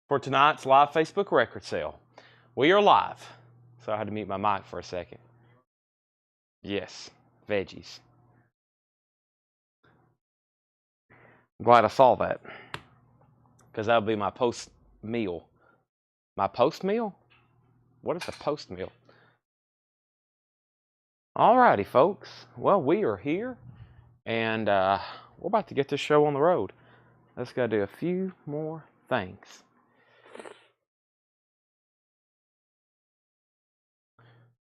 for tonight's live Facebook record sale. We are live, so I had to mute my mic for a second. Yes, veggies. I'm glad I saw that, because that would be my post meal. My post meal? What is a post meal? Alrighty, folks. Well, we are here, and we're about to get this show on the road. Let's go do a few more things.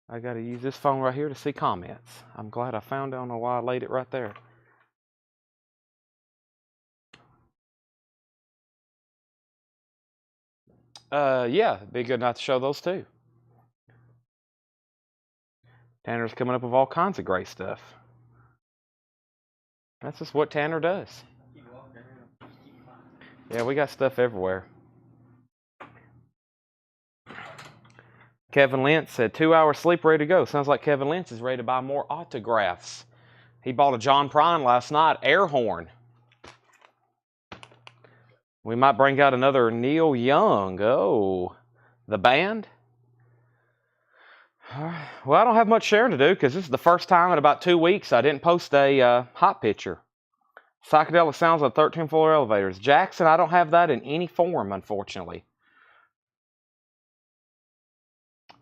I got to use this phone right here to see comments. I'm glad I found it. I don't know why I laid it right there. Yeah, it'd be good not to show those too. Tanner's coming up with all kinds of great stuff. That's just what Tanner does. Yeah, we got stuff everywhere. Kevin Lentz said 2 hours sleep, ready to go. Sounds like Kevin Lentz is ready to buy more autographs. He bought a John Prine last night, air horn. We might bring out another Neil Young. Oh, the band? Well, I don't have much sharing to do because this is the first time in about 2 weeks I didn't post a hot picture. Psychedelic sounds on 13th floor elevators. Jackson, I don't have that in any form, unfortunately.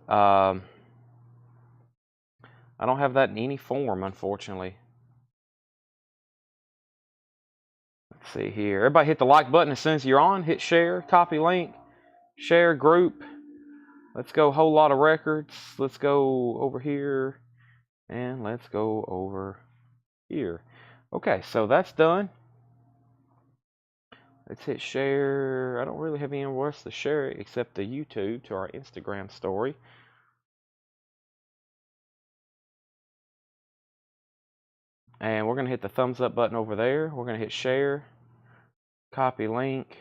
I don't have that in any form, unfortunately. Let's see here. Everybody hit the like button as soon as you're on. Hit share, copy link, share group. Let's go whole lot of records. Let's go over here. And let's go over here. Okay, so that's done. Let's hit share. I don't really have anywhere else to share it except the YouTube to our Instagram story. And we're going to hit the thumbs up button over there. We're going to hit share, copy link.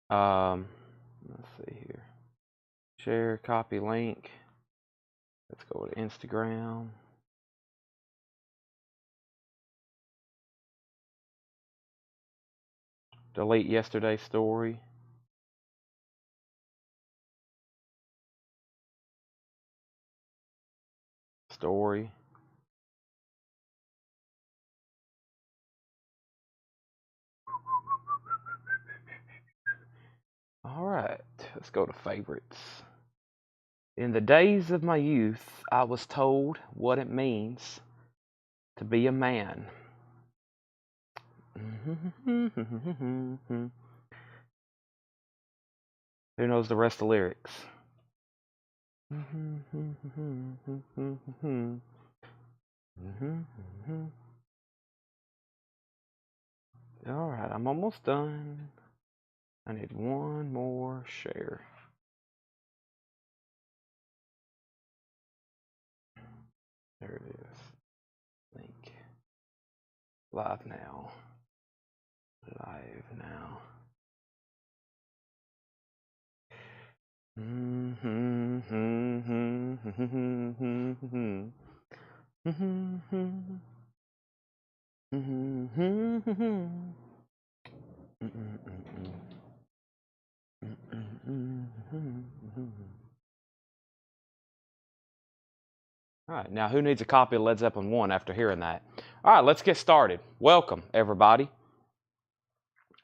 Let's see here. Share, copy link. Let's go to Instagram. Delete yesterday's story. Story. All right, let's go to favorites. In the days of my youth, I was told what it means to be a man. Who knows the rest of the lyrics? All right, I'm almost done. I need one more share. There it is. Link. Live now. Live now. All right, now who needs a copy of Led Zeppelin 1 after hearing that? All right, let's get started. Welcome, everybody.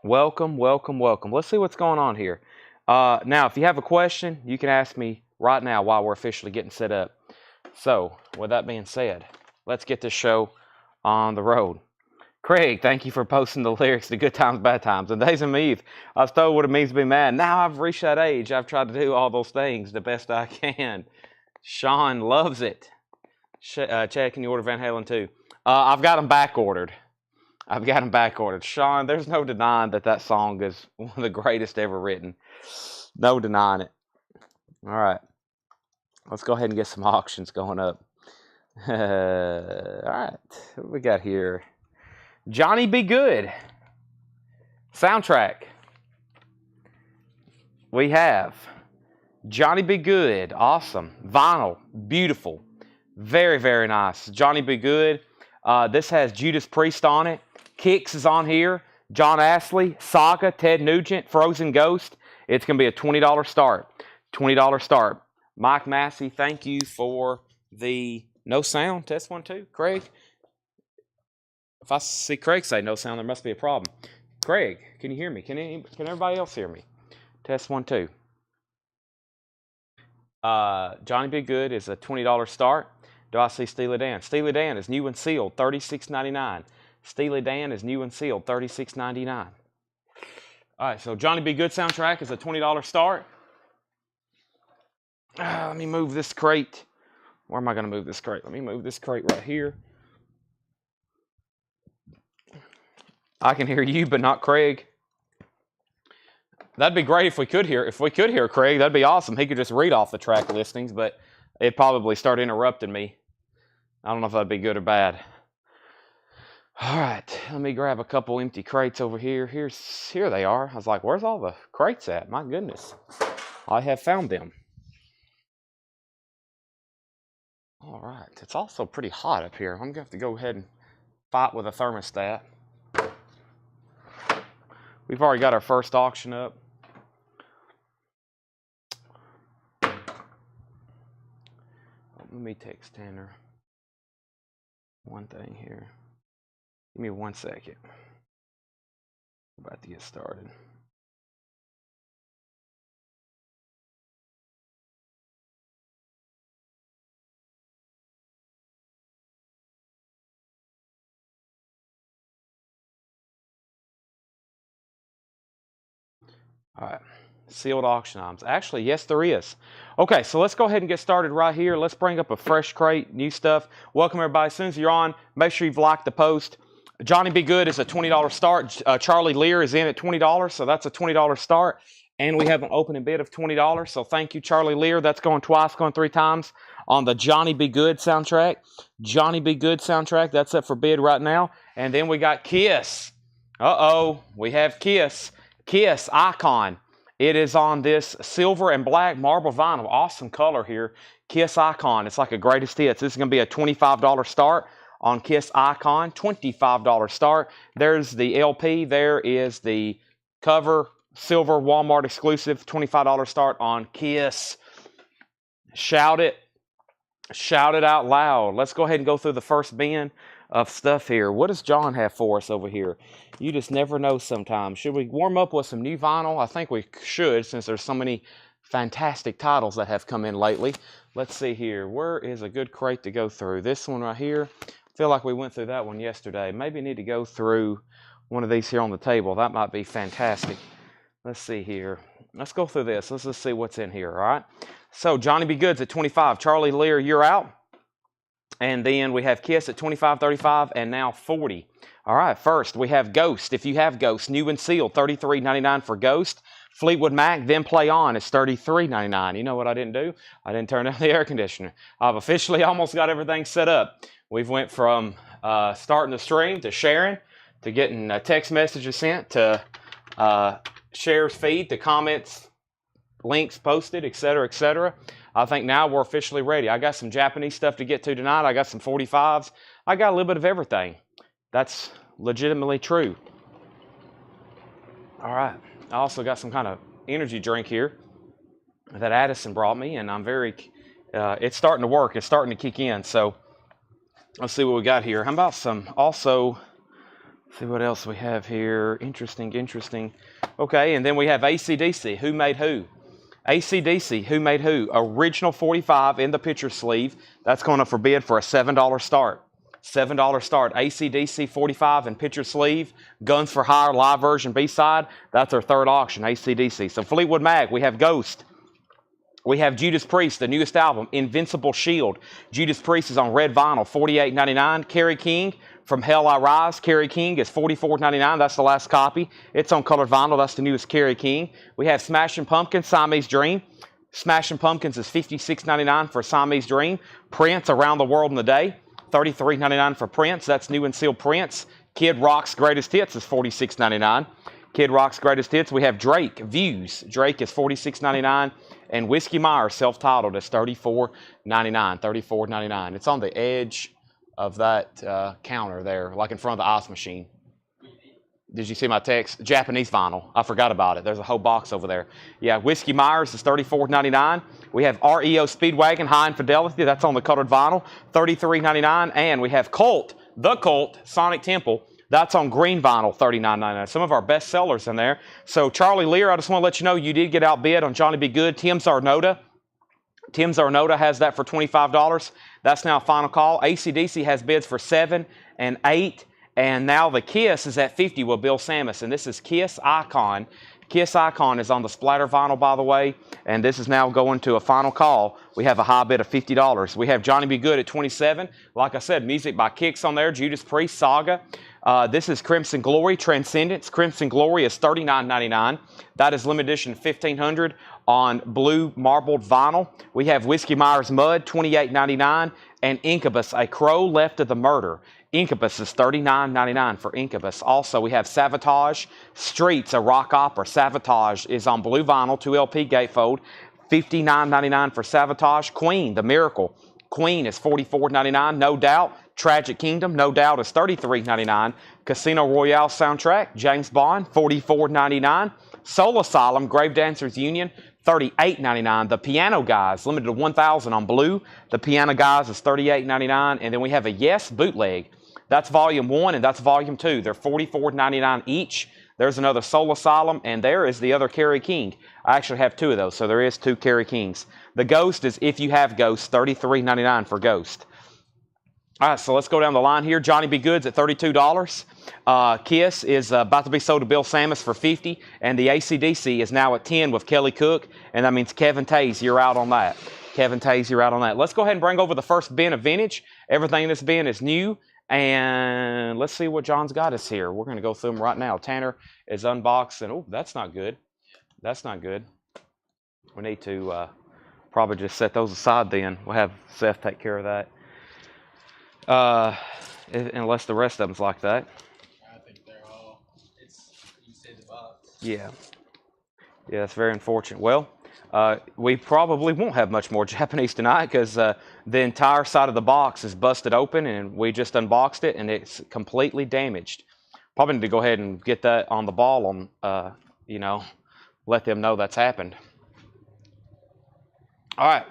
Welcome, welcome, welcome. Let's see what's going on here. Now, if you have a question, you can ask me right now while we're officially getting set up. So, with that being said, let's get this show on the road. Craig, thank you for posting the lyrics to Good Times, Bad Times. In days of my youth, I was told what it means to be mad. Now I've reached that age. I've tried to do all those things the best I can. Sean loves it. Chad, can you order Van Halen too? I've got them back ordered. Sean, there's no denying that song is one of the greatest ever written. No denying it. All right. Let's go ahead and get some auctions going up. All right. What we got here? Johnny Be Good. Soundtrack. We have Johnny Be Good. Awesome. Vinyl. Beautiful. Very, very nice. Johnny Be Good. This has Judas Priest on it. Kicks is on here. John Astley, Saga, Ted Nugent, Frozen Ghost. It's going to be a $20 start. $20 start. Mike Massey, thank you for the no sound. Test 1, 2. Craig? If I see Craig say no sound, there must be a problem. Craig, can you hear me? Can everybody else hear me? Test 1, 2. Johnny Be Good is a $20 start. Do I see Steely Dan? Steely Dan is new and sealed, $36.99. Steely Dan is new and sealed, $36.99. All right, so Johnny Be Good soundtrack is a $20 start. Let me move this crate. Where am I going to move this crate? Let me move this crate right here. I can hear you, but not Craig. That'd be great if we could hear Craig. That'd be awesome. He could just read off the track listings, but it'd probably start interrupting me. I don't know if that'd be good or bad. All right, let me grab a couple empty crates over here. Here they are. I was like, where's all the crates at? My goodness, I have found them. All right, it's also pretty hot up here. I'm going to have to go ahead and fight with a thermostat. We've already got our first auction up. Let me text Tanner one thing here. Give me 1 second. About to get started. All right, sealed auction items. Actually, yes, there is. Okay, so let's go ahead and get started right here. Let's bring up a fresh crate, new stuff. Welcome, everybody. As soon as you're on, make sure you've liked the post. Johnny Be Good is a $20 start. Charlie Lear is in at $20, so that's a $20 start. And we have an opening bid of $20, so thank you, Charlie Lear. That's going twice, going 3 times on the Johnny Be Good soundtrack. Johnny Be Good soundtrack, that's up for bid right now. And then we got Kiss. Uh-oh, we have Kiss. Kiss Icon. It is on this silver and black marble vinyl. Awesome color here. Kiss Icon. It's like a greatest hits. This is going to be a $25 start on Kiss Icon. $25 start. There's the LP. There is the cover. Silver Walmart exclusive. $25 start on Kiss. Shout it. Shout it out loud. Let's go ahead and go through the first bin of stuff here. What does John have for us over here? You just never know sometimes. Should we warm up with some new vinyl? I think we should, since there's so many fantastic titles that have come in lately. Let's see here. Where is a good crate to go through? This one right here. I feel like we went through that one yesterday. Maybe need to go through one of these here on the table. That might be fantastic. Let's see here. Let's go through this. Let's just see what's in here, all right? So Johnny Be Good's at 25. Charlie Lear, you're out. And then we have Kiss at 25, 35, and now 40. All right, first we have Ghost. If you have Ghost, new and sealed, $33.99 for Ghost. Fleetwood Mac, Then Play On is $33.99. You know what I didn't do? I didn't turn down the air conditioner. I've officially almost got everything set up. We've went from starting the stream to sharing to getting text messages sent to shares feed to comments, links posted, etc., etc. I think now we're officially ready. I got some Japanese stuff to get to tonight. I got some 45s. I got a little bit of everything. That's legitimately true. All right. I also got some kind of energy drink here that Addison brought me, and I'm very, it's starting to work. It's starting to kick in. So let's see what we got here. How about some also, see what else we have here. Interesting. Okay, and then we have AC/DC, Who Made Who. AC/DC, Who Made Who, original 45 in the picture sleeve. That's going up for bid for a $7 start. $7 start. AC/DC 45 and picture sleeve. Guns for Hire live version B-side. That's our third auction, AC/DC. So Fleetwood Mac, we have Ghost. We have Judas Priest, the newest album, Invincible Shield. Judas Priest is on red vinyl, $48.99. Kerry King, From Hell I Rise. Kerry King is $44.99. That's the last copy. It's on colored vinyl. That's the newest Kerry King. We have Smashing Pumpkins, Siamese Dream. Smashing Pumpkins is $56.99 for Siamese Dream. Prince, Around the World in a Day, $33.99 for Prince. That's new and sealed Prince. Kid Rock's Greatest Hits is $46.99. Kid Rock's Greatest Hits. We have Drake, Views. Drake is $46.99. And Whiskey Myers self-titled is $34.99. $34.99. It's on the edge of that counter there, like in front of the ice machine. Did you see my text? Japanese vinyl. I forgot about it. There's a whole box over there. Yeah, Whiskey Myers is $34.99. We have REO Speedwagon High Infidelity. That's on the colored vinyl, $33.99. And we have Colt, the Colt, Sonic Temple. That's on green vinyl, $39.99. Some of our best sellers in there. So Charlie Lear, I just want to let you know you did get outbid on Johnny Be Good. Tim Zarnota. Tim Zarnota has that for $25. That's now a final call. AC/DC has bids for $7 and $8. And now the Kiss is at $50 with Bill Samus. And this is Kiss Icon. Kiss Icon is on the splatter vinyl, by the way. And this is now going to a final call. We have a high bid of $50. We have Johnny Be Good at $27. Like I said, music by Kix on there. Judas Priest, Saga. This is Crimson Glory, Transcendence. Crimson Glory is $39.99. That is limited edition 1500 on blue marbled vinyl. We have Whiskey Myers Mud, $28.99. And Incubus, A Crow Left of the Murder. Incubus is $39.99 for Incubus. Also, we have Savatage, Streets, a rock opera. Savatage is on blue vinyl, 2LP gatefold, $59.99 for Savatage. Queen, The Miracle. Queen is $44.99. No Doubt, Tragic Kingdom, No Doubt is $33.99. Casino Royale soundtrack, James Bond, $44.99. Soul Asylum, Grave Dancers Union, $38.99. The Piano Guys, limited to 1,000 on blue. The Piano Guys is $38.99. And then we have a Yes bootleg. That's volume 1 and that's volume 2. They're $44.99 each. There's another Soul Asylum, and there is the other Kerry King. I actually have 2 of those, so there is 2 Kerry Kings. The Ghost is If You Have Ghost, $33.99 for Ghost. All right, so let's go down the line here. Johnny Be Good's at $32. Kiss is about to be sold to Bill Samus for $50, and the AC/DC is now at $10 with Kelly Cook, and that means Kevin Taze, you're out on that. Kevin Taze, you're out on that. Let's go ahead and bring over the first bin of vintage. Everything in this bin is new, and let's see what John's got us here. We're going to go through them right now. Tanner is unboxing. Oh, that's not good. That's not good. We need to probably just set those aside then. We'll have Seth take care of that. Unless the rest of them's like that. I think they're all, you said the box. Yeah. Yeah, that's very unfortunate. Well, we probably won't have much more Japanese tonight because the entire side of the box is busted open and we just unboxed it and it's completely damaged. Probably need to go ahead and get that on the ball on, you know, let them know that's happened. All right.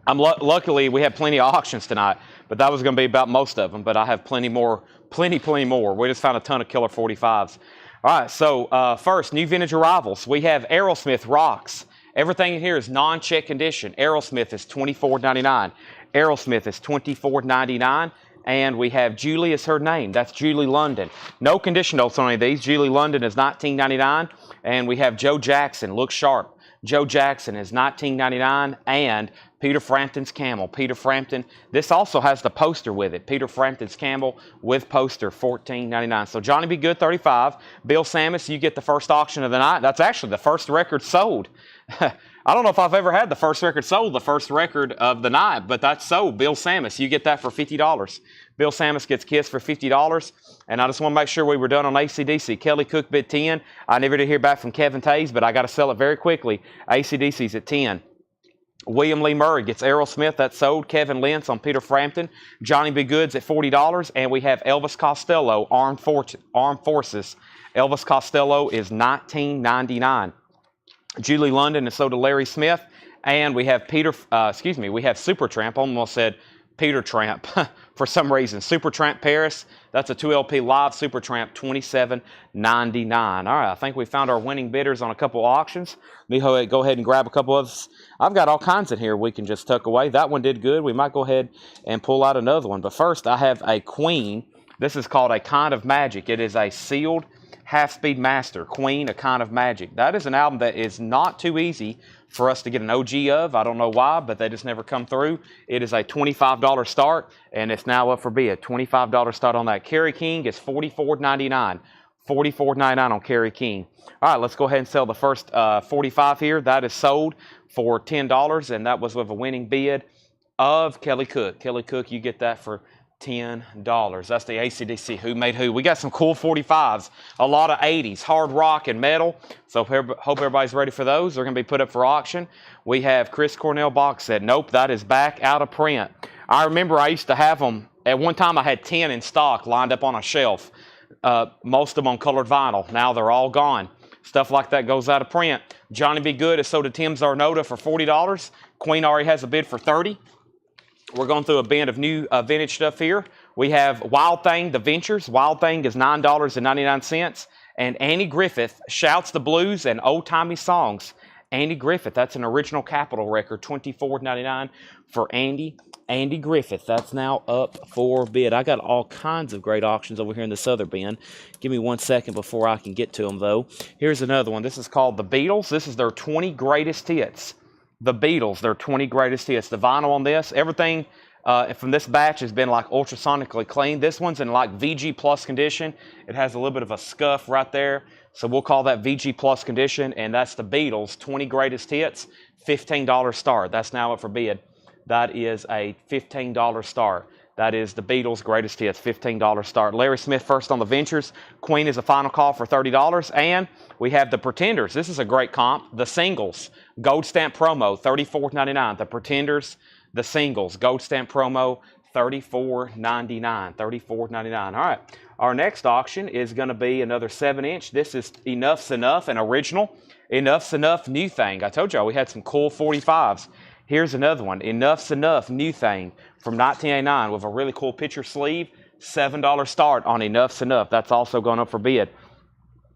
Luckily, we have plenty of auctions tonight, but that was going to be about most of them. But I have plenty more. We just found a ton of killer 45s. All right, so first, new vintage arrivals. We have Aerosmith Rocks. Everything in here is non-check condition. Aerosmith is $24.99. Aerosmith is $24.99. And we have Julie is her name. That's Julie London. No condition notes on any of these. Julie London is $19.99. And we have Joe Jackson, Look Sharp. Joe Jackson is $19.99. And Peter Frampton's Camel. Peter Frampton. This also has the poster with it. Peter Frampton's Camel with poster, $14.99. So Johnny Be Good, $35. Bill Samus, you get the first auction of the night. That's actually the first record sold. I don't know if I've ever had the first record sold, the first record of the night, but that's sold. Bill Samus, you get that for $50. Bill Samus gets Kiss for $50. And I just want to make sure we were done on AC/DC. Kelly Cook bid 10. I never did hear back from Kevin Taze, but I got to sell it very quickly. AC/DC's at 10. William Lee Murray gets Aerosmith. That's sold. Kevin Lentz on Peter Frampton. Johnny Be Good's at $40. And we have Elvis Costello, Armed Forces. Elvis Costello is $19.99. Julie London is sold to Larry Smith. And we have we have Supertramp. I almost said Peter Tramp for some reason. Supertramp Paris. That's a 2LP live Supertramp, $27.99. All right, I think we found our winning bidders on a couple auctions. Let me go ahead and grab a couple of us. I've got all kinds in here we can just tuck away. That one did good. We might go ahead and pull out another one. But first, I have a Queen. This is called A Kind of Magic. It is a sealed half-speed master. Queen, A Kind of Magic. That is an album that is not too easy for us to get an OG of. I don't know why, but they just never come through. It is a $25 start, and it's now up for bid. $25 start on that. Kerry King is $44.99. $44.99 on Kerry King. All right, let's go ahead and sell the first 45 here. That is sold for $10, and that was with a winning bid of Kelly Cook. Kelly Cook, you get that for $10. That's the AC/DC Who Made Who. We got some cool 45s, a lot of 80s, hard rock and metal. So hope everybody's ready for those. They're going to be put up for auction. We have Chris Cornell box set. Nope, that is back out of print. I remember I used to have them. At one time I had 10 in stock lined up on a shelf. Most of them on colored vinyl. Now they're all gone. Stuff like that goes out of print. Johnny B. Good is sold to Tim Zarnota for $40. Queen already has a bid for $30. We're going through a band of new vintage stuff here. We have Wild Thing, The Ventures. Wild Thing is $9.99. And Andy Griffith, Shouts the Blues and Old-Timey Songs. Andy Griffith, that's an original Capitol record, $24.99 for Andy Griffith. That's now up for bid. I got all kinds of great auctions over here in this other bin. Give me 1 second before I can get to them, though. Here's another one. This is called The Beatles. This is their 20 greatest hits. The Beatles, their 20 greatest hits. The vinyl on this, everything from this batch has been like ultrasonically clean. This one's in like VG Plus condition. It has a little bit of a scuff right there. So we'll call that VG Plus condition, and that's the Beatles, 20 greatest hits, $15 start. That's now up for bid. That is a $15 start. That is the Beatles' greatest hits, $15 start. Larry Smith first on the Ventures. Queen is a final call for $30. And we have the Pretenders. This is a great comp. The Singles, Gold Stamp Promo, $34.99. The Pretenders, the Singles, Gold Stamp Promo, $34.99. $34.99. All right. Our next auction is going to be another 7-inch. This is Enough's Enough, an original. Enough's Enough, New Thing. I told y'all we had some cool 45s. Here's another one. Enough's Enough, New Thing from 1989 with a really cool picture sleeve. $7 start on Enough's Enough. That's also going up for bid.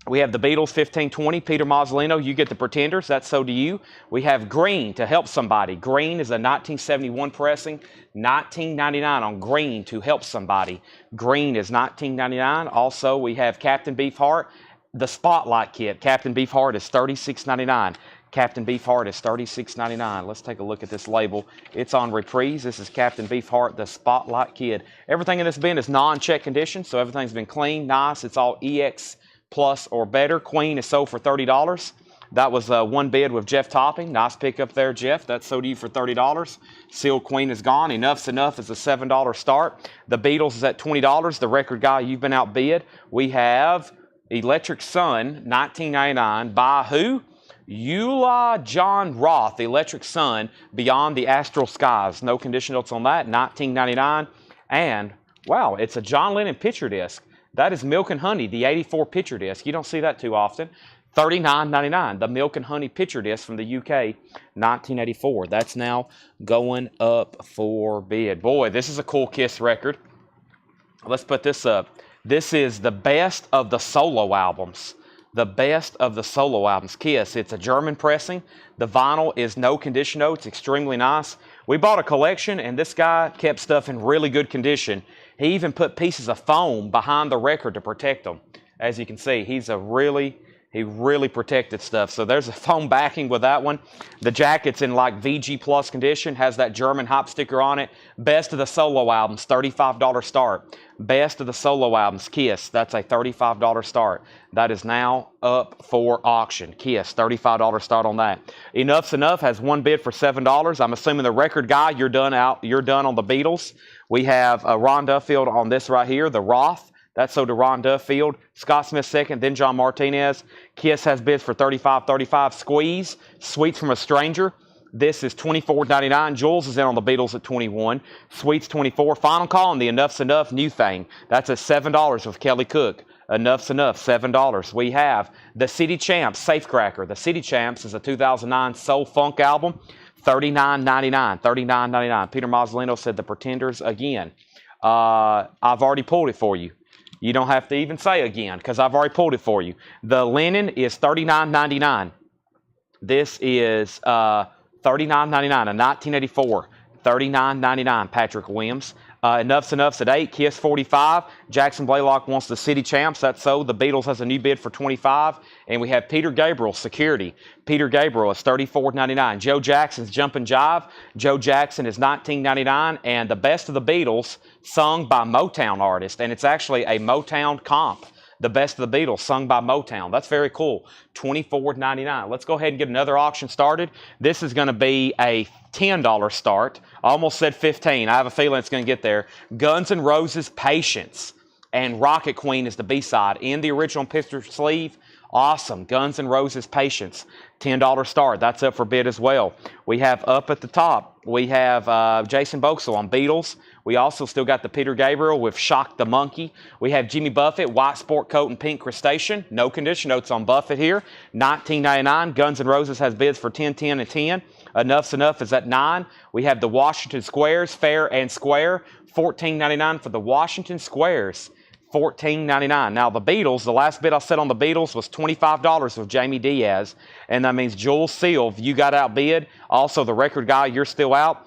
We have the Beatles, $15.20. Peter Mazzolino, You Get the Pretenders. That's So Do You. We have Green, To Help Somebody. Green is a 1971 pressing. $19.99 on Green, To Help Somebody. Green is $19.99. Also, we have Captain Beefheart, the Spotlight Kit. Captain Beefheart is $36.99. Captain Beefheart is $36.99. Let's take a look at this label. It's on reprise. This is Captain Beefheart, the Spotlight Kid. Everything in this bin is non-check condition, so everything's been clean, nice. It's all EX Plus or better. Queen is sold for $30. That was one bid with Jeff Topping. Nice pickup there, Jeff. That's sold to you for $30. Sealed Queen is gone. Enough's Enough is a $7 start. The Beatles is at $20. The Record Guy, you've been outbid. We have Electric Sun, $19.99. By who? Eula John Roth, The Electric Sun, Beyond the Astral Skies. No condition notes on that, $19.99. And, wow, it's a John Lennon picture disc. That is Milk and Honey, the 84 picture disc. You don't see that too often. $39.99, the Milk and Honey picture disc from the UK, 1984. That's now going up for bid. Boy, this is a cool Kiss record. Let's put this up. This is the best of the solo albums. The best of the solo albums. Kiss, it's a German pressing. The vinyl is no condition notes, extremely nice. We bought a collection, and this guy kept stuff in really good condition. He even put pieces of foam behind the record to protect them. As you can see, he really protected stuff. So there's a foam backing with that one. The jacket's in like VG Plus condition, has that German hop sticker on it. Best of the solo albums, $35 start. Best of the solo albums, Kiss, that's a $35 start. That is now up for auction. Kiss, $35 start on that. Enough's Enough has one bid for $7. I'm assuming the Record Guy, you're done on the Beatles. We have Ron Duffield on this right here, the Roth. That's sold to Ron Duffield. Scott Smith second, then John Martinez. Kiss has bids for $35.35. Squeeze, Sweets from a Stranger. This is $24.99. Jules is in on the Beatles at $21. Sweets $24. Final call on the Enough's Enough New Thing. That's at $7 with Kelly Cook. Enough's Enough, $7. We have the City Champs Safecracker. The City Champs is a 2009 soul funk album. $39.99. $39.99. Peter Mazzolino said the Pretenders again. I've already pulled it for you. You don't have to even say again because I've already pulled it for you. The Linen is $39.99. This is $39.99, a 1984. $39.99, Patrick Williams. Enough's Enough's at 8. Kiss 45. Jackson Blaylock wants the City Champs. That's so. The Beatles has a new bid for 25. And we have Peter Gabriel, Security. Peter Gabriel is $34.99. Joe Jackson's Jumpin' Jive. Joe Jackson is $19.99. And the Best of the Beatles, sung by Motown artists. And it's actually a Motown comp. The Best of the Beatles, sung by Motown. That's very cool. $24.99. Let's go ahead and get another auction started. This is going to be a $10 start. I almost said 15. I have a feeling it's going to get there. Guns N' Roses, Patience. And Rocket Queen is the B-side. In the original picture sleeve, awesome. Guns N' Roses, Patience. $10 start. That's up for bid as well. We have up at the top, we have Jason Boxell on Beatles. We also still got the Peter Gabriel with Shock the Monkey. We have Jimmy Buffett, white sport coat and pink crustacean. No condition notes on Buffett here. $19.99. Guns N' Roses has bids for $10, $10, and $10. Enough's Enough is at $9. We have the Washington Squares, Fair and Square. $14.99 for the Washington Squares. $14.99. Now, the Beatles, the last bid I said on the Beatles was $25 with Jamie Diaz. And that means Jules Silv, you got outbid. Also, the record guy, you're still out.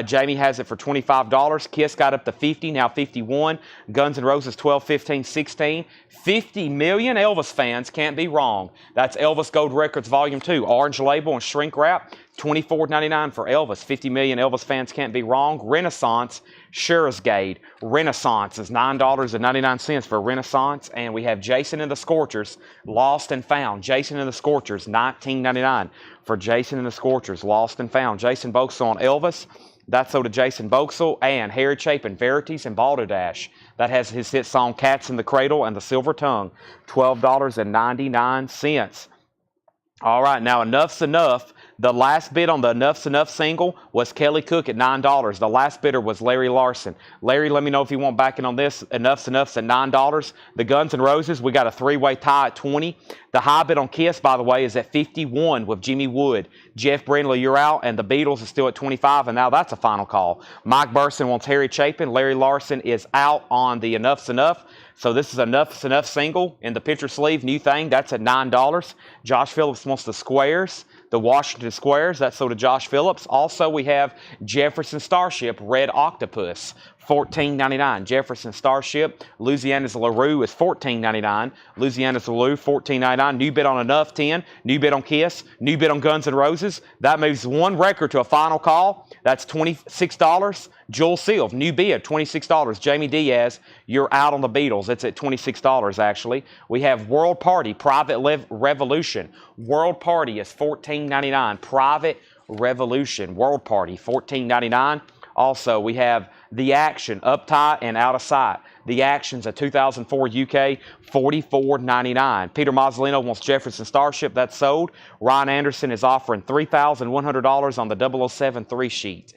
Jamie has it for $25. Kiss got up to $50, now $51. Guns N' Roses, $12, $15, $16. 50 million Elvis fans, can't be wrong. That's Elvis Gold Records Volume 2. Orange label and shrink wrap. $24.99 for Elvis. 50 million Elvis fans, can't be wrong. Renaissance, Scherzgade. Renaissance is $9.99 for Renaissance. And we have Jason and the Scorchers, Lost and Found. Jason and the Scorchers, $19.99 for Jason and the Scorchers, Lost and Found. Jason Boxell on Elvis. That's so to Jason Boxell. And Harry Chapin, Verities and Balderdash. That has his hit song Cats in the Cradle and the Silver Tongue. $12.99. All right, now Enough's Enough. The last bid on the Enough's Enough single was Kelly Cook at $9. The last bidder was Larry Larson. Larry, let me know if you want backing on this. Enough's Enough's at $9. The Guns N' Roses, we got a three-way tie at $20. The high bid on Kiss, by the way, is at $51 with Jimmy Wood. Jeff Brindley, you're out, and the Beatles is still at $25, and now that's a final call. Mike Burson wants Harry Chapin. Larry Larson is out on the Enough's Enough. So this is Enough's Enough single in the picture sleeve, new thing. That's at $9. Josh Phillips wants the Squares. The Washington Squares, that's so to Josh Phillips. Also, we have Jefferson Starship, Red Octopus, $14.99. Jefferson Starship, Louisiana's LaRue is $14.99. Louisiana's LaRue, $14.99. New bid on Enough, $10. New bid on Kiss. New bid on Guns N' Roses. That moves one record to a final call. That's $26. Jules Silv, new bid, $26. Jamie Diaz, you're out on the Beatles. It's at $26, actually. We have World Party, Private Revolution. World Party is $14.99. Private Revolution, World Party, $14.99. Also, we have The Action, Uptight and Out of Sight. The Action's a 2004 UK, $44.99. Peter Mazzolino wants Jefferson Starship. That's sold. Ryan Anderson is offering $3,100 on the 007 3-sheet.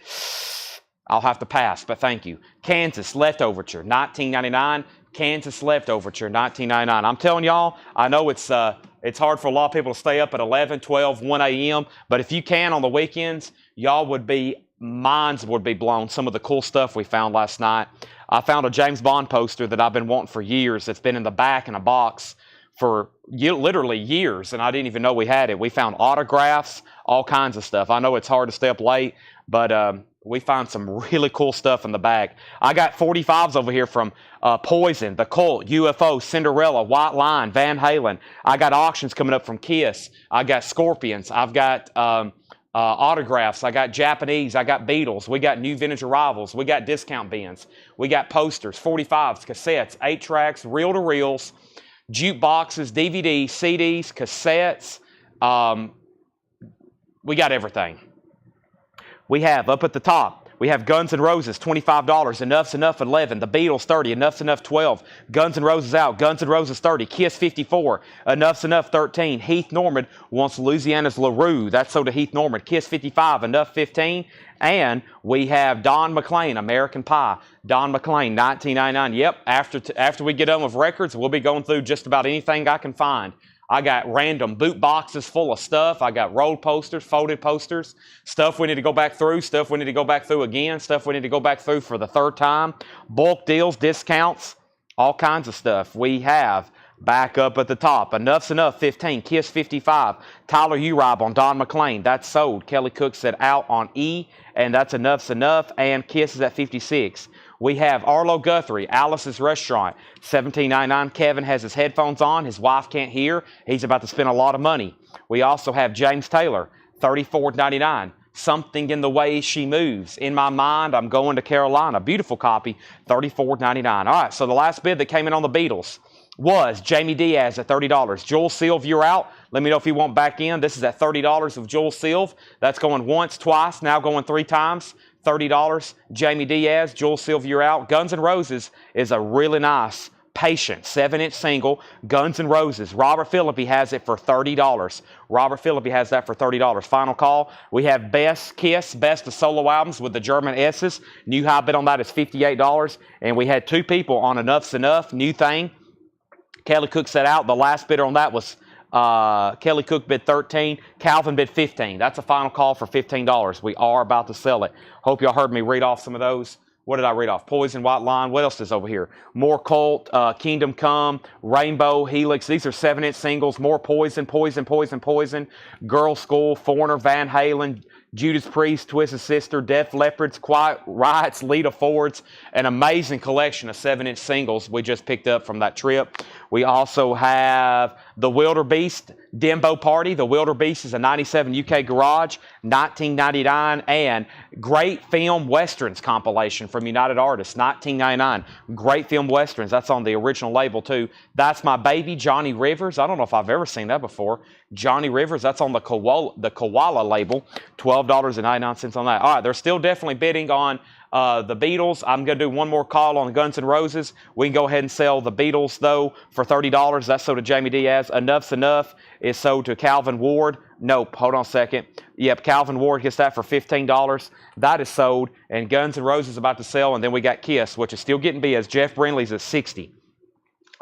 I'll have to pass, but thank you. Kansas, Leftoverture, $19.99. Kansas Leftoverture, $19.99. I'm telling y'all, I know it's hard for a lot of people to stay up at 11, 12, 1 a.m., but if you can on the weekends, minds would be blown. Some of the cool stuff we found last night. I found a James Bond poster that I've been wanting for years. It's been in the back in a box for literally years, and I didn't even know we had it. We found autographs, all kinds of stuff. I know it's hard to stay up late, but we found some really cool stuff in the back. I got 45s over here from Poison, The Cult, UFO, Cinderella, White Line, Van Halen. I got auctions coming up from Kiss. I got Scorpions. I've got autographs. I got Japanese. I got Beatles. We got new vintage arrivals. We got discount bins. We got posters, 45s, cassettes, 8-tracks, reel-to-reels, jukeboxes, DVDs, CDs, cassettes. We got everything. We have, up at the top, we have Guns N' Roses, $25. Enough's Enough, $11. The Beatles, $30. Enough's Enough, $12. Guns N' Roses out. Guns N' Roses, $30. Kiss, $54. Enough's Enough, $13. Heath Norman wants Louisiana's LaRue. That's so to Heath Norman. Kiss, $55. Enough, $15. And we have Don McLean, American Pie. Don McLean, $19.99. Yep, after we get done with records, we'll be going through just about anything I can find. I got random boot boxes full of stuff. I got rolled posters, folded posters, stuff we need to go back through, stuff we need to go back through again, stuff we need to go back through for the third time, bulk deals, discounts, all kinds of stuff. We have back up at the top, Enough's Enough, 15, Kiss 55, Tyler Uribe on Don McLean, that's sold. Kelly Cook said out on E, and that's Enough's Enough, and Kiss is at 56. We have Arlo Guthrie, Alice's Restaurant, $17.99. Kevin has his headphones on. His wife can't hear. He's about to spend a lot of money. We also have James Taylor, $34.99. Something in the Way She Moves. In My Mind, I'm Going to Carolina. Beautiful copy, $34.99. All right, so the last bid that came in on the Beatles was Jamie Diaz at $30. Jules Silv, you're out. Let me know if you want back in. This is at $30 of Jules Silv. That's going once, twice, now going 3 times. $30. Jamie Diaz, Jules Silv, you're out. Guns N' Roses is a really nice, patient 7-inch single. Guns N' Roses. Robert Philippi has it for $30. Robert Philippi has that for $30. Final call. We have Best Kiss, Best of Solo Albums with the German S's. New high bid on that is $58. And we had 2 people on Enough's Enough, new thing. Kelly Cook set out. The last bidder on that was Kelly Cook bid $13. Calvin bid $15. That's a final call for $15. We are about to sell it. Hope y'all heard me read off some of those. What did I read off? Poison, White Line. What else is over here? More Cult, Kingdom Come, Rainbow, Helix. These are 7-inch singles. More Poison, Poison, Poison, Poison. Girl School, Foreigner, Van Halen, Judas Priest, Twisted Sister, Def Leppard's, Quiet Riots, Lita Ford's. An amazing collection of 7-inch singles we just picked up from that trip. We also have the Wildebeest Dembo Party. The Wildebeest is a 97 UK Garage, 1999, and Great Film Westerns compilation from United Artists, 1999. Great Film Westerns. That's on the original label, too. That's My Baby, Johnny Rivers. I don't know if I've ever seen that before. Johnny Rivers, that's on the Koala label, $12.99 on that. All right, they're still definitely bidding on the Beatles. I'm going to do one more call on Guns N' Roses. We can go ahead and sell the Beatles, though, for $30. That's sold to Jamie Diaz. Enough's Enough is sold to Calvin Ward. Nope, hold on a second. Yep, Calvin Ward gets that for $15. That is sold, and Guns N' Roses is about to sell, and then we got Kiss, which is still getting bids. Jeff Brindley's at $60.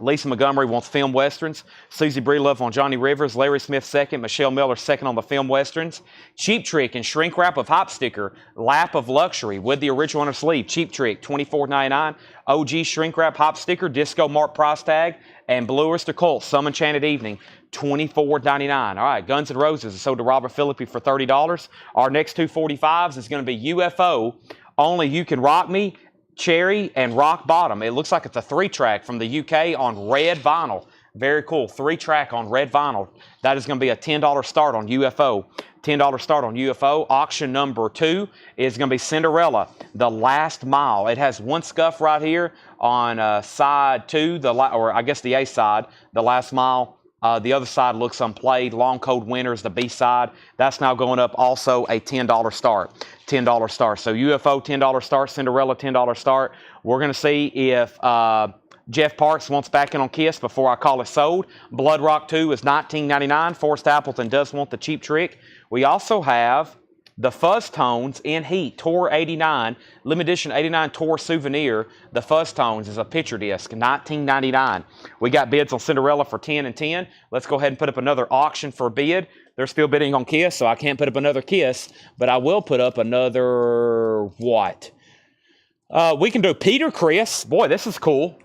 Lisa Montgomery wants film westerns. Susie Breelove on Johnny Rivers. Larry Smith second. Michelle Miller second on the film westerns. Cheap Trick and Shrink Wrap of Hop Sticker. Lap of Luxury with the original on her sleeve. Cheap Trick, $24.99. OG Shrink Wrap Hop Sticker. Disco Mark price tag. And Blue Oyster Cult, Some Enchanted Evening, $24.99. All right, Guns N' Roses is sold to Robert Philippi for $30. Our next 245s is going to be UFO. Only You Can Rock Me, Cherry, and Rock Bottom. It looks like it's a 3-track from the UK on red vinyl. Very cool. 3-track on red vinyl. That is going to be a $10 start on UFO. $10 start on UFO. Auction number 2 is going to be Cinderella, The Last Mile. It has one scuff right here on side 2, or I guess the A side, The Last Mile. The other side looks unplayed. Long Cold Winter is the B side. That's now going up also a $10 start. $10 start. So UFO, $10 start. Cinderella, $10 start. We're going to see if Jeff Parks wants back in on Kiss before I call it sold. Blood Rock 2 is $19.99. Forrest Appleton does want the Cheap Trick. We also have the Fuzz Tones in Heat, Tour 89, limited edition 89 Tour Souvenir. The Fuzz Tones is a picture disc, $19.99. We got bids on Cinderella for $10 and $10. Let's go ahead and put up another auction for a bid. They're still bidding on Kiss, so I can't put up another Kiss, but I will put up another what? We can do Peter Criss. Boy, this is cool.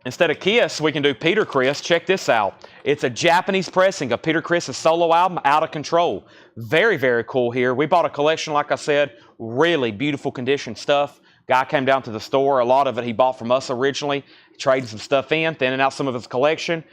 Instead of Kiss, we can do Peter Criss. Check this out. It's a Japanese pressing of Peter Criss's solo album, Out of Control. Very, very cool here. We bought a collection, like I said, really beautiful condition stuff. Guy came down to the store. A lot of it he bought from us originally. Traded some stuff in, thinning out some of his collection.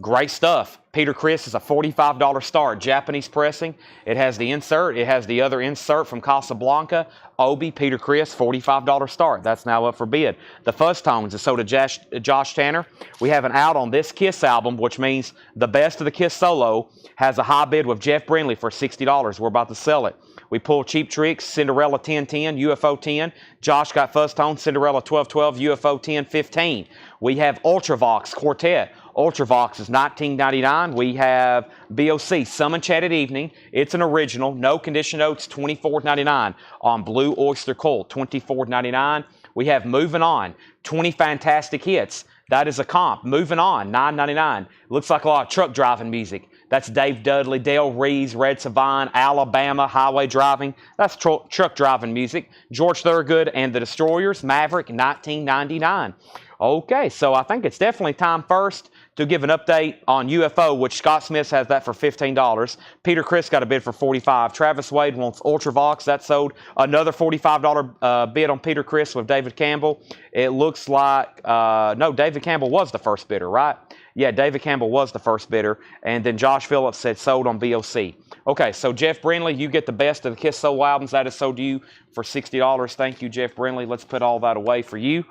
Great stuff. Peter Criss is a $45 start. Japanese pressing. It has the insert. It has the other insert from Casablanca. Obi, Peter Criss, $45 start. That's now up for bid. The Fuzz Tones is sold to Josh Tanner. We have an out on this Kiss album, which means the best of the Kiss solo has a high bid with Jeff Brindley for $60. We're about to sell it. We pulled Cheap Tricks, Cinderella 10-10, UFO 10. Josh got Fuzz Tones, Cinderella 12-12, UFO 10-15. We have Ultravox Quartet. Ultravox is $19.99. We have BOC, Some Enchanted Evening. It's an original, no condition notes, $24.99. On Blue Oyster Cult, $24.99. We have Moving On, 20 Fantastic Hits. That is a comp. Moving On, $9.99. Looks like a lot of truck driving music. That's Dave Dudley, Dale Reeves, Red Savine, Alabama, Highway Driving. That's truck driving music. George Thorogood and the Destroyers, Maverick, $19.99. Okay, so I think it's definitely time first to give an update on UFO, which Scott Smith has that for $15. Peter Criss got a bid for $45. Travis Wade wants Ultravox. That sold. Another $45 bid on Peter Criss with David Campbell. It looks like, no, David Campbell was the first bidder, right? Yeah, David Campbell was the first bidder. And then Josh Phillips said sold on BOC. Okay, so Jeff Brindley, you get the best of the Kiss solo albums. That is sold to you for $60. Thank you, Jeff Brindley. Let's put all that away for you.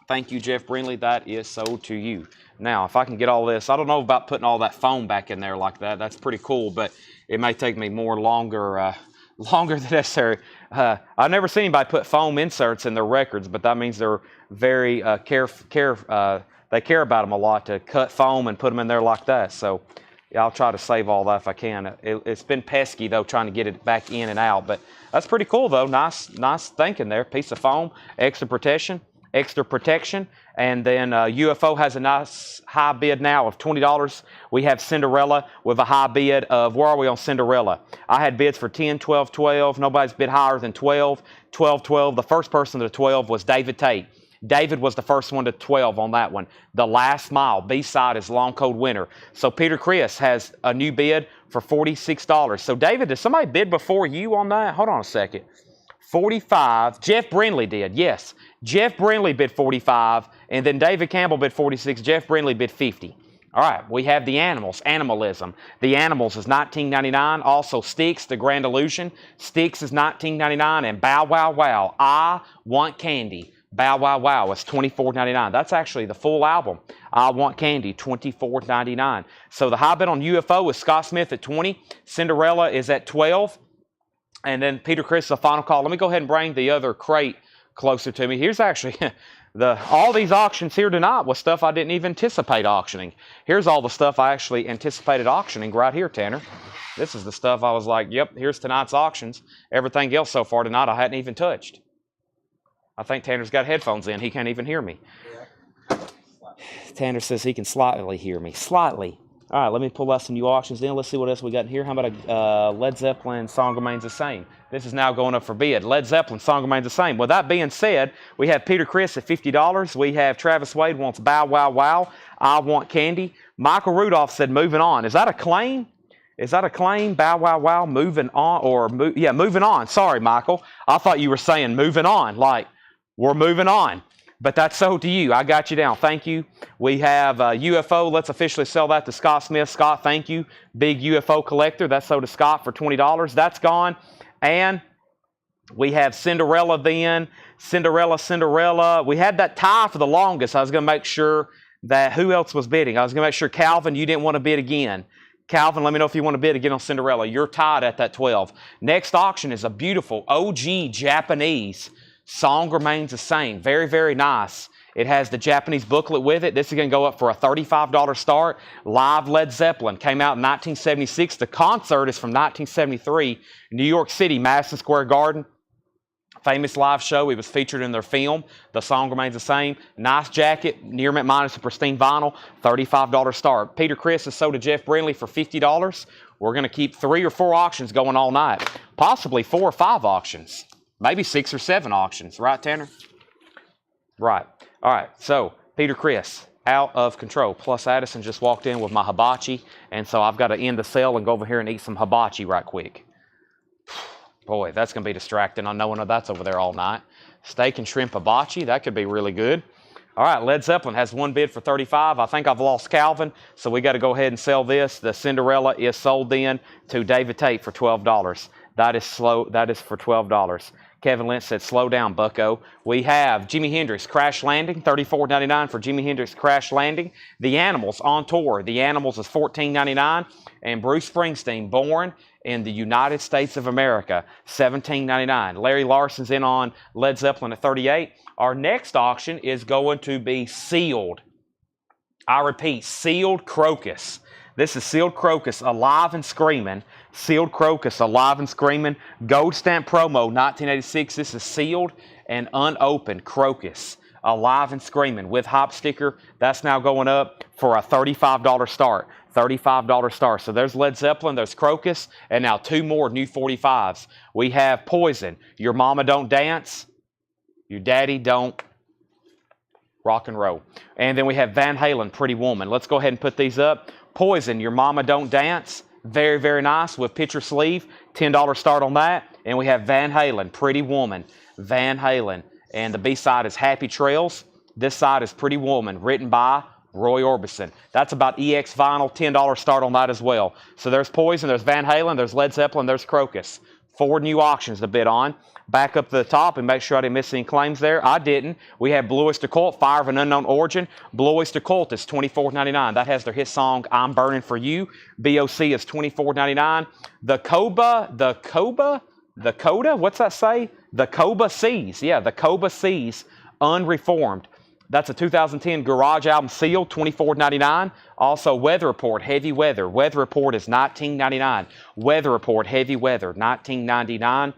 Thank you, Jeff Brindley. That is sold to you. Now, if I can get all this, I don't know about putting all that foam back in there like that. That's pretty cool, but it may take me longer than necessary. I've never seen anybody put foam inserts in their records, but that means they're very they care about them a lot to cut foam and put them in there like that. So yeah, I'll try to save all that if I can. It's been pesky though, trying to get it back in and out, but that's pretty cool though. Nice thinking there. Piece of foam, extra protection. And then UFO has a nice high bid now of $20. We have Cinderella with a high bid of, where are we on Cinderella? I had bids for 10, 12, 12. Nobody's bid higher than 12. 12, 12. The first person to 12 was David Tate. David was the first one to 12 on that one. The Last Mile, B-side, is Long Cold Winter. So Peter Chris has a new bid for $46. So David, did somebody bid before you on that? Hold on a second. 45. Jeff Brindley did, yes. Jeff Brindley bid 45, and then David Campbell bid 46. Jeff Brindley bid 50. All right, we have the Animals, Animalism. The Animals is $19.99. Also Styx, The Grand Illusion. Styx is $19.99, and Bow Wow Wow, I Want Candy. Bow Wow Wow is $24.99. That's actually the full album. I Want Candy, $24.99. So the high bid on UFO is Scott Smith at 20. Cinderella is at 12. And then Peter Chris is the final call. Let me go ahead and bring the other crate closer to me. Here's actually all these auctions here tonight was stuff I didn't even anticipate auctioning. Here's all the stuff I actually anticipated auctioning right here, Tanner. This is the stuff I was like, yep, here's tonight's auctions. Everything else so far tonight I hadn't even touched. I think Tanner's got headphones in. He can't even hear me. Tanner says he can slightly hear me. Slightly. All right, let me pull out some new auctions then. Let's see what else we got in here. How about a Led Zeppelin Song Remains the Same? This is now going up for bid. Led Zeppelin Song Remains the Same. With that being said, we have Peter Chris at $50. We have Travis Wade wants Bow Wow Wow. I Want Candy. Michael Rudolph said Moving On. Is that a claim? Is that a claim? Bow Wow Wow, Moving On, or Moving On. Sorry, Michael. I thought you were saying moving on, like we're moving on. But that's sold to you. I got you down. Thank you. We have UFO. Let's officially sell that to Scott Smith. Scott, thank you. Big UFO collector. That's sold to Scott for $20. That's gone. And we have Cinderella then. Cinderella. We had that tie for the longest. I was going to make sure that who else was bidding. I was going to make sure, Calvin, you didn't want to bid again. Calvin, let me know if you want to bid again on Cinderella. You're tied at that 12. Next auction is a beautiful OG Japanese Song Remains the Same. Very, very nice. It has the Japanese booklet with it. This is going to go up for a $35 start. Live Led Zeppelin. Came out in 1976. The concert is from 1973. New York City, Madison Square Garden. Famous live show. It was featured in their film. The Song Remains the Same. Nice jacket. Near mint minus a pristine vinyl. $35 start. Peter Chris is sold to Jeff Brindley for $50. We're going to keep 3 or 4 auctions going all night. Possibly 4 or 5 auctions. Maybe 6 or 7 auctions. Right, Tanner? Right. All right. So, Peter Chris, out of control. Plus, Addison just walked in with my hibachi. And so, I've got to end the sale and go over here and eat some hibachi right quick. Boy, that's going to be distracting. I know that's over there all night. Steak and shrimp hibachi. That could be really good. All right. Led Zeppelin has one bid for $35. I think I've lost Calvin. So, we got to go ahead and sell this. The Cinderella is sold then to David Tate for $12. That is slow. That is for $12. Kevin Lynch said, slow down, bucko. We have Jimi Hendrix Crash Landing, $34.99 for Jimi Hendrix Crash Landing. The Animals on tour. The Animals is $14.99. And Bruce Springsteen, Born in the United States of America, $17.99. Larry Larson's in on Led Zeppelin at $38. Our next auction is going to be Sealed. I repeat, Sealed Crocus. This is Sealed Crocus, Alive and Screaming. Sealed Crocus, Alive and Screaming. Gold Stamp Promo, 1986. This is sealed and unopened Crocus, Alive and Screaming with hop sticker. That's now going up for a $35 start. $35 start. So there's Led Zeppelin, there's Crocus, and now 2 more new 45s. We have Poison, Your Mama Don't Dance, Your Daddy Don't Rock and Roll. And then we have Van Halen, Pretty Woman. Let's go ahead and put these up. Poison, Your Mama Don't Dance. Very, very nice with picture sleeve. $10 start on that. And we have Van Halen, Pretty Woman. Van Halen. And the B-side is Happy Trails. This side is Pretty Woman, written by Roy Orbison. That's about EX vinyl. $10 start on that as well. So there's Poison, there's Van Halen, there's Led Zeppelin, there's Crocus. 4 new auctions to bid on. Back up to the top and make sure I didn't miss any claims there. I didn't. We have Blue Oyster Cult, Fire of an Unknown Origin. Blue Oyster Cult is $24.99. That has their hit song, I'm Burning for You. BOC is $24.99. The Coda, what's that say? The Coba Seas. Yeah, the Coba Seas, Unreformed. That's a 2010 Garage album sealed, $24.99. Also, Weather Report, Heavy Weather. Weather Report is $19.99. Weather Report, Heavy Weather, $19.99.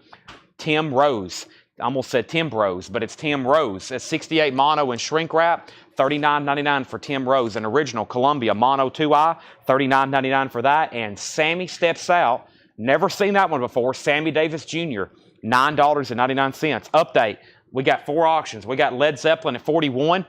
Tim Rose. I almost said Tim Rose, but it's Tim Rose. It's 68 mono and shrink wrap, $39.99 for Tim Rose. An original Columbia mono 2i, $39.99 for that. And Sammy Steps Out. Never seen that one before. Sammy Davis Jr., $9.99. Update. We got 4 auctions. We got Led Zeppelin at 41.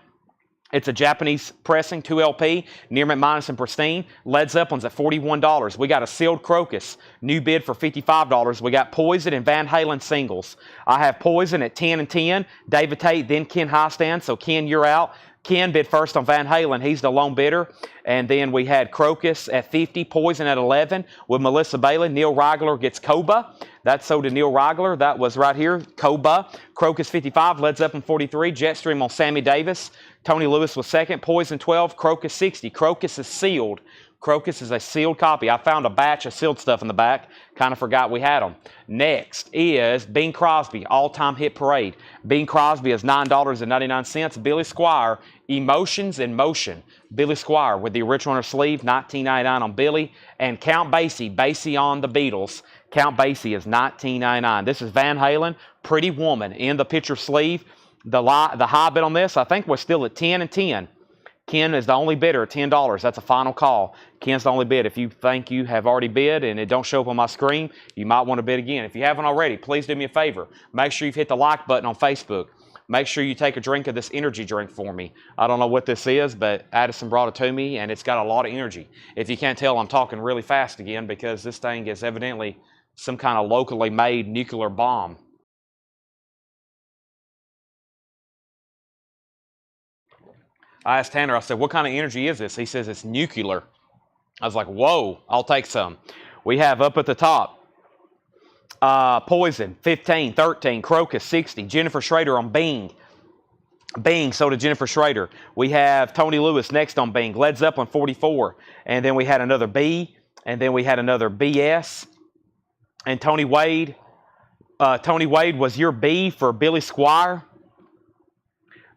It's a Japanese pressing, 2LP, near mint minus and pristine. Led Zeppelin's at $41. We got a sealed Crocus, new bid for $55. We got Poison and Van Halen singles. I have Poison at 10 and 10. David Tate, then Ken Highstand. So Ken, you're out. Ken bid first on Van Halen. He's the lone bidder. And then we had Crocus at 50, Poison at 11 with Melissa Bailey. Neil Rigler gets Coba. That's sold to Neil Rigler. That was right here, Coba. Crocus 55, Led Zeppelin 43, Jetstream on Sammy Davis. Tony Lewis was second, Poison 12, Crocus 60. Crocus is sealed. Crocus is a sealed copy. I found a batch of sealed stuff in the back. Kind of forgot we had them. Next is Bing Crosby, All-Time Hit Parade. Bing Crosby is $9.99. Billy Squier, Emotions in Motion. Billy Squier with the original on her sleeve, $19.99 on Billy. And Count Basie, Basie on the Beatles. Count Basie is $19.99. This is Van Halen, Pretty Woman in the picture sleeve. The high bid on this, I think, was still at 10 and 10. Ken is the only bidder at $10. That's a final call. Ken's the only bid. If you think you have already bid and it don't show up on my screen, you might want to bid again. If you haven't already, please do me a favor. Make sure you've hit the like button on Facebook. Make sure you take a drink of this energy drink for me. I don't know what this is, but Addison brought it to me, and it's got a lot of energy. If you can't tell, I'm talking really fast again because this thing is evidently some kind of locally made nuclear bomb. I asked Tanner, I said, what kind of energy is this? He says it's nuclear. I was like, whoa, I'll take some. We have up at the top, Poison, 15, 13, Crocus, 60, Jennifer Schrader on Bing. Bing, so did Jennifer Schrader. We have Tony Lewis next on Bing, Led Zeppelin, 44. And then we had another B, and then we had another BS. And Tony Wade was your B for Billy Squier.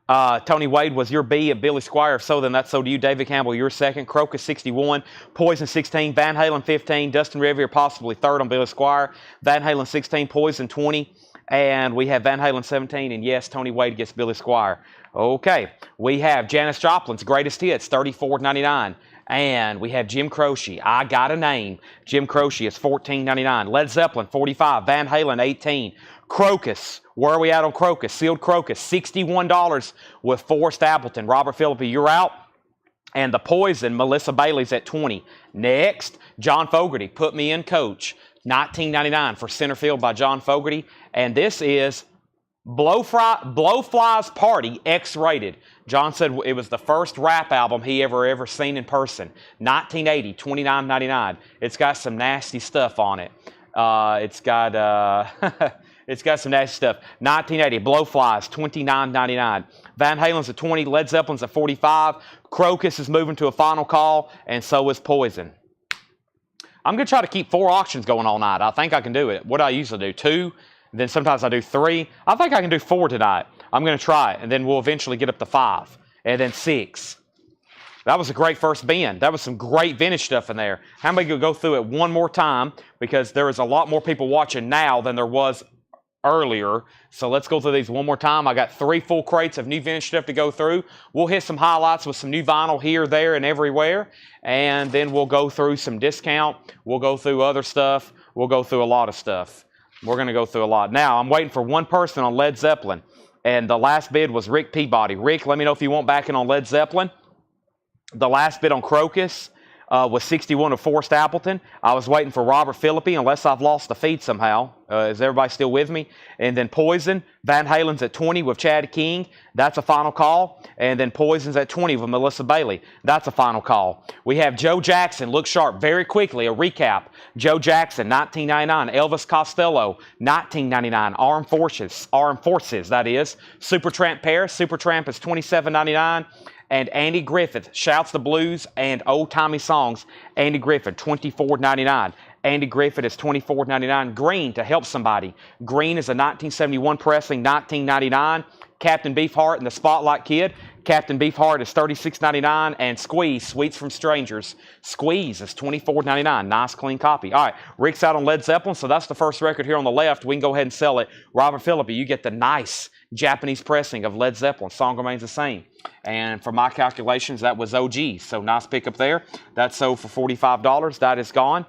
Tony Wade was your B at Billy Squier. So then that's so to you. David Campbell, you're second. Crocus 61. Poison 16. Van Halen 15. Dustin Riviere possibly third on Billy Squier. Van Halen 16. Poison 20. And we have Van Halen 17. And yes, Tony Wade gets Billy Squier. Okay. We have Janis Joplin's Greatest Hits, $34.99. And we have Jim Croce, I Got a Name. Jim Croce is $14.99. Led Zeppelin, $45. Van Halen, $18. Crocus, where are we at on Crocus? Sealed Crocus, $61 with Forrest Appleton. Robert Philippi, you're out. And the Poison, Melissa Bailey's at $20. Next, John Fogerty, Put Me in Coach, $19.99 for Center Field by John Fogerty. And this is Blowfly's Party, X-rated. John said it was the first rap album he ever seen in person. 1980, $29.99. It's got some nasty stuff on it. It's got some nasty stuff. 1980, Blowflies, $29.99. Van Halen's at $20. Led Zeppelin's at $45. Crocus is moving to a final call, and so is Poison. I'm going to try to keep 4 auctions going all night. I think I can do it. What do I usually do? 2? Then sometimes I do 3. I think I can do 4 tonight. I'm going to try it, and then we'll eventually get up to 5, and then 6. That was a great first bin. That was some great vintage stuff in there. How many can go through it one more time? Because there is a lot more people watching now than there was earlier. So let's go through these one more time. I got 3 full crates of new vintage stuff to go through. We'll hit some highlights with some new vinyl here, there, and everywhere. And then we'll go through some discount. We'll go through other stuff. We'll go through a lot of stuff. We're going to go through a lot. Now, I'm waiting for one person on Led Zeppelin. And the last bid was Rick Peabody. Rick, let me know if you want back in on Led Zeppelin. The last bid on Crocus was 61 of Forrest Appleton. I was waiting for Robert Philippi, unless I've lost the feed somehow. Is everybody still with me? And then Poison. Van Halen's at 20 with Chad King. That's a final call. And then Poison's at 20 with Melissa Bailey. That's a final call. We have Joe Jackson. Look sharp very quickly. A recap. Joe Jackson, 1999. Elvis Costello, 1999. Armed Forces, that is. Supertramp Paris. Supertramp is $27.99. And Andy Griffith, Shouts the Blues and Old Timey Songs. Andy Griffith, $24.99. Andy Griffith is $24.99. Green, To Help Somebody. Green is a 1971 pressing, $19.99. Captain Beefheart and the Spotlight Kid. Captain Beefheart is $36.99. And Squeeze, Sweets from Strangers. Squeeze is $24.99. Nice, clean copy. All right, Rick's out on Led Zeppelin, so that's the first record here on the left. We can go ahead and sell it. Robert Philippi, you get the nice Japanese pressing of Led Zeppelin. Song remains the same. And for my calculations, that was OG. So nice pickup there. That's sold for $45. That is gone.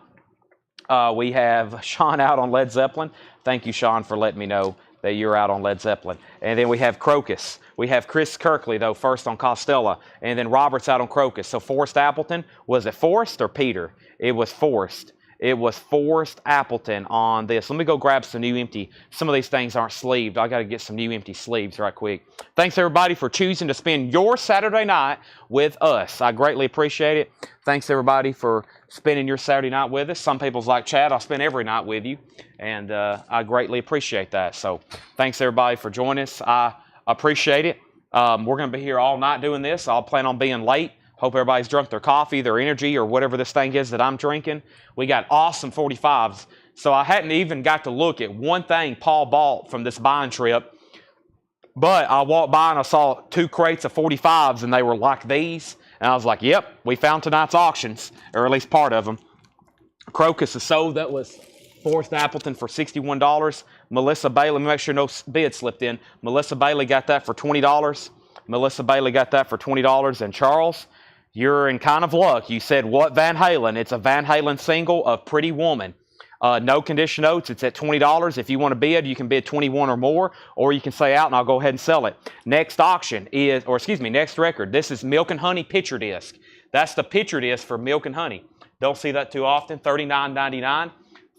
We have Sean out on Led Zeppelin. Thank you, Sean, for letting me know that you're out on Led Zeppelin. And then we have Crocus. We have Chris Kirkley, though, first on Costello. And then Robert's out on Crocus. So Forrest Appleton, was it Forrest or Peter? It was Forrest. It was Forrest Appleton on this. Let me go grab some new empty. Some of these things aren't sleeved. I got to get some new empty sleeves right quick. Thanks, everybody, for choosing to spend your Saturday night with us. I greatly appreciate it. Thanks, everybody, for spending your Saturday night with us. Some people's like, Chad, I'll spend every night with you. And I greatly appreciate that. So thanks, everybody, for joining us. I appreciate it. We're going to be here all night doing this. I'll plan on being late. Hope everybody's drunk their coffee, their energy, or whatever this thing is that I'm drinking. We got awesome 45s. So I hadn't even got to look at one thing Paul bought from this buying trip. But I walked by and I saw 2 crates of 45s, and they were like these. And I was like, yep, we found tonight's auctions, or at least part of them. Crocus is sold. That was Forrest Appleton for $61. Melissa Bailey, let me make sure no bid slipped in. Melissa Bailey got that for $20. Melissa Bailey got that for $20. And Charles, you're in kind of luck. You said, what Van Halen? It's a Van Halen single of Pretty Woman. No condition notes. It's at $20. If you want to bid, you can bid 21 or more, or you can say out and I'll go ahead and sell it. Next auction is, next record. This is Milk and Honey Picture Disc. That's the picture disc for Milk and Honey. Don't see that too often. $39.99.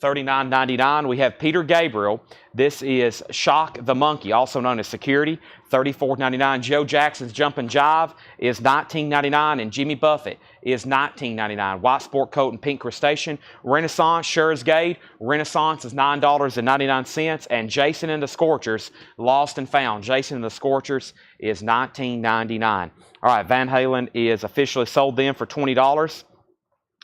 $39.99. We have Peter Gabriel. This is Shock the Monkey, also known as Security. $34.99. Joe Jackson's Jumpin' Jive is $19.99, and Jimmy Buffett is $19.99. White sport coat and pink crustacean. Renaissance, Scherzgade. Renaissance is $9.99, and Jason and the Scorchers, Lost and Found. Jason and the Scorchers is $19.99. All right, Van Halen is officially sold then for $20.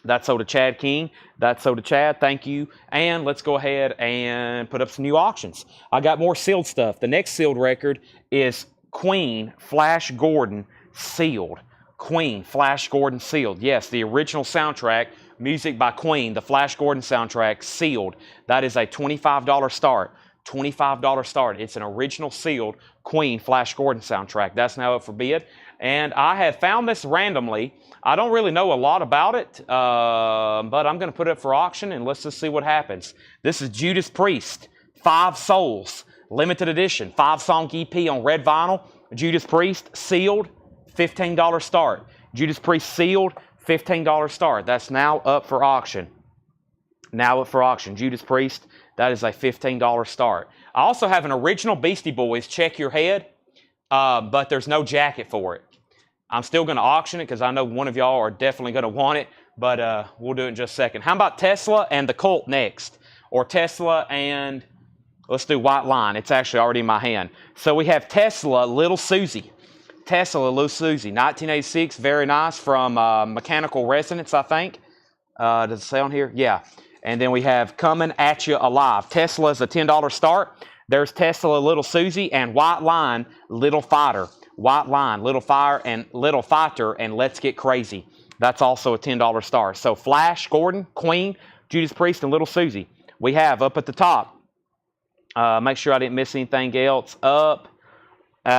That's sold to Chad King. That's sold to Chad. Thank you. And let's go ahead and put up some new auctions. I got more sealed stuff. The next sealed record is Queen, Flash Gordon, sealed. Queen, Flash Gordon, sealed. Yes, the original soundtrack, music by Queen, the Flash Gordon soundtrack, sealed. That is a $25 start. $25 start. It's an original sealed Queen, Flash Gordon soundtrack. That's now up for bid. And I have found this randomly. I don't really know a lot about it, but I'm going to put it up for auction, and let's just see what happens. This is Judas Priest, 5 Souls, limited edition, 5-song EP on red vinyl. Judas Priest, sealed, $15 start. Judas Priest, sealed, $15 start. That's now up for auction. Now up for auction. Judas Priest, that is a $15 start. I also have an original Beastie Boys, Check Your Head, but there's no jacket for it. I'm still going to auction it because I know one of y'all are definitely going to want it, but we'll do it in just a second. How about Tesla and the Cult next? Or Tesla and, let's do White Line. It's actually already in my hand. So we have Tesla, Little Susie. Tesla, Little Susie, 1986, very nice, from Mechanical Resonance, I think. Does it say on here? Yeah. And then we have Coming At You Alive. Tesla is a $10 start. There's Tesla, Little Susie, and White Line, Little Fighter. White Line, Little Fighter, and Let's Get Crazy. That's also a $10 start. So Flash, Gordon, Queen, Judas Priest, and Little Susie. We have up at the top. Make sure I didn't miss anything else. Up. Okay,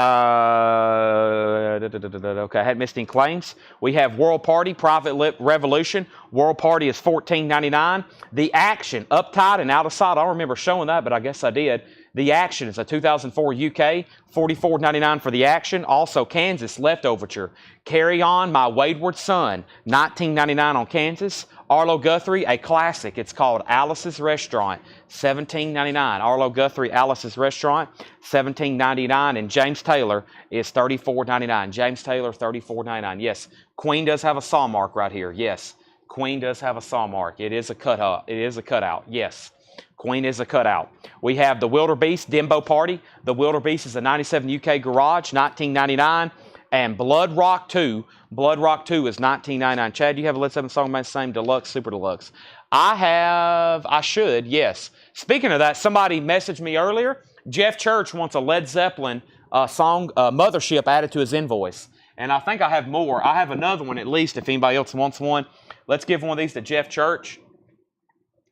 I hadn't missed any claims. We have World Party, Private Revolution. World Party is $14.99. The Action, Uptight and Out of Sight. I don't remember showing that, but I guess I did. The Action is a 2004 UK, $44.99 for the Action. Also, Kansas Leftoverture. Carry On, My Wayward Son, $19.99 on Kansas. Arlo Guthrie, a classic. It's called Alice's Restaurant, $17.99. Arlo Guthrie, Alice's Restaurant, $17.99. And James Taylor is $34.99. James Taylor, $34.99. Yes, Queen does have a saw mark right here. Yes, Queen does have a saw mark. It is a cutout. It is a cutout. Yes, Queen is a cutout. We have the Wildebeest Dimbo Party. The Wildebeest is a 97 UK Garage, $19.99. And Blood Rock 2. Blood Rock 2 is $19.99. Chad, do you have a Led Zeppelin song by the same deluxe, super deluxe? I should, yes. Speaking of that, somebody messaged me earlier. Jeff Church wants a Led Zeppelin song, Mothership, added to his invoice. And I think I have more. I have another one at least if anybody else wants one. Let's give one of these to Jeff Church.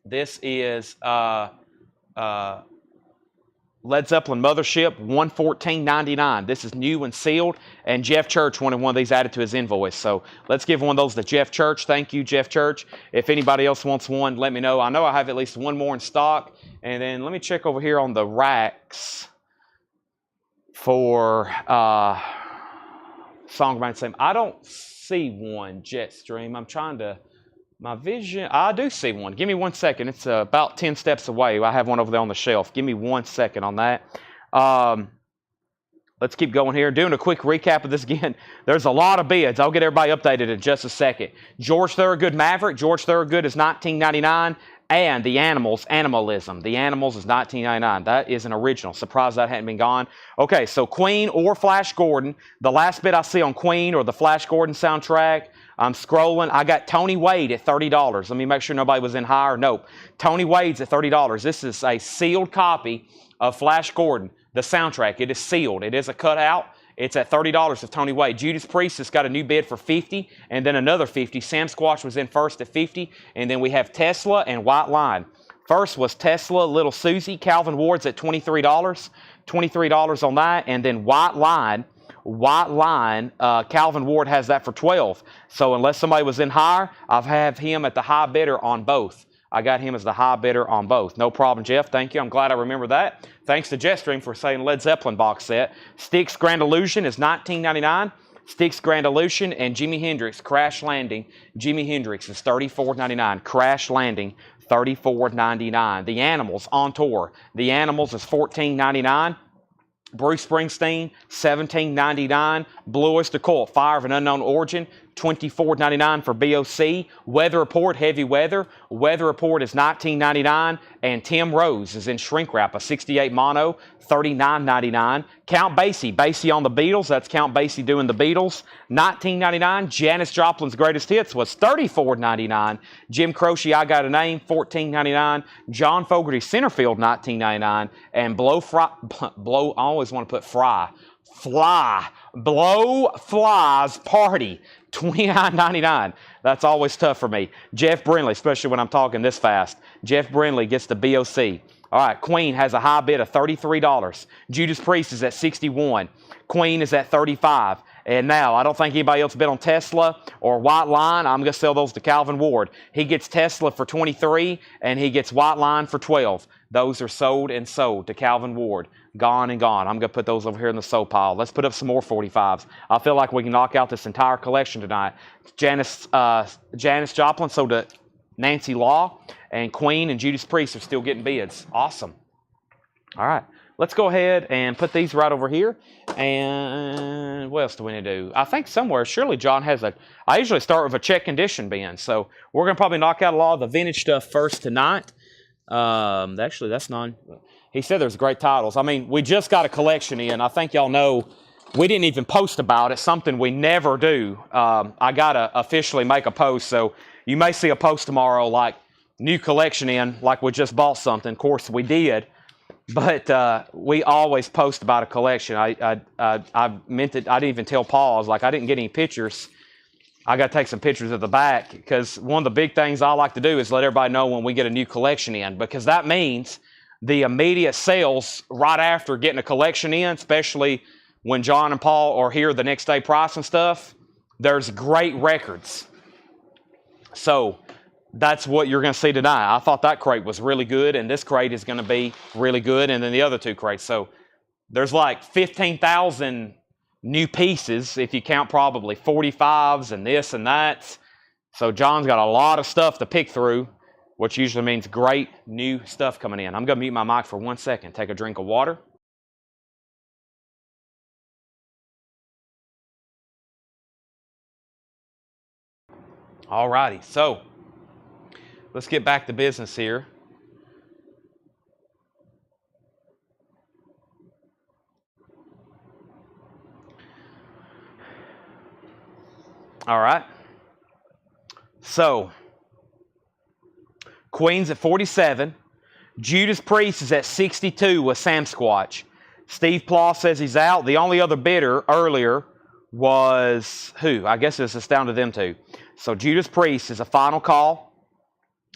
This is Led Zeppelin Mothership, $114.99. This is new and sealed, and Jeff Church wanted one of these added to his invoice. So let's give one of those to Jeff Church. Thank you, Jeff Church. If anybody else wants one, let me know. I know I have at least one more in stock. And then let me check over here on the racks for song by the same. I don't see one, Jetstream. I'm trying to... My vision, I do see one. Give me 1 second. It's about 10 steps away. I have one over there on the shelf. Give me 1 second on that. Let's keep going here. Doing a quick recap of this again. There's a lot of bids. I'll get everybody updated in just a second. George Thorogood Maverick. George Thorogood is $19.99. And the Animals, Animalism. The Animals is $19.99. That is an original. Surprised that hadn't been gone. Okay, so Queen or Flash Gordon. The last bid I see on Queen or the Flash Gordon soundtrack, I'm scrolling. I got Tony Wade at $30. Let me make sure nobody was in higher. Nope. Tony Wade's at $30. This is a sealed copy of Flash Gordon, the soundtrack. It is sealed. It is a cutout. It's at $30 of Tony Wade. Judas Priest has got a new bid for $50 and then another $50. Sam Squatch was in first at $50. And then we have Tesla and White Line. First was Tesla, Little Susie. Calvin Ward's at $23. $23 on that. And then White Line, Calvin Ward has that for $12. So unless somebody was in higher, I've had him at the high bidder on both. I got him as the high bidder on both. No problem, Jeff. Thank you. I'm glad I remember that. Thanks to Jetstream for saying Led Zeppelin box set. Styx Grand Illusion is $19.99. Styx Grand Illusion and Jimi Hendrix Crash Landing. Jimi Hendrix is $34.99. Crash Landing, $34.99. The Animals on tour. The Animals is $14.99. Bruce Springsteen, $17.99. Blue Oyster Cult, Fire of an Unknown Origin, $24.99 for BOC. Weather Report, Heavy Weather. Weather Report is $19.99. And Tim Rose is in Shrink Wrap, a 68 mono, $39.99. Count Basie, Basie on the Beatles. That's Count Basie doing the Beatles, $19.99. Janis Joplin's Greatest Hits was $34.99. Jim Croce, I Got a Name, $14.99. John Fogerty Centerfield, $19.99. And Blow, I always want to put Blow Fly's Party, $29.99. That's always tough for me. Jeff Brindley, especially when I'm talking this fast. Jeff Brindley gets the BOC. All right, Queen has a high bid of $33. Judas Priest is at $61. Queen is at $35. And now, I don't think anybody else bid on Tesla or White Line. I'm going to sell those to Calvin Ward. He gets Tesla for $23, and he gets White Line for $12. Those are sold and sold to Calvin Ward. Gone and gone. I'm going to put those over here in the sold pile. Let's put up some more 45s. I feel like we can knock out this entire collection tonight. Janis Joplin sold to Nancy Law, and Queen and Judas Priest are still getting bids. Awesome. All right. Let's go ahead and put these right over here. And what else do we need to do? I think somewhere, surely John has I usually start with a check condition bin. So we're going to probably knock out a lot of the vintage stuff first tonight. Actually, that's none. He said there's great titles. I mean, we just got a collection in. I think y'all know we didn't even post about it, something we never do. I got to officially make a post. So you may see a post tomorrow like new collection in, like we just bought something. Of course, we did. But we always post about a collection. I meant it. I didn't even tell Paul. I was like, I didn't get any pictures. I got to take some pictures of the back because one of the big things I like to do is let everybody know when we get a new collection in, because that means the immediate sales right after getting a collection in, especially when John and Paul are here the next day pricing stuff, there's great records. So that's what you're going to see tonight. I thought that crate was really good, and this crate is going to be really good, and then the other two crates. So there's like 15,000 new pieces, if you count probably 45s and this and that. So John's got a lot of stuff to pick through, which usually means great new stuff coming in. I'm going to mute my mic for 1 second, take a drink of water. All righty, so let's get back to business here. All right. So, Queen's at 47. Judas Priest is at 62 with Sam Squatch. Steve Plaw says he's out. The only other bidder earlier was who? I guess it's just down to them two. So Judas Priest is a final call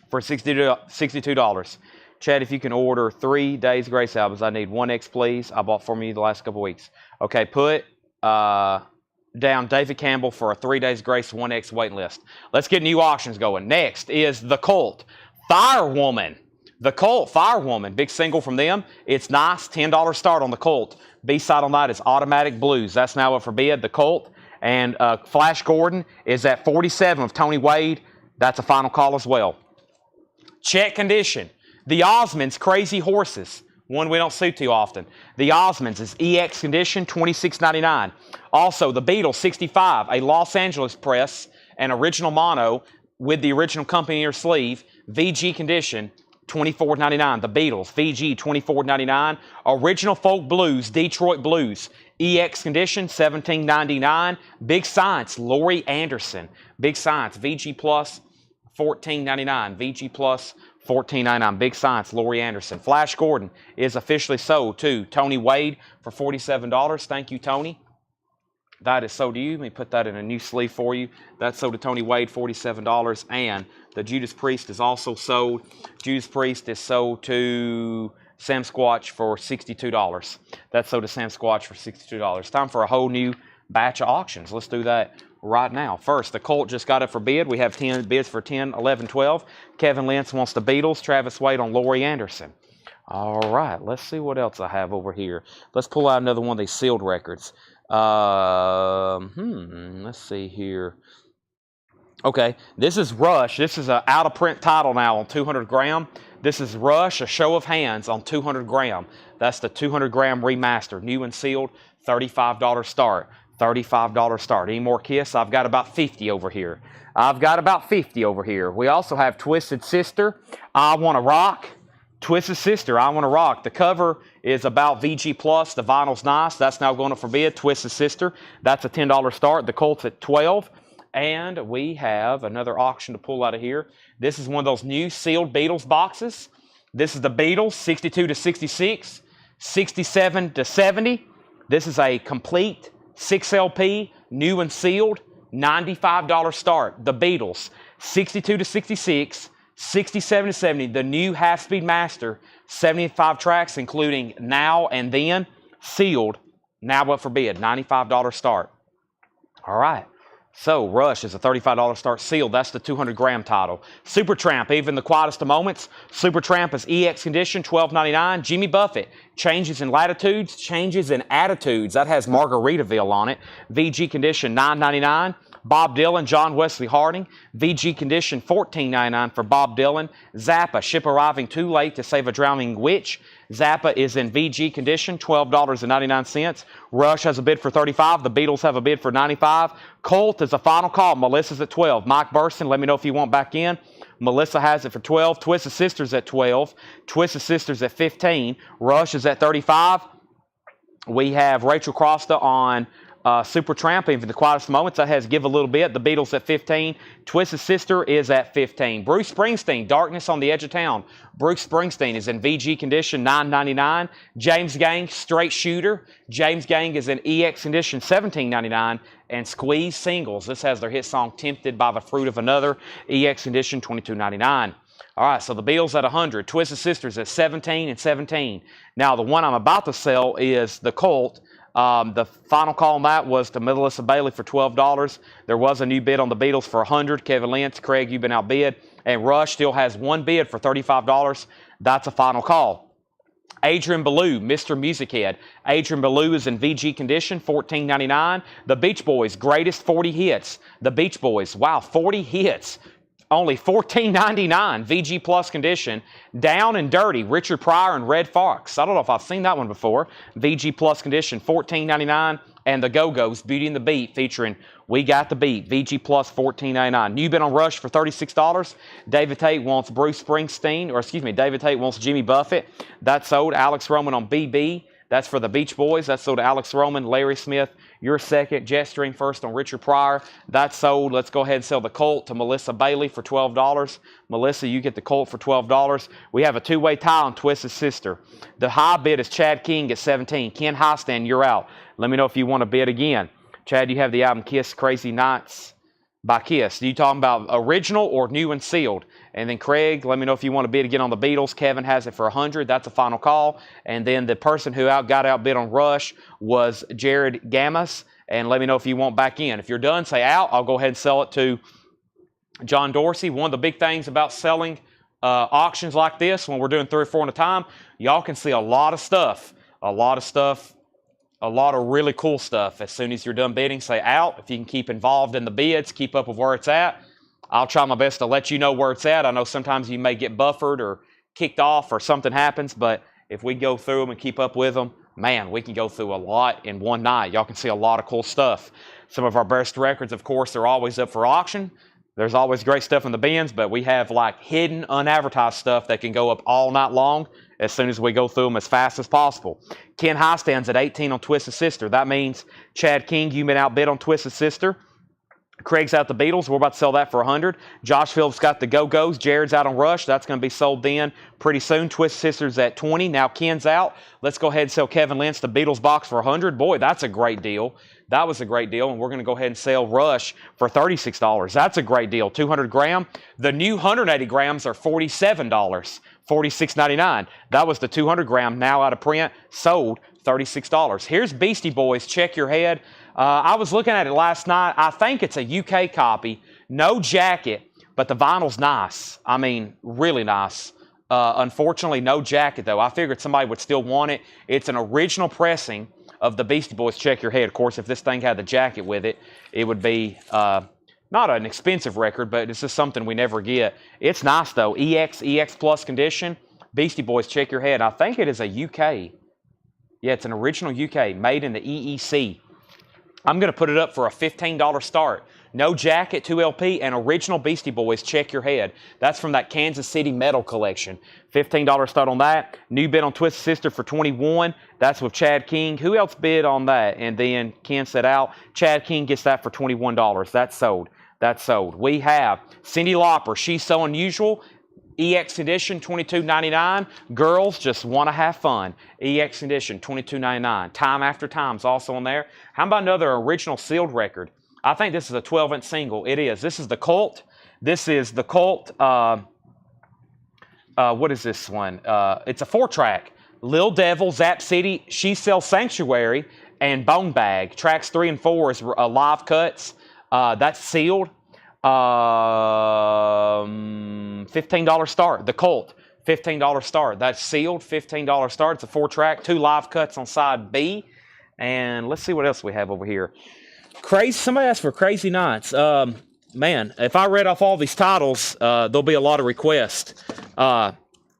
for $62. Chad, if you can order 3 Days Grace albums, I need 1X, please. I bought for me the last couple weeks. Okay, put down David Campbell for a 3 Days Grace 1X waiting list. Let's get new auctions going. Next is The Cult. Firewoman. The Cult, Firewoman. Big single from them. It's nice. $10 start on The Cult. B-side on that is Automatic Blues. That's now up for bid. The Cult. And Flash Gordon is at 47 of Tony Wade. That's a final call as well. Check condition. The Osmonds, Crazy Horses. One we don't see too often. The Osmonds is EX condition, $26.99. Also, the Beatles, 65, a Los Angeles press, an original mono with the original company in your sleeve, VG condition, $24.99. The Beatles, VG, $24.99. Original Folk Blues, Detroit Blues, EX condition, $17.99. Big Science, Laurie Anderson. Big Science, VG Plus, $14.99. VG Plus, $14.99. Big Science, Laurie Anderson. Flash Gordon is officially sold to Tony Wade for $47. Thank you, Tony. That is sold to you. Let me put that in a new sleeve for you. That's sold to Tony Wade, $47. And the Judas Priest is also sold. Judas Priest is sold to Sam Squatch for $62. That's sold to Sam Squatch for $62. Time for a whole new batch of auctions. Let's do that right now. First, the Cult just got it for bid. We have 10 bids for 10, 11, 12. Kevin Lentz wants the Beatles. Travis Wade on Laurie Anderson. All right, let's see what else I have over here. Let's pull out another one of these sealed records. Let's see here. Okay, this is Rush. This is an out-of-print title now on 200 gram. This is Rush, A Show of Hands on 200 gram. That's the 200 gram remaster, new and sealed, $35 start. $35 start. Any more Kiss? I've got about 50 over here. We also have Twisted Sister, I Wanna Rock. Twisted Sister, I Wanna Rock. The cover is about VG Plus. The vinyl's nice. That's now going up for bid. Twisted Sister. That's a $10 start. The Colt's at 12. And we have another auction to pull out of here. This is one of those new sealed Beatles boxes. This is the Beatles, 62 to 66, 67 to 70. This is a complete 6 LP, new and sealed, $95 start. The Beatles, 62 to 66, 67 to 70. The new half-speed master, 75 tracks, including Now and Then, sealed, now up for bid, $95 start. All right. So, Rush is a $35 start sealed. That's the 200 gram title. Supertramp, Even the Quietest of Moments. Supertramp is EX condition, $12.99. Jimmy Buffett, Changes in Latitudes, Changes in Attitudes. That has Margaritaville on it. VG condition, $9.99. Bob Dylan, John Wesley Harding. VG condition, $14.99 for Bob Dylan. Zappa, Ship Arriving Too Late to Save a Drowning Witch. Zappa is in VG condition, $12.99. Rush has a bid for $35. The Beatles have a bid for $95. Colt is a final call. Melissa's at 12. Mike Burson, let me know if you want back in. Melissa has it for 12. Twisted Sisters at 12. Twisted Sisters at 15. Rush is at 35. We have Rachel Crosta on Supertramp, Even the Quietest Moments. That has Give a Little Bit. The Beatles at 15. Twisted Sister is at 15. Bruce Springsteen, Darkness on the Edge of Town. Bruce Springsteen is in VG condition, $9.99. James Gang, Straight Shooter. James Gang is in EX condition, $17.99. And Squeeze Singles. This has their hit song, Tempted by the Fruit of Another. EX condition, $22.99. All right, so the Beatles at 100. Twisted Sisters at 17 and 17. Now, the one I'm about to sell is the Cult. The final call on that was to Melissa Bailey for $12. There was a new bid on the Beatles for $100. Kevin Lentz, Craig, you've been outbid. And Rush still has one bid for $35. That's a final call. Adrian Ballou, Mr. Music Head. Adrian Ballou is in VG condition, $14.99. The Beach Boys, greatest 40 hits. The Beach Boys, wow, 40 hits. Only $14.99, VG Plus condition. Down and Dirty, Richard Pryor and Red Fox. I don't know if I've seen that one before. VG Plus condition, $14.99. And the Go-Go's, Beauty and the Beat, featuring We Got the Beat, VG Plus, $14.99. New bid on Rush for $36. David Tate wants Bruce Springsteen, or excuse me, David Tate wants Jimmy Buffett. That's sold. Alex Roman on BB. That's for the Beach Boys. That's sold to Alex Roman. Larry Smith, you're second. Jetstream first on Richard Pryor. That's sold. Let's go ahead and sell the Colt to Melissa Bailey for $12. Melissa, you get the Colt for $12. We have a two-way tie on Twisted Sister. The high bid is Chad King at $17. Ken Highstand, you're out. Let me know if you want to bid again. Chad, you have the album Kiss Crazy Nights by Kiss. Are you talking about original or new and sealed? And then Craig, let me know if you want to bid again on the Beatles. Kevin has it for $100. That's a final call. And then the person who got outbid on Rush was Jared Gamas. And let me know if you want back in. If you're done, say out. I'll go ahead and sell it to John Dorsey. One of the big things about selling auctions like this, when we're doing 3 or 4 at a time, y'all can see a lot of stuff. A lot of really cool stuff. As soon as you're done bidding, say out. If you can keep involved in the bids, keep up with where it's at, I'll try my best to let you know where it's at. I know sometimes you may get buffered or kicked off or something happens, but if we go through them and keep up with them, man, we can go through a lot in one night. Y'all can see a lot of cool stuff. Some of our best records, of course, are always up for auction. There's always great stuff in the bins, but we have like hidden, unadvertised stuff that can go up all night long as soon as we go through them as fast as possible. Ken Highstands at 18 on Twisted Sister. That means Chad King, you've been outbid on Twisted Sister. Craig's out the Beatles. We're about to sell that for $100. Josh Phillips got the Go-Go's. Jared's out on Rush. That's going to be sold then pretty soon. Twisted Sister's at 20. Now Ken's out. Let's go ahead and sell Kevin Lynch the Beatles box for $100. Boy, that's a great deal. That was a great deal. And we're going to go ahead and sell Rush for $36. That's a great deal. 200 gram. The new 180 grams are $47. $46.99. That was the 200 gram, now out of print, sold $36. Here's Beastie Boys, Check Your Head. I was looking at it last night. I think it's a UK copy. No jacket, but the vinyl's nice. I mean, really nice. Unfortunately, no jacket, though. I figured somebody would still want it. It's an original pressing of the Beastie Boys, Check Your Head. Of course, if this thing had the jacket with it, it would be not an expensive record, but it's just something we never get. It's nice, though. EX Plus condition. Beastie Boys, Check Your Head. I think it is a UK. Yeah, it's an original UK, made in the EEC. I'm going to put it up for a $15 start. No jacket, 2 LP, and original Beastie Boys, Check Your Head. That's from that Kansas City Metal collection. $15 start on that. New bid on Twisted Sister for $21. That's with Chad King. Who else bid on that? And then Ken said out. Chad King gets that for $21. That's sold. That's sold. We have Cyndi Lauper, She's So Unusual. EX edition, $22.99. Girls Just Want to Have Fun. EX edition, $22.99. Time After Time's also on there. How about another original sealed record? I think this is a 12-inch single. It is. This is the Cult. This is the Cult. What is this one? It's a 4-track. Lil Devil, Zap City, She Sells Sanctuary, and Bone Bag. Tracks 3 and 4 is live cuts. That's sealed. $15 start. The Cult, $15 start. That's sealed, $15 start. It's a 4-track, 2 live cuts on side B. And let's see what else we have over here. Crazy. Somebody asked for Crazy Nights. Man, if I read off all these titles, there'll be a lot of requests. Van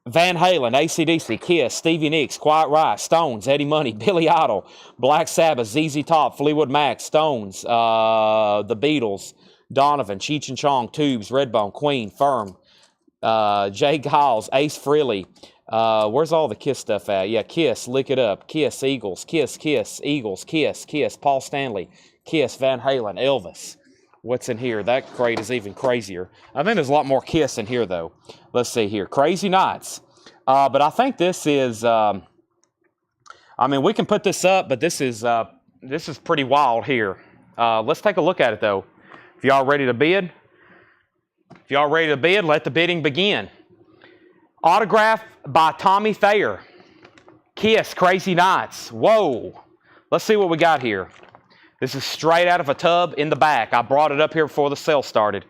Halen, AC/DC, Kiss, Stevie Nicks, Quiet Riot, Stones, Eddie Money, Billy Idol, Black Sabbath, ZZ Top, Fleetwood Mac, Stones, The Beatles, Donovan, Cheech and Chong, Tubes, Redbone, Queen, Firm, Jay Giles, Ace Frehley. Where's all the Kiss stuff at? Yeah, Kiss, Lick It Up, Kiss, Eagles, Kiss, Eagles, Kiss, Paul Stanley, Kiss, Van Halen, Elvis. What's in here? That crate is even crazier. I think there's a lot more Kiss in here, though. Let's see here. Crazy Nights. But I think this is, I mean, we can put this up, but this is pretty wild here. Let's take a look at it, though. If y'all ready to bid, let the bidding begin. Autograph by Tommy Thayer. Kiss, Crazy Nights. Whoa. Let's see what we got here. This is straight out of a tub in the back. I brought it up here before the sale started.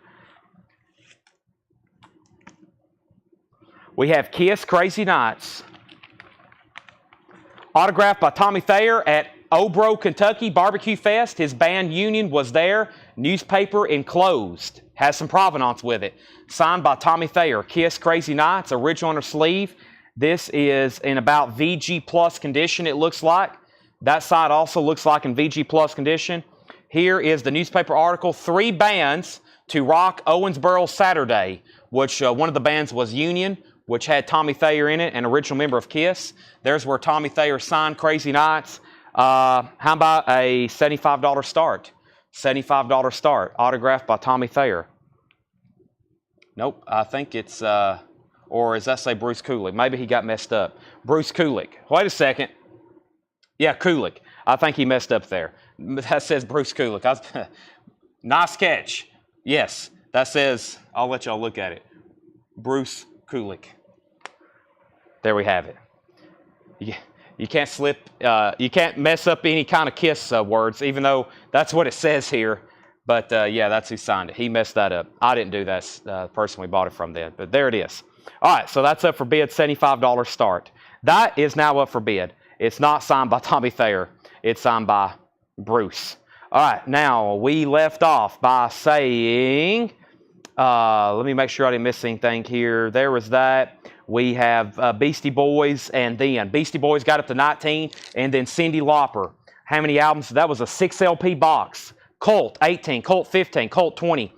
We have Kiss, Crazy Nights. Autographed by Tommy Thayer at Obro, Kentucky Barbecue Fest. His band Union was there. Newspaper enclosed. Has some provenance with it. Signed by Tommy Thayer. Kiss, Crazy Nights. Original on her sleeve. This is in about VG Plus condition, it looks like. That side also looks like in VG Plus condition. Here is the newspaper article. 3 bands to rock Owensboro Saturday, which one of the bands was Union, which had Tommy Thayer in it, an original member of Kiss. There's where Tommy Thayer signed Crazy Nights. How about a $75 start? $75 start, autographed by Tommy Thayer. Nope, I think it's, or does that say Bruce Kulick? Maybe he got messed up. Bruce Kulick. Wait a second. Yeah, Kulick. I think he messed up there. That says Bruce Kulick. Nice catch. Yes, that says, I'll let y'all look at it. Bruce Kulick. There we have it. You can't slip, you can't mess up any kind of Kiss words, even though that's what it says here. But yeah, that's who signed it. He messed that up. I didn't do that. The person we bought it from then. But there it is. All right, so that's up for bid, $75 start. That is now up for bid. It's not signed by Tommy Thayer. It's signed by Bruce. All right, now we left off by saying, let me make sure I didn't miss anything here. There was that. We have Beastie Boys, and then Beastie Boys got up to 19, and then Cyndi Lauper. How many albums? That was a 6 LP box. Colt, 18, Colt, 15, Colt, 20,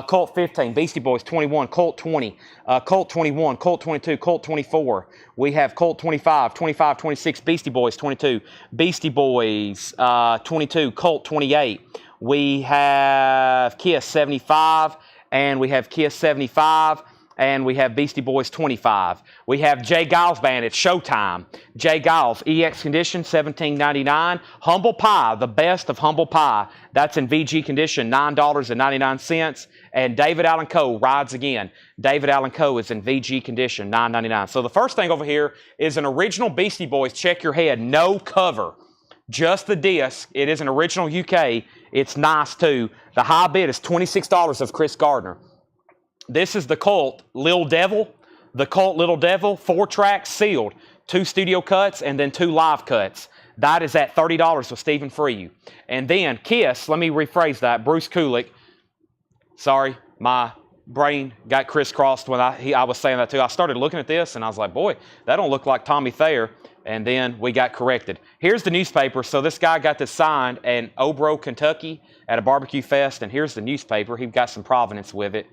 Colt, 15, Beastie Boys, 21, Colt, 20, Colt, 21, Colt, 22, Colt, 24. We have Colt, 25, 25, 26, Beastie Boys, 22, Beastie Boys, 22, Colt, 28. We have Kiss, 75, and we have Kiss, 75. And we have Beastie Boys 25. We have Jay Giles Band. It's Showtime. Jay Giles, EX condition, $17.99. Humble Pie, the best of Humble Pie. That's in VG condition, $9.99. And David Allan Coe, Rides Again. David Allan Coe is in VG condition, $9.99. So the first thing over here is an original Beastie Boys, Check Your Head, no cover. Just the disc. It is an original UK. It's nice too. The high bid is $26 of Chris Gardner. This is the Colt Lil Devil. The Colt Little Devil, 4 tracks sealed. 2 studio cuts and then 2 live cuts. That is at $30 with Stephen Freyu. And then Kiss, let me rephrase that, Bruce Kulick. Sorry, my brain got crisscrossed when I was saying that too. I started looking at this and I was like, boy, that don't look like Tommy Thayer. And then we got corrected. Here's the newspaper. So this guy got this signed in Obro, Kentucky at a barbecue fest. And here's the newspaper. He got some provenance with it.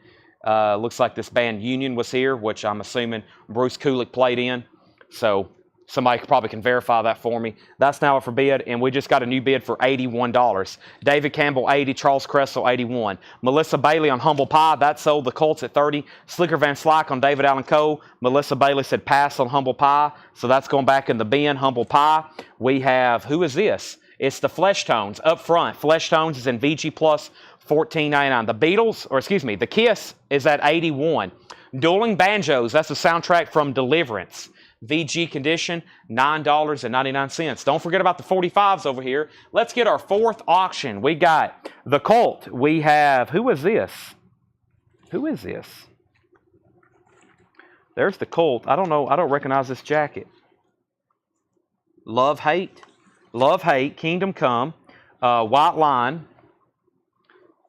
Looks like this band Union was here, which I'm assuming Bruce Kulick played in. So somebody probably can verify that for me. That's now up for bid, and we just got a new bid for $81. David Campbell, 80. Charles Cressel, 81. Melissa Bailey on Humble Pie. That sold the Colts at 30. Slicker Van Slyke on David Allan Coe. Melissa Bailey said pass on Humble Pie. So that's going back in the bin, Humble Pie. We have, who is this? It's the Flesh Tones up front. Flesh Tones is in VG Plus, $14.99. The Beatles, or excuse me, the Kiss is at 81. Dueling Banjos, that's the soundtrack from Deliverance. VG condition, $9.99. Don't forget about the 45s over here. Let's get our 4th auction. We got the Colt. We have, who is this? Who is this? There's the Colt. I don't know. I don't recognize this jacket. Love, Hate. Love, Hate. Kingdom Come. White Line.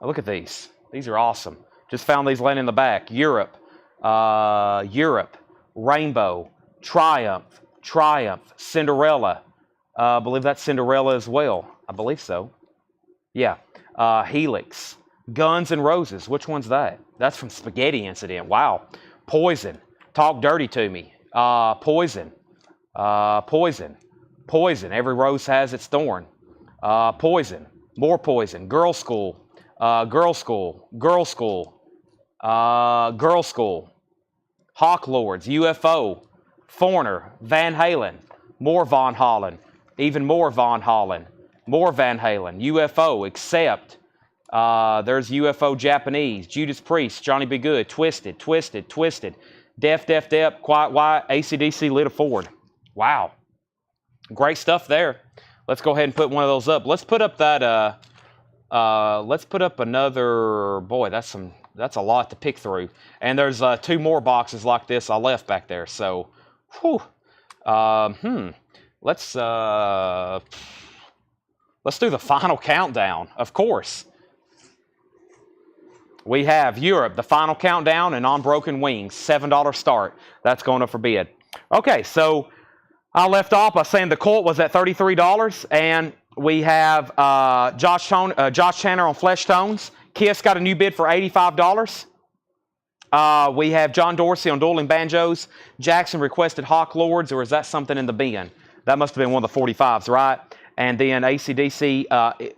Look at these. These are awesome. Just found these laying in the back. Europe. Rainbow. Triumph. Cinderella. I believe that's Cinderella as well. I believe so. Yeah. Helix. Guns N' Roses. Which one's that? That's from Spaghetti Incident. Wow. Poison. Talk Dirty to Me. Poison. Every rose has its thorn. Poison. More Poison. Girl School. Girl School. Hawk Lords. UFO. Foreigner. Van Halen. More Von Holland. Even more Von Holland. More Van Halen. UFO. Accept. There's UFO Japanese. Judas Priest. Johnny B. Good. Twisted. Def. Quiet White. AC/DC. Lita Ford. Wow. Great stuff there. Let's go ahead and put one of those up. Let's put up that, let's put up another, boy, that's that's a lot to pick through. And there's 2 more boxes like this I left back there. So, whew. Let's do the final countdown, of course. We have Europe, the final countdown, and Unbroken Wings, $7 start. That's going up for bid. Okay, so I left off by saying the Colt was at $33, and we have Josh Tanner on Flesh Tones. Kiss got a new bid for $85. We have John Dorsey on Dueling Banjos. Jackson requested Hawk Lords, or is that something in the bin? That must have been one of the 45s, right? And then ACDC,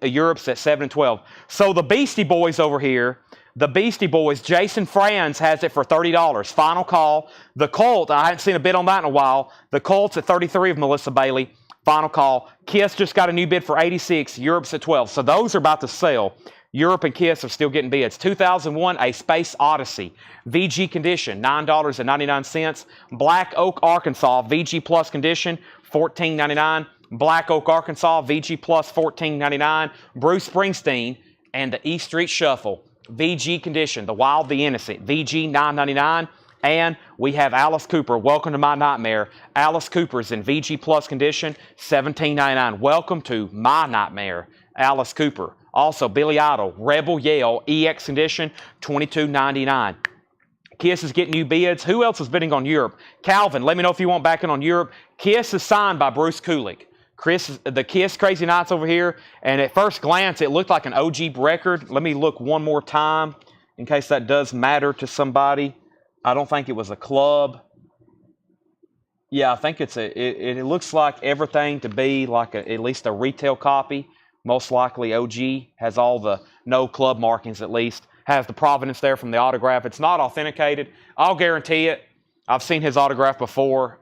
Europe's at 7 and 12. So the Beastie Boys over here, the Beastie Boys, Jason Franz has it for $30. Final call. The Colt, I haven't seen a bid on that in a while. The Colt's at 33 of Melissa Bailey. Final call. Kiss just got a new bid for 86. Europe's at 12. So those are about to sell. Europe and Kiss are still getting bids. 2001, a Space Odyssey. VG condition, $9.99. Black Oak, Arkansas, VG Plus condition, $14.99. Black Oak, Arkansas, VG Plus, $14.99. Bruce Springsteen and the E Street Shuffle, VG condition, The Wild, the Innocent, VG, $9.99. And we have Alice Cooper, Welcome to My Nightmare. Alice Cooper's in VG Plus condition, $17.99. Welcome to My Nightmare, Alice Cooper. Also, Billy Idol, Rebel Yell, EX condition, $22.99. Kiss is getting new bids. Who else is bidding on Europe? Calvin, let me know if you want back in on Europe. Kiss is signed by Bruce Kulick. The Kiss Crazy Nights over here, and at first glance, it looked like an OG record. Let me look one more time in case that does matter to somebody. I don't think it was a club. Yeah, I think it looks like everything to be like at least a retail copy. Most likely OG has all the no club markings at least. Has the provenance there from the autograph. It's not authenticated. I'll guarantee it. I've seen his autograph before.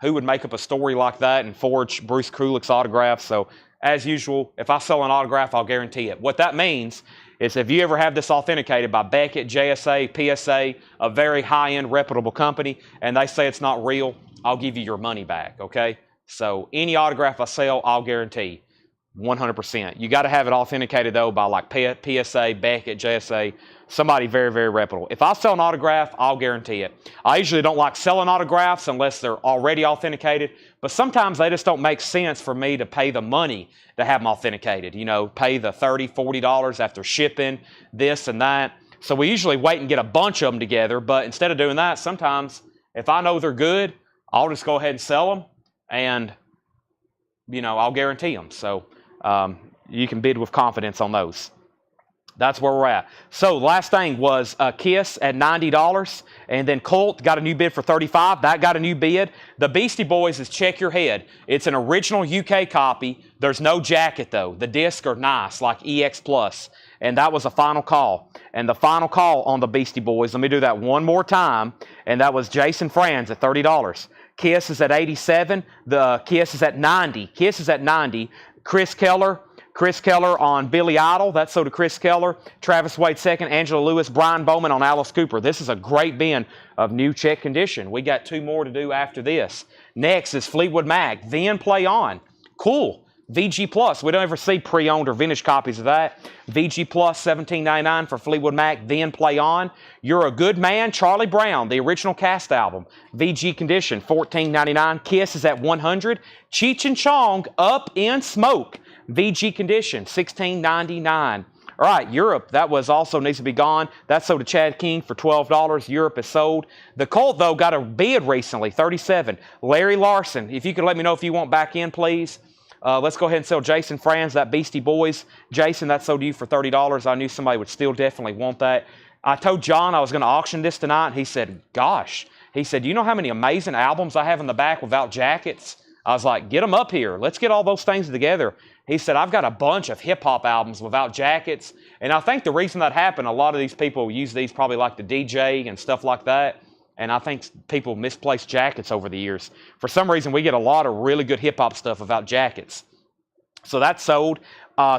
Who would make up a story like that and forge Bruce Kulick's autograph? So, as usual, if I sell an autograph, I'll guarantee it. What that means is if you ever have this authenticated by Beckett, JSA, PSA, a very high-end reputable company, and they say it's not real, I'll give you your money back, okay? So, any autograph I sell, I'll guarantee 100%. You got to have it authenticated, though, by like PSA, Beckett, JSA, somebody very, very reputable. If I sell an autograph, I'll guarantee it. I usually don't like selling autographs unless they're already authenticated, but sometimes they just don't make sense for me to pay the money to have them authenticated. You know, pay the $30, $40 after shipping, this and that. So we usually wait and get a bunch of them together, but instead of doing that, sometimes if I know they're good, I'll just go ahead and sell them, and, you know, I'll guarantee them. So you can bid with confidence on those. That's where we're at. So last thing was Kiss at $90, and then Colt got a new bid for $35. That got a new bid. The Beastie Boys is Check Your Head. It's an original UK copy. There's no jacket though. The discs are nice, like EX Plus, and that was a final call. And the final call on the Beastie Boys, let me do that one more time, and that was Jason Franz at $30. Kiss is at $87. The Kiss is at $90. Kiss is at $90. Chris Keller on Billy Idol. That's so to Chris Keller. Travis Wade second. Angela Lewis. Brian Bowman on Alice Cooper. This is a great bin of new check condition. We got 2 more to do after this. Next is Fleetwood Mac. Then Play On. Cool. VG Plus. We don't ever see pre-owned or vintage copies of that. VG Plus, $17.99 for Fleetwood Mac. Then Play On. You're a Good Man. Charlie Brown, the original cast album. VG condition, $14.99. Kiss is at $100. Cheech and Chong, Up in Smoke. VG condition, $16.99. All right, Europe, that was also needs to be gone. That's sold to Chad King for $12. Europe is sold. The Colt, though, got a bid recently, $37. Larry Larson, if you could let me know if you want back in, please. Let's go ahead and sell Jason Franz, that Beastie Boys. Jason, that's sold to you for $30. I knew somebody would still definitely want that. I told John I was going to auction this tonight, and he said, gosh. He said, you know how many amazing albums I have in the back without jackets? I was like, get them up here. Let's get all those things together. He said, I've got a bunch of hip-hop albums without jackets. And I think the reason that happened, a lot of these people use these probably like the DJ and stuff like that. And I think people misplace jackets over the years. For some reason, we get a lot of really good hip-hop stuff without jackets. So that's sold.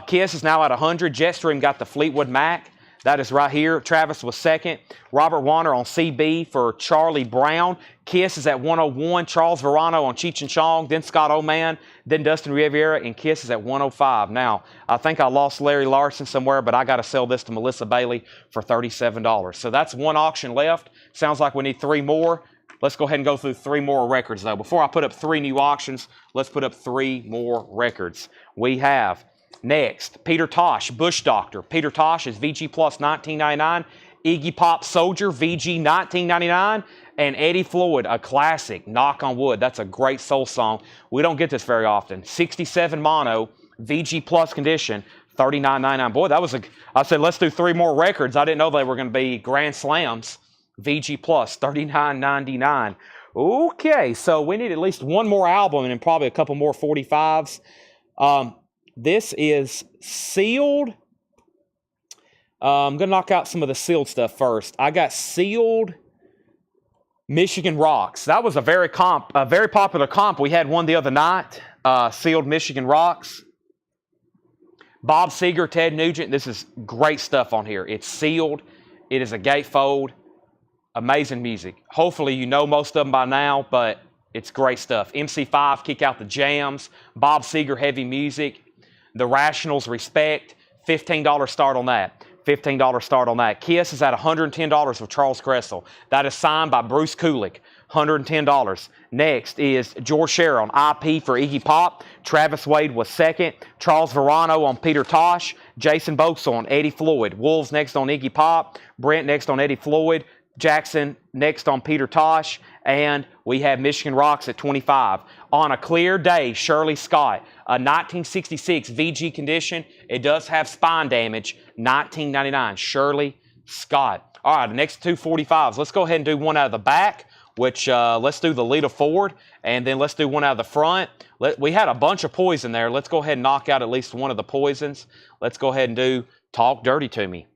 Kiss is now at $100. Jetstream got the Fleetwood Mac. That is right here. Travis was second. Robert Warner on CB for Charlie Brown. Kiss is at 101. Charles Verano on Cheech and Chong. Then Scott Oman. Then Dustin Riviera. And Kiss is at 105. Now, I think I lost Larry Larson somewhere, but I got to sell this to Melissa Bailey for $37. So that's one auction left. Sounds like we need 3 more. Let's go ahead and go through 3 more records, though. Before I put up 3 new auctions, let's put up 3 more records. We have... Next, Peter Tosh, Bush Doctor. Peter Tosh is VG Plus $19.99. Iggy Pop Soldier, VG $19.99. And Eddie Floyd, a classic, Knock on Wood. That's a great soul song. We don't get this very often. 67 mono, VG Plus condition, $39.99. Boy, that was a... I said, let's do 3 more records. I didn't know they were going to be Grand Slams. VG Plus, $39.99. Okay, so we need at least 1 more album and probably a couple more 45s. This is sealed. I'm going to knock out some of the sealed stuff first. I got sealed Michigan Rocks. That was a very popular comp. We had one the other night. Sealed Michigan Rocks. Bob Seger, Ted Nugent. This is great stuff on here. It's sealed. It is a gatefold. Amazing music. Hopefully you know most of them by now, but it's great stuff. MC5, Kick Out the Jams. Bob Seger, Heavy Music. The Rationals, Respect, $15 start on that. $15 start on that. Kiss is at $110 with Charles Cressel. That is signed by Bruce Kulick. $110. Next is George Scher on IP for Iggy Pop. Travis Wade was second. Charles Verano on Peter Tosh. Jason Boxell on Eddie Floyd. Wolves next on Iggy Pop. Brent next on Eddie Floyd. Jackson next on Peter Tosh. And we have Michigan Rocks at 25. On a clear day, Shirley Scott, a 1966 VG condition. It does have spine damage, $19.99. Shirley Scott. All right, the next 2 45s. Let's go ahead and do one out of the back, which let's do the Lita Ford, and then let's do one out of the front. We had a bunch of poison there. Let's go ahead and knock out at least one of the poisons. Let's go ahead and do Talk Dirty to Me.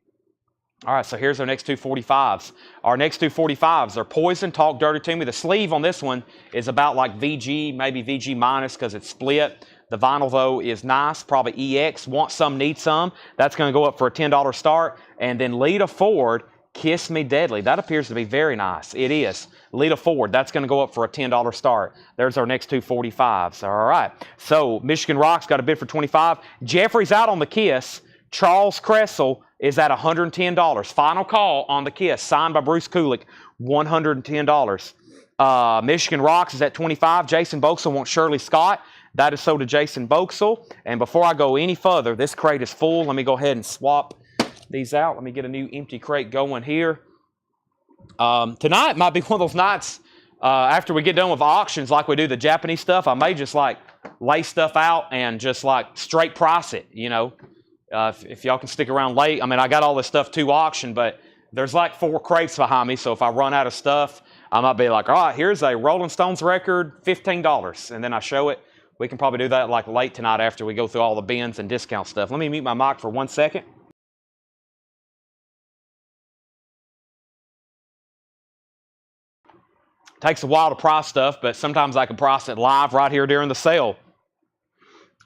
All right, so here's our next 2 45s. Our next 2 45s are Poison, Talk Dirty to Me. The sleeve on this one is about like VG, maybe VG minus because it's split. The vinyl, though, is nice, probably EX. Want Some, Need Some. That's going to go up for a $10 start. And then Lita Ford, Kiss Me Deadly. That appears to be very nice. It is. Lita Ford, that's going to go up for a $10 start. There's our next 2 45s. All right, so Michigan Rocks got a bid for $25. Jeffrey's out on the Kiss. Charles Cressel is at $110. Final call on the Kiss, signed by Bruce Kulick, $110. Michigan Rocks is at $25. Jason Boxell wants Shirley Scott. That is so to Jason Boxell. And before I go any further, this crate is full. Let me go ahead and swap these out. Let me get a new empty crate going here. Tonight might be one of those nights after we get done with auctions like we do the Japanese stuff. I may just like lay stuff out and just like straight price it, you know. If y'all can stick around late, I mean, I got all this stuff to auction, but there's like 4 crates behind me, so if I run out of stuff, I might be like, all right, here's a Rolling Stones record, $15, and then I show it. We can probably do that like late tonight after we go through all the bins and discount stuff. Let me mute my mic for 1 second. Takes a while to price stuff, but sometimes I can price it live right here during the sale.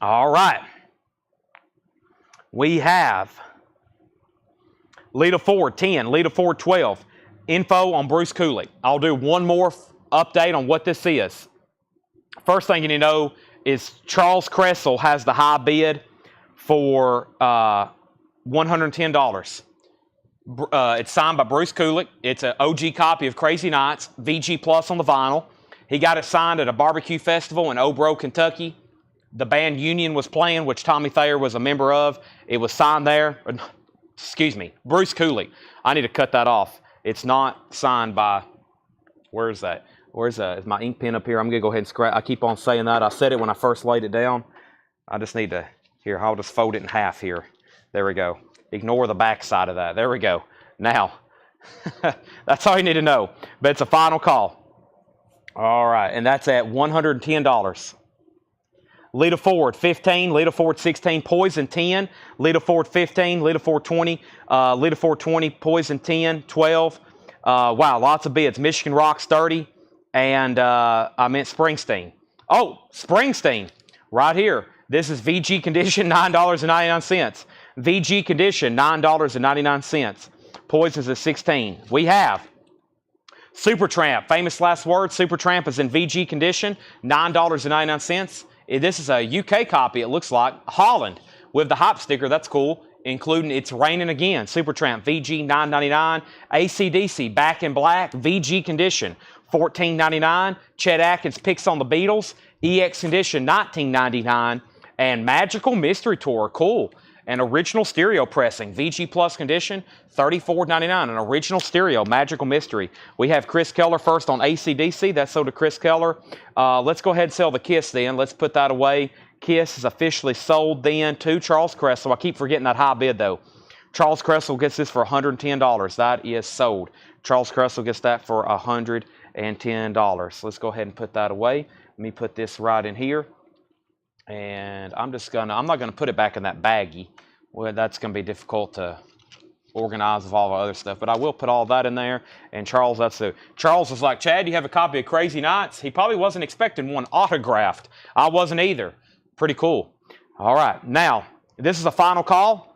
All right. We have Lita Ford 10, Lita Ford 12. Info on Bruce Kulick. I'll do one more update on what this is. First thing you need to know is Charles Cressel has the high bid for $110. It's signed by Bruce Kulick. It's an OG copy of Crazy Nights, VG Plus on the vinyl. He got it signed at a barbecue festival in Obro, Kentucky. The band Union was playing, which Tommy Thayer was a member of. It was signed there. Excuse me, Bruce Kulick. I need to cut that off. It's not signed by, where is that? Where's that? Is my ink pen up here? I'm going to go ahead and scratch. I keep on saying that. I said it when I first laid it down. I just need to, here, I'll just fold it in half here. There we go. Ignore the back side of that. There we go. Now, that's all you need to know. But it's a final call. All right, and that's at $110. Lita Ford 15, Lita Ford 16, Poison 10, Lita Ford 15, Lita Ford 20, Lita Ford 20, Poison 10, 12. Wow, lots of bids. Michigan Rocks 30, and I meant Springsteen. Oh, Springsteen, right here. This is VG condition, $9.99. VG condition, $9.99. Poisons is $16. We have Supertramp, famous last word. Supertramp is in VG condition, $9.99. This is a UK copy, it looks like. Holland with the hop sticker, that's cool. Including It's Raining Again, Supertramp, VG $9.99. AC/DC, Back in Black, VG condition, $14.99. Chet Atkins Picks on the Beatles, EX condition, $19.99. And Magical Mystery Tour, cool. An original stereo pressing, VG Plus condition, $34.99. An original stereo, Magical Mystery. We have Chris Keller first on AC/DC. That's sold to Chris Keller. Let's go ahead and sell the Kiss then. Let's put that away. Kiss is officially sold then to Charles Cresswell. I keep forgetting that high bid though. Charles Cresswell gets this for $110. That is sold. Charles Cresswell gets that for $110. Let's go ahead and put that away. Let me put this right in here. And I'm not gonna put it back in that baggie. Well, that's gonna be difficult to organize with all the other stuff, but I will put all that in there. And Charles, Charles was like, Chad, you have a copy of Crazy Nights? He probably wasn't expecting one autographed. I wasn't either. Pretty cool. All right, now, this is a final call.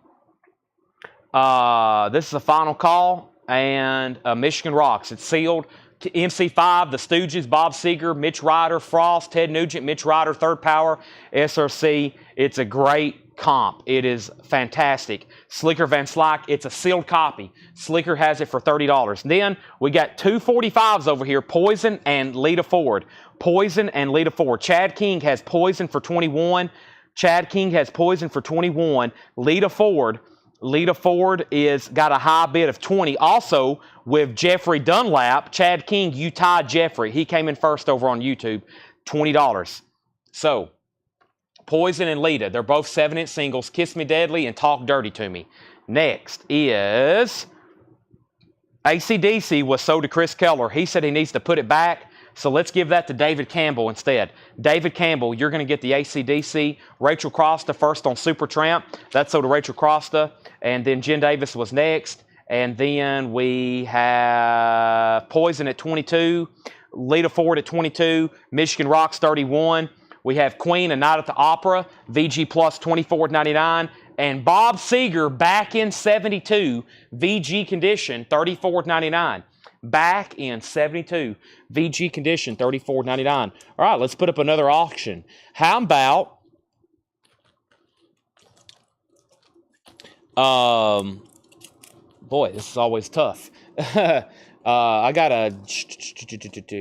And Michigan Rocks. It's sealed. MC5, The Stooges, Bob Seger, Mitch Ryder, Frost, Ted Nugent, Mitch Ryder, Third Power, SRC. It's a great comp. It is fantastic. Slicker Van Slyke, it's a sealed copy. Slicker has it for $30. Then we got two 45s over here, Poison and Lita Ford. Poison and Lita Ford. Chad King has Poison for $21. Chad King has Poison for $21. Lita Ford is got a high bid of $20. Also with Jeffrey Dunlap, Chad King, you tied Jeffrey. He came in first over on YouTube, $20. So, Poison and Lita, they're both 7-inch singles, Kiss Me Deadly and Talk Dirty to Me. Next is AC/DC was sold to Chris Keller. He said he needs to put it back. So let's give that to David Campbell instead. David Campbell, you're going to get the AC/DC. Rachel Crosta first on Supertramp. That's sold to Rachel Crosta. And then Jen Davis was next. And then we have Poison at 22. Lita Ford at 22. Michigan Rocks 31. We have Queen, A Night at the Opera. VG Plus $24.99. And Bob Seger back in 72. VG condition $34.99. Back in 72. VG condition, $34.99. All right, let's put up another auction. How about, boy, this is always tough. I got a,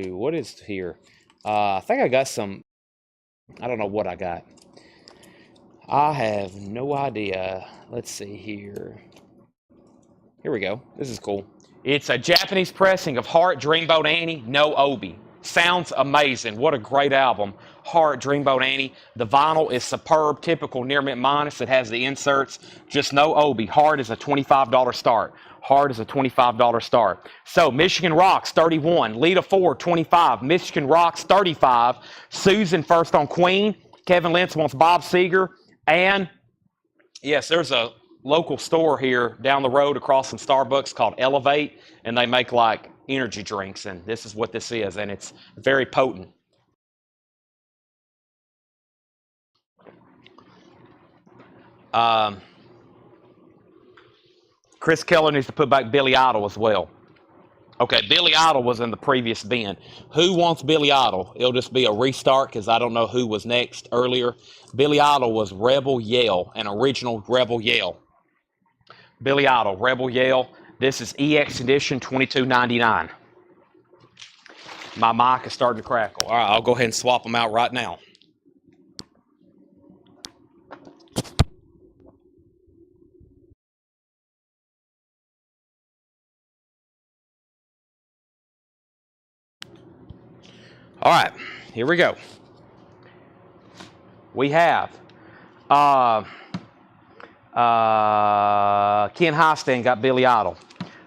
what is here? I think I got some, I don't know what I got. I have no idea. Let's see here. Here we go. This is cool. It's a Japanese pressing of Heart, Dreamboat Annie, No Obi. Sounds amazing. What a great album. Heart, Dreamboat Annie. The vinyl is superb, typical Near Mint Minus. It has the inserts, just no Obi. Heart is a $25 start. Heart is a $25 start. So, Michigan Rocks, 31. Lita Ford, 25. Michigan Rocks, 35. Susan first on Queen. Kevin Lentz wants Bob Seger. And, yes, there's a local store here down the road across from Starbucks called Elevate, and they make like energy drinks, and this is what this is, and it's very potent. Chris Keller needs to put back Billy Idol as well. Okay, Billy Idol was in the previous bin. Who wants Billy Idol? It'll just be a restart because I don't know who was next earlier. Billy Idol was Rebel Yell, an original Rebel Yell. Billy Idol, Rebel Yell. This is EX edition, $22.99. My mic is starting to crackle. All right, I'll go ahead and swap them out right now. All right, here we go. We have Ken Hostin got Billy Idol.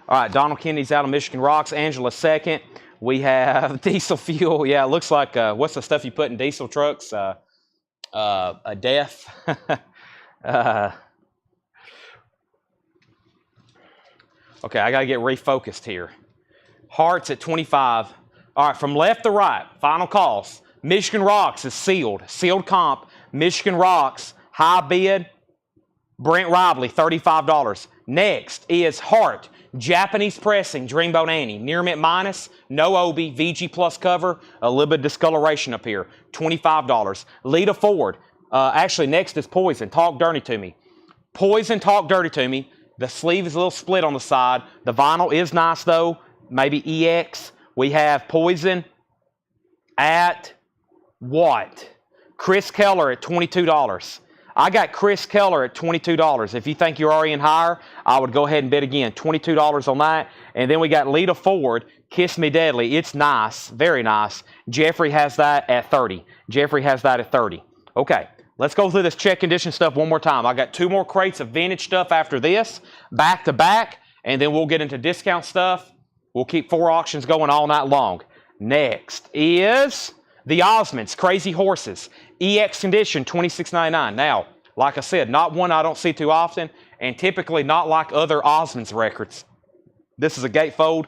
All right, Donald Kennedy's out of Michigan Rocks. Angela second. We have diesel fuel. Yeah, it looks like, what's the stuff you put in diesel trucks? A death. Okay, I got to get refocused here. Hearts at 25. All right, from left to right, final calls. Michigan Rocks is sealed. Sealed comp. Michigan Rocks, high bid, Brent Robley, $35. Next is Hart, Japanese pressing, Dreamboat Annie, near mint minus, no Obi, VG plus cover, a little bit of discoloration up here, $25. Lita Ford, actually next is Poison, Talk Dirty to Me. Poison, Talk Dirty to Me. The sleeve is a little split on the side. The vinyl is nice though, maybe EX. We have Poison at what? Chris Keller at $22. I got Chris Keller at $22. If you think you're already in higher, I would go ahead and bid again. $22 on that. And then we got Lita Ford, Kiss Me Deadly. It's nice, very nice. Jeffrey has that at $30. Jeffrey has that at $30. Okay, let's go through this check condition stuff one more time. I got 2 more crates of vintage stuff after this, back to back, and then we'll get into discount stuff. We'll keep 4 auctions going all night long. Next is the Osmonds, Crazy Horses. EX condition, $26.99. Now, like I said, not one I don't see too often, and typically not like other Osmonds records. This is a gatefold,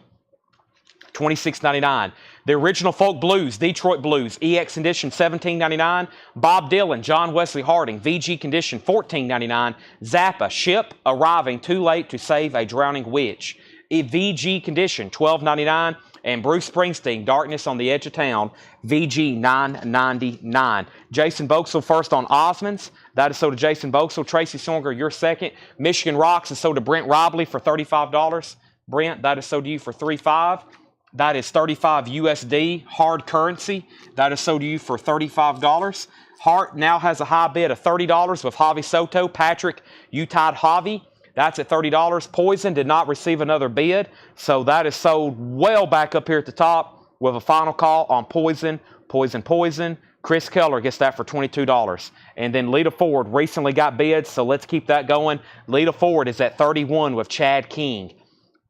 $26.99. The original Folk Blues, Detroit Blues, EX condition, $17.99. Bob Dylan, John Wesley Harding, VG condition, $14.99. Zappa, Ship Arriving Too Late to Save a Drowning Witch, VG condition, $12.99. And Bruce Springsteen, Darkness on the Edge of Town, VG $9.99. Jason Boxell first on Osmonds. That is sold to Jason Boxell. Tracy Songer, you're second. Michigan Rocks is sold to Brent Robley for $35. Brent, that is sold to you for $35. That is $35 USD, hard currency. That is sold to you for $35. Hart now has a high bid of $30 with Javi Soto. Patrick, you tied Javi. That's at $30. Poison did not receive another bid, so that is sold well back up here at the top with a final call on Poison, Poison, Poison. Chris Keller gets that for $22. And then Lita Ford recently got bids, so let's keep that going. Lita Ford is at $31 with Chad King.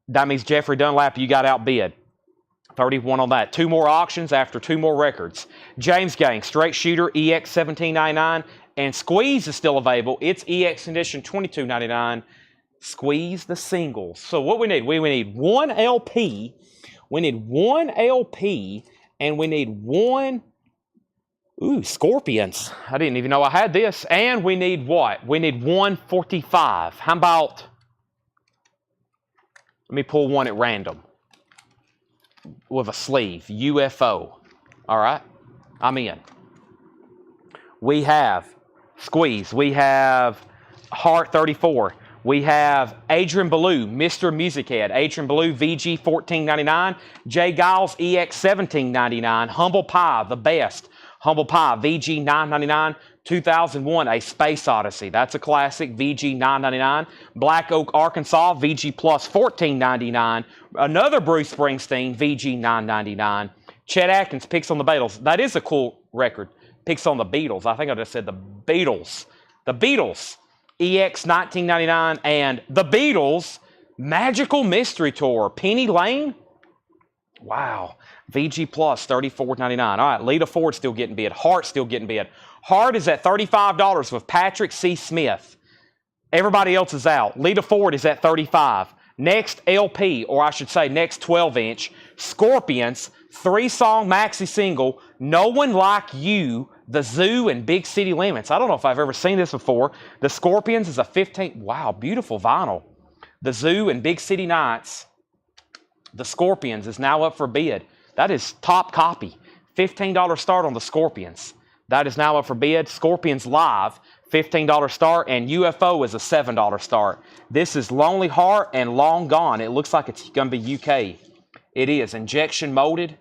That means Jeffrey Dunlap, you got outbid. $31 on that. 2 more auctions after 2 more records. James Gang, Straight Shooter, EX $17.99. And Squeeze is still available. It's EX condition $22.99. Squeeze the singles. So what we need? We need 1 LP. We need 1 LP. And we need 1... Ooh, Scorpions. I didn't even know I had this. And we need what? We need 145. How about... Let me pull one at random. With a sleeve. UFO. All right? I'm in. We have Squeeze. We have Heart 34. We have Adrian Ballou, Mr. Music Head. Adrian Ballou, VG $14.99. Jay Giles, EX $17.99. Humble Pie, the best. Humble Pie, VG $9.99. 2001, A Space Odyssey. That's a classic, VG $9.99. Black Oak, Arkansas, VG Plus $14.99. Another Bruce Springsteen, VG $9.99. Chet Atkins, Picks on the Beatles. That is a cool record. Picks on the Beatles. I think I just said the Beatles. The Beatles. EX $19.99, and The Beatles, Magical Mystery Tour, Penny Lane. Wow. VG Plus, $34.99. All right, Lita Ford still getting bid. Hart still getting bid. Hart is at $35 with Patrick C. Smith. Everybody else is out. Lita Ford is at $35. Next LP, or I should say next 12-inch, Scorpions, 3-song maxi single, No One Like You, The Zoo, and Big City Limits. I don't know if I've ever seen this before. The Scorpions is a 15... Wow, beautiful vinyl. The Zoo and Big City Nights. The Scorpions is now up for bid. That is top copy. $15 start on the Scorpions. That is now up for bid. Scorpions Live, $15 start, and UFO is a $7 start. This is Lonely Heart and Long Gone. It looks like it's going to be UK. It is injection molded.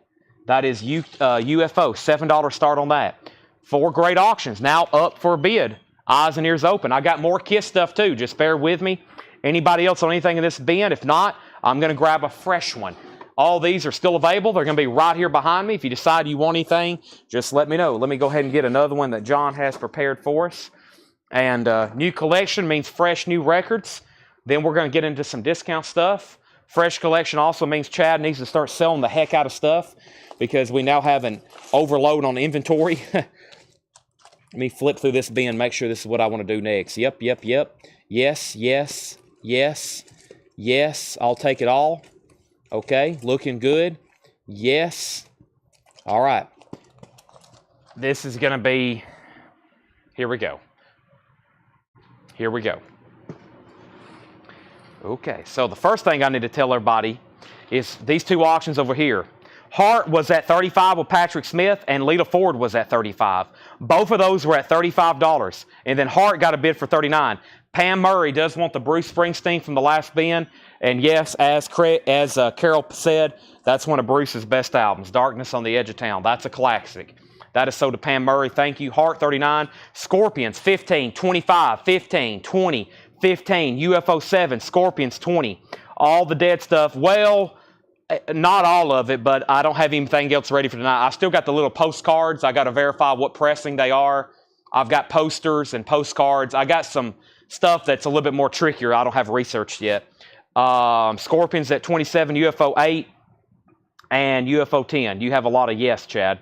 That is UFO, $7 start on that. 4 great auctions now up for bid. Eyes and ears open. I got more Kiss stuff too. Just bear with me. Anybody else on anything in this bin? If not, I'm going to grab a fresh one. All these are still available. They're going to be right here behind me. If you decide you want anything, just let me know. Let me go ahead and get another one that John has prepared for us. And new collection means fresh new records. Then we're going to get into some discount stuff. Fresh collection also means Chad needs to start selling the heck out of stuff because we now have an overload on inventory. Let me flip through this bin, make sure this is what I want to do next. Yep. Yes. I'll take it all. Okay, looking good. Yes. All right. This is going to be... Here we go. Okay, so the first thing I need to tell everybody is these two auctions over here. Hart was at 35 with Patrick Smith, and Lita Ford was at 35. Both of those were at $35, and then Hart got a bid for 39. Pam Murray does want the Bruce Springsteen from the last bin, and yes, as Carol said, that's one of Bruce's best albums, Darkness on the Edge of Town. That's a classic. That is sold to Pam Murray. Thank you. Hart, 39. Scorpions, 15, 25, 15, 20, 15. UFO 7, Scorpions, 20. All the dead stuff. Well, not all of it, but I don't have anything else ready for tonight. I still got the little postcards. I got to verify what pressing they are. I've got posters and postcards. I got some stuff that's a little bit more trickier. I don't have researched yet. Scorpions at 27, UFO 8, and UFO 10. You have a lot of yes, Chad.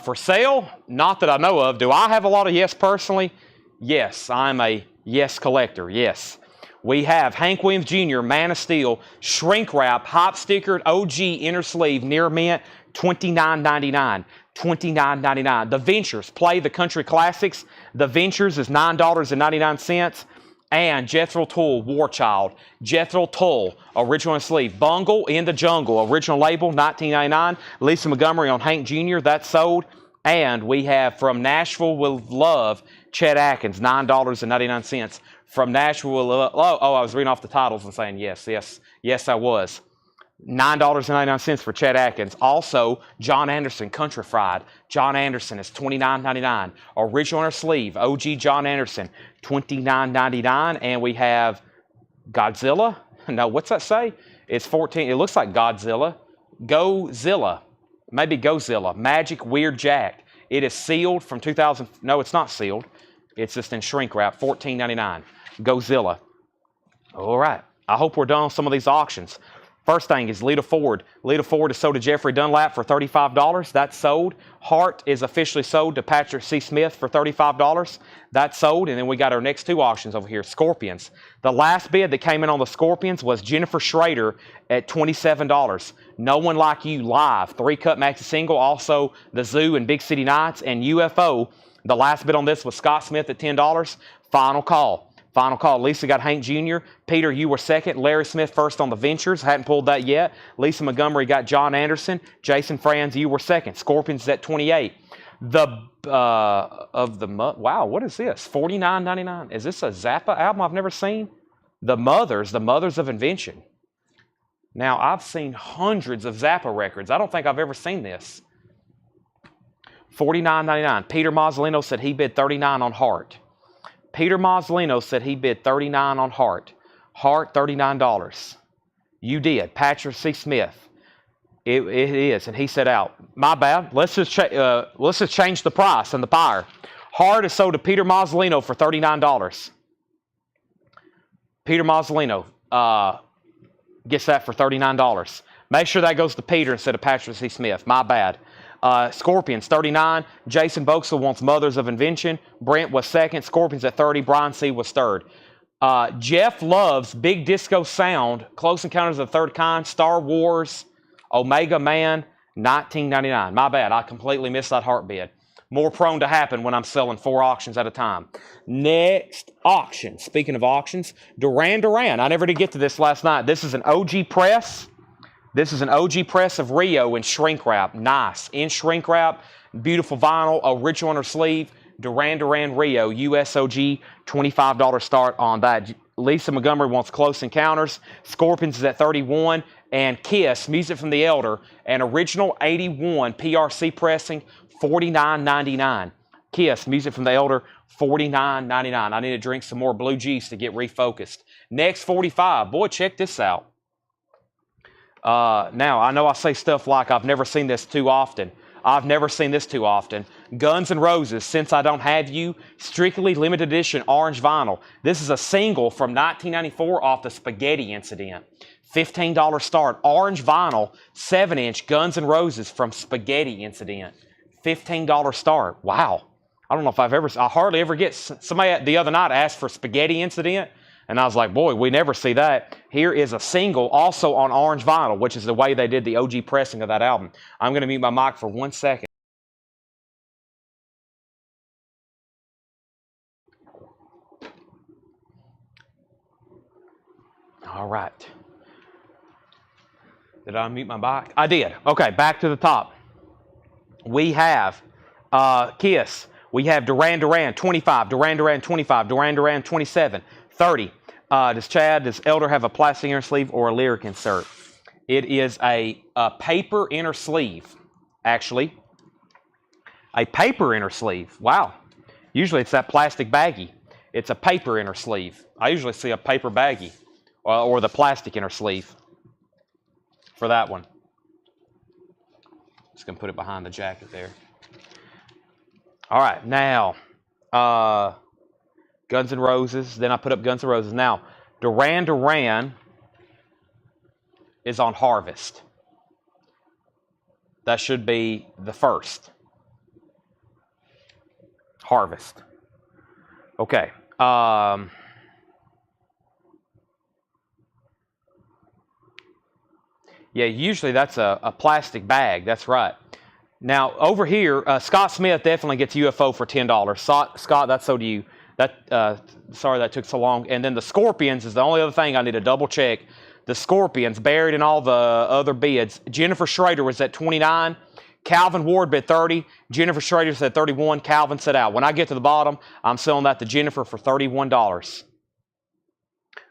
For sale, not that I know of. Do I have a lot of yes personally? Yes, I'm a yes collector, yes. We have Hank Williams Jr., Man of Steel, shrink wrap, hop stickered, OG inner sleeve, near mint, $29.99. $29.99. The Ventures, play the country classics. The Ventures is $9.99. And Jethro Tull, War Child. Jethro Tull, original sleeve. Bungle in the Jungle, original label, $19.99. Lisa Montgomery on Hank Jr., that's sold. And we have From Nashville with Love, Chet Atkins, $9.99. From Nashville with Love. Oh, I was reading off the titles and saying yes, I was. $9.99 for Chet Atkins. Also, John Anderson, Country Fried. John Anderson is $29.99. Original inner sleeve, OG John Anderson, $29.99. And we have Godzilla. No, what's that say? It's 14. It looks like Godzilla. Gozilla. Maybe Gozilla. Magic Weird Jack. It is sealed from 2000. No, it's not sealed. It's just in shrink wrap, $14.99. Gozilla. All right. I hope we're done on some of these auctions. First thing is Lita Ford. Lita Ford is sold to Jeffrey Dunlap for $35. That's sold. Hart is officially sold to Patrick C. Smith for $35. That's sold. And then we got our next two auctions over here. Scorpions. The last bid that came in on the Scorpions was Jennifer Schrader at $27. No One Like You live. 3-cut maxi single. Also the Zoo and Big City Nights. And UFO. The last bid on this was Scott Smith at $10. Final call. Final call. Lisa got Hank Jr. Peter, you were second. Larry Smith first on the Ventures. Hadn't pulled that yet. Lisa Montgomery got John Anderson. Jason Franz, you were second. Scorpions is at 28. Wow, what is this? $49.99. Is this a Zappa album I've never seen? The Mothers of Invention. Now, I've seen hundreds of Zappa records. I don't think I've ever seen this. $49.99. Peter Mazzolino said he bid $39 on Hart. Peter Mazzolino said he bid $39 on Hart. Hart, $39. You did. Patrick C. Smith. It is. And he said out. My bad. Let's just change the price and the buyer. Hart is sold to Peter Mazzolino for $39. Peter Mazzolino gets that for $39. Make sure that goes to Peter instead of Patrick C. Smith. My bad. Scorpions, $39. Jason Vauxhall wants Mothers of Invention. Brent was second. Scorpions at $30. Brian C. was third. Jeff loves Big Disco Sound, Close Encounters of the Third Kind, Star Wars, Omega Man, $19.99. My bad. I completely missed that Hart bid. More prone to happen when I'm selling 4 auctions at a time. Next auction. Speaking of auctions, Duran Duran. I never did get to this last night. This is an OG press. This is an OG press of Rio in shrink wrap. Nice. In shrink wrap. Beautiful vinyl. Original on her sleeve. Duran Duran Rio. USOG. $25 start on that. Lisa Montgomery wants Close Encounters. Scorpions is at $31. And Kiss, Music from the Elder. An original 81 PRC pressing. $49.99. Kiss, Music from the Elder. $49.99. I need to drink some more Blue Juice to get refocused. Next 45. Boy, check this out. Now, I know I say stuff like I've never seen this too often. I've never seen this too often. Guns N' Roses, Since I Don't Have You, strictly limited edition orange vinyl. This is a single from 1994 off the Spaghetti Incident. $15 start. Orange vinyl, 7-inch Guns N' Roses from Spaghetti Incident. $15 start. Wow. I don't know if I hardly ever get, somebody the other night asked for Spaghetti Incident. And I was like, boy, we never see that. Here is a single also on orange vinyl, which is the way they did the OG pressing of that album. I'm going to mute my mic for 1 second. All right. Did I unmute my mic? I did. Okay, back to the top. We have Kiss. We have Duran Duran 25, Duran Duran 25, Duran Duran 27, 30. Does Elder have a plastic inner sleeve or a lyric insert? It is a paper inner sleeve, actually. A paper inner sleeve. Wow. Usually it's that plastic baggie. It's a paper inner sleeve. I usually see a paper baggie or the plastic inner sleeve for that one. Just going to put it behind the jacket there. All right, now, Guns N' Roses. Then I put up Guns N' Roses. Now, Duran Duran is on Harvest. That should be the first. Harvest. Okay. Yeah, usually that's a plastic bag. That's right. Now, over here, Scott Smith definitely gets UFO for $10. Scott, that's so do you. Sorry that took so long. And then the Scorpions is the only other thing I need to double check. The Scorpions, buried in all the other bids. Jennifer Schrader was at 29. Calvin Ward bid 30. Jennifer Schrader said 31. Calvin said out. When I get to the bottom, I'm selling that to Jennifer for $31.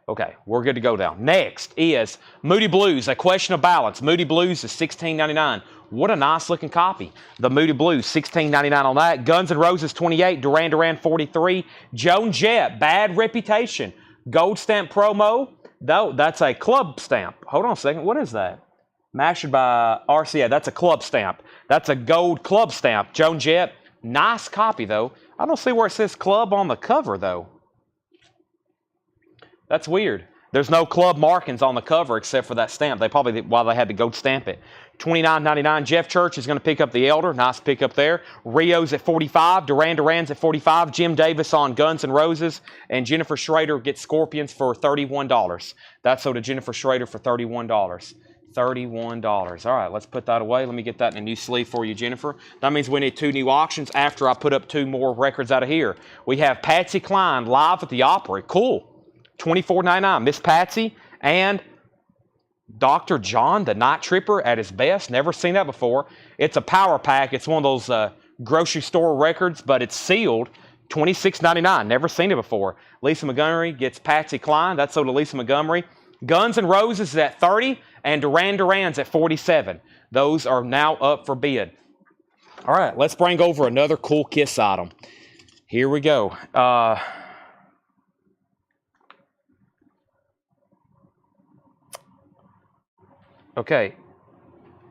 Okay, we're good to go now. Next is Moody Blues, A Question of Balance. Moody Blues is $16.99. What a nice looking copy. The Moody Blues, $16.99 on that. Guns N' Roses, $28. Duran Duran, $43. Joan Jett, Bad Reputation. Gold stamp promo. Though that's a club stamp. Hold on a second. What is that? Mastered by RCA. That's a club stamp. That's a gold club stamp. Joan Jett. Nice copy, though. I don't see where it says club on the cover, though. That's weird. There's no club markings on the cover except for that stamp. They probably, while they had to gold stamp it. $29.99. Jeff Church is going to pick up the Elder. Nice pickup there. Rio's at 45. Duran Duran's at 45. Jim Davis on Guns N' Roses. And Jennifer Schrader gets Scorpions for $31. That's sold to Jennifer Schrader for $31. $31. All right, let's put that away. Let me get that in a new sleeve for you, Jennifer. That means we need 2 new auctions after I put up 2 more records out of here. We have Patsy Cline live at the Opry. Cool. $24.99. Miss Patsy and Dr. John, the Night Tripper at his best. Never seen that before. It's a power pack. It's one of those grocery store records, but it's sealed. $26.99. Never seen it before. Lisa Montgomery gets Patsy Cline. That's sold to Lisa Montgomery. Guns N' Roses is at 30 and Duran Duran's at 47. Those are now up for bid. All right, let's bring over another cool Kiss item. Here we go. Okay,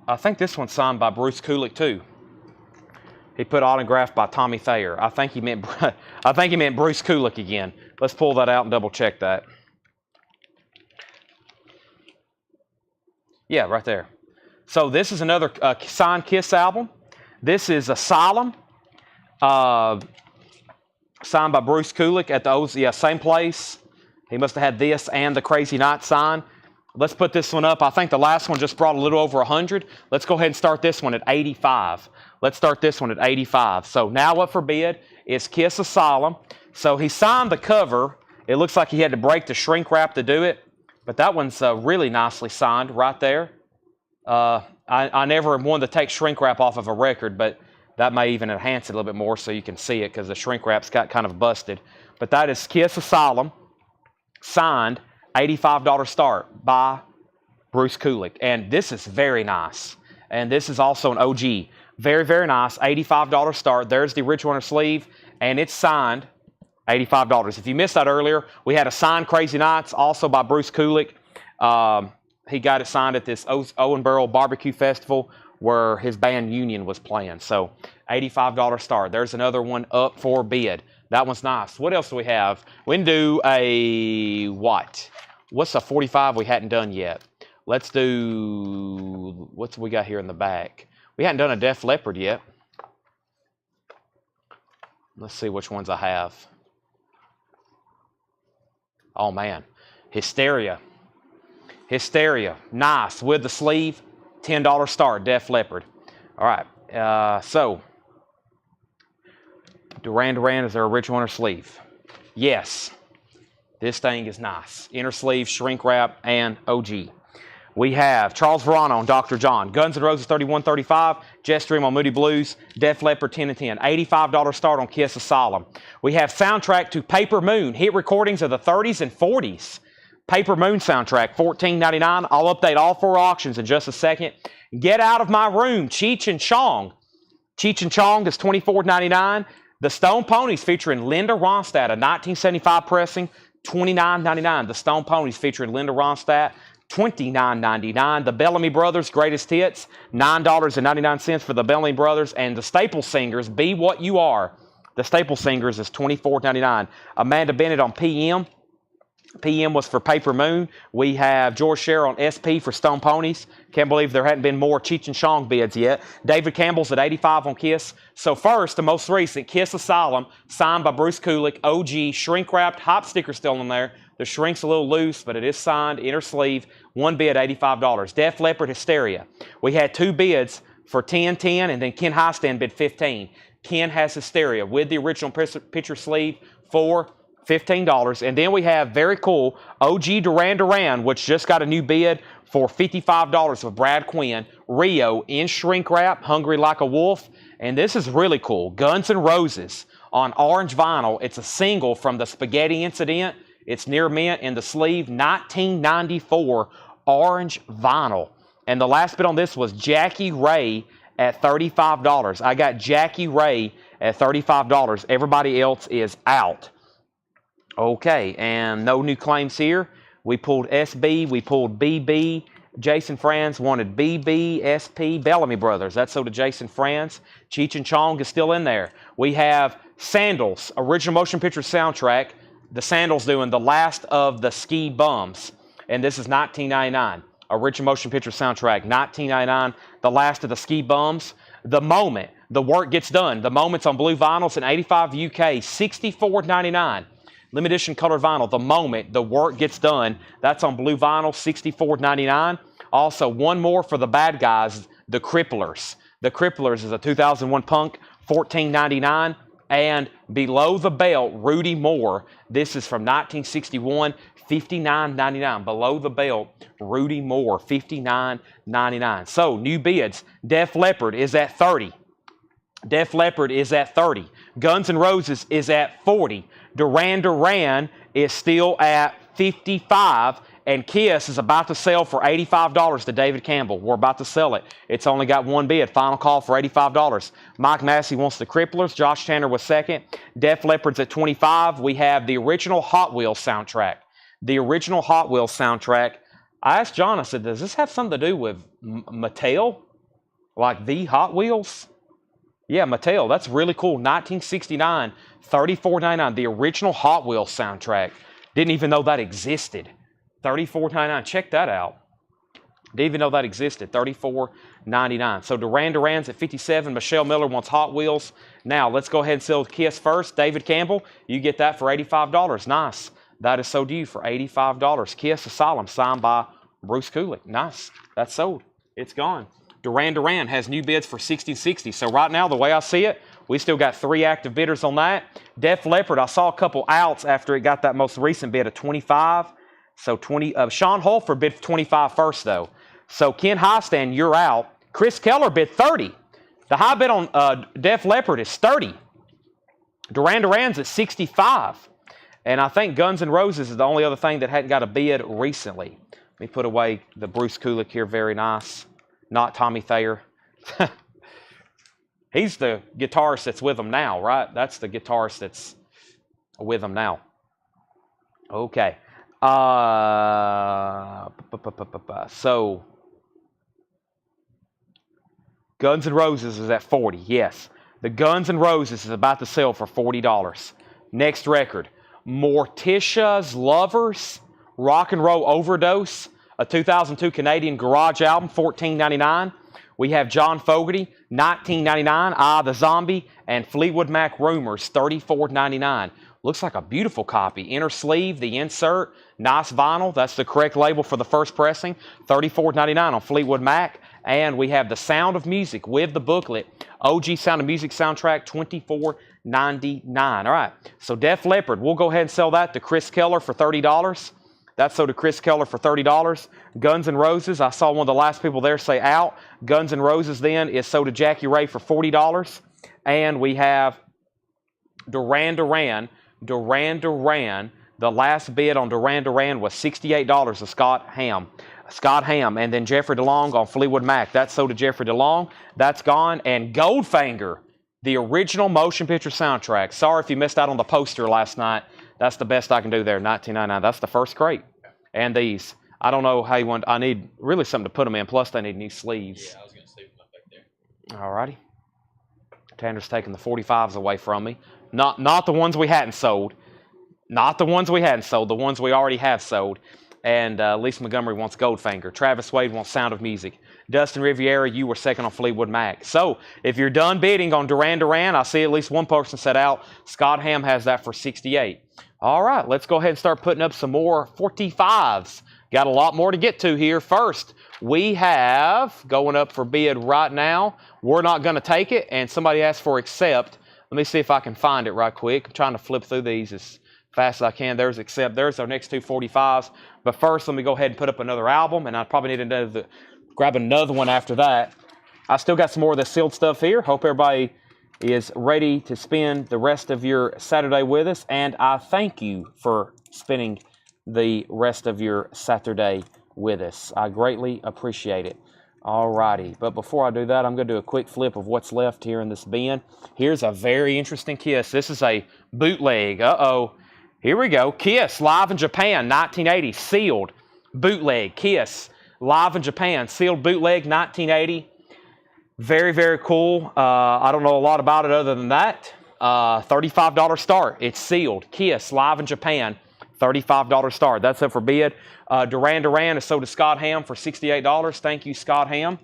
I think this one's signed by Bruce Kulick too. He put autographed by Tommy Thayer. I think he meant Bruce Kulick again. Let's pull that out and double check that. Yeah, right there. So this is another signed Kiss album. This is Asylum, signed by Bruce Kulick at the same place. He must have had this and the Crazy Night signed. Let's put this one up. I think the last one just brought a little over 100. Let's go ahead and start this one at 85. Let's start this one at 85. So now up for bid is Kiss Asylum. So he signed the cover. It looks like he had to break the shrink wrap to do it. But that one's really nicely signed right there. I never wanted to take shrink wrap off of a record, but that may even enhance it a little bit more so you can see it because the shrink wrap's got kind of busted. But that is Kiss Asylum, signed. $85 start by Bruce Kulick. And this is very nice. And this is also an OG. Very, very nice. $85 start. There's the original inner sleeve. And it's signed $85. If you missed that earlier, we had a signed Crazy Nights also by Bruce Kulick. He got it signed at this Owen Burrell Barbecue Festival where his band Union was playing. So $85 start. There's another one up for bid. That one's nice. What else do we have? We can do a what? What's a 45 we hadn't done yet? Let's do, what's we got here in the back? We hadn't done a Def Leppard yet. Let's see which ones I have. Oh man, Hysteria. Hysteria, nice, with the sleeve, $10 start, Def Leppard. All right, so Duran Duran is their original inner sleeve. Yes. This thing is nice. Inner sleeve, shrink wrap, and OG. We have Charles Verano on Dr. John, Guns N' Roses 3135, Jetstream on Moody Blues, Def Leppard 10 and 10, $85 start on Kiss Asylum. We have soundtrack to Paper Moon, hit recordings of the 30s and 40s. Paper Moon soundtrack, $14.99. I'll update all 4 auctions in just a second. Get Out of My Room, Cheech and Chong. Cheech and Chong is $24.99. The Stone Ponies featuring Linda Ronstadt, a 1975 pressing, $29.99. The Stone Ponies featuring Linda Ronstadt, $29.99. The Bellamy Brothers Greatest Hits, $9.99 for the Bellamy Brothers. And the Staple Singers, Be What You Are. The Staple Singers is $24.99. Amanda Bennett on PM. PM was for Paper Moon. We have George Scher on SP for Stone Ponies. Can't believe there hadn't been more Cheech and Chong bids yet. David Campbell's at 85 on Kiss. So first, the most recent, Kiss Asylum, signed by Bruce Kulick, OG, shrink-wrapped, hop sticker still in there. The shrink's a little loose, but it is signed, inner sleeve, 1 bid, $85. Def Leppard Hysteria. We had 2 bids for $10.10, and then Ken Highstand bid $15. Ken has Hysteria with the original picture sleeve for $15. And then we have very cool OG Duran Duran, which just got a new bid for $55 with Brad Quinn. Rio in shrink wrap, Hungry Like a Wolf. And this is really cool. Guns N' Roses on orange vinyl. It's a single from the Spaghetti Incident. It's near mint in the sleeve, 1994 orange vinyl. And the last bid on this was Jackie Ray at $35. I got Jackie Ray at $35. Everybody else is out. Okay, and no new claims here. We pulled SB, we pulled BB. Jason Franz wanted BB, SP, Bellamy Brothers. That's so to Jason Franz. Cheech and Chong is still in there. We have Sandals, original motion picture soundtrack. The Sandals doing The Last of the Ski Bums. And this is $19.99. Original motion picture soundtrack, $19.99. The Last of the Ski Bums. The Moment, The Work Gets Done. The Moment's on blue vinyls in 85 UK, $64.99. Limited edition colored vinyl, The Moment, The Work Gets Done. That's on blue vinyl, $64.99. Also, one more for the bad guys, The Cripplers. The Cripplers is a 2001 punk, $14.99. And Below the Belt, Rudy Moore. This is from 1961, $59.99. Below the Belt, Rudy Moore, $59.99. So, new bids. Def Leppard is at $30. Def Leppard is at $30. Guns N' Roses is at $40. Duran Duran is still at $55. And Kiss is about to sell for $85 to David Campbell. We're about to sell it. It's only got 1 bid. Final call for $85. Mike Massey wants the Cripplers. Josh Tanner was second. Def Leppard's at $25. We have the original Hot Wheels soundtrack. The original Hot Wheels soundtrack. I asked John, I said, does this have something to do with Mattel? Like the Hot Wheels? Yeah, Mattel. That's really cool. 1969, $34.99. The original Hot Wheels soundtrack. Didn't even know that existed. $34.99. Check that out. Didn't even know that existed. $34.99. So Duran Duran's at $57. Michelle Miller wants Hot Wheels. Now, let's go ahead and sell Kiss first. David Campbell, you get that for $85. Nice. That is sold to you for $85. Kiss Asylum, signed by Bruce Kulick. Nice. That's sold. It's gone. Duran Duran has new bids for $60.60. So right now, the way I see it, we still got 3 active bidders on that. Def Leppard, I saw a couple outs after it got that most recent bid of $25. So Sean Holford bid for $25 first, though. So Ken Highstand, you're out. Chris Keller bid $30. The high bid on Def Leppard is $30. Duran Duran's at $65. And I think Guns N' Roses is the only other thing that hadn't got a bid recently. Let me put away the Bruce Kulick here. Very nice. Not Tommy Thayer. He's the guitarist that's with them now, right? That's the guitarist that's with them now. Okay. So, Guns N' Roses is at $40. Yes. The Guns N' Roses is about to sell for $40. Next record. Morticia's Lovers, Rock and Roll Overdose, a 2002 Canadian garage album, $14.99. We have John Fogerty, $19.99. Ah, the Zombie, and Fleetwood Mac Rumors, $34.99. Looks like a beautiful copy. Inner sleeve, the insert, nice vinyl. That's the correct label for the first pressing. $34.99 on Fleetwood Mac. And we have the Sound of Music with the booklet. OG Sound of Music soundtrack, $24.99. All right, so Def Leppard, we'll go ahead and sell that to Chris Keller for $30. That's sold to Chris Keller for $30. Guns N' Roses, I saw one of the last people there say out. Guns N' Roses then is sold to Jackie Ray for $40. And we have Duran Duran. The last bid on Duran Duran was $68 to Scott Ham. And then Jeffrey DeLong on Fleetwood Mac. That's sold to Jeffrey DeLong. That's gone. And Goldfinger, the original motion picture soundtrack. Sorry if you missed out on the poster last night. That's the best I can do there, $19.99. That's the first crate. And these. I don't know how you want. I need really something to put them in. Plus, they need new sleeves. Yeah, I was going to sleeve them up back there. All righty. Tanner's taking the 45s away from me. Not the ones we hadn't sold. Not the ones we hadn't sold. The ones we already have sold. And Lisa Montgomery wants Goldfinger. Travis Wade wants Sound of Music. Dustin Riviera, you were second on Fleetwood Mac. So, if you're done bidding on Duran Duran, I see at least one person set out. Scott Ham has that for $68. All right, let's go ahead and start putting up some more 45s. Got a lot more to get to here. First, we have, going up for bid right now, We're Not Gonna Take It, and somebody asked for Accept. Let me see if I can find it right quick. I'm trying to flip through these as fast as I can. There's Accept. There's our next two 45s. But first, let me go ahead and put up another album, and I probably need to grab another one after that. I still got some more of the sealed stuff here. Hope everybody is ready to spend the rest of your Saturday with us, and I thank you for spending the rest of your Saturday with us. I greatly appreciate it. All righty, but before I do that, I'm going to do a quick flip of what's left here in this bin. Here's a very interesting Kiss. This is a bootleg. Uh-oh. Here we go. Kiss, live in Japan, 1980, sealed bootleg. Kiss, live in Japan, sealed bootleg, 1980. Very, very cool. I don't know a lot about it other than that. $35 start. It's sealed. Kiss, live in Japan, $35 start. That's up for bid. Duran Duran is sold to Scott Ham for $68. Thank you, Scott Ham.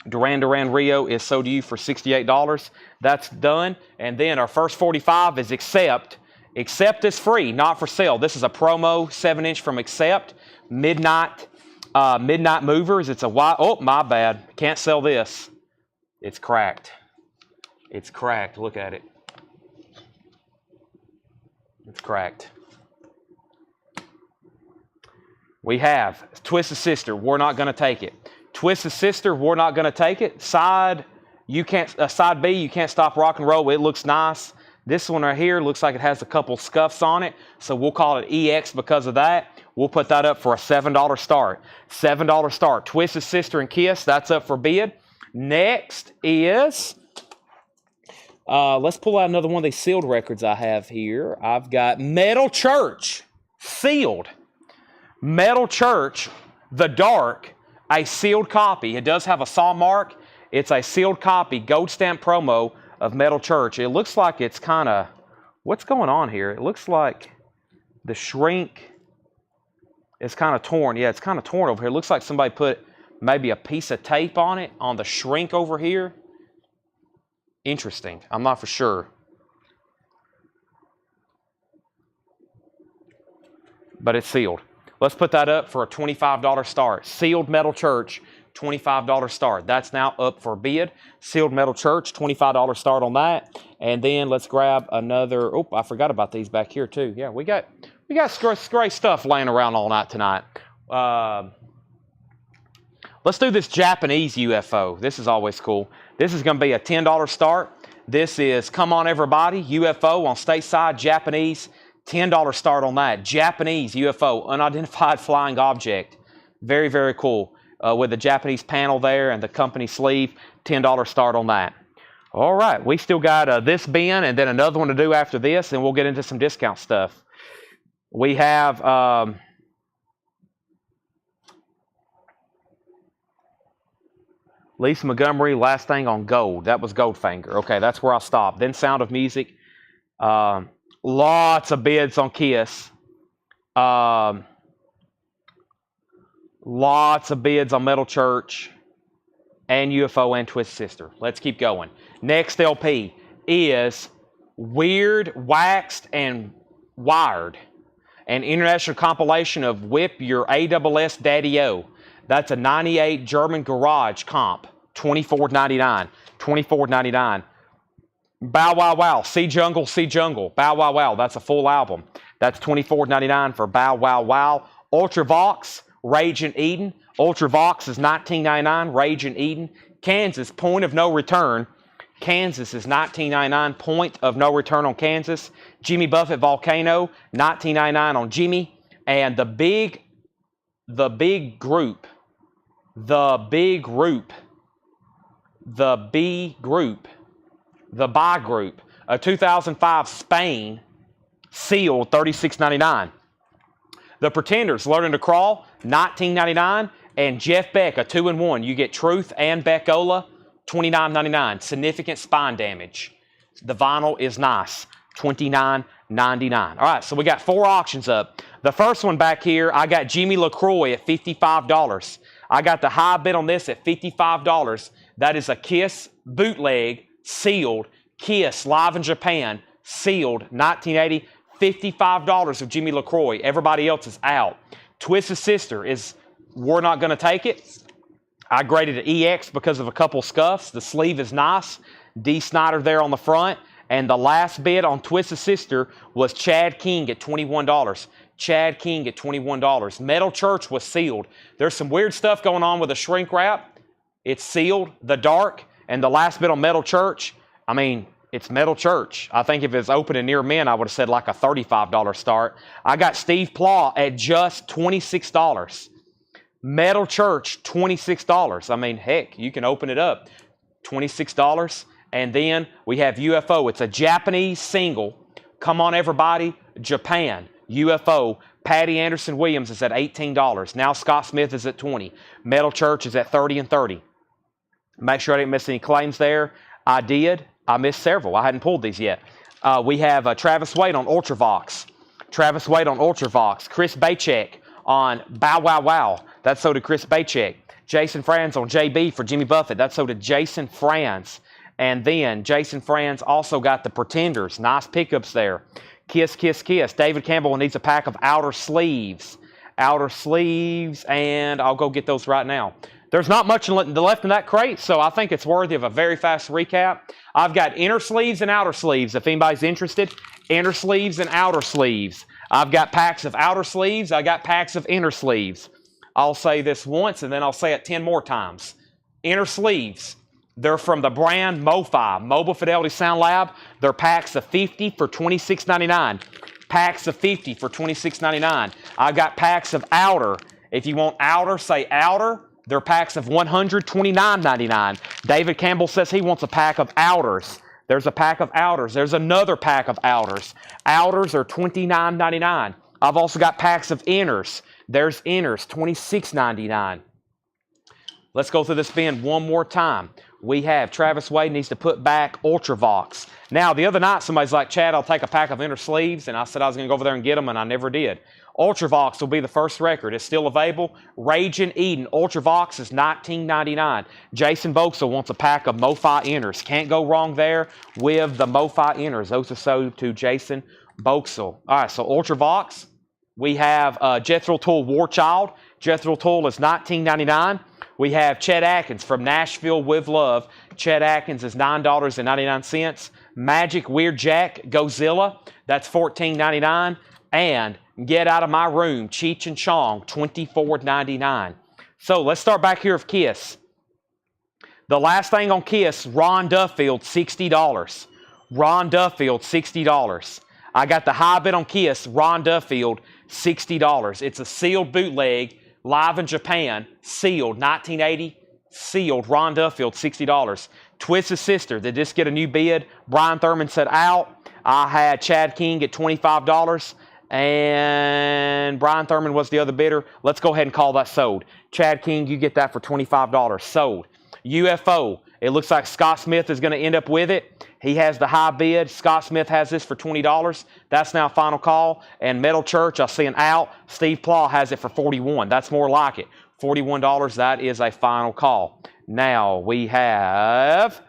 Duran Duran Rio is sold to you for $68. That's done. And then our first 45 is Accept. Accept is free, not for sale. This is a promo 7-inch from Accept. Midnight Movers. It's a white. Oh, my bad. Can't sell this. It's cracked. It's cracked. Look at it. It's cracked. We have Twisted Sister. We're Not Gonna Take It. Twisted Sister. We're Not Gonna Take It. Side B. You Can't Stop Rock and Roll. It looks nice. This one right here looks like it has a couple scuffs on it, so we'll call it EX because of that. We'll put that up for a $7 start. $7 start. Twisted Sister and Kiss, that's up for bid. Next is, let's pull out another one of these sealed records I have here. I've got Metal Church, sealed. Metal Church, The Dark, a sealed copy. It does have a saw mark. It's a sealed copy, gold stamp promo of Metal Church. It looks like it's kind of, what's going on here? It looks like the shrink is kind of torn. Yeah, it's kind of torn over here. It looks like somebody put maybe a piece of tape on it, on the shrink over here. Interesting. I'm not for sure. But it's sealed. Let's put that up for a $25 start. Sealed Metal Church, $25 start. That's now up for bid. Sealed Metal Church, $25 start on that. And then let's grab another. Oh, I forgot about these back here too. Yeah, we got great stuff laying around all night tonight. Let's do this Japanese UFO. This is always cool. This is going to be a $10 start. This is Come On Everybody, UFO on stateside, Japanese, $10 start on that. Japanese UFO, unidentified flying object. Very, very cool. With the Japanese panel there and the company sleeve, $10 start on that. All right, we still got this bin and then another one to do after this, and we'll get into some discount stuff. We have Lisa Montgomery, last thing on gold. That was Goldfinger. Okay, that's where I'll stop. Then Sound of Music. Lots of bids on Kiss. Lots of bids on Metal Church and UFO and Twisted Sister. Let's keep going. Next LP is Weird, Waxed, and Wired. An international compilation of Whip Your ASS Daddy-O. That's a 98 German garage comp. $24.99. $24.99. Bow Wow Wow. See Jungle, See Jungle. Bow Wow Wow. That's a full album. That's $24.99 for Bow Wow Wow. Ultravox, Rage in Eden. Ultravox is $19.99. Rage in Eden. Kansas, Point of No Return. Kansas is $19.99. Point of No Return on Kansas. Jimmy Buffett Volcano, $19.99 on Jimmy. And the big group, the buy group, a 2005 Spain, sealed, $36.99. The Pretenders, Learning to Crawl, $19.99. And Jeff Beck, a 2-in-1. You get Truth and Beckola, $29.99. Significant spine damage. The vinyl is nice, $29.99. All right, so we got 4 auctions up. The first one back here, I got Jimmy LaCroix at $55. I got the high bid on this at $55. That is a Kiss bootleg, sealed. Kiss live in Japan, sealed, 1980. $55 of Jimmy LaCroix. Everybody else is out. Twisted Sister is, we're not going to take it. I graded it EX because of a couple scuffs. The sleeve is nice. D. Snyder there on the front. And the last bid on Twisted Sister was Chad King at $21. Chad King at $21. Metal Church was sealed. There's some weird stuff going on with the shrink wrap. It's sealed, the dark, and the last bid on Metal Church, I mean, it's Metal Church. I think if it's open and near men, I would have said like a $35 start. I got Steve Plaw at just $26. Metal Church, $26. I mean, heck, you can open it up. $26. And then we have UFO. It's a Japanese single. Come on, everybody. Japan. UFO. Patty Anderson Williams is at $18. Now Scott Smith is at $20. Metal Church is at $30 and $30. Make sure I didn't miss any claims there. I did. I missed several. I hadn't pulled these yet. We have Travis Wade on Ultravox. Travis Wade on Ultravox. Chris Bachek on Bow Wow Wow. That's so did Chris Bachek. Jason Franz on JB for Jimmy Buffett. That's so did Jason Franz. And then Jason Franz also got the Pretenders. Nice pickups there. Kiss, Kiss, Kiss. David Campbell needs a pack of outer sleeves. Outer sleeves, and I'll go get those right now. There's not much left in that crate, so I think it's worthy of a very fast recap. I've got inner sleeves and outer sleeves, if anybody's interested. Inner sleeves and outer sleeves. I've got packs of outer sleeves. I got packs of inner sleeves. I'll say this once, and then I'll say it 10 more times. Inner sleeves. They're from the brand MoFi, Mobile Fidelity Sound Lab. They're packs of 50 for $26.99. Packs of 50 for $26.99. I've got packs of outer. If you want outer, say outer. They're packs of $129.99. David Campbell says he wants a pack of outers. There's a pack of outers. There's another pack of outers. Outers are $29.99. I've also got packs of inners. There's inners, $26.99. Let's go through this bin one more time. We have Travis Wade needs to put back Ultravox. Now, the other night, somebody's like, Chad, I'll take a pack of inner sleeves. And I said I was going to go over there and get them, and I never did. Ultravox will be the first record. It's still available. Rage in Eden. Ultravox is $19.99. Jason Boxel wants a pack of MoFi inners. Can't go wrong there with the MoFi inners. Those are sold to Jason Boxel. All right, so Ultravox. We have Jethro Tull War Child. Jethro Tull is $19.99. We have Chet Atkins from Nashville with Love. Chet Atkins is $9.99. Magic Weird Jack Godzilla, that's $14.99. And Get Out of My Room, Cheech and Chong, $24.99. So let's start back here with Kiss. The last thing on Kiss, Ron Duffield, $60. Ron Duffield, $60. I got the high bid on Kiss, Ron Duffield, $60. It's a sealed bootleg, live in Japan, sealed, 1980, sealed, Ron Duffield, $60. Twisted Sister, did this get a new bid? Brian Thurman said out. I had Chad King at $25, and Brian Thurman was the other bidder. Let's go ahead and call that sold. Chad King, you get that for $25, sold. UFO, it looks like Scott Smith is going to end up with it. He has the high bid. Scott Smith has this for $20. That's now final call. And Metal Church, I see an out. Steve Plaw has it for $41. That's more like it. $41, that is a final call. Now we have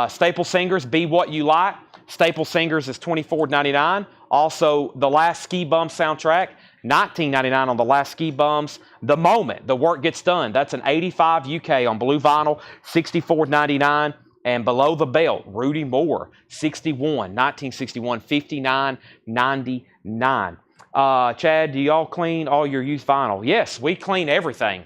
Staple Singers, Be What You Like. Staple Singers is $24.99. Also, the last Ski Bum soundtrack, $19.99 on the last ski bums. The moment the work gets done, that's an 85 UK on blue vinyl, $64.99. And below the belt, Rudy Moore, 1961, $59.99. Chad, do y'all clean all your used vinyl? Yes, we clean everything.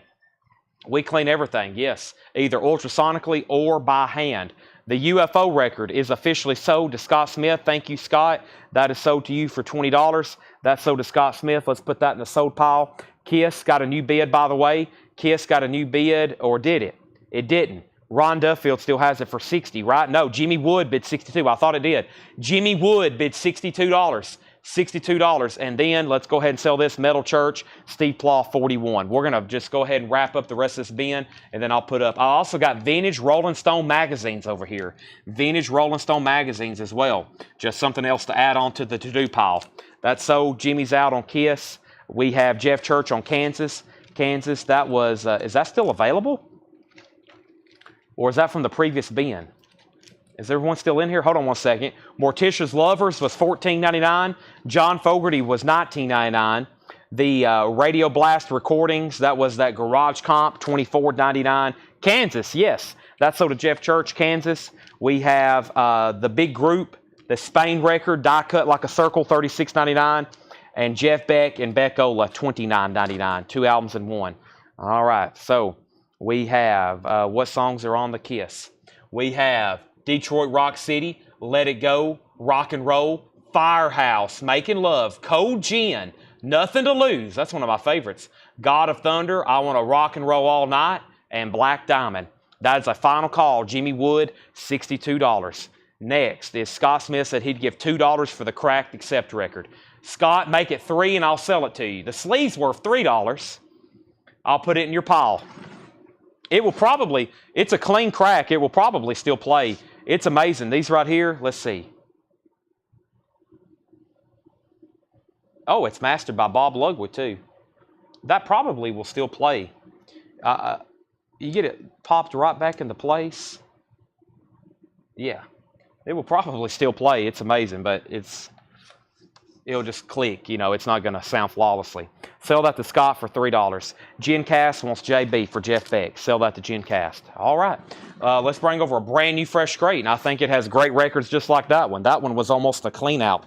We clean everything, yes, either ultrasonically or by hand. The UFO record is officially sold to Scott Smith. Thank you, Scott. That is sold to you for $20. That's sold to Scott Smith. Let's put that in the sold pile. Kiss got a new bid, by the way. Kiss got a new bid, or did it? It didn't. Ron Duffield still has it for $60, right? No, Jimmy Wood bid $62. I thought it did. Jimmy Wood bid $62. $62. And then let's go ahead and sell this Metal Church Steve Plaw $41. We're going to just go ahead and wrap up the rest of this bin, and then I'll put up. I also got vintage Rolling Stone magazines over here. Vintage Rolling Stone magazines as well. Just something else to add on to the to-do pile. That's sold. Jimmy's out on Kiss. We have Jeff Church on Kansas. Kansas, that was, is that still available? Or is that from the previous bin? Is everyone still in here? Hold on one second. Morticia's Lovers was $14.99. John Fogerty was $19.99. The Radio Blast recordings, that was that Garage Comp, $24.99. Kansas, yes. That's sold to Jeff Church, Kansas. We have the Big Group, the Spain record, Die Cut Like a Circle, $36.99. And Jeff Beck and Beck Ola, $29.99. 2 albums in one. All right, so we have, what songs are on the Kiss? We have Detroit Rock City, Let It Go, Rock and Roll, Firehouse, Making Love, Cold Gin, Nothing to Lose. That's one of my favorites. God of Thunder, I Want to Rock and Roll All Night, and Black Diamond. That is a final call. Jimmy Wood, $62. Next is Scott Smith said he'd give $2 for the Cracked Accept record. Scott, make it $3 and I'll sell it to you. The sleeve's worth $3. I'll put it in your pile. It will probably, it's a clean crack. It will probably still play. It's amazing. These right here, let's see. Oh, it's mastered by Bob Lugwood too. That probably will still play. You get it popped right back into place. Yeah, it will probably still play. It's amazing, but it'll just click. You know, it's not going to sound flawlessly. Sell that to Scott for $3. GenCast wants JB for Jeff Beck. Sell that to GenCast. All right. Let's bring over a brand new fresh crate, and I think it has great records just like that one. That one was almost a clean out.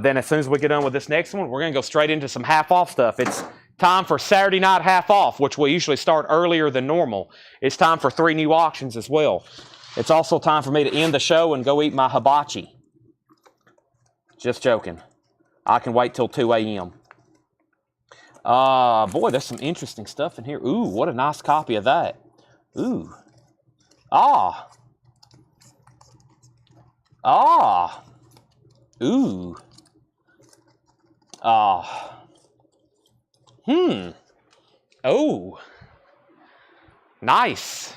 Then as soon as we get done with this next one, we're going to go straight into some half-off stuff. It's time for Saturday night half-off, which we usually start earlier than normal. It's time for 3 new auctions as well. It's also time for me to end the show and go eat my hibachi. Just joking. I can wait till 2 a.m. Boy, there's some interesting stuff in here. Ooh, what a nice copy of that. Ooh. Ah. Ah. Ooh. Ah. Oh. Nice.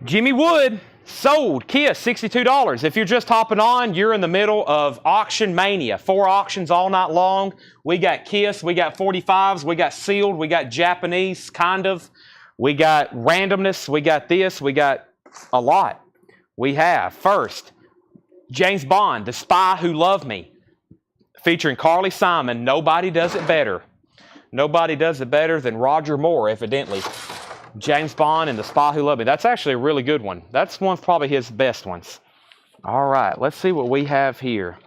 Jimmy Wood. Sold. Kiss, $62. If you're just hopping on, you're in the middle of auction mania. 4 auctions all night long. We got Kiss, we got 45s, we got sealed, we got Japanese, kind of. We got randomness, we got this, we got a lot. We have, first, James Bond, The Spy Who Loved Me, featuring Carly Simon. Nobody does it better. Nobody does it better than Roger Moore, evidently. James Bond and The Spy Who Loved Me. That's actually a really good one. That's one of probably his best ones. All right, let's see what we have here.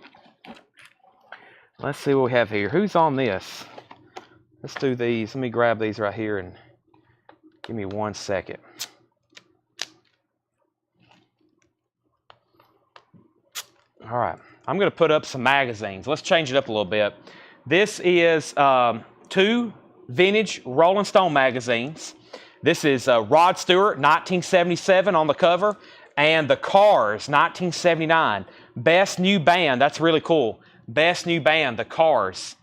Let's see what we have here. Who's on this? Let's do these. Let me grab these right here and give me 1 second. All right, I'm going to put up some magazines. Let's change it up a little bit. This is 2 vintage Rolling Stone magazines. This is Rod Stewart, 1977 on the cover, and The Cars, 1979. Best New Band, that's really cool. Best New Band, The Cars.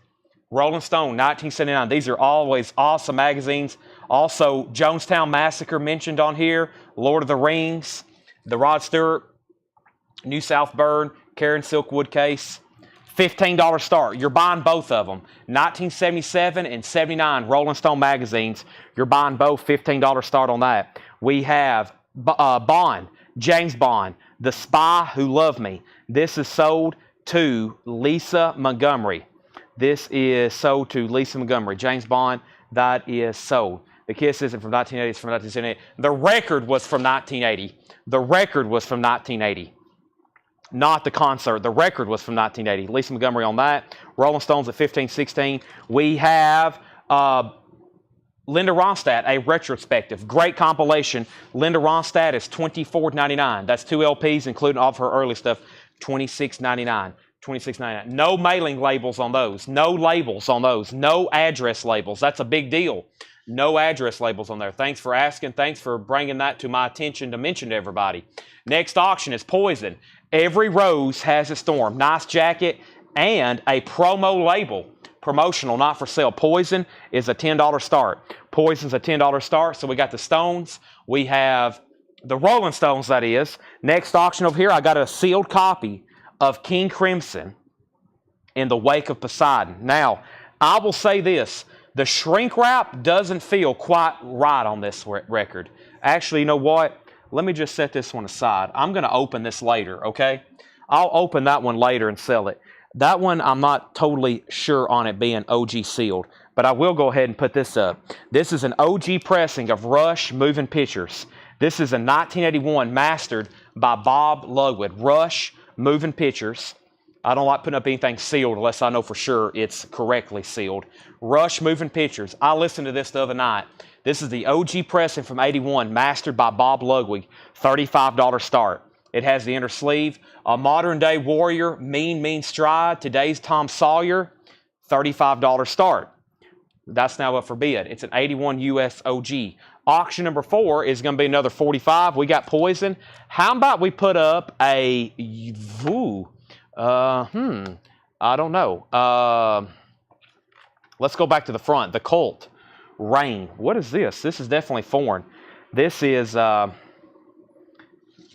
Rolling Stone, 1979. These are always awesome magazines. Also, Jonestown Massacre mentioned on here, Lord of the Rings, the Rod Stewart, New South Bird, Karen Silkwood case. $15 start. You're buying both of them. 1977 and 79 Rolling Stone magazines. You're buying both. $15 start on that. We have Bond, James Bond, The Spy Who Loved Me. This is sold to Lisa Montgomery. This is sold to Lisa Montgomery. James Bond, that is sold. The Kiss isn't from 1980, it's from 1978. The record was from 1980. The record was from 1980. Not the concert. The record was from 1980. Lisa Montgomery on that. Rolling Stones at 1516. We have Linda Ronstadt, a retrospective. Great compilation. Linda Ronstadt is $24.99. That's 2 LPs, including all of her early stuff. $26.99. $26.99. No mailing labels on those. No labels on those. No address labels. That's a big deal. No address labels on there. Thanks for asking. Thanks for bringing that to my attention to mention to everybody. Next auction is Poison. Every Rose Has a Storm. Nice jacket and a promo label. Promotional, not for sale. Poison is a $10 start. Poison's a $10 start. So we got the Stones. We have the Rolling Stones, that is. Next auction over here, I got a sealed copy of King Crimson in the Wake of Poseidon. Now, I will say this. The shrink wrap doesn't feel quite right on this record. Actually, you know what? Let me just set this one aside. I'm going to open this later, okay? I'll open that one later and sell it. That one, I'm not totally sure on it being OG sealed, but I will go ahead and put this up. This is an OG pressing of Rush Moving Pictures. This is a 1981 mastered by Bob Lugwood. Rush Moving Pictures. I don't like putting up anything sealed unless I know for sure it's correctly sealed. Rush Moving Pictures. I listened to this the other night. This is the OG pressing from 81, mastered by Bob Ludwig. $35 start. It has the inner sleeve. A modern day warrior, Mean Stride. Today's Tom Sawyer. $35 start. That's now up for bid. It's an 81 US OG. Auction number 4 is going to be another 45. We got Poison. How about we put up a... I don't know. Let's go back to the front. The Cult. Rain. What is this? This is definitely foreign. This is...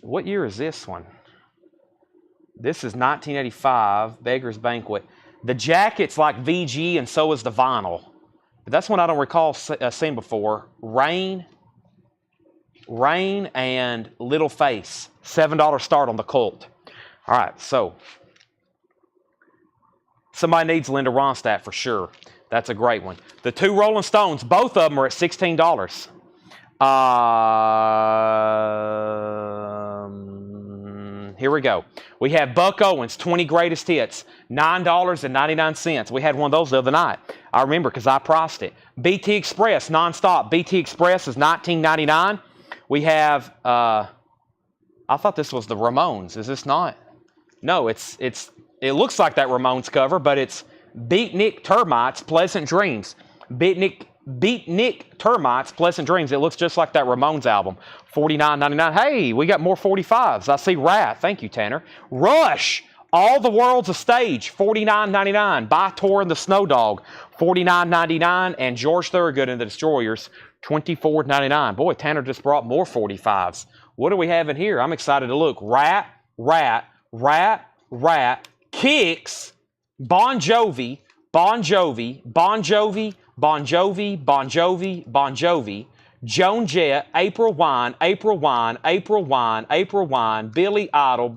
what year is this one? This is 1985. Beggar's Banquet. The jacket's like VG and so is the vinyl. But that's one I don't recall seeing before. Rain and Little Face. $7 start on the Cult. All right, so... somebody needs Linda Ronstadt for sure. That's a great one. The 2 Rolling Stones, both of them are at $16. Here we go. We have Buck Owens, 20 Greatest Hits, $9.99. We had one of those the other night. I remember because I priced it. BT Express, nonstop. BT Express is $19.99. We have, I thought this was the Ramones. Is this not? No, it looks like that Ramones cover, but it's Beatnik Termites, Pleasant Dreams. Beatnik Termites, Pleasant Dreams. It looks just like that Ramones album. $49.99. Hey, we got more 45s. I see Rat. Thank you, Tanner. Rush, All the World's a Stage, $49.99. By Tor and the Snow Dog, $49.99. And George Thorogood and the Destroyers, $24.99. Boy, Tanner just brought more 45s. What do we have in here? I'm excited to look. Rat, Kicks, Bon Jovi, Joan Jett, April Wine, Billy Idol,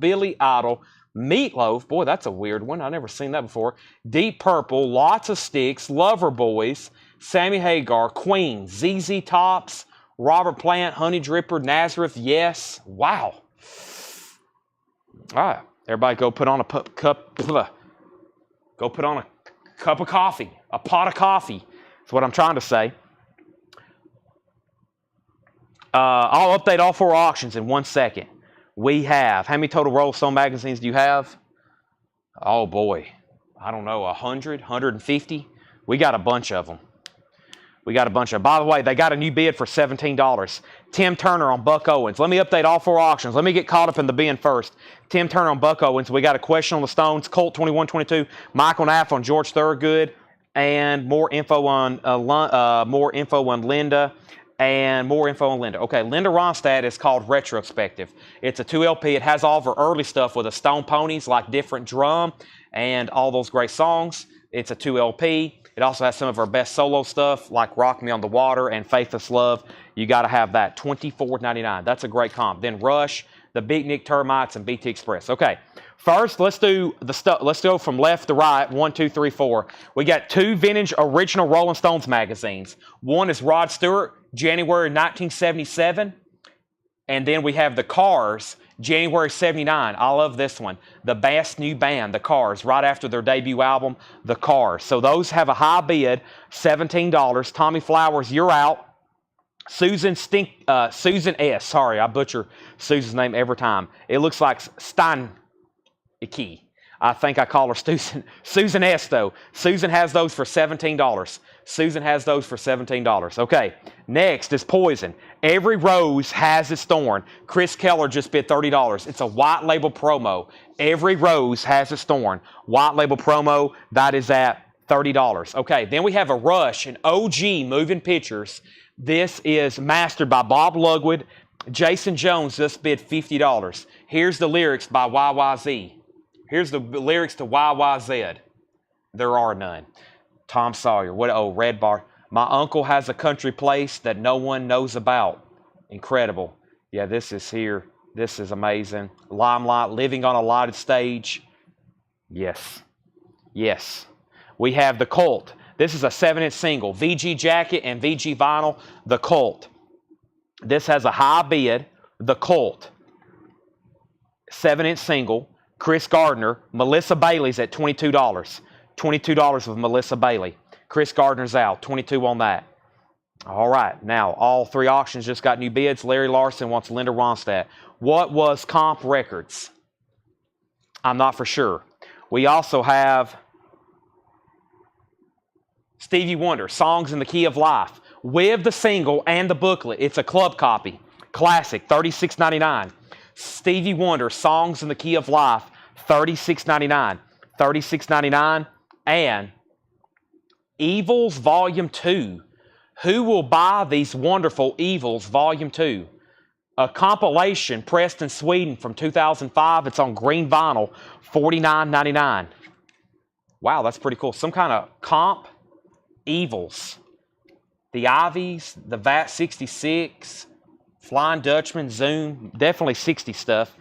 Meatloaf. Boy, that's a weird one. I've never seen that before. Deep Purple, Lots of Sticks, Lover Boys, Sammy Hagar, Queen, ZZ Tops, Robert Plant, Honey Dripper, Nazareth, Yes. Wow. All right. Everybody go put on a cup of coffee, a pot of coffee. That's what I'm trying to say. I'll update all 4 auctions in 1 second. We have, how many total Rolling Stone magazines do you have? Oh boy, I don't know, 100, 150? We got a bunch of them. By the way, they got a new bid for $17. Tim Turner on Buck Owens. Let me update all 4 auctions. Let me get caught up in the bin first. Tim Turner on Buck Owens. We got a question on the Stones. Colt 2122. Michael Knapp on George Thorogood. And more info on Linda. And more info on Linda. Okay, Linda Ronstadt is called Retrospective. It's a 2 LP. It has all of her early stuff with the Stone Ponies, like Different Drum, and all those great songs. It's a 2 LP. It also has some of her best solo stuff, like Rock Me on the Water and Faithless Love. You got to have that. $24.99. That's a great comp. Then Rush, the Beatnik Termites, and BT Express. Okay, First, let's do the stuff. Let's go from left to right. 1, 2, 3, 4. We got 2 vintage original Rolling Stones magazines. One is Rod Stewart, January 1977. And then we have the Cars, January 79. I love this one. The best new band, the Cars, right after their debut album, the Cars. So those have a high bid, $17. Tommy Flowers, You're Out. Susan S. Sorry, I butcher Susan's name every time. It looks like Steinke. I think I call her Susan. Susan S. though. Susan has those for $17. Susan has those for $17. Okay, next is Poison. Every rose has its thorn. Chris Keller just bid $30. It's a white label promo. Every rose has its thorn. White label promo, that is at $30. Okay, then we have a Rush, an OG Moving Pictures. This is mastered by Bob Lugwood. Jason Jones just bid $50. Here's the lyrics by YYZ. Here's the lyrics to YYZ. There are none. Tom Sawyer. Red Bar. My uncle has a country place that no one knows about. Incredible. Yeah, this is here. This is amazing. Limelight, Living on a Lighted Stage. Yes. Yes. We have The Cult. This is a 7-inch single. VG jacket and VG vinyl. The Cult. This has a high bid. The Cult. 7-inch single. Chris Gardner. Melissa Bailey's at $22. $22 with Melissa Bailey. Chris Gardner's out. $22 on that. All right. Now, all 3 auctions just got new bids. Larry Larson wants Linda Ronstadt. What was Comp Records? I'm not for sure. We also have Stevie Wonder, Songs in the Key of Life, with the single and the booklet. It's a club copy. Classic, $36.99. Stevie Wonder, Songs in the Key of Life, $36.99. $36.99. And Evils Volume 2. Who will buy these wonderful Evils Volume 2? A compilation pressed in Sweden from 2005. It's on green vinyl, $49.99. Wow, that's pretty cool. Some kind of comp. Evils. The Ivies, the VAT 66, Flying Dutchman, Zoom, definitely 60 stuff.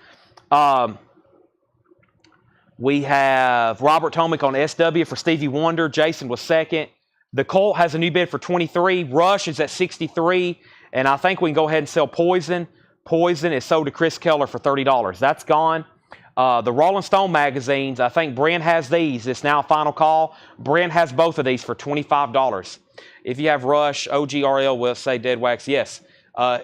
We have Robert Tomick on SW for Stevie Wonder. Jason was second. The Cult has a new bid for $23. Rush is at $63. And I think we can go ahead and sell Poison. Poison is sold to Chris Keller for $30. That's gone. The Rolling Stone magazines, I think Brent has these. It's now final call. Brent has both of these for $25. If you have Rush, OGRL will say Dead Wax. Yes.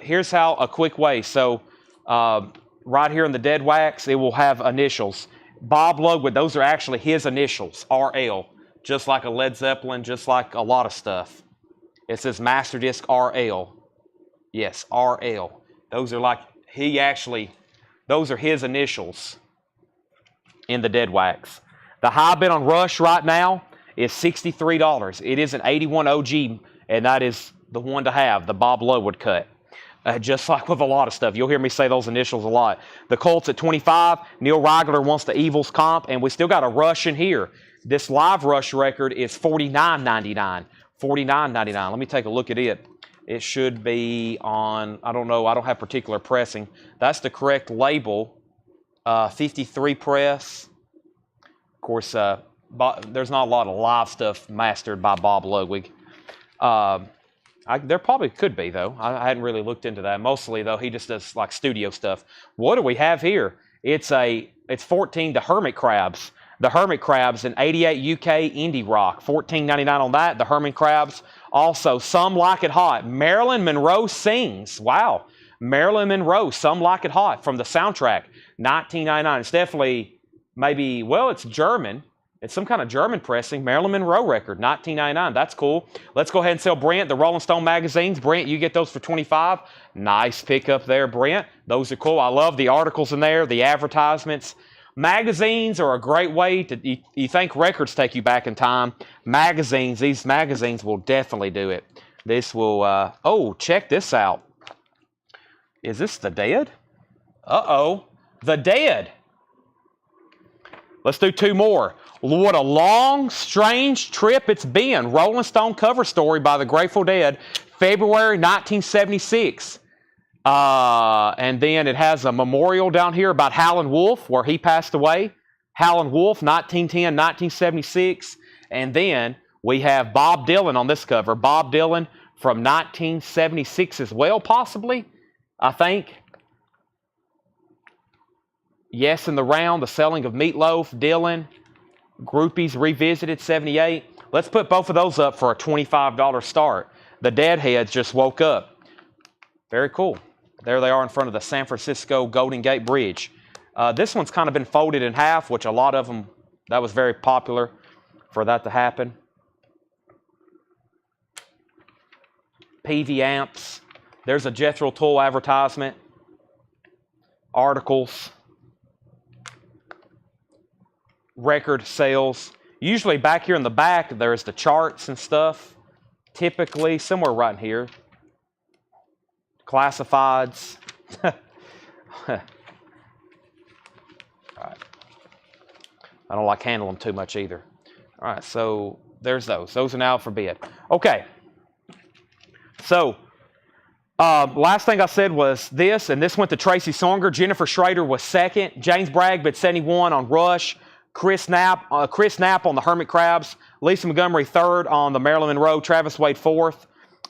Here's how a quick way. So right here in the Dead Wax, it will have initials. Bob Lugwood, those are actually his initials, RL. Just like a Led Zeppelin, just like a lot of stuff. It says Master Disc RL. Yes, RL. Those are like, those are his initials in the Dead Wax. The high bid on Rush right now is $63. It is an 81 OG, and that is the one to have, the Bob Lugwood cut. Just like with a lot of stuff. You'll hear me say those initials a lot. The Colt's at $25. Neil Reigler wants the Evils comp, and we still got a Rush in here. This live Rush record is $49.99. $49.99. Let me take a look at it. It should be on, I don't know, I don't have particular pressing. That's the correct label. 53 press. Of course, there's not a lot of live stuff mastered by Bob Ludwig. There probably could be, though. I hadn't really looked into that. Mostly, though, he just does like studio stuff. What do we have here? It's 14, the Hermit Crabs. The Hermit Crabs, an 88 UK indie rock. $14.99 on that. The Hermit Crabs. Also, Some Like It Hot. Marilyn Monroe sings. Wow. Marilyn Monroe, Some Like It Hot, from the soundtrack. $19.99. It's definitely maybe, well, it's German. It's some kind of German pressing. Marilyn Monroe record, $19.99. That's cool. Let's go ahead and sell Brent the Rolling Stone magazines. Brent, you get those for $25. Nice pickup there, Brent. Those are cool. I love the articles in there, the advertisements. Magazines are a great way to, you think records take you back in time. Magazines, these magazines will definitely do it. This will, oh, check this out. Is this The Dead? Uh-oh. The Dead. Let's do 2 more. What a long, strange trip it's been. Rolling Stone cover story by the Grateful Dead, February 1976. And then it has a memorial down here about Howlin' Wolf, where he passed away. Howlin' Wolf, 1910, 1976. And then we have Bob Dylan on this cover. Bob Dylan from 1976 as well, possibly, I think. Yes in the Round, The Selling of Meatloaf, Dylan. Groupies Revisited, 78. Let's put both of those up for a $25 start. The Deadheads just woke up. Very cool. There they are in front of the San Francisco Golden Gate Bridge. This one's kind of been folded in half, which a lot of them, that was very popular for that to happen. PV amps. There's a Jethro Tull advertisement. Articles. Record sales. Usually back here in the back, there's the charts and stuff. Typically, somewhere right in here. Classifieds. All right. I don't like handling them too much either. All right, so there's those. Those are now for bid. Okay. So, last thing I said was this, and this went to Tracy Songer. Jennifer Schrader was second. James Bragbit, 71 on Rush. Chris Knapp on the Hermit Crabs. Lisa Montgomery, third on the Marilyn Monroe. Travis Wade, fourth.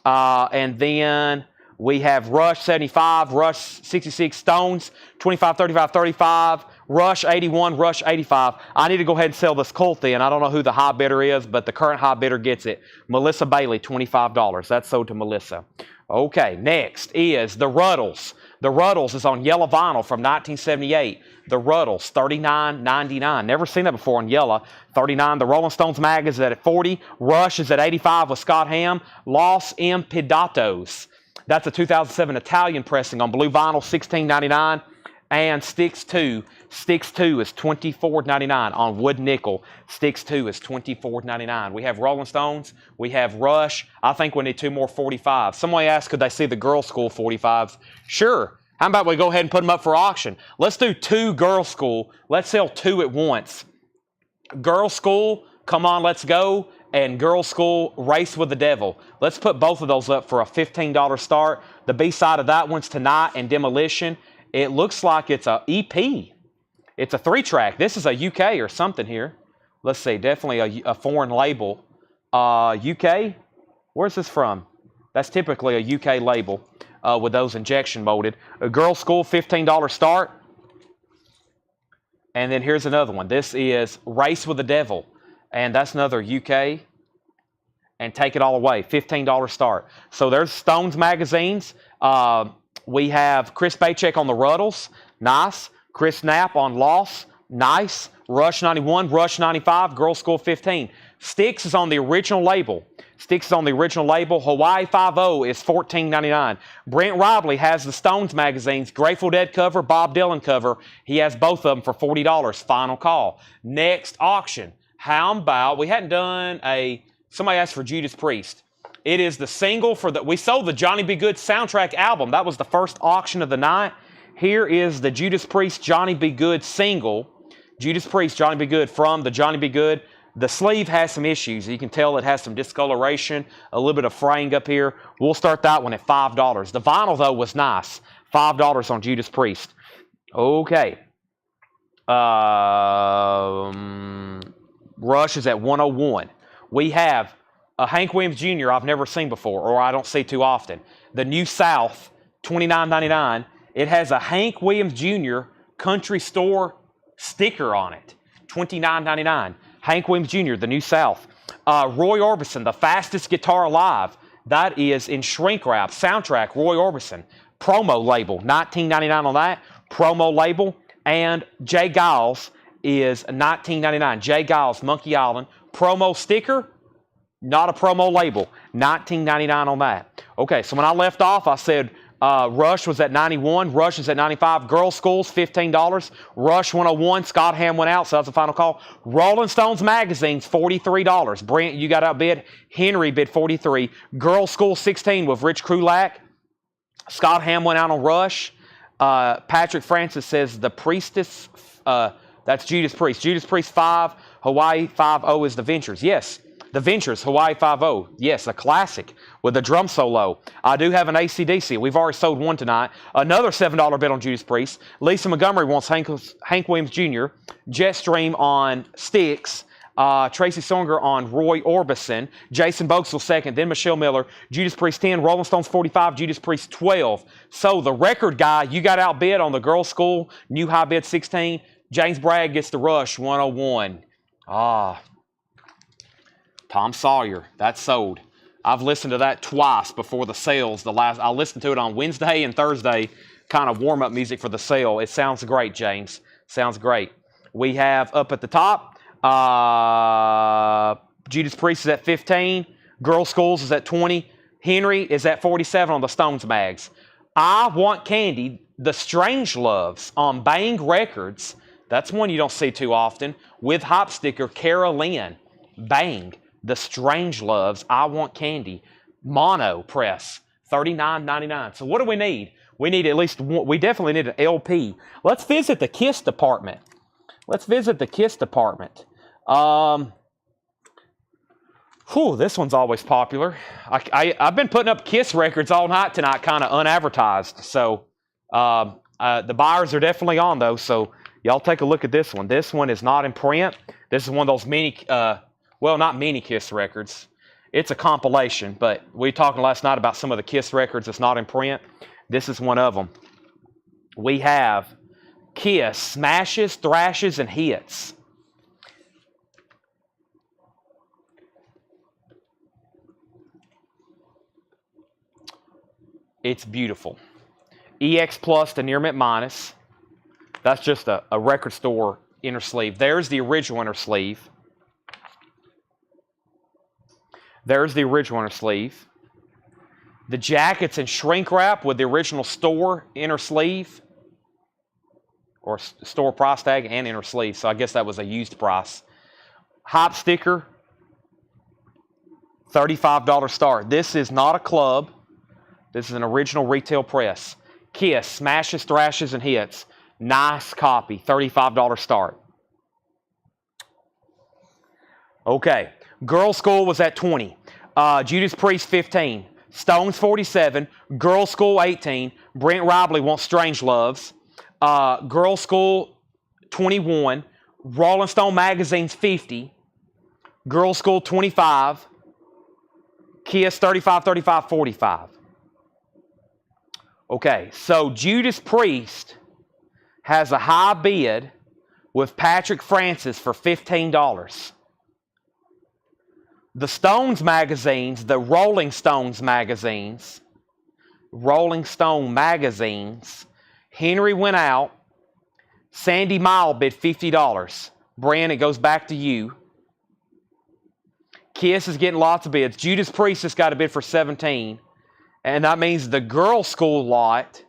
And then we have Rush, 75. Rush, 66. Stones, 25, 35, 35. Rush, 81. Rush, 85. I need to go ahead and sell this Colt then. I don't know who the high bidder is, but the current high bidder gets it. Melissa Bailey, $25. That's sold to Melissa. Okay, next is the Ruddles. The Ruddles is on yellow vinyl from 1978. The Ruddles, $39.99. Never seen that before on yellow. $39. The Rolling Stones mag is at 40. Rush is at 85 with Scott Hamm. Los Impedatos. That's a 2007 Italian pressing on blue vinyl, $16.99. And Styx 2. Styx 2 is $24.99 on wood nickel. Styx 2 is $24.99. We have Rolling Stones. We have Rush. I think we need 2 more 45s. Somebody asked, could they see the Girls School 45s? Sure. How about we go ahead and put them up for auction? Let's do 2 Girls School. Let's sell 2 at once. Girls School, Come On, Let's Go, and Girls School, Race with the Devil. Let's put both of those up for a $15 start. The B-side of that one's Tonight and Demolition. It looks like it's a EP. It's a 3-track. This is a UK or something here. Let's see, definitely a foreign label. UK? Where's this from? That's typically a UK label with those injection molded. A Girls School, $15 start. And then here's another one. This is Race with the Devil. And that's another UK. And Take It All Away, $15 start. So there's Stones magazines. We have Chris Bachek on the Ruddles. Nice. Chris Knapp on Loss. Nice. Rush 91, Rush 95, Girls School 15. Styx is on the original label. Styx is on the original label. Hawaii 5-0 is $14.99. Brent Robley has the Stones magazines, Grateful Dead cover, Bob Dylan cover. He has both of them for $40. Final call. Next auction. How about, we hadn't done somebody asked for Judas Priest. It is the single we sold the Johnny B. Good soundtrack album. That was the first auction of the night. Here is the Judas Priest Johnny B. Good single. Judas Priest Johnny B. Good from the Johnny B. Good. The sleeve has some issues. You can tell it has some discoloration, a little bit of fraying up here. We'll start that one at $5. The vinyl, though, was nice. $5 on Judas Priest. Okay. Rush is at 101. We have a Hank Williams Jr. I've never seen before, or I don't see too often. The New South, $29.99. It has a Hank Williams Jr. country store sticker on it, $29.99. Hank Williams Jr., the New South. Roy Orbison, The Fastest Guitar Alive. That is in shrink wrap. Soundtrack, Roy Orbison. Promo label, $19.99 on that. Promo label. And Jay Giles is $19.99. Jay Giles, Monkey Island. Promo sticker, not a promo label. $19.99 on that. Okay, so when I left off, I said Rush was at 91. Rush is at 95. Girls Schools, $15. Rush 101. Scott Hamm went out, so that's the final call. Rolling Stones magazines, $43. Brent, you got outbid. Henry bid $43. Girls School, $16 with Rich Krulak. Scott Hamm went out on Rush. Patrick Francis says the Priestess, that's Judas Priest. Judas Priest 5. Hawaii 5-0 is the Ventures. Yes, The Ventures, Hawaii 5-0. Yes, a classic with a drum solo. I do have an AC/DC. We've already sold one tonight. Another $7 bet on Judas Priest. Lisa Montgomery wants Hank Williams Jr. Jetstream on Styx. Tracy Songer on Roy Orbison. Jason Boxell second. Then Michelle Miller. Judas Priest 10. Rolling Stones 45. Judas Priest 12. So the record guy, you got outbid on the girls' school. New high bid 16. James Bragg gets the rush 101. Tom Sawyer. That's sold. I've listened to that twice before the sales. I listened to it on Wednesday and Thursday, kind of warm-up music for the sale. It sounds great, James. Sounds great. We have up at the top, Judas Priest is at 15. Girls Schools is at 20. Henry is at 47 on the Stones mags. I Want Candy, the Strange Loves on Bang Records. That's one you don't see too often. With hop sticker, Carol Lynn. Bang. The Strange Loves, I Want Candy. Mono press, $39.99. So what do we need? We need at least one. We definitely need an LP. Let's visit the Kiss department. This one's always popular. I've been putting up Kiss records all night tonight, kind of unadvertised. So the buyers are definitely on those. So y'all take a look at this one. This one is not in print. This is one of those not mini Kiss records. It's a compilation, but we were talking last night about some of the Kiss records that's not in print. This is one of them. We have Kiss, Smashes, Thrashes, and Hits. It's beautiful. EX Plus to Near Mint Minus. That's just a record store inner sleeve. There's the original inner sleeve. There's the original inner sleeve. The jacket's in shrink wrap with the original store inner sleeve. Or store price tag and inner sleeve. So I guess that was a used price. Hop sticker, $35 start. This is not a club. This is an original retail press. Kiss, Smashes, Thrashes, and Hits. Nice copy, $35 start. Okay, Girls School was at 20. Judas Priest 15. Stones 47. Girls School 18. Brent Ribley wants Strange Loves. Girls School 21. Rolling Stone Magazine's 50. Girls School 25. Kiss 35, 35, 45. Okay, so Judas Priest has a high bid with Patrick Francis for $15. The Stones magazines, the Rolling Stone magazines, Henry went out. Sandy Mile bid $50. Brand, it goes back to you. Kiss is getting lots of bids. Judas Priest has got a bid for $17. And that means the Girls School lot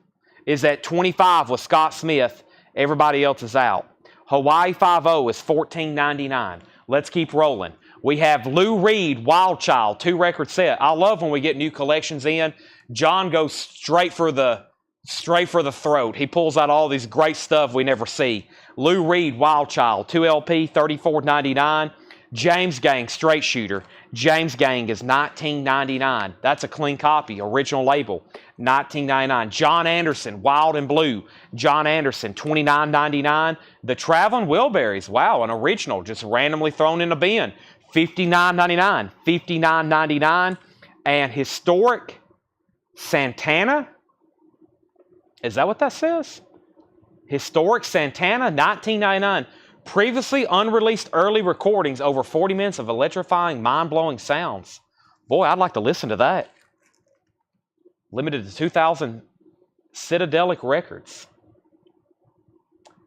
is at $25 with Scott Smith. Everybody else is out. Hawaii 5-0 is $14.99. Let's keep rolling. We have Lou Reed, Wild Child, 2-record set. I love when we get new collections in. John goes straight for the throat. He pulls out all these great stuff we never see. Lou Reed, Wild Child, 2 LP, $34.99. James Gang, Straight Shooter. James Gang is $19.99. That's a clean copy, original label, $19.99. John Anderson, Wild and Blue. John Anderson, $29.99. The Traveling Wilburys, wow, an original, just randomly thrown in a bin, $59.99. $59.99. And Historic Santana, is that what that says? Historic Santana, $19.99. Previously unreleased early recordings, over 40 minutes of electrifying, mind-blowing sounds. Boy, I'd like to listen to that. Limited to 2,000 Citadelic records.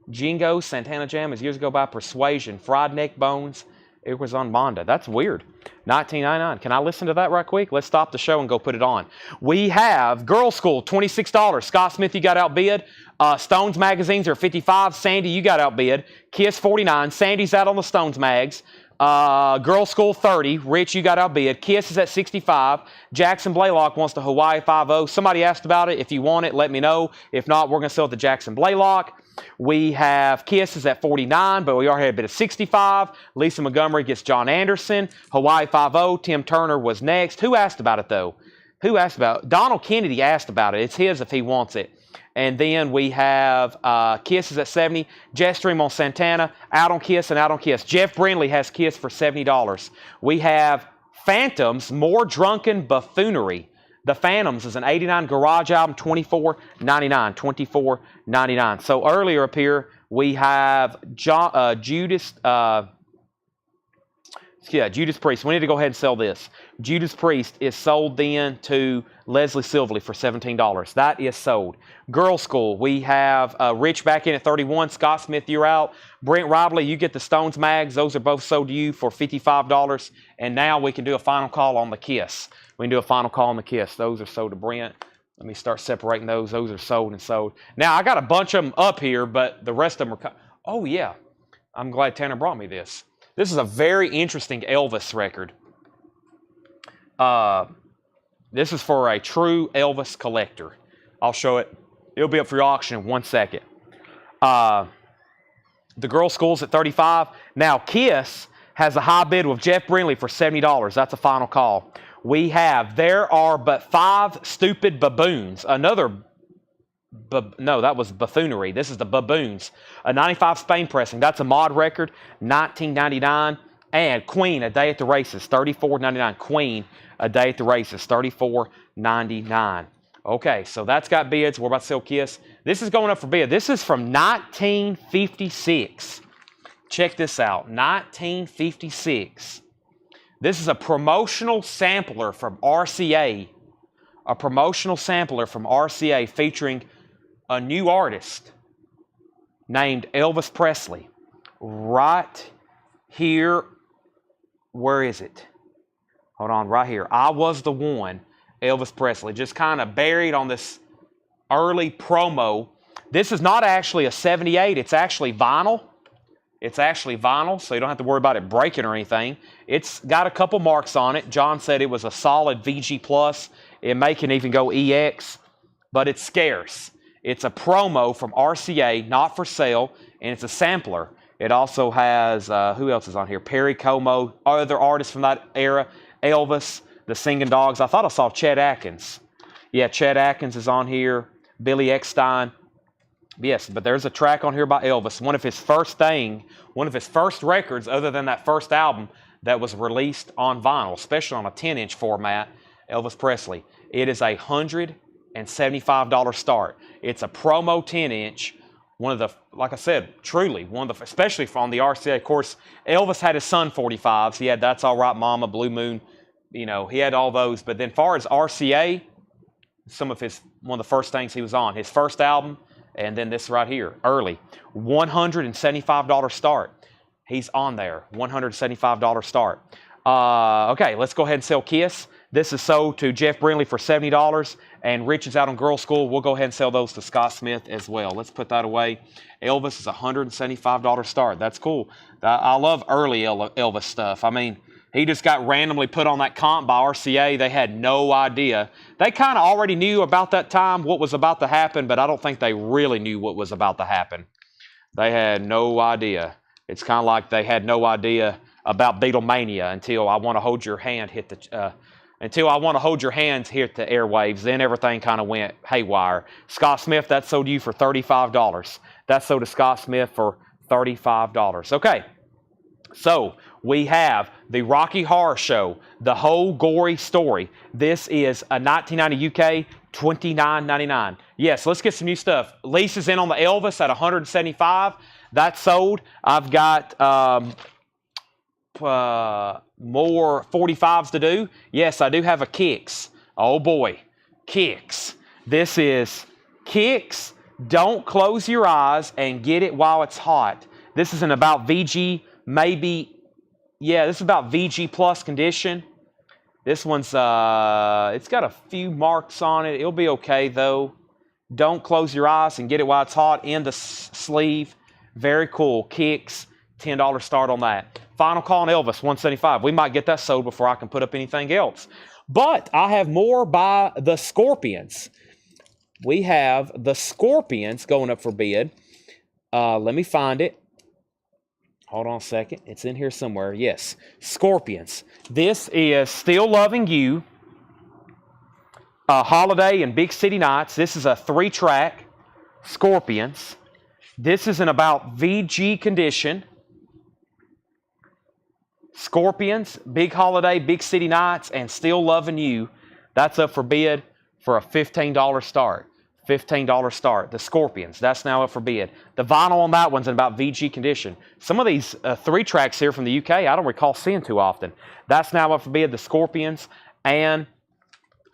Jingo, Santana Jam is years ago by Persuasion. Fried Neck Bones, it was on Monda. That's weird. $19.99. Can I listen to that right quick? Let's stop the show and go put it on. We have Girls School, $26. Scott Smith, you got outbid. Stones magazines are $55. Sandy, you got outbid. Kiss, $49. Sandy's out on the Stones mags. Girls School 30. Rich, you got outbid. Kiss is at 65. Jackson Blaylock wants the Hawaii 5-0. Somebody asked about it. If you want it, let me know. If not, we're going to sell it to Jackson Blaylock. We have Kiss is at 49, but we already had a bid of 65. Lisa Montgomery gets John Anderson. Hawaii 5-0. Tim Turner was next. Who asked about it, though? Who asked about it? Donald Kennedy asked about it. It's his if he wants it. And then we have Kiss is at 70. Jetstream on Santana. Out on Kiss and out on Kiss. Jeff Brindley has Kiss for $70. We have Phantoms, More Drunken Buffoonery. The Phantoms is an 89 garage album, $24.99. $24.99. So earlier up here, we have Judas Priest. We need to go ahead and sell this. Judas Priest is sold then to Leslie Silverly for $17. That is sold. Girls School, we have Rich back in at 31. Scott Smith, you're out. Brent Robley, you get the Stones mags. Those are both sold to you for $55. And now we can do a final call on the Kiss. We can do a final call on the Kiss. Those are sold to Brent. Let me start separating those. Those are sold and sold. Now, I got a bunch of them up here, but the rest of them are... Oh, yeah. I'm glad Tanner brought me this. This is a very interesting Elvis record. This is for a true Elvis collector. I'll show it. It'll be up for your auction in 1 second. The Girls School's at 35. Now, Kiss has a high bid with Jeff Brindley for $70. That's a final call. We have There Are But Five Stupid Baboons. No, that was Buffoonery. This is the Baboons. A 95 Spain pressing. That's a mod record, $19.99. And Queen, A Day at the Races, $34.99. Queen, A Day at the Races, $34.99. Okay, so that's got bids. We're about to sell Kiss. This is going up for bid. This is from 1956. Check this out, 1956. This is a promotional sampler from RCA. A promotional sampler from RCA featuring a new artist named Elvis Presley. Right here. Where is it? Hold on, right here. I Was the One, Elvis Presley. Just kind of buried on this early promo. This is not actually a 78. It's actually vinyl. It's actually vinyl, so you don't have to worry about it breaking or anything. It's got a couple marks on it. John said it was a solid VG+. It may can even go EX, but it's scarce. It's a promo from RCA, not for sale, and it's a sampler. It also has, who else is on here? Perry Como, other artists from that era. Elvis, the Singing Dogs. I thought I saw Chet Atkins. Yeah, Chet Atkins is on here. Billy Eckstein. Yes, but there's a track on here by Elvis. One of his first records other than that first album that was released on vinyl, especially on a 10-inch format, Elvis Presley. It is a $175 start. It's a promo 10-inch. One of the, like I said, truly, one of the, especially from the RCA. Of course, Elvis had his Sun 45s. He had That's All Right Mama, Blue Moon. You know, he had all those. But then far as RCA, one of the first things he was on. His first album, and then this right here, early. $175 start. He's on there. $175 start. Okay, let's go ahead and sell Kiss. This is sold to Jeff Brindley for $70, and Rich is out on Girls School. We'll go ahead and sell those to Scott Smith as well. Let's put that away. Elvis is $175 start. That's cool. I love early Elvis stuff. I mean, he just got randomly put on that comp by RCA. They had no idea. They kind of already knew about that time what was about to happen, but I don't think they really knew what was about to happen. They had no idea. It's kind of like they had no idea about Beatlemania until I Want to Hold Your Hand hit the until I Want to Hold Your Hands hit the airwaves. Then everything kind of went haywire. Scott Smith, that sold to you for $35. That sold to Scott Smith for $35. Okay, so we have the Rocky Horror Show, The Whole Gory Story. This is a 1990 UK, $29.99. Yes, let's get some new stuff. Lisa's in on the Elvis at $175. That's sold. I've got more 45s to do. Yes, I do have a Kicks. Oh boy, Kicks. This is Kicks. Don't close your eyes and get it while it's hot. This isn't about VG, maybe. Yeah, this is about VG plus condition. This one's, it's got a few marks on it. It'll be okay though. Don't close your eyes and get it while it's hot in the sleeve. Very cool. Kicks, $10 start on that. Final call on Elvis, 175. We might get that sold before I can put up anything else. But I have more by the Scorpions. We have the Scorpions going up for bid. Let me find it. Hold on a second. It's in here somewhere. Yes, Scorpions. This is Still Loving You, Holiday and Big City Nights. This is a 3-track Scorpions. This is in about VG condition. Scorpions, Big Holiday, Big City Nights, and Still Loving You. That's up for bid for a $15 start. $15 start. The Scorpions, that's now up for bid. The vinyl on that one's in about VG condition. Some of these 3-tracks here from the UK, I don't recall seeing too often. That's now up for bid, the Scorpions. And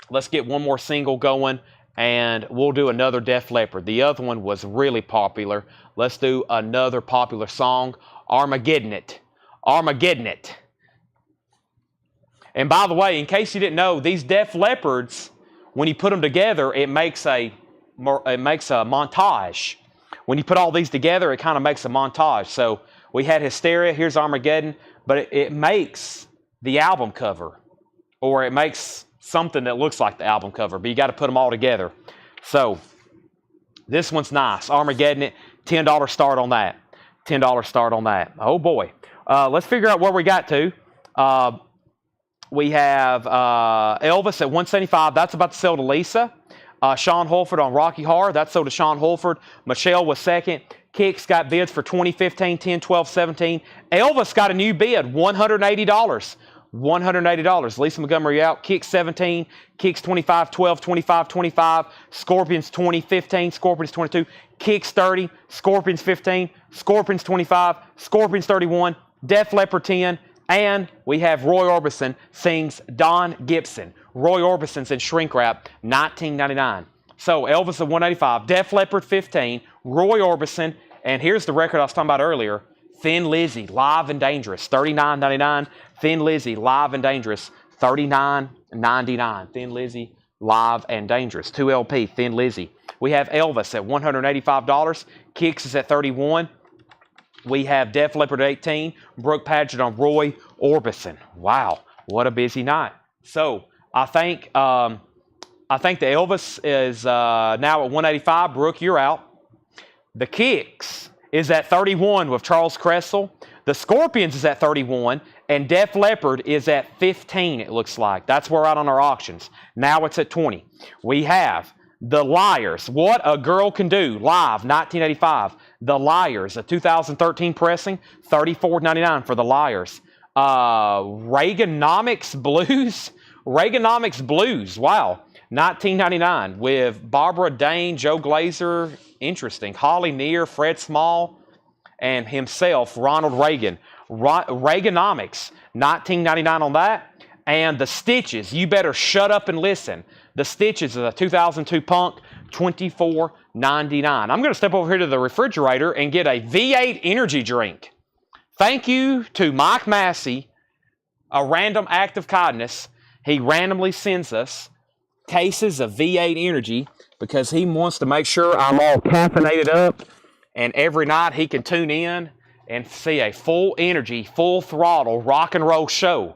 let's get one more single going, and we'll do another Def Leppard. The other one was really popular. Let's do another popular song, Armageddon It. Armageddon It. And by the way, in case you didn't know, these Def Leppards, when you put them together, it makes a montage. When you put all these together, it kind of makes a montage. So we had Hysteria, here's Armageddon, but it makes the album cover, or it makes something that looks like the album cover, but you got to put them all together. So this one's nice. Armageddon It, $10 start on that. $10 start on that. Oh boy. Let's figure out where we got to. We have Elvis at 175. That's about to sell to Lisa. Sean Holford on Rocky Horror. That's sold to Sean Holford. Michelle was second. Kicks got bids for 20, 15, 10, 12, 17. Elvis got a new bid, $180. $180. Lisa Montgomery out. Kicks 17. Kicks 25, 12, 25, 25. Scorpions 20, 15. Scorpions 22. Kicks 30. Scorpions 15. Scorpions 25. Scorpions 31. Def Leppard 10. And we have Roy Orbison sings Don Gibson. Roy Orbison's in shrink wrap, $19.99. So Elvis at 185. Def Leppard 15. Roy Orbison. And here's the record I was talking about earlier. Thin Lizzy, Live and Dangerous, $39.99. Thin Lizzy, Live and Dangerous, $39.99. Thin Lizzy, Live and Dangerous. 2 LP, Thin Lizzy. We have Elvis at $185. Kicks is at $31. We have Def Leppard at 18. Brooke Padgett on Roy Orbison. Wow, what a busy night. So I think the Elvis is now at 185. Brooke, you're out. The Kicks is at 31 with Charles Cressel. The Scorpions is at 31, and Def Leppard is at 15, it looks like. That's where we're at on our auctions. Now it's at 20. We have The Liars, What a Girl Can Do, live, 1985. The Liars, a 2013 pressing, $34.99 for The Liars. Reaganomics Blues, wow, $19.99 with Barbara Dane, Joe Glazer, interesting. Holly Near, Fred Small, and himself, Ronald Reagan. Reaganomics, $19.99 on that. And The Stitches, You Better Shut Up and Listen. The Stitches is a 2002 punk, $24.99. I'm going to step over here to the refrigerator and get a V8 energy drink. Thank you to Mike Massey, a random act of kindness. He randomly sends us cases of V8 energy because he wants to make sure I'm all caffeinated up, and every night he can tune in and see a full energy, full throttle rock and roll show.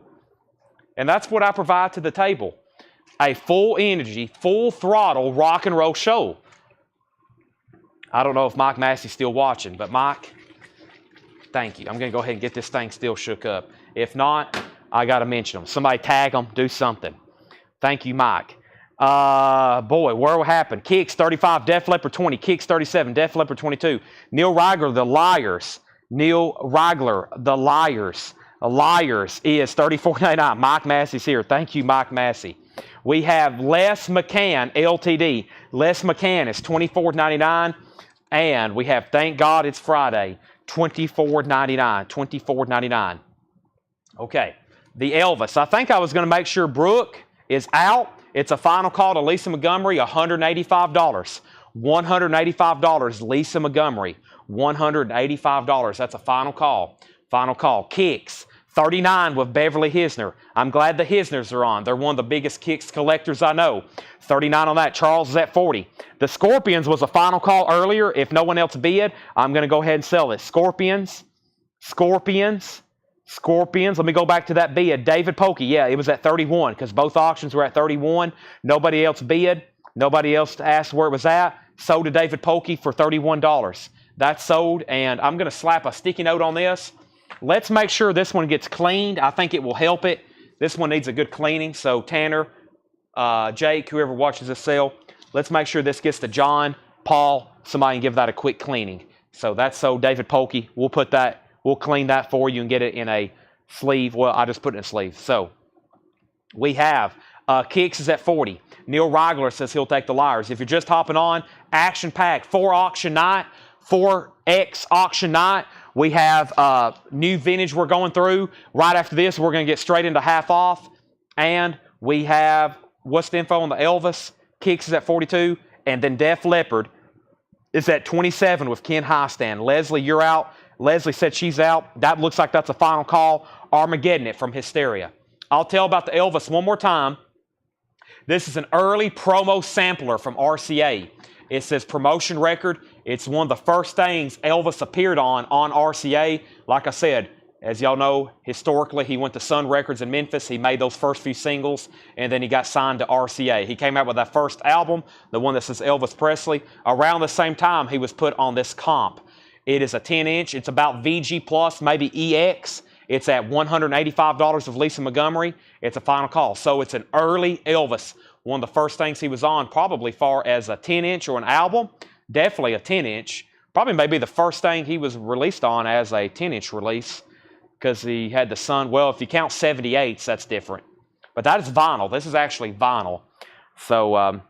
And that's what I provide to the table. A full energy, full throttle rock and roll show. I don't know if Mike Massey's still watching, but Mike, thank you. I'm going to go ahead and get this thing still shook up. If not, I got to mention them. Somebody tag them, do something. Thank you, Mike. Boy, where happened? Kicks 35, Def Leppard 20, Kicks 37, Def Leppard 22. Neil Rigler, The Liars. Neil Rigler, The Liars. The Liars is $34.99. Mike Massey's here. Thank you, Mike Massey. We have Les McCann, LTD. Les McCann is $24.99. And we have Thank God It's Friday, $24.99. $24.99. Okay, the Elvis. I think I was going to make sure Brooke is out. It's a final call to Lisa Montgomery, $185. $185, Lisa Montgomery. $185. That's a final call. Final call. Kicks, 39 with Beverly Hisner. I'm glad the Hisners are on. They're one of the biggest Kicks collectors I know. 39 on that. Charles is at 40. The Scorpions was a final call earlier. If no one else bid, I'm going to go ahead and sell it. Scorpions, Scorpions, let me go back to that bid. David Polkey, yeah, it was at 31 because both auctions were at 31. Nobody else bid. Nobody else asked where it was at. Sold to David Polkey for $31. That's sold, and I'm going to slap a sticky note on this. Let's make sure this one gets cleaned. I think it will help it. This one needs a good cleaning, so Tanner, Jake, whoever watches this sale, let's make sure this gets to John, Paul, somebody can give that a quick cleaning. So that's sold David Polkey. We'll clean that for you and get it in a sleeve. Well, I just put it in a sleeve. So we have Kicks is at 40. Neil Reigler says he'll take the Liars. If you're just hopping on, action packed, 4 auction night, 4X auction night. We have new vintage we're going through. Right after this, we're going to get straight into half off. And we have, what's the info on the Elvis? Kicks is at 42. And then Def Leppard is at 27 with Ken Highstand. Leslie, you're out. Leslie said she's out. That looks like that's a final call. Armageddon it from Hysteria. I'll tell about the Elvis one more time. This is an early promo sampler from RCA. It says promotion record. It's one of the first things Elvis appeared on RCA. Like I said, as y'all know, historically, he went to Sun Records in Memphis. He made those first few singles, and then he got signed to RCA. He came out with that first album, the one that says Elvis Presley. Around the same time, he was put on this comp. It is a 10-inch. It's about VG Plus, maybe EX. It's at $185 of Lisa Montgomery. It's a final call. So it's an early Elvis. One of the first things he was on, probably far as a 10-inch or an album. Definitely a 10-inch. Probably maybe the first thing he was released on as a 10-inch release because he had the Sun. Well, if you count 78s, that's different. But that is vinyl. This is actually vinyl. So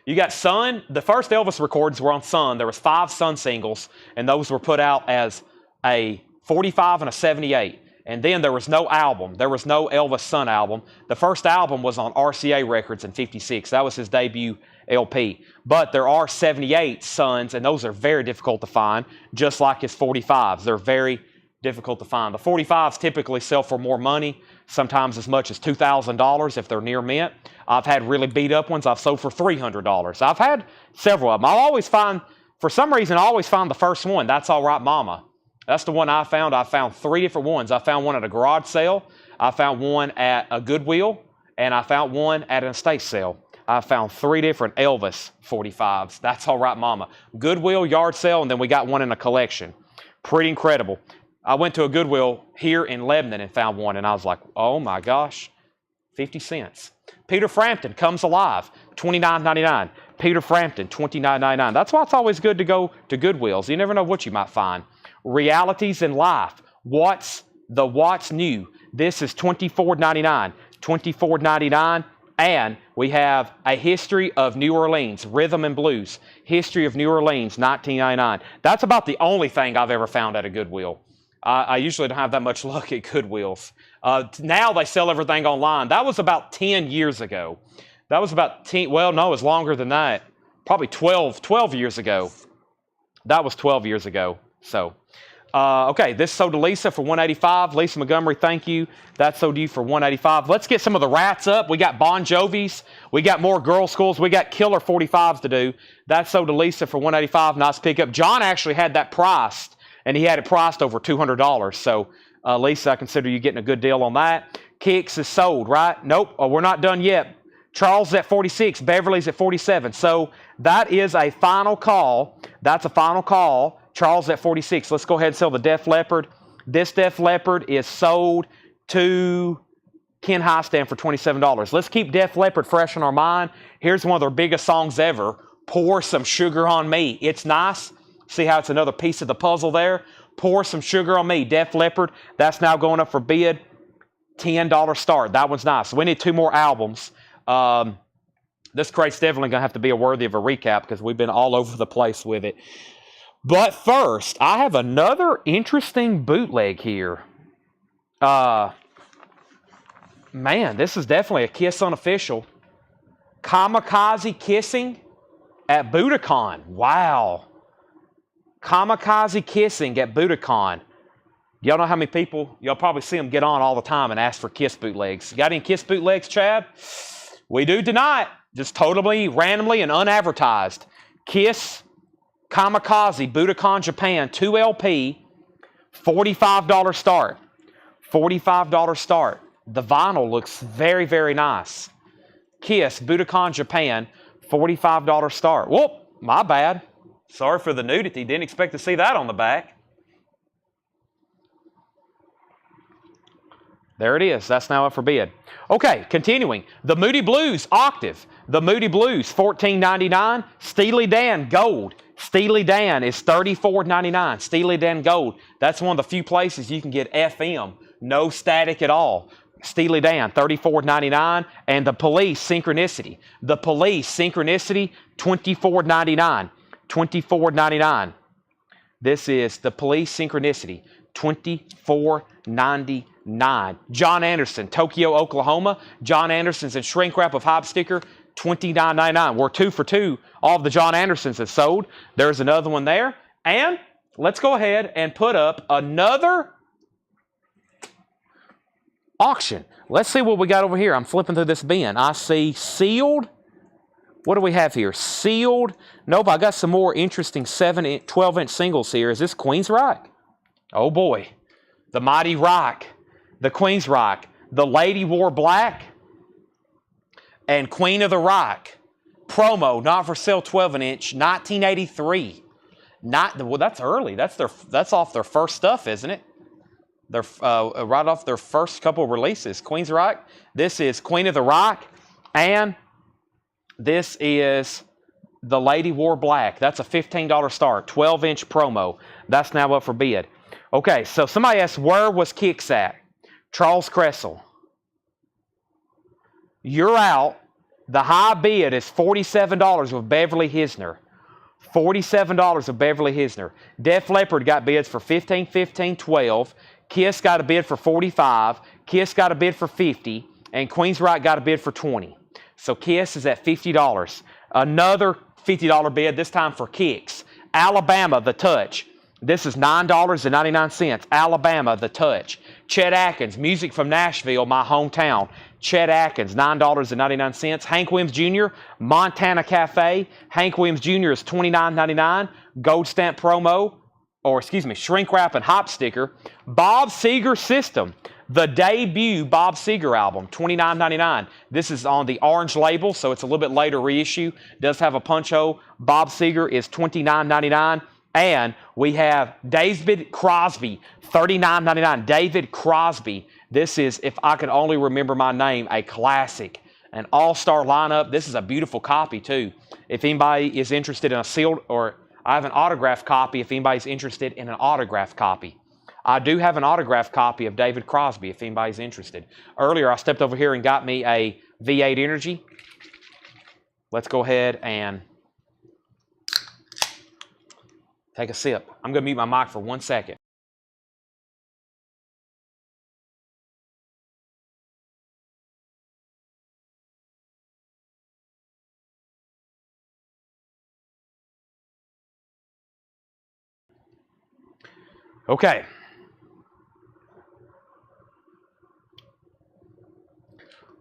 you got Sun. The first Elvis records were on Sun. There was 5 Sun singles, and those were put out as a 45 and a 78. And then there was no album. There was no Elvis Sun album. The first album was on RCA Records in 56. That was his debut LP. But there are 78 Suns, and those are very difficult to find, just like his 45s. They're very difficult to find. The 45s typically sell for more money, sometimes as much as $2,000 if they're near mint. I've had really beat up ones I've sold for $300. I've had several of them. I'll always find, for some reason, I always find the first one, That's All Right Mama. That's the one I found. I found 3 different ones. I found one at a garage sale. I found one at a Goodwill. And I found one at an estate sale. I found 3 different Elvis 45s. That's All Right Mama. Goodwill, yard sale, and then we got one in a collection. Pretty incredible. I went to a Goodwill here in Lebanon and found one. And I was like, oh my gosh, 50 cents. Peter Frampton Comes Alive, $29.99. Peter Frampton, $29.99. That's why it's always good to go to Goodwills. You never know what you might find. Realities in Life. What's New? This is $24.99. $24.99. And we have A History of New Orleans, Rhythm and Blues. History of New Orleans, $19.99. That's about the only thing I've ever found at a Goodwill. I usually don't have that much luck at Goodwills. Now they sell everything online. That was about 10 years ago. That was about 10, well, no, it was longer than that. Probably 12 years ago. That was 12 years ago. So, okay, this sold to Lisa for $185. Lisa Montgomery, thank you. That sold to you for $185. Let's get some of the rats up. We got Bon Jovi's. We got more girl schools. We got killer 45s to do. That sold to Lisa for $185. Nice pickup. John actually had that priced, and he had it priced over $200. So, Lisa, I consider you getting a good deal on that. Kicks is sold, right? Nope, we're not done yet. Charles is at 46. Beverly's at 47. So that is a final call. That's a final call. Charles at 46. Let's go ahead and sell the Def Leppard. This Def Leppard is sold to Ken Highstand for $27. Let's keep Def Leppard fresh in our mind. Here's one of their biggest songs ever. Pour Some Sugar on Me. It's nice. See how it's another piece of the puzzle there? Pour Some Sugar on Me. Def Leppard. That's now going up for bid. $10 start. That one's nice. So we need 2 more albums. This crate's definitely going to have to be worthy of a recap because we've been all over the place with it. But first, I have another interesting bootleg here. Man, this is definitely a Kiss unofficial. Kamikaze Kissing at Budokan. Wow. Kamikaze Kissing at Budokan. Y'all know how many people, y'all probably see them get on all the time and ask for Kiss bootlegs. Got any Kiss bootlegs, Chad? We do tonight. Just totally, randomly, and unadvertised. Kiss Kamikaze Budokan Japan 2 LP, $45 start. $45 start. The vinyl looks very, very nice. Kiss, Budokan, Japan, $45 start. Whoop, my bad. Sorry for the nudity. Didn't expect to see that on the back. There it is. That's now up for bid. Okay, continuing. The Moody Blues Octave. The Moody Blues, $14.99. Steely Dan Gold. Steely Dan is $34.99. Steely Dan Gold. That's one of the few places you can get FM. No static at all. Steely Dan, $34.99. And the Police Synchronicity. The Police Synchronicity, $24.99. $24.99. This is the Police Synchronicity, $24.99. John Anderson, Tokyo, Oklahoma. John Anderson's in shrink wrap of hop sticker, $29.99. We're 2 for 2. All of the John Andersons have sold. There's another one there. And let's go ahead and put up another auction. Let's see what we got over here. I'm flipping through this bin. I see sealed. What do we have here? Sealed. Nope, I got some more interesting 12-inch singles here. Is this Queen's Rock? Oh boy. The Mighty Rock. The Queen's Rock. The Lady Wore Black. And Queen of the Rock. Promo, not for sale 12-inch, 1983. Well, that's early. That's off their first stuff, isn't it? They're right off their first couple of releases. Queen's Rock. This is Queen of the Rock. And this is the Lady Wore Black. That's a $15 start. 12-inch promo. That's now up for bid. Okay, so somebody asked, where was Kicks at? Charles Cressel. You're out. The high bid is $47 with Beverly Hisner. $47 with Beverly Hisner. Def Leppard got bids for $15, $15, $12. Kiss got a bid for $45. Kiss got a bid for $50. And Queen's Rock got a bid for $20. So Kiss is at $50. Another $50 bid, this time for Kicks. Alabama, The Touch. This is $9.99. Alabama, The Touch. Chet Atkins, music from Nashville, my hometown. Chet Atkins, $9.99. Hank Williams Jr., Montana Cafe. Hank Williams Jr. is $29.99. Gold stamp promo, shrink wrap and hop sticker. Bob Seger System, the debut Bob Seger album, $29.99. This is on the orange label, so it's a little bit later reissue. Does have a punch hole. Bob Seger is $29.99. And we have David Crosby, $39.99. David Crosby. This is, if I could only remember my name, a classic. An all-star lineup. This is a beautiful copy, too. If anybody is interested in a sealed, or I have an autographed copy if anybody's interested in an autographed copy. I do have an autographed copy of David Crosby if anybody's interested. Earlier, I stepped over here and got me a V8 Energy. Let's go ahead and take a sip. I'm going to mute my mic for 1 second. Okay.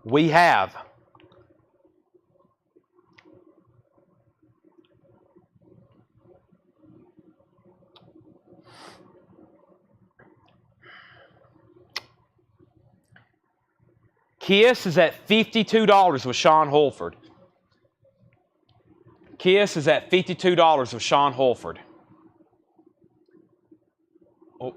We have Kiss is at $52 with Sean Holford. Kiss is at $52 with Sean Holford. Oh,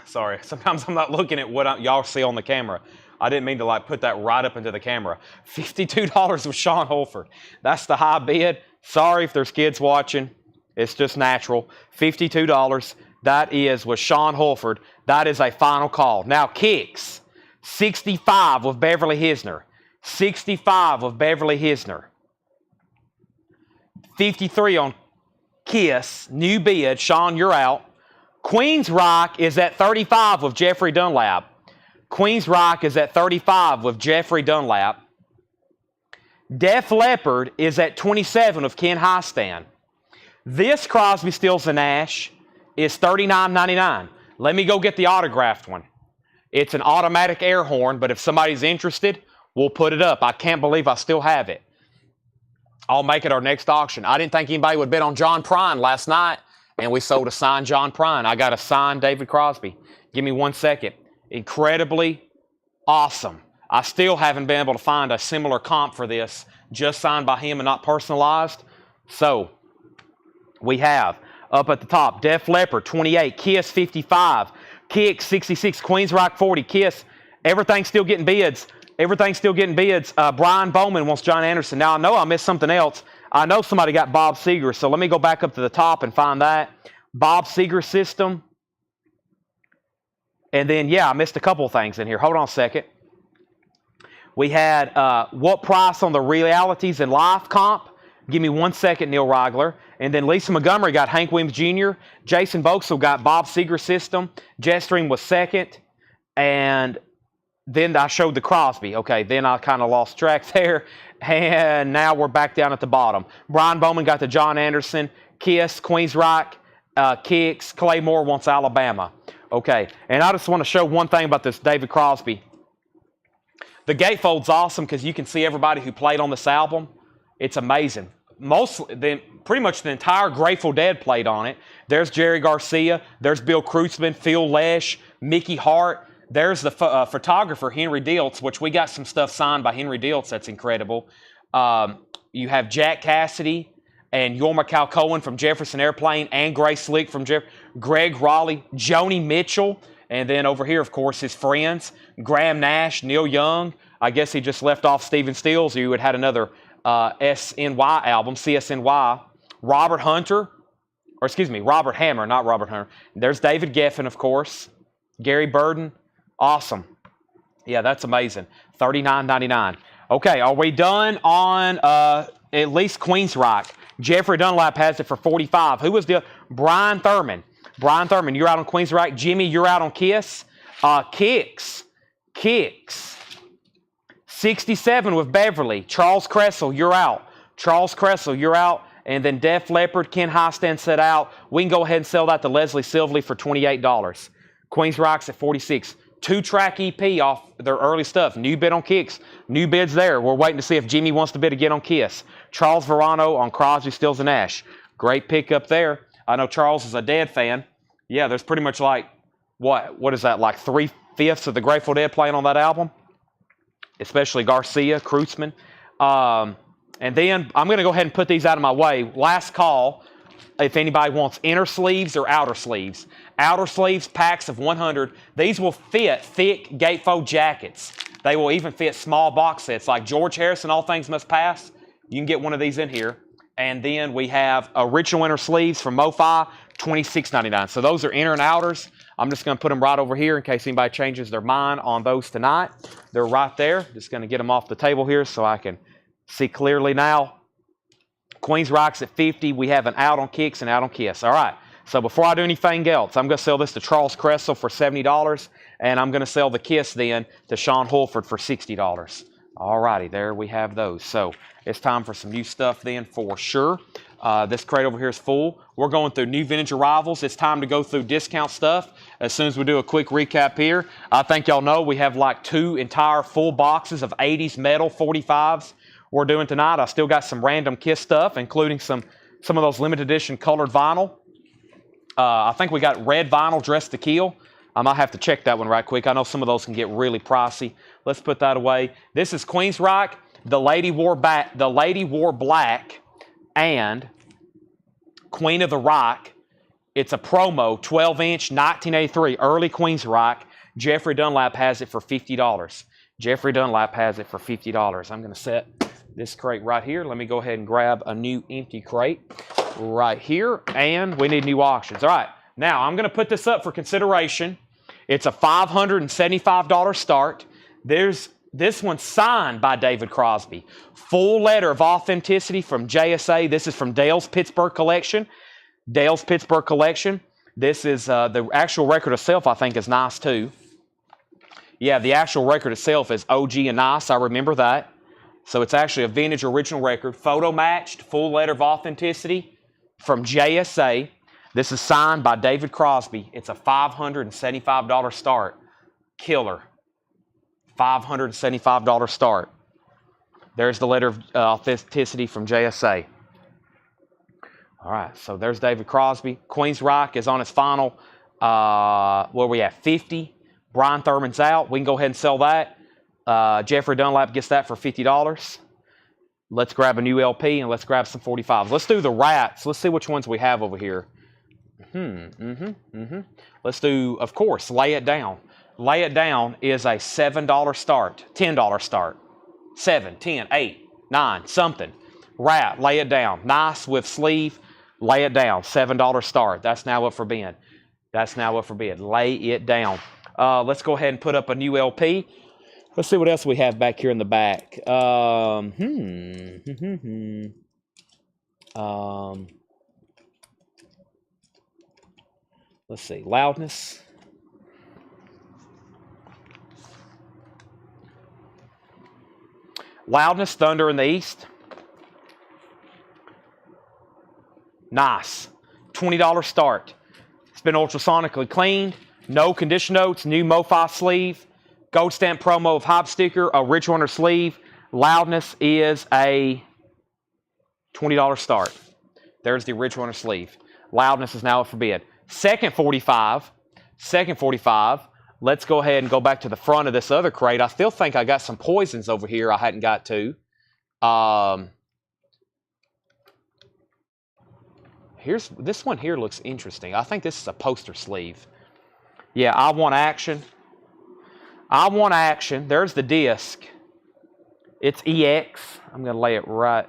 sorry. Sometimes I'm not looking at what y'all see on the camera. I didn't mean to put that right up into the camera. $52 with Sean Holford. That's the high bid. Sorry if there's kids watching. It's just natural. $52. That is with Sean Holford. That is a final call. Now, Kicks. $65 with Beverly Hisner. $65 with Beverly Hisner. $53 on Kiss. New bid. Sean, you're out. Queen's Rock is at $35 with Jeffrey Dunlap. Queen's Rock is at $35 with Jeffrey Dunlap. Def Leppard is at $27 with Ken Highstand. This Crosby, Stills & Nash is $39.99. Let me go get the autographed one. It's an automatic air horn, but if somebody's interested, we'll put it up. I can't believe I still have it. I'll make it our next auction. I didn't think anybody would bid on John Prine last night, and we sold a signed John Prine. I got a signed David Crosby. Give me 1 second. Incredibly awesome. I still haven't been able to find a similar comp for this, just signed by him and not personalized. So we have up at the top, Def Leppard 28, Kiss 55, Kicks 66, Queensryche 40, Kiss. Everything's still getting bids. Everything's still getting bids. Brian Bowman wants John Anderson. Now I know I missed something else. I know somebody got Bob Seger, so let me go back up to the top and find that. Bob Seger system. And then, yeah, I missed a couple of things in here. Hold on a second. We had what price on the realities and life comp? Give me 1 second, Neil Reigler. And then Lisa Montgomery got Hank Williams Jr. Jason Vauxhall got Bob Seger system. Jetstream was second. And then I showed the Crosby. Okay, then I kind of lost track there. And now we're back down at the bottom. Brian Bowman got the John Anderson. Kiss, Queensryche, Kicks. Claymore wants Alabama. Okay, and I just want to show one thing about this David Crosby. The gatefold's awesome because you can see everybody who played on this album. It's amazing. Pretty much the entire Grateful Dead played on it. There's Jerry Garcia. There's Bill Kreutzmann, Phil Lesh, Mickey Hart. There's the photographer, Henry Diltz, which we got some stuff signed by Henry Diltz. That's incredible. You have Jack Cassidy and Yorma Calcoen from Jefferson Airplane and Gray Slick from Greg Raleigh, Joni Mitchell, and then over here, of course, his friends, Graham Nash, Neil Young. I guess he just left off Stephen Stills, who had another SNY album, CSNY. Robert Hammer, not Robert Hunter. There's David Geffen, of course. Gary Burden. Awesome. Yeah, that's amazing. $39.99. Okay, are we done on at least Queensryche? Jeffrey Dunlap has it for $45. Who was the Brian Thurman? Brian Thurman, you're out on Queensryche. Jimmy, you're out on Kiss. Kicks. 67 with Beverly. Charles Cressel, you're out. Charles Cressel, you're out. And then Def Leppard, Ken Highstand set out. We can go ahead and sell that to Leslie Silvley for $28. Queensryche's at $46. 2-track EP off their early stuff. New bid on Kicks. New bids there. We're waiting to see if Jimmy wants to bid again on Kiss. Charles Verano on Crosby, Stills, and Nash. Great pickup there. I know Charles is a Dead fan. Yeah, there's pretty much like, what is that, like 3/5 of the Grateful Dead playing on that album? Especially Garcia, Kreutzmann. And then I'm going to go ahead and put these out of my way. Last call, if anybody wants inner sleeves or outer sleeves. Outer sleeves, packs of 100. These will fit thick gatefold jackets. They will even fit small box sets like George Harrison, All Things Must Pass. You can get one of these in here. And then we have original inner sleeves from MoFi, $26.99. So those are inner and outers. I'm just going to put them right over here in case anybody changes their mind on those tonight. They're right there. Just going to get them off the table here so I can see clearly now. Queensryche's at $50. We have an out on Kicks and out on Kiss. All right. So before I do anything else, I'm going to sell this to Charles Cressel for $70. And I'm going to sell the Kiss then to Sean Hulford for $60. All righty. There we have those. So it's time for some new stuff then for sure. This crate over here is full. We're going through new vintage arrivals. It's time to go through discount stuff. As soon as we do a quick recap here, I think y'all know we have like 2 entire full boxes of 80s metal 45s we're doing tonight. I still got some random Kiss stuff, including some of those limited edition colored vinyl. I think we got red vinyl Dressed to Kill. I might have to check that one right quick. I know some of those can get really pricey. Let's put that away. This is Queensryche. The Lady Wore Black and Queen of the Rock. It's a promo, 12-inch, 1983, early Queensryche. Jeffrey Dunlap has it for $50. Jeffrey Dunlap has it for $50. I'm going to set this crate right here. Let me go ahead and grab a new empty crate right here. And we need new auctions. All right. Now, I'm going to put this up for consideration. It's a $575 start. There's this one signed by David Crosby. Full letter of authenticity from JSA. This is from Dale's Pittsburgh collection. Dale's Pittsburgh collection. This is the actual record itself, I think, is nice too. Yeah, the actual record itself is OG and nice. I remember that. So it's actually a vintage original record. Photo matched, full letter of authenticity from JSA. This is signed by David Crosby. It's a $575 start. Killer. $575 start. There's the letter of authenticity from JSA. All right, so there's David Crosby. Queensryche is on its final, where we at, 50. Brian Thurman's out. We can go ahead and sell that. Jeffrey Dunlap gets that for $50. Let's grab a new LP and let's grab some 45s. Let's do the rats. Let's see which ones we have over here. Let's do, of course, Lay It Down. Lay It Down is a $7 start, $10 start. 7, 10, 8, 9, something. Rat, Lay It Down. Nice with sleeve. Lay It Down. $7 start. That's now up for bid. That's now up for bid. Lay It Down. Let's go ahead and put up a new LP. Let's see what else we have back here in the back. Let's see. Loudness. Loudness, Thunder in the East. Nice. $20 start. It's been ultrasonically cleaned. No condition notes. New MoFi sleeve. Gold stamp promo of Hype sticker. A rich runner sleeve. Loudness is a $20 start. There's the rich runner sleeve. Loudness is now up for bid. Second 45. Second 45. Let's go ahead and go back to the front of this other crate. I still think I got some poisons over here I hadn't got to. This one here looks interesting. I think this is a poster sleeve. Yeah, I want action. I want action. There's the disc. It's EX. I'm going to lay it right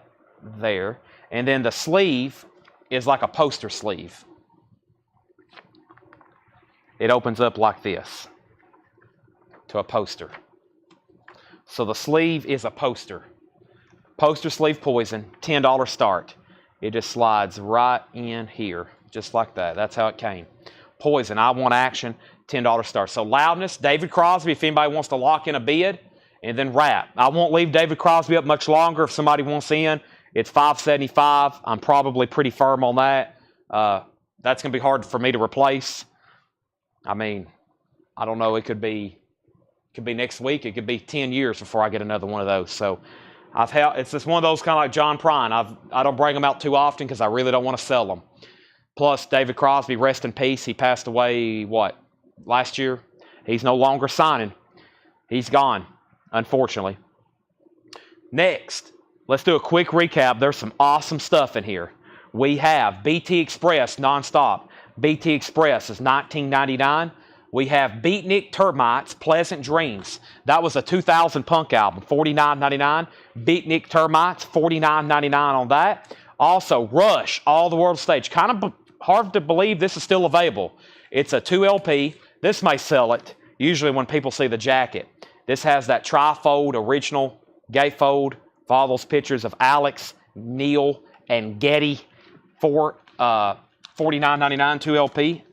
there. And then the sleeve is like a poster sleeve. It opens up like this to a poster. So the sleeve is a poster. Poster sleeve poison, $10 start. It just slides right in here, just like that. That's how it came. Poison, I want action, $10 start. So Loudness, David Crosby, if anybody wants to lock in a bid, and then Rat. I won't leave David Crosby up much longer if somebody wants in. It's $575. I'm probably pretty firm on that. That's going to be hard for me to replace. I mean, I don't know. It could be next week. It could be 10 years before I get another one of those. So it's just one of those kind of like John Prine. I don't bring them out too often because I really don't want to sell them. Plus, David Crosby, rest in peace. He passed away, last year? He's no longer signing. He's gone, unfortunately. Next, let's do a quick recap. There's some awesome stuff in here. We have BT Express nonstop. BT Express is $19.99. We have Beatnik Termites, Pleasant Dreams. That was a 2000 punk album, $49.99. Beatnik Termites, $49.99 on that. Also, Rush, All the World Stage. Kind of hard to believe this is still available. It's a 2 LP. This may sell it, usually when people see the jacket. This has that tri-fold, original gatefold, with all those pictures of Alex, Neil, and Getty for $49.99, 2 LP.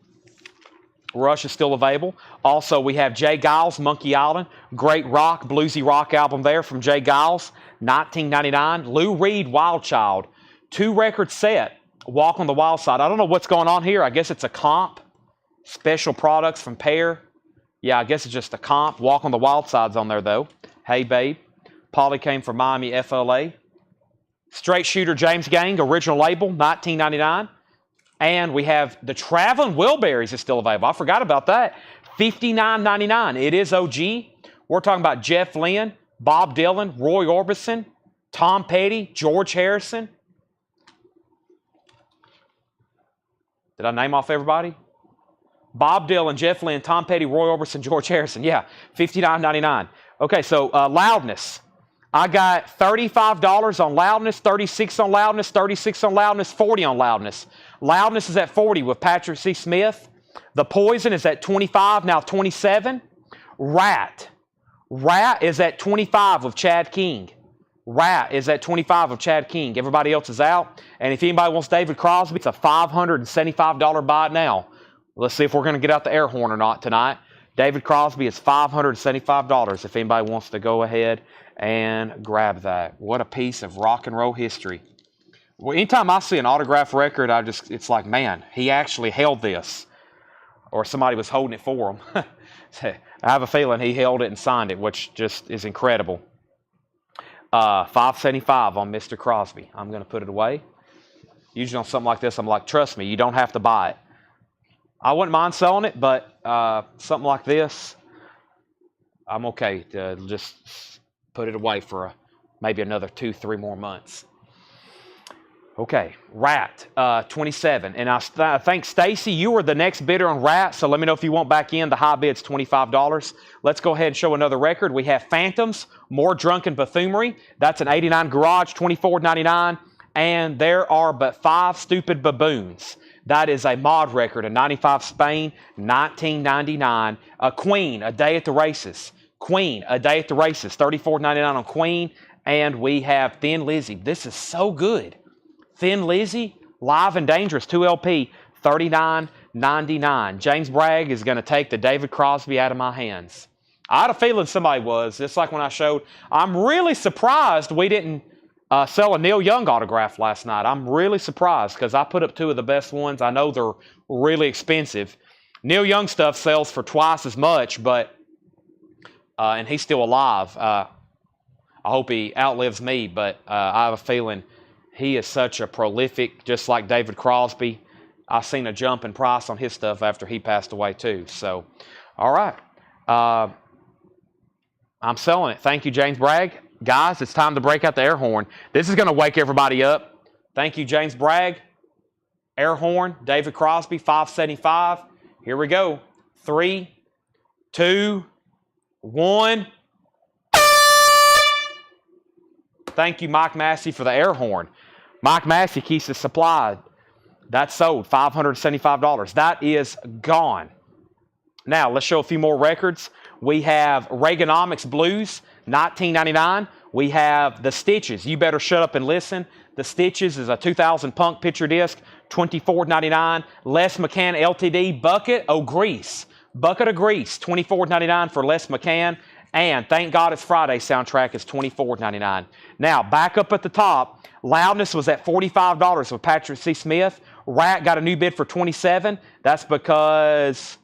Rush is still available. Also, we have Jay Giles, Monkey Island. Great rock, bluesy rock album there from Jay Giles, $19.99. Lou Reed, Wild Child. 2 record set, Walk on the Wild Side. I don't know what's going on here. I guess it's a comp. Special products from Pear. Yeah, I guess it's just a comp. Walk on the Wild Side's on there, though. Hey, Babe. Polly came from Miami, FLA. Straight Shooter James Gang, original label, $19.99. And we have the Traveling Wilburys is still available. I forgot about that. $59.99. It is OG. We're talking about Jeff Lynne, Bob Dylan, Roy Orbison, Tom Petty, George Harrison. Did I name off everybody? Bob Dylan, Jeff Lynne, Tom Petty, Roy Orbison, George Harrison. Yeah, $59.99. Okay, so Loudness. I got $35 on Loudness, $36 on Loudness, $36 on Loudness, $40 on Loudness. Loudness is at $40 with Patrick C. Smith. The Poison is at $25, now $27. Rat is at $25 with Chad King. Rat is at $25 with Chad King. Everybody else is out. And if anybody wants David Crosby, it's a $575 buy it now. Let's see if we're going to get out the air horn or not tonight. David Crosby is $575 if anybody wants to go ahead and grab that. What a piece of rock and roll history. Well, anytime I see an autograph record, it's like, man, he actually held this. Or somebody was holding it for him. I have a feeling he held it and signed it, which just is incredible. $575 on Mr. Crosby. I'm going to put it away. Usually on something like this, I'm like, trust me, you don't have to buy it. I wouldn't mind selling it, but something like this, I'm okay to just put it away for maybe another 2-3 more months. Okay, Rat, 27. And I think, Stacy, you were the next bidder on Rat, so let me know if you want back in. The high bid's $25. Let's go ahead and show another record. We have Phantoms, More Drunken Buffoonery. That's an 89 Garage, $24.99. And there are but 5 Stupid Baboons. That is a mod record, a 95 Spain, 1999. Queen, A Day at the Races. Queen, A Day at the Races, $34.99 on Queen. And we have Thin Lizzy. This is so good. Thin Lizzy, Live and Dangerous, 2 LP, $39.99. James Bragg is going to take the David Crosby out of my hands. I had a feeling somebody was, just like when I showed. I'm really surprised we didn't sell a Neil Young autograph last night. I'm really surprised because I put up 2 of the best ones. I know they're really expensive. Neil Young stuff sells for twice as much, but and he's still alive. I hope he outlives me, but I have a feeling he is such a prolific, just like David Crosby. I've seen a jump in price on his stuff after he passed away too. So, all right. I'm selling it. Thank you, James Bragg. Guys, it's time to break out the air horn. This is going to wake everybody up. Thank you, James Bragg. Air horn, David Crosby, 575. Here we go. 3, 2, 1. Thank you, Mike Massey, for the air horn. Mike Massey keeps it supplied. That's sold, $575. That is gone. Now, let's show a few more records. We have Reaganomics Blues, $19.99. We have The Stitches, You Better Shut Up and Listen. The Stitches is a 2000 Punk picture disc, $24.99. Les McCann LTD, Bucket of Grease. Bucket of Grease, $24.99 for Les McCann. And Thank God It's Friday soundtrack is $24.99. Now, back up at the top, Loudness was at $45 with Patrick C. Smith. Rat got a new bid for $27. That's because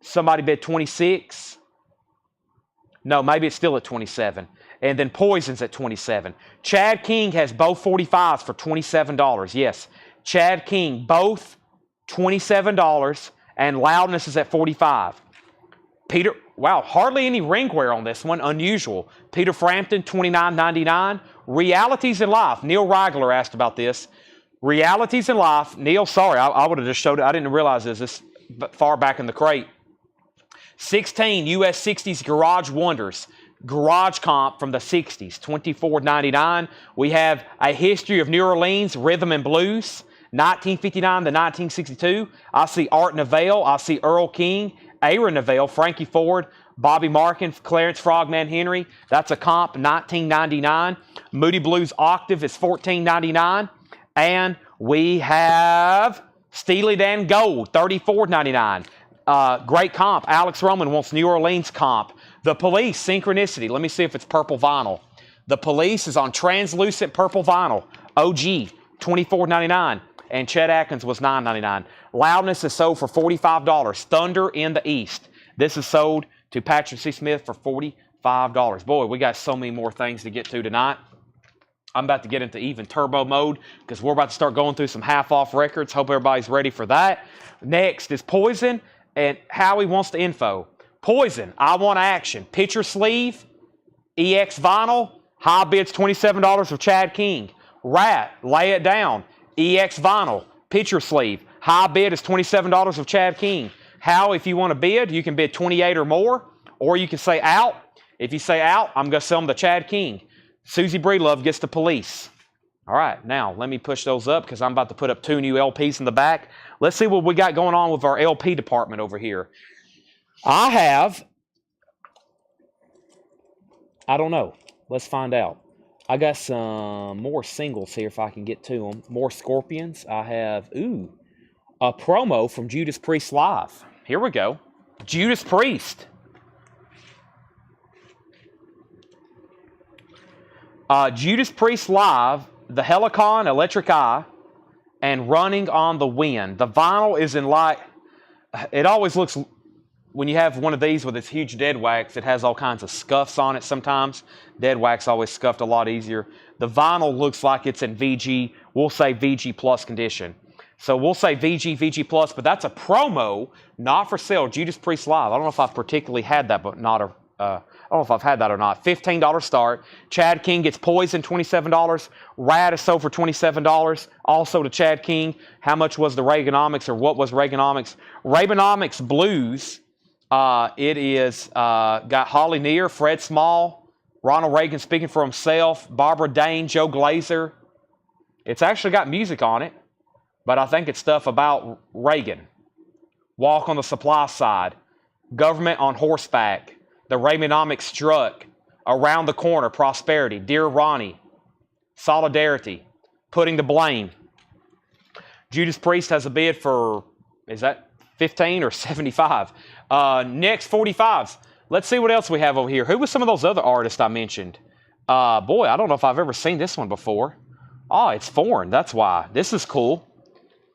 somebody bid $26. No, maybe it's still at $27. And then Poison's at $27. Chad King has both 45s for $27. Yes, Chad King, both $27. And Loudness is at $45. Peter, wow, hardly any ring wear on this one. Unusual. Peter Frampton, $29.99. Realities in Life. Neil Reigler asked about this. Realities in Life. Neil, sorry, I would have just showed it. I didn't realize this far back in the crate. 16 US 60s Garage Wonders. Garage comp from the 60s, $24.99. We have A History of New Orleans, Rhythm and Blues, 1959 to 1962. I see Art Neville. I see Earl King, Aaron Neville, Frankie Ford, Bobby Markin, Clarence Frogman Henry. That's a comp, $19.99. Moody Blues Octave is $14.99. And we have Steely Dan Gold, $34.99. Great comp. Alex Roman wants New Orleans comp. The Police, Synchronicity. Let me see if it's purple vinyl. The Police is on translucent purple vinyl. OG, $24.99. And Chet Atkins was $9.99. Loudness is sold for $45. Thunder in the East. This is sold to Patrick C. Smith for $45. Boy, we got so many more things to get to tonight. I'm about to get into even turbo mode because we're about to start going through some half-off records. Hope everybody's ready for that. Next is Poison, and Howie wants the info. Poison, I Want Action. Picture sleeve, EX vinyl, high bid's $27 with Chad King. Rat, Lay It Down, EX vinyl, picture sleeve. High bid is $27 with Chad King. How, if you want to bid, you can bid 28 or more, or you can say out. If you say out, I'm going to sell them to Chad King. Susie Breedlove gets the Police. All right, now let me push those up because I'm about to put up 2 new LPs in the back. Let's see what we got going on with our LP department over here. I don't know. Let's find out. I got some more singles here if I can get to them. More Scorpions. I have, a promo from Judas Priest Live. Here we go. Judas Priest. Judas Priest Live, The Helicon, Electric Eye, and Running on the Wind. The vinyl is in light. It always looks, when you have one of these with its huge dead wax, it has all kinds of scuffs on it sometimes. Dead wax always scuffed a lot easier. The vinyl looks like it's in VG, we'll say VG plus condition. So we'll say VG, VG Plus, but that's a promo, not for sale. Judas Priest Live. I don't know if I've particularly had that, but not a. I don't know if I've had that or not. $15 start. Chad King gets Poison, $27. Rad is sold for $27. Also to Chad King, how much was the Reaganomics, or what was Reaganomics? Reaganomics Blues. It is got Holly Near, Fred Small, Ronald Reagan speaking for himself, Barbara Dane, Joe Glazer. It's actually got music on it, but I think it's stuff about Reagan. Walk on the Supply Side, Government on Horseback, The Reaganomics Struck, Around the Corner, Prosperity, Dear Ronnie, Solidarity, Putting the Blame. Judas Priest has a bid for, is that 15 or 75? Next 45s. Let's see what else we have over here. Who was some of those other artists I mentioned? Boy, I don't know if I've ever seen this one before. Oh, it's foreign. That's why. This is cool.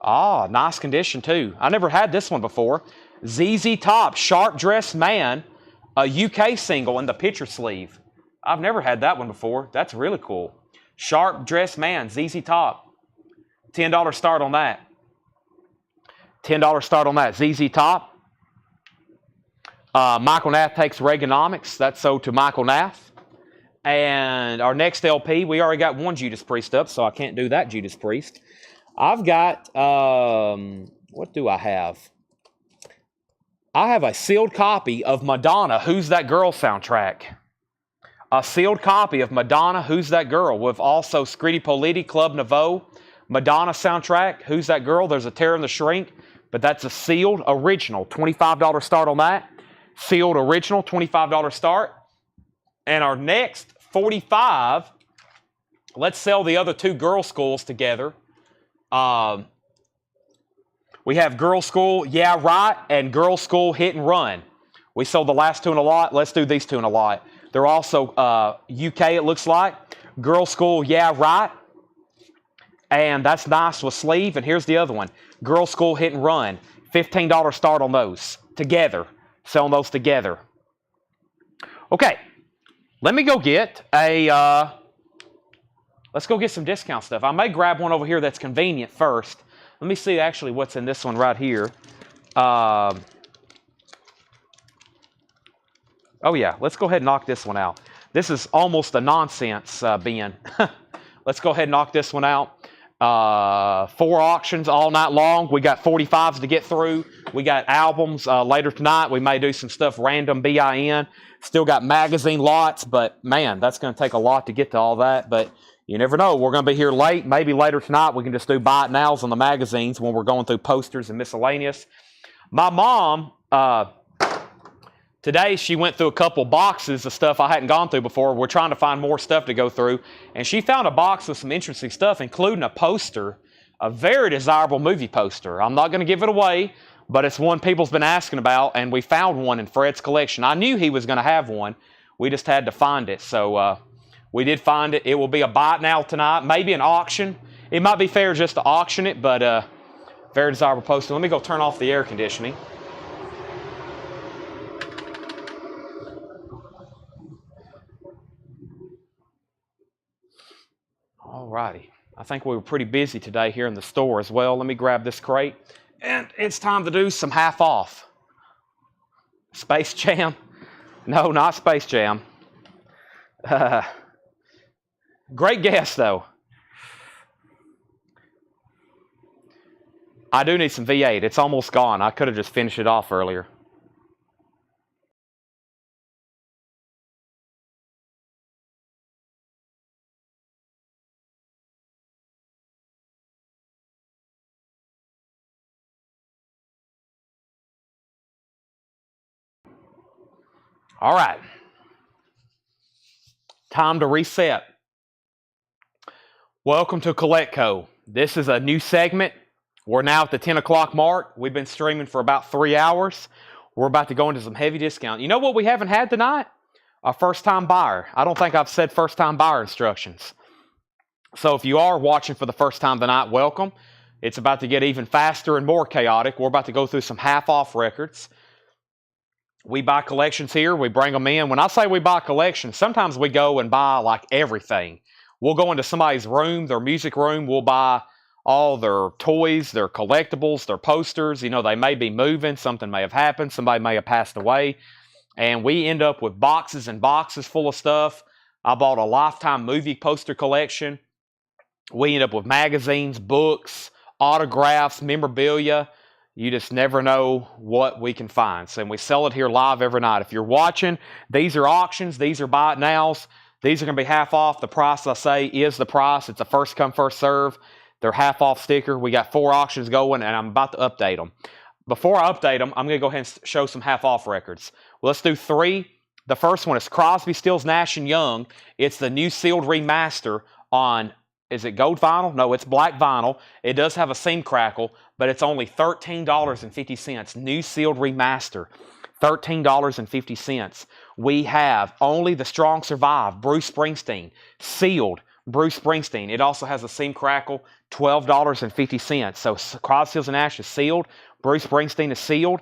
Ah, nice condition too. I never had this one before. ZZ Top, Sharp Dressed Man, a UK single in the picture sleeve. I've never had that one before. That's really cool. Sharp Dressed Man, ZZ Top. $10 start on that. $10 start on that. ZZ Top. Michael Nath takes Reaganomics. That's sold to Michael Nath. And our next LP, we already got one Judas Priest up, so I can't do that Judas Priest. I've got, what do I have? I have a sealed copy of Madonna, Who's That Girl soundtrack. A sealed copy of Madonna, Who's That Girl, with also Scritti Politti, Club Nouveau, Madonna soundtrack, Who's That Girl? There's a Tear in the Shrink, but that's a sealed original. $25 start on that. Sealed original, $25 start. And our next 45, let's sell the other two Girl Schools together. We have Girl School, Yeah Right, and Girl School Hit and Run. We sold the last two in a lot. Let's do these two in a lot. They're also UK, it looks like. Girl School, Yeah Right. And that's nice with sleeve. And here's the other one. Girl School Hit and Run. $15 start on those together. Selling those together. Okay. Let me go get a... let's go get some discount stuff. I may grab one over here that's convenient first. Let me see actually what's in this one right here. Oh yeah, let's go ahead and knock this one out. This is almost a nonsense bin. Let's go ahead and knock this one out. 4 auctions all night long. We got 45s to get through. We got albums later tonight. We may do some stuff random BIN. Still got magazine lots, but man, that's going to take a lot to get to all that. But you never know. We're going to be here late. Maybe later tonight we can just do buy it nows on the magazines when we're going through posters and miscellaneous. My mom, today she went through a couple boxes of stuff I hadn't gone through before. We're trying to find more stuff to go through. And she found a box with some interesting stuff, including a poster, a very desirable movie poster. I'm not going to give it away, but it's one people's been asking about, and we found one in Fred's collection. I knew he was going to have one. We just had to find it. So we did find it. It will be a buy it now tonight, maybe an auction. It might be fair just to auction it, but very desirable poster. Let me go turn off the air conditioning. Alrighty. I think we were pretty busy today here in the store as well. Let me grab this crate. And it's time to do some half off. Space Jam? No, not Space Jam. Great guess, though. I do need some V8. It's almost gone. I could have just finished it off earlier. All right. Time to reset. Welcome to CollectCo. This is a new segment. We're now at the 10 o'clock mark. We've been streaming for about 3 hours. We're about to go into some heavy discount. You know what we haven't had tonight? A first-time buyer. I don't think I've said first-time buyer instructions. So if you are watching for the first time tonight, welcome. It's about to get even faster and more chaotic. We're about to go through some half-off records. We buy collections here. We bring them in. When I say we buy collections, sometimes we go and buy like everything. We'll go into somebody's room, their music room. We'll buy all their toys, their collectibles, their posters. You know, they may be moving. Something may have happened. Somebody may have passed away. And we end up with boxes and boxes full of stuff. I bought a Lifetime movie poster collection. We end up with magazines, books, autographs, memorabilia. You just never know what we can find. So, and we sell it here live every night. If you're watching, these are auctions. These are buy it nows. These are going to be half off. The price, I say, is the price. It's a first come, first serve. They're half off sticker. We got 4 auctions going, and I'm about to update them. Before I update them, I'm going to go ahead and show some half off records. Well, let's do 3. The first one is Crosby, Stills, Nash & Young. It's the new sealed remaster on, is it gold vinyl? No, it's black vinyl. It does have a seam crackle, but it's only $13.50. New sealed remaster, $13.50. We have Only the Strong Survive, Bruce Springsteen, sealed Bruce Springsteen. It also has a seam crackle, $12.50. So Crosby, Stills, and Nash is sealed. Bruce Springsteen is sealed.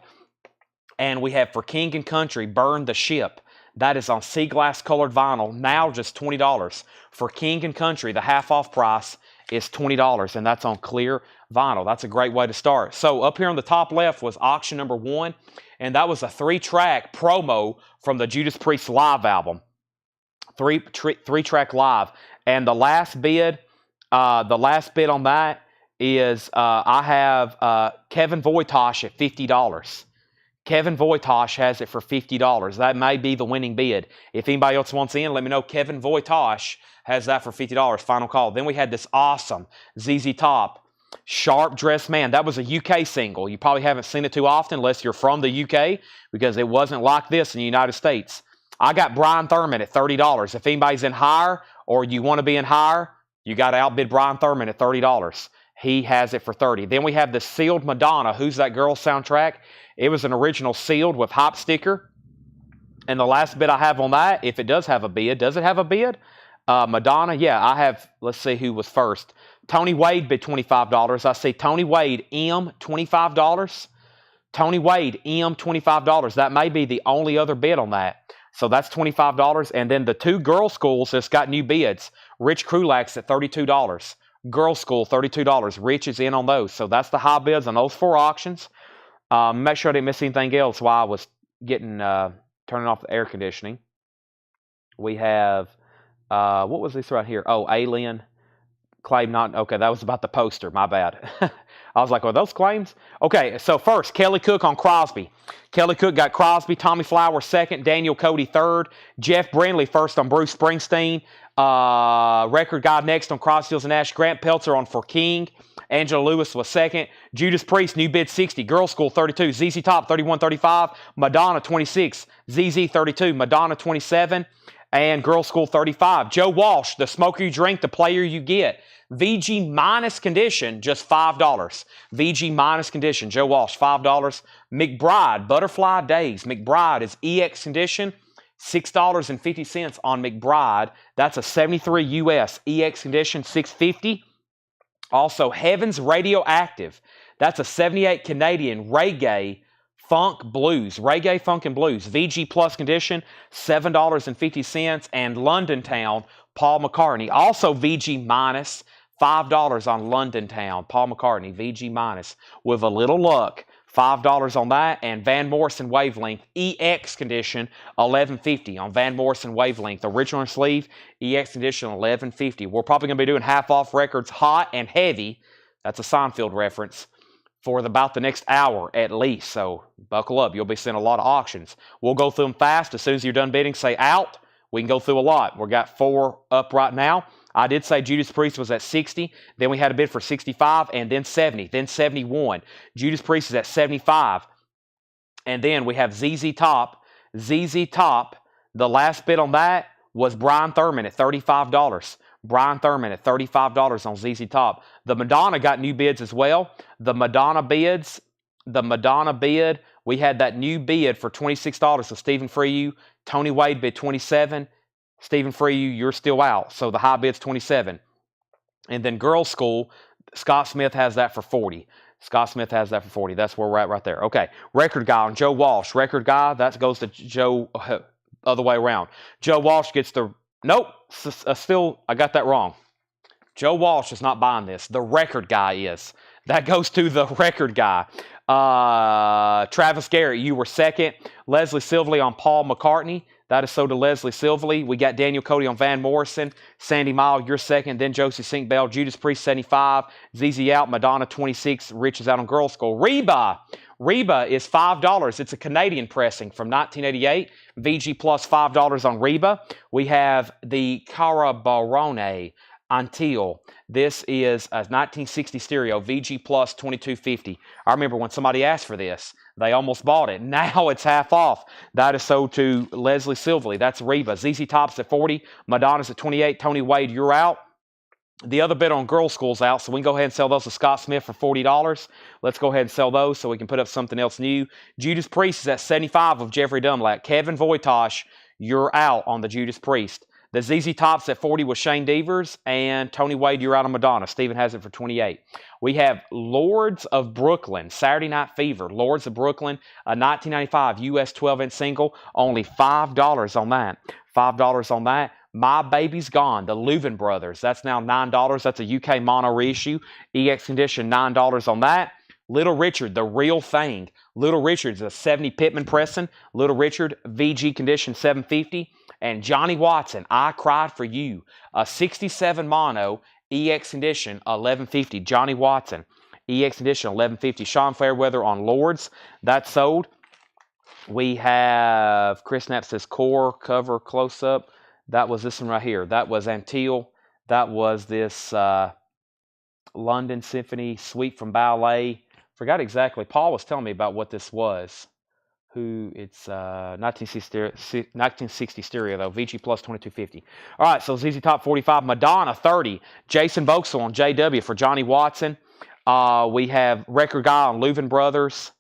And we have For King and Country, Burn the Ship. That is on sea glass colored vinyl, now just $20. For King and Country, the half off price is $20, and that's on clear vinyl. That's a great way to start. So up here on the top left was auction number 1, and that was a 3-track promo from the Judas Priest live album. 3-track live. And the last bid on that is I have Kevin Voitosh at $50. Kevin Voitosh has it for $50. That may be the winning bid. If anybody else wants in, let me know. Kevin Voitosh has that for $50. Final call. Then we had this awesome ZZ Top, Sharp Dressed Man. That was a UK single. You probably haven't seen it too often unless you're from the UK, because it wasn't like this in the United States. I got Brian Thurman at $30. If anybody's in higher or you want to be in higher, you got to outbid Brian Thurman at $30. He has it for $30. Then we have the sealed Madonna, Who's That Girl soundtrack. It was an original sealed with hop sticker. And the last bid I have on that, if it does have a bid, does it have a bid? Madonna, yeah, I have, let's see who was first. Tony Wade bid $25. I see Tony Wade, M, $25. Tony Wade, M, $25. That may be the only other bid on that. So that's $25. And then the 2 girl schools that's got new bids. Rich Krulak's at $32. Girl School, $32. Rich is in on those. So that's the high bids on those 4 auctions. Make sure I didn't miss anything else while I was getting turning off the air conditioning. We have, what was this right here? Oh, Alien claim not, okay, that was about the poster. My bad. I was like, are those claims? Okay, so first, Kelly Cook on Crosby. Kelly Cook got Crosby, Tommy Flowers second, Daniel Cody third, Jeff Brindley first on Bruce Springsteen, record guy next on Crosby, Stills, and Nash, Grant Peltzer on For King, Angela Lewis was second, Judas Priest, new bid 60, Girl School 32, ZZ Top 31-35, Madonna 26, ZZ 32, Madonna 27, and Girl School 35. Joe Walsh, The Smoker You Drink, The Player You Get. VG minus condition, just $5. VG minus condition, Joe Walsh, $5. McBride, Butterfly Days. McBride is EX condition, $6.50 on McBride. That's a 73 US EX condition, $6.50. Also, Heavens Radioactive. That's a 78 Canadian reggae funk blues. Reggae, funk, and blues. VG plus condition, $7.50. And London Town, Paul McCartney. Also VG minus, $5 on London Town. Paul McCartney, VG minus. With a little luck, $5 on that. And Van Morrison Wavelength, EX condition, $11.50 on Van Morrison Wavelength. Original sleeve, EX condition, $11.50. We're probably going to be doing half-off records, hot and heavy. That's a Seinfeld reference. For about the next hour at least. So buckle up. You'll be seeing a lot of auctions. We'll go through them fast. As soon as you're done bidding, say out. We can go through a lot. We've got 4 up right now. I did say Judas Priest was at 60. Then we had a bid for 65 and then 70. Then 71. Judas Priest is at 75. And then we have ZZ Top. ZZ Top, the last bid on that was Brian Thurman at $35. Brian Thurman at $35 on ZZ Top. The Madonna got new bids as well. The Madonna bid, we had that new bid for $26. So Stephen Freyu, Tony Wade bid $27. Stephen Freyu, you're still out. So the high bid's $27. And then Girls School, Scott Smith has that for $40. Scott Smith has that for $40. That's where we're at right there. Okay, record guy on Joe Walsh. Record guy, that goes to Joe, other way around. Joe Walsh gets the, nope, still, I got that wrong. Joe Walsh is not buying this. The record guy is. That goes to the record guy. Travis Garrett, you were second. Leslie Silverly on Paul McCartney. That is sold to Leslie Silverly. We got Daniel Cody on Van Morrison. Sandy Mile, you're second. Then Josie Sink Bell. Judas Priest, 75. ZZ out. Madonna, 26. Rich is out on Girl School. Reba. Reba is $5. It's a Canadian pressing from 1988. VG plus $5 on Reba. We have the Carabarone Until. This is a 1960 stereo, VG plus $22.50. I remember when somebody asked for this, they almost bought it. Now it's half off. That is sold to Leslie Silverly. That's Reba. ZZ Top's at 40. Madonna's at 28. Tony Wade, you're out. The other bid on Girl School's out, so we can go ahead and sell those to Scott Smith for $40. Let's go ahead and sell those so we can put up something else new. Judas Priest is at 75 of Jeffrey Dunlap. Kevin Voitosh, you're out on the Judas Priest. The ZZ Top's at 40 with Shane Devers, and Tony Wade, you're out on Madonna. Steven has it for 28. We have Lords of Brooklyn, Saturday Night Fever. Lords of Brooklyn, a 1995 US 12-inch single, only $5 on that. $5 on that. My Baby's Gone, the Leuven Brothers. That's now $9. That's a UK mono reissue. EX condition, $9 on that. Little Richard, The Real Thing. Little Richard's a 70 Pittman pressing. Little Richard, VG condition, $7.50. And Johnny Watson, I Cried for You, a 67 mono, EX condition, $11.50. Johnny Watson, EX condition, $11.50. Sean Fairweather on Lords, that's sold. We have, Chris Knapp says core, cover, close-up. That was this one right here. That was Antil. That was this London Symphony Suite from Ballet. Forgot exactly. Paul was telling me about what this was. It's 1960 stereo though. VG plus $22.50. All right, so ZZ Top 45. Madonna 30. Jason Vauxhall on JW for Johnny Watson. We have Record Guy on Leuven Brothers.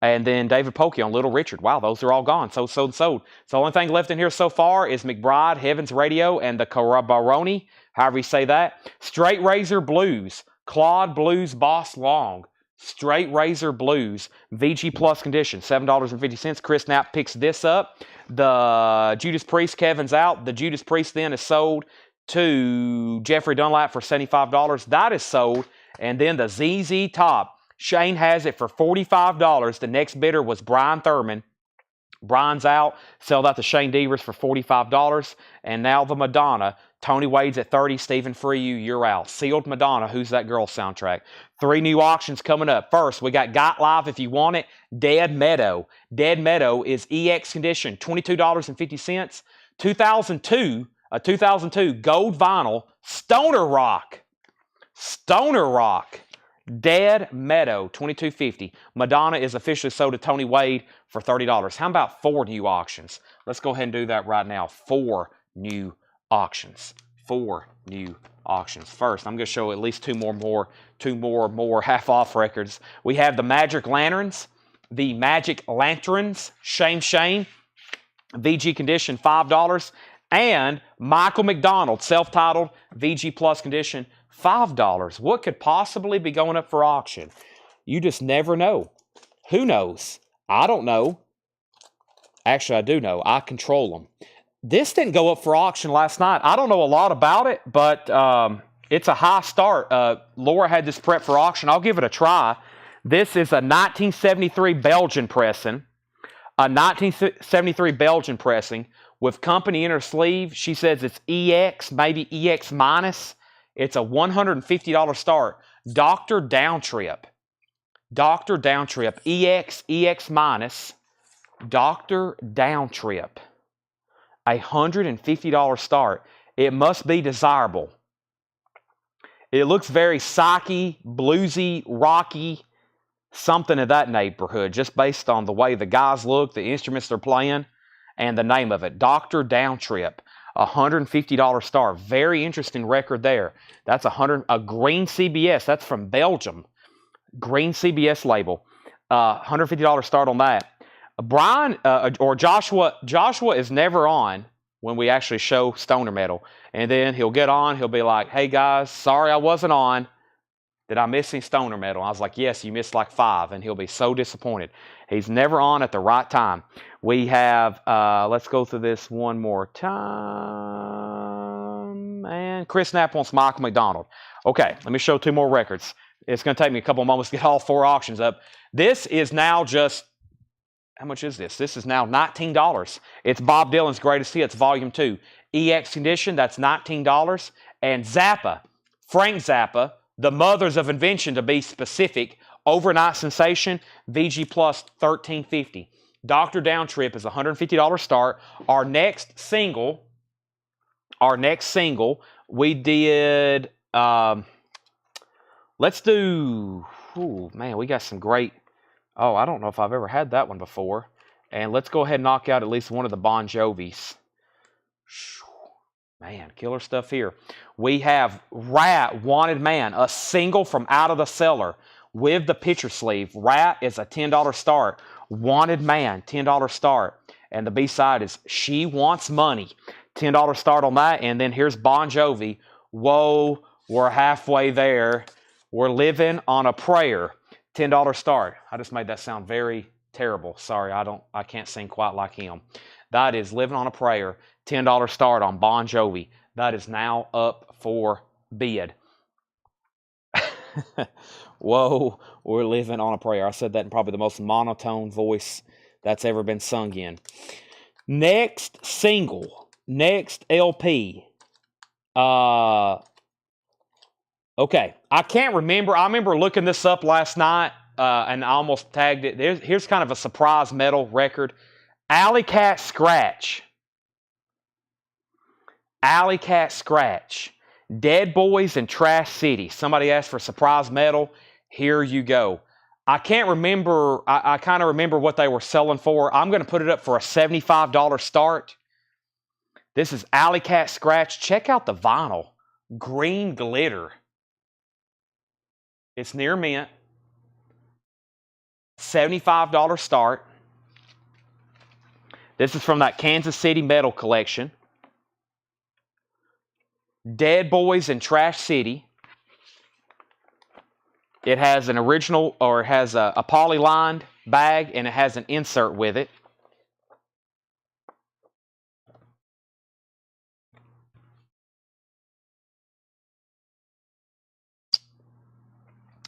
And then David Pokey on Little Richard. Wow, those are all gone. Sold. So the only thing left in here so far is McBride, Heavens Radio, and the Carabaroni, however you say that. Straight Razor Blues, Claude Blues Boss Long. Straight Razor Blues, VG plus condition, $7.50. Chris Knapp picks this up. The Judas Priest, Kevin's out. The Judas Priest then is sold to Jeffrey Dunlap for $75. That is sold. And then the ZZ Top, Shane has it for $45. The next bidder was Brian Thurman. Brian's out. Sell that to Shane Devers for $45. And now the Madonna. Tony Wade's at 30. Stephen Freyu, you're out. Sealed Madonna, Who's That Girl soundtrack. 3 new auctions coming up. First, we got Live If You Want It. Dead Meadow. Dead Meadow is EX condition, $22.50. 2002 gold vinyl. Stoner Rock. Dead Meadow, $22.50. Madonna is officially sold to Tony Wade for $30. How about 4 new auctions? Let's go ahead and do that right now. 4 new auctions. 4 new auctions. First, I'm going to show at least two more half-off records. We have the Magic Lanterns. Shame. VG condition, $5. And Michael McDonald, self-titled, VG plus condition, $5. What could possibly be going up for auction? You just never know. Who knows? I don't know. Actually, I do know. I control them. This didn't go up for auction last night. I don't know a lot about it, but it's a high start. Laura had this prep for auction. I'll give it a try. This is a 1973 Belgian pressing. A 1973 Belgian pressing with company inner sleeve. She says it's EX, maybe EX minus. It's a $150 start. Dr. Downtrip, EX minus. Dr. Downtrip, $150 start. It must be desirable. It looks very psyche, bluesy, rocky, something of that neighborhood, just based on the way the guys look, the instruments they're playing, and the name of it. Dr. Downtrip. $150 start. Very interesting record there. That's a green CBS. That's from Belgium. Green CBS label. $150 start on that. Brian or Joshua is never on when we actually show stoner metal. And then he'll get on. He'll be like, hey guys, sorry I wasn't on. Did I miss any stoner metal? I was like, yes, you missed like 5. And he'll be so disappointed. He's never on at the right time. We have, let's go through this one more time. And And Chris Knapp wants Michael McDonald. Okay, let me show 2 more records. It's going to take me a couple of moments to get all 4 auctions up. This is now just, how much is this? This is now $19. It's Bob Dylan's Greatest Hits, Volume 2. EX Condition, that's $19. And Zappa, Frank Zappa, The Mothers of Invention to be specific, Overnight Sensation, VG Plus, $13.50. Dr. Downtrip is $150 start. Our next single, we did, let's do, ooh, man, we got some great, oh, I don't know if I've ever had that one before. And let's go ahead and knock out at least one of the Bon Jovis. Man, killer stuff here. We have Rat, Wanted Man, a single from Out of the Cellar with the picture sleeve. Rat is a $10 start. Wanted Man, $10 start. And the B-side is She Wants Money. $10 start on that. And then here's Bon Jovi. Whoa, we're halfway there. We're Living on a Prayer. $10 start. I just made that sound very terrible. Sorry, I can't sing quite like him. That is Living on a Prayer. $10 start on Bon Jovi. That is now up for bid. Whoa, we're living on a prayer. I said that in probably the most monotone voice that's ever been sung in. Next single, next LP. Okay, I can't remember. I remember looking this up last night and I almost tagged it. Here's kind of a surprise metal record. Alley Cat Scratch. Alley Cat Scratch. Dead Boys in Trash City. Somebody asked for surprise metal. Here you go. I can't remember. I kind of remember what they were selling for. I'm going to put it up for a $75 start. This is Alley Cat Scratch. Check out the vinyl. Green glitter. It's near mint. $75 start. This is from that Kansas City Metal Collection. Dead Boys in Trash City. It has an original, or it has a poly-lined bag, and it has an insert with it.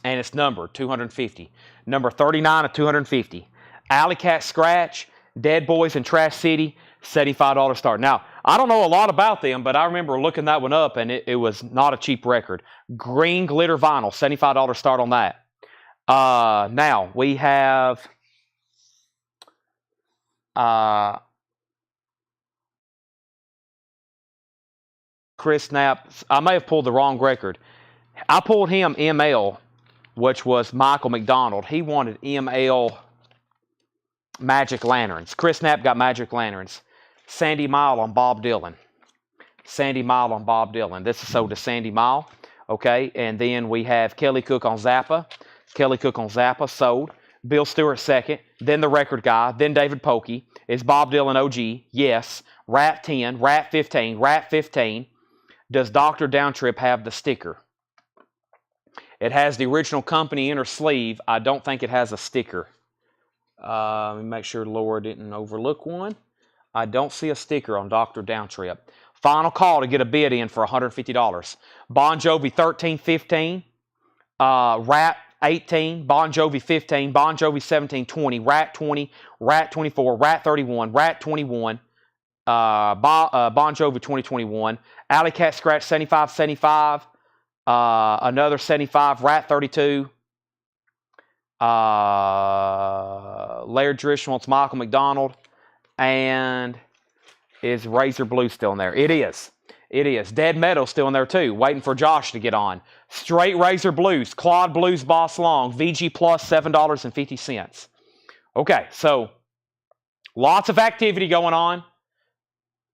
And it's numbered 250. Number 39 of 250. Alley Cat Scratch, Dead Boys in Trash City, $75 start. Now, I don't know a lot about them, but I remember looking that one up, and it was not a cheap record. Green glitter vinyl, $75 start on that. Now, we have Chris Knapp. I may have pulled the wrong record. I pulled him ML, which was Michael McDonald. He wanted ML Magic Lanterns. Chris Knapp got Magic Lanterns. Sandy Mile on Bob Dylan. Sandy Mile on Bob Dylan. This is sold to Sandy Mile. Okay, and then we have Kelly Cook on Zappa. Kelly Cook on Zappa, sold. Bill Stewart second. Then the record guy. Then David Pokey. Is Bob Dylan OG? Yes. Rat 10. Rat 15. Rat 15. Does Dr. Downtrip have the sticker? It has the original company inner sleeve. I don't think it has a sticker. Let me make sure Laura didn't overlook one. I don't see a sticker on Dr. Downtrip. Final call to get a bid in for $150. Bon Jovi 13-15. Rat 18. Bon Jovi 15. Bon Jovi 17-20. Rat 20. Rat 24. Rat 31. Rat 21. Bon Jovi 2021. Alley Cat Scratch 75-75. Another 75. Rat 32. Laird Drish wants Michael McDonald. And is Razor Blue still in there? It is. It is. Dead Metal still in there too. Waiting for Josh to get on. Straight Razor Blues. Claude Blues Boss Long. VG Plus $7.50. Okay, so lots of activity going on.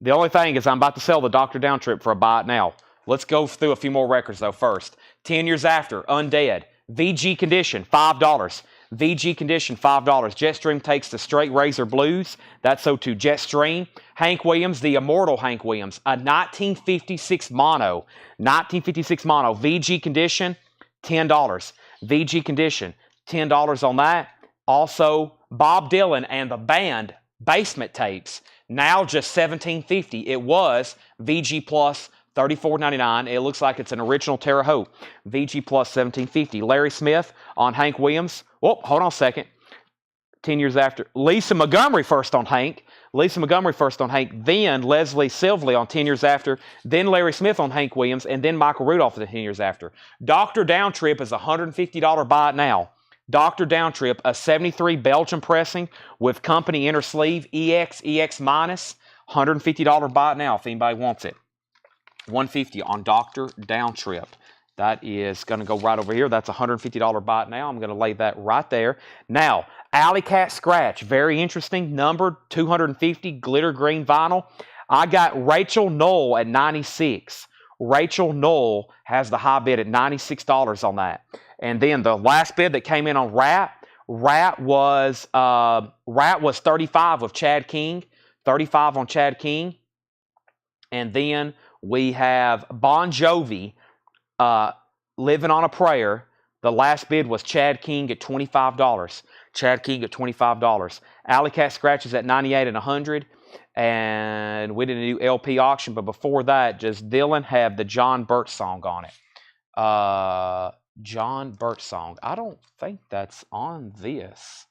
The only thing is I'm about to sell the Dr. Downtrip for a buy it now. Let's go through a few more records though first. 10 Years After, Undead. VG Condition, $5. VG Condition, $5. Jetstream takes the Straight Razor Blues. That's so to Jetstream. Hank Williams, the immortal Hank Williams. A 1956 mono. 1956 mono. VG Condition, $10. VG Condition, $10 on that. Also, Bob Dylan and the band Basement Tapes. Now just $17.50. It was VG Plus $34.99. It looks like it's an original Terre Haute. VG plus $17.50. Larry Smith on Hank Williams. Oh, hold on a second. 10 years after. Lisa Montgomery first on Hank. Then Leslie Silvley on 10 years after. Then Larry Smith on Hank Williams. And then Michael Rudolph at 10 years after. Dr. Downtrip is a $150 buy it now. Dr. Downtrip, a 73 Belgian pressing with company inner sleeve, EX minus, $150 buy it now if anybody wants it. $150 on Dr. Downtrip. That is going to go right over here. That's a $150 buy it now. I'm going to lay that right there. Now, Alley Cat Scratch, very interesting, numbered 250 glitter green vinyl. I got Rachel Knoll at 96. Rachel Knoll has the high bid at $96 on that. And then the last bid that came in on Rat was 35 of Chad King, 35 on Chad King. And then we have Bon Jovi, Living on a Prayer. The last bid was Chad King at $25. Chad King at $25. Alley Cat Scratches at 98 and 100. And we did a new LP auction, but before that, just Dylan had the John Burt song on it. John Burt song. I don't think that's on this.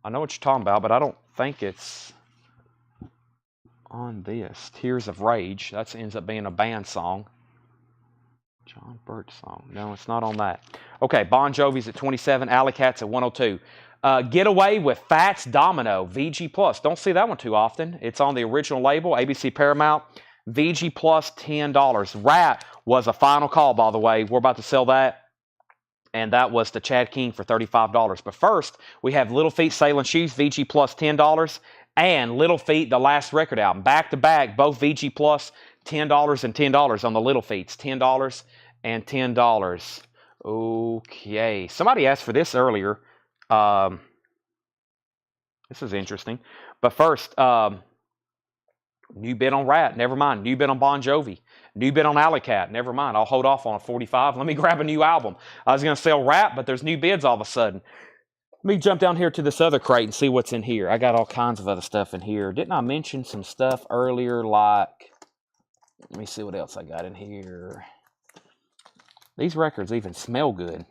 I know what you're talking about, but I don't think it's on this. Tears of Rage. That ends up being a band song. John Burt song. No, it's not on that. Okay, Bon Jovi's at 27. Alley Cat's at 102. Getaway with Fats Domino, VG Plus. Don't see that one too often. It's on the original label, ABC Paramount. VG Plus, $10. Rat was a final call, by the way. We're about to sell that. And that was to Chad King for $35. But first, we have Little Feat Sailing Shoes, VG Plus, $10. And Little Feat, the last record album. Back to back, both VG Plus, $10 and $10 on the Little Feats. $10 and $10. Okay. Somebody asked for this earlier. This is interesting. But first, new bid on Rat. Never mind. New bid on Bon Jovi. New bid on Alley Cat. Never mind. I'll hold off on a 45. Let me grab a new album. I was going to sell Rat, but there's new bids all of a sudden. Let me jump down here to this other crate and see what's in here. I got all kinds of other stuff in here. Didn't I mention some stuff earlier like... Let me see what else I got in here. These records even smell good.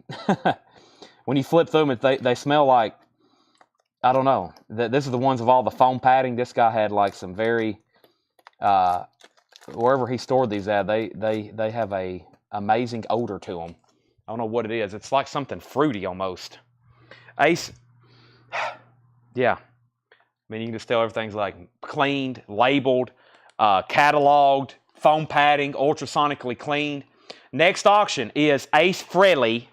When you flip through them, they smell like... I don't know. This is the ones of all the foam padding. This guy had like some very... wherever he stored these at, they have a amazing odor to them. I don't know what it is. It's like something fruity almost. Ace, yeah. I mean, you can just tell everything's like cleaned, labeled, cataloged, foam padding, ultrasonically cleaned. Next auction is Ace Frehley's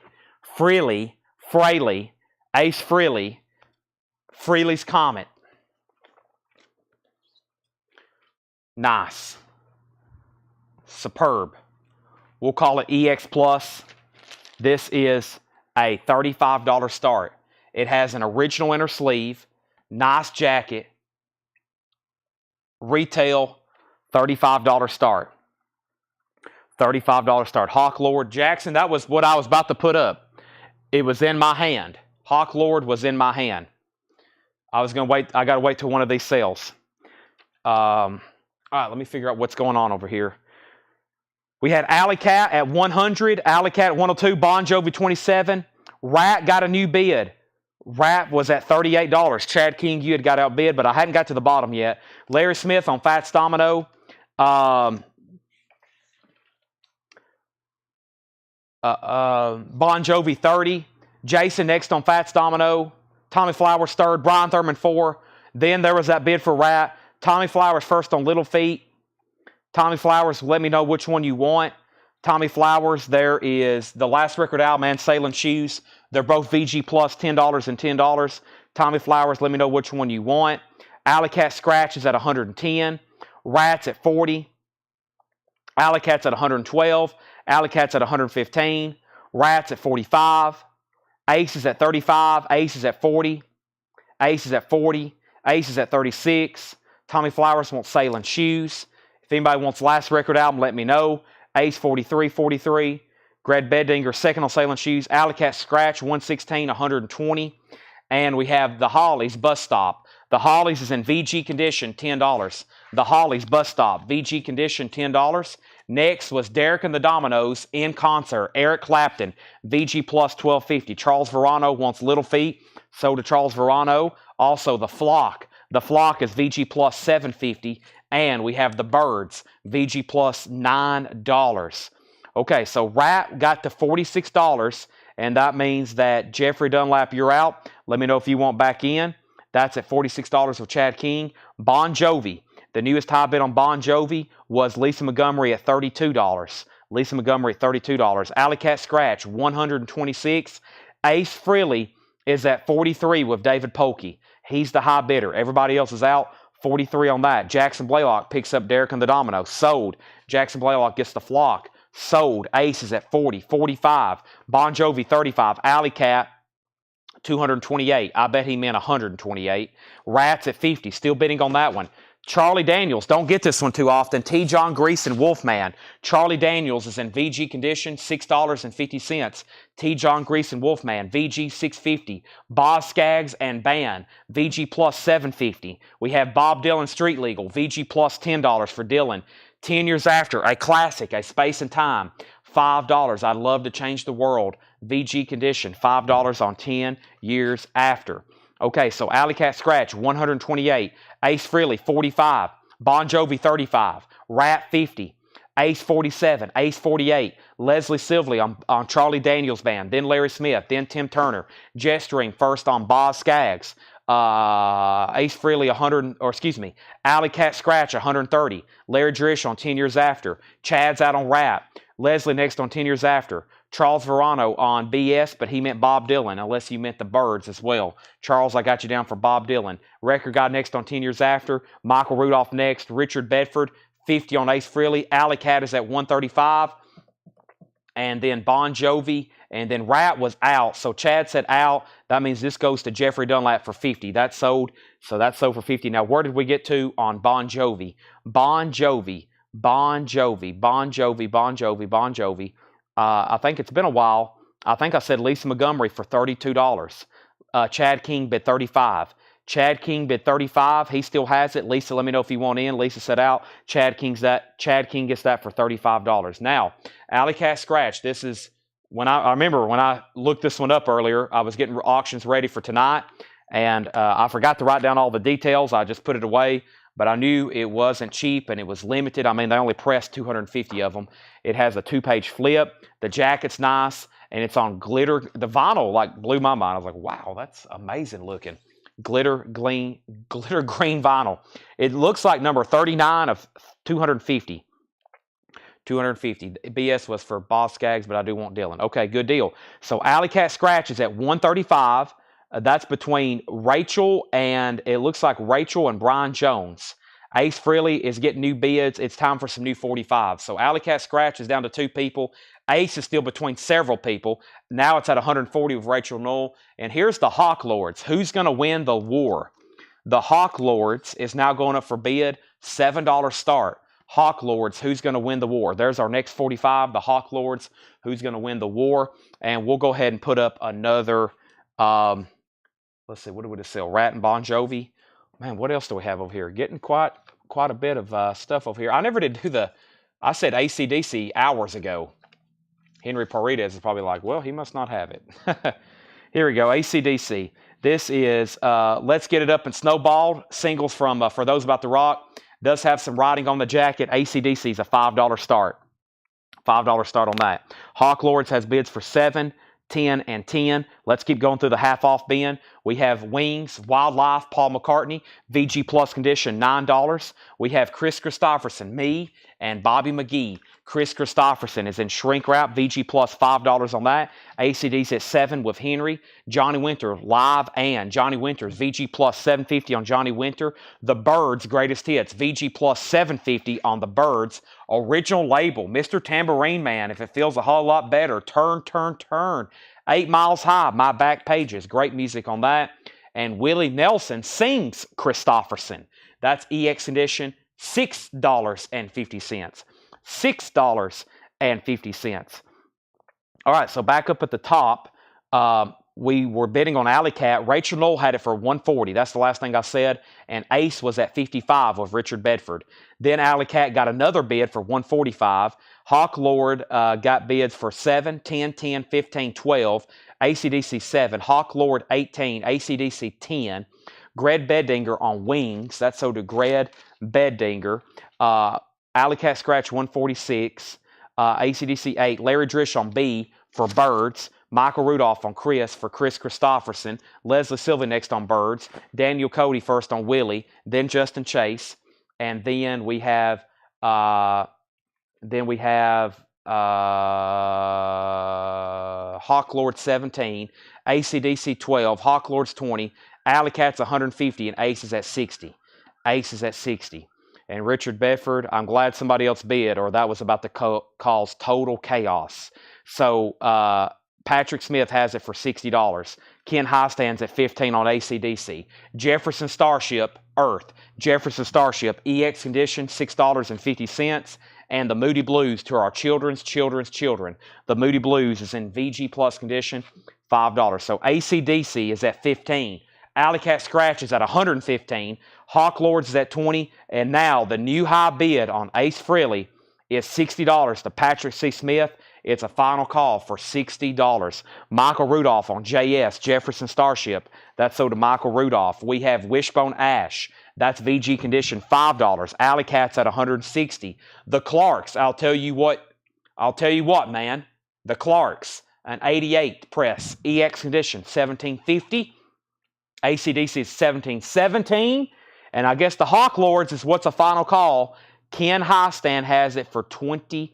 Comet. Nice. Superb. We'll call it EX Plus. This is a $35 start. It has an original inner sleeve, nice jacket, retail, $35 start. $35 start. Hawk Lord Jackson, that was what I was about to put up. It was in my hand. Hawk Lord was in my hand. I was going to wait. I got to wait till one of these sells. All right, let me figure out what's going on over here. We had Alley Cat at 100, Alley Cat at 102, Bon Jovi 27. Rat got a new bid. Rat was at $38. Chad King, you had got outbid, but I hadn't got to the bottom yet. Larry Smith on Fats Domino. Bon Jovi 30. Jason next on Fats Domino. Tommy Flowers third. Brian Thurman 4. Then there was that bid for Rat. Tommy Flowers first on Little Feat. Tommy Flowers, let me know which one you want. Tommy Flowers, there is the last record album and Sailing Shoes. They're both VG Plus, $10 and $10. Tommy Flowers, let me know which one you want. Alley Cat Scratch is at 110. Rat's at 40. Alley Cat's at 112. Alley Cat's at 115. Rat's at 45. Ace is at 35. Ace is at 40. Ace is at 40. Ace is at 36. Tommy Flowers wants Sailing Shoes. If anybody wants last record album, let me know. Ace 43. Greg Beddinger second on Sailing Shoes. Alley Cat Scratch 116, 120. And we have the Hollies Bus Stop. The Hollies is in VG condition, $10. The Hollies Bus Stop, VG condition, $10. Next was Derek and the Dominoes in concert. Eric Clapton, VG plus 1250. Charles Verano wants Little Feat. So to Charles Verano. Also the Flock. The Flock is VG plus 750. And we have the Birds, VG plus $9. Okay, so Rat got to $46. And that means that Jeffrey Dunlap, you're out. Let me know if you want back in. That's at $46 with Chad King. Bon Jovi. The newest high bid on Bon Jovi was Lisa Montgomery at $32. Lisa Montgomery at $32. Alley Cat Scratch, $126. Ace Frehley is at $43 with David Polkey. He's the high bidder. Everybody else is out. $43 on that. Jackson Blaylock picks up Derek and the Domino. Sold. Jackson Blaylock gets the Flock. Sold. Ace is at $40. $45. Bon Jovi, $35. Alley Cat, $228. I bet he meant $128. Rats at $50. Still bidding on that one. Charlie Daniels, don't get this one too often. T. John Grease and Wolfman. Charlie Daniels is in VG condition, $6.50. T. John Grease and Wolfman, VG $6.50. Boz Skaggs and Band, VG plus $7.50. We have Bob Dylan Street Legal, VG plus $10 for Dylan. 10 Years After, a classic, A Space and Time, $5. I'd Love to Change the World, VG condition, $5 on 10 Years After. Okay, so Alley Cat Scratch, $128. Ace Frehley, $45. Bon Jovi, $35. Rat, $50. Ace, $47. Ace, $48. Leslie Sively on Charlie Daniels Band. Then Larry Smith. Then Tim Turner. Jetstream first on Boz Skaggs. Ace Frehley, Alley Cat Scratch, $130. Larry Drish on 10 Years After. Chad's out on Rap. Leslie next on 10 Years After. Charles Verano on BS, but he meant Bob Dylan, unless you meant the Birds as well. Charles, I got you down for Bob Dylan. Record Guy next on 10 Years After. Michael Rudolph next. Richard Bedford, $50 on Ace Frehley. Alley Cat is at $135. And then Bon Jovi. And then Rat was out. So Chad said out. That means this goes to Jeffrey Dunlap for $50. That's sold. So that's sold for $50. Now, where did we get to on Bon Jovi? Bon Jovi. I think it's been a while. I think I said Lisa Montgomery for $32. Chad King bid $35. Chad King bid $35. He still has it. Lisa, let me know if you want in. Lisa said out. Chad King gets that for $35. Now, Alley Cat Scratch. This is when I remember when I looked this one up earlier. I was getting auctions ready for tonight, and I forgot to write down all the details. I just put it away. But I knew it wasn't cheap and it was limited. I mean, they only pressed 250 of them. It has a 2-page flip. The jacket's nice and it's on glitter. The vinyl like blew my mind. I was like, wow, that's amazing looking. Glitter green vinyl. It looks like number 39 of 250. 250. BS was for Boz Skaggs, but I do want Dylan. Okay, good deal. So Alley Cat Scratch is at 135. That's between Rachel and it looks like Rachel and Brian Jones. Ace Frehley is getting new bids. It's time for some new 45. So Alley Cat Scratch is down to 2 people. Ace is still between several people. Now it's at 140 with Rachel Knoll. And here's the Hawk Lords. Who's going to win the war? The Hawk Lords is now going up for bid. $7 start. Hawk Lords, who's going to win the war? There's our next 45. The Hawk Lords, who's going to win the war? And we'll go ahead and put up another... let's see, what do we just sell? Rat and Bon Jovi. Man, what else do we have over here? Getting quite a bit of stuff over here. I never did do I said AC/DC hours ago. Henry Paredes is probably like, well, he must not have it. Here we go, AC/DC. This is Let's Get It Up and Snowballed. Singles from For Those About to Rock. Does have some writing on the jacket. AC/DC is a $5 start. $5 start on that. Hawk Lords has bids for 7, 10, and 10. Let's keep going through the half-off bin. We have Wings, Wildlife, Paul McCartney, VG Plus condition, $9. We have Chris Christopherson, me, and Bobby McGee. Chris Christopherson is in shrink wrap, VG Plus $5 on that. ACD's at 7 with Henry. Johnny Winter, live and Johnny Winter's VG Plus $7.50 on Johnny Winter. The Byrds Greatest Hits, VG Plus $7.50 on the Byrds. Original label, Mr. Tambourine Man, if it feels a whole lot better. Turn, turn, turn. 8 Miles High, My Back Pages. Great music on that. And Willie Nelson sings Christopherson. That's EX edition, $6.50. $6.50. All right, so back up at the top, we were bidding on Alley Cat. Rachel Knoll had it for 140. That's the last thing I said. And Ace was at 55 with Richard Bedford. Then Alley Cat got another bid for 145. Hawk Lord got bids for 7, 10, 10, 15, 12. ACDC 7. Hawk Lord 18. ACDC 10. Gred Beddinger on wings. That's so to Gred Beddinger. Alley Cat Scratch 146. ACDC 8. Larry Drish on B for birds. Michael Rudolph on Chris for Chris Christopherson. Leslie Silva next on birds. Daniel Cody first on Willie. Then Justin Chase. And then we have Hawk Lord 17. ACDC 12. Hawk Lord's 20. Alley Cat's 150 and Ace is at 60. Ace is at 60. And Richard Bedford, I'm glad somebody else bid, or that was about to cause total chaos. So Patrick Smith has it for $60. Ken High stands at $15 on ACDC. Jefferson Starship, Earth. Jefferson Starship, EX condition, $6.50. And the Moody Blues to our children's children. The Moody Blues is in VG Plus condition, $5. So ACDC is at 15. Alley Cat Scratch is at 115. Hawk Lords is at 20. And now the new high bid on Ace Frehley is $60 to Patrick C. Smith. It's a final call for $60. Michael Rudolph on JS, Jefferson Starship. That's so to Michael Rudolph. We have Wishbone Ash. That's VG condition, $5. Alley Cat's at 160. The Clarks, I'll tell you what, man. The Clarks, an 88 press, EX condition, $17.50. ACDC is $17.17. And I guess the Hawk Lords is what's a final call. Ken Highstand has it for $20.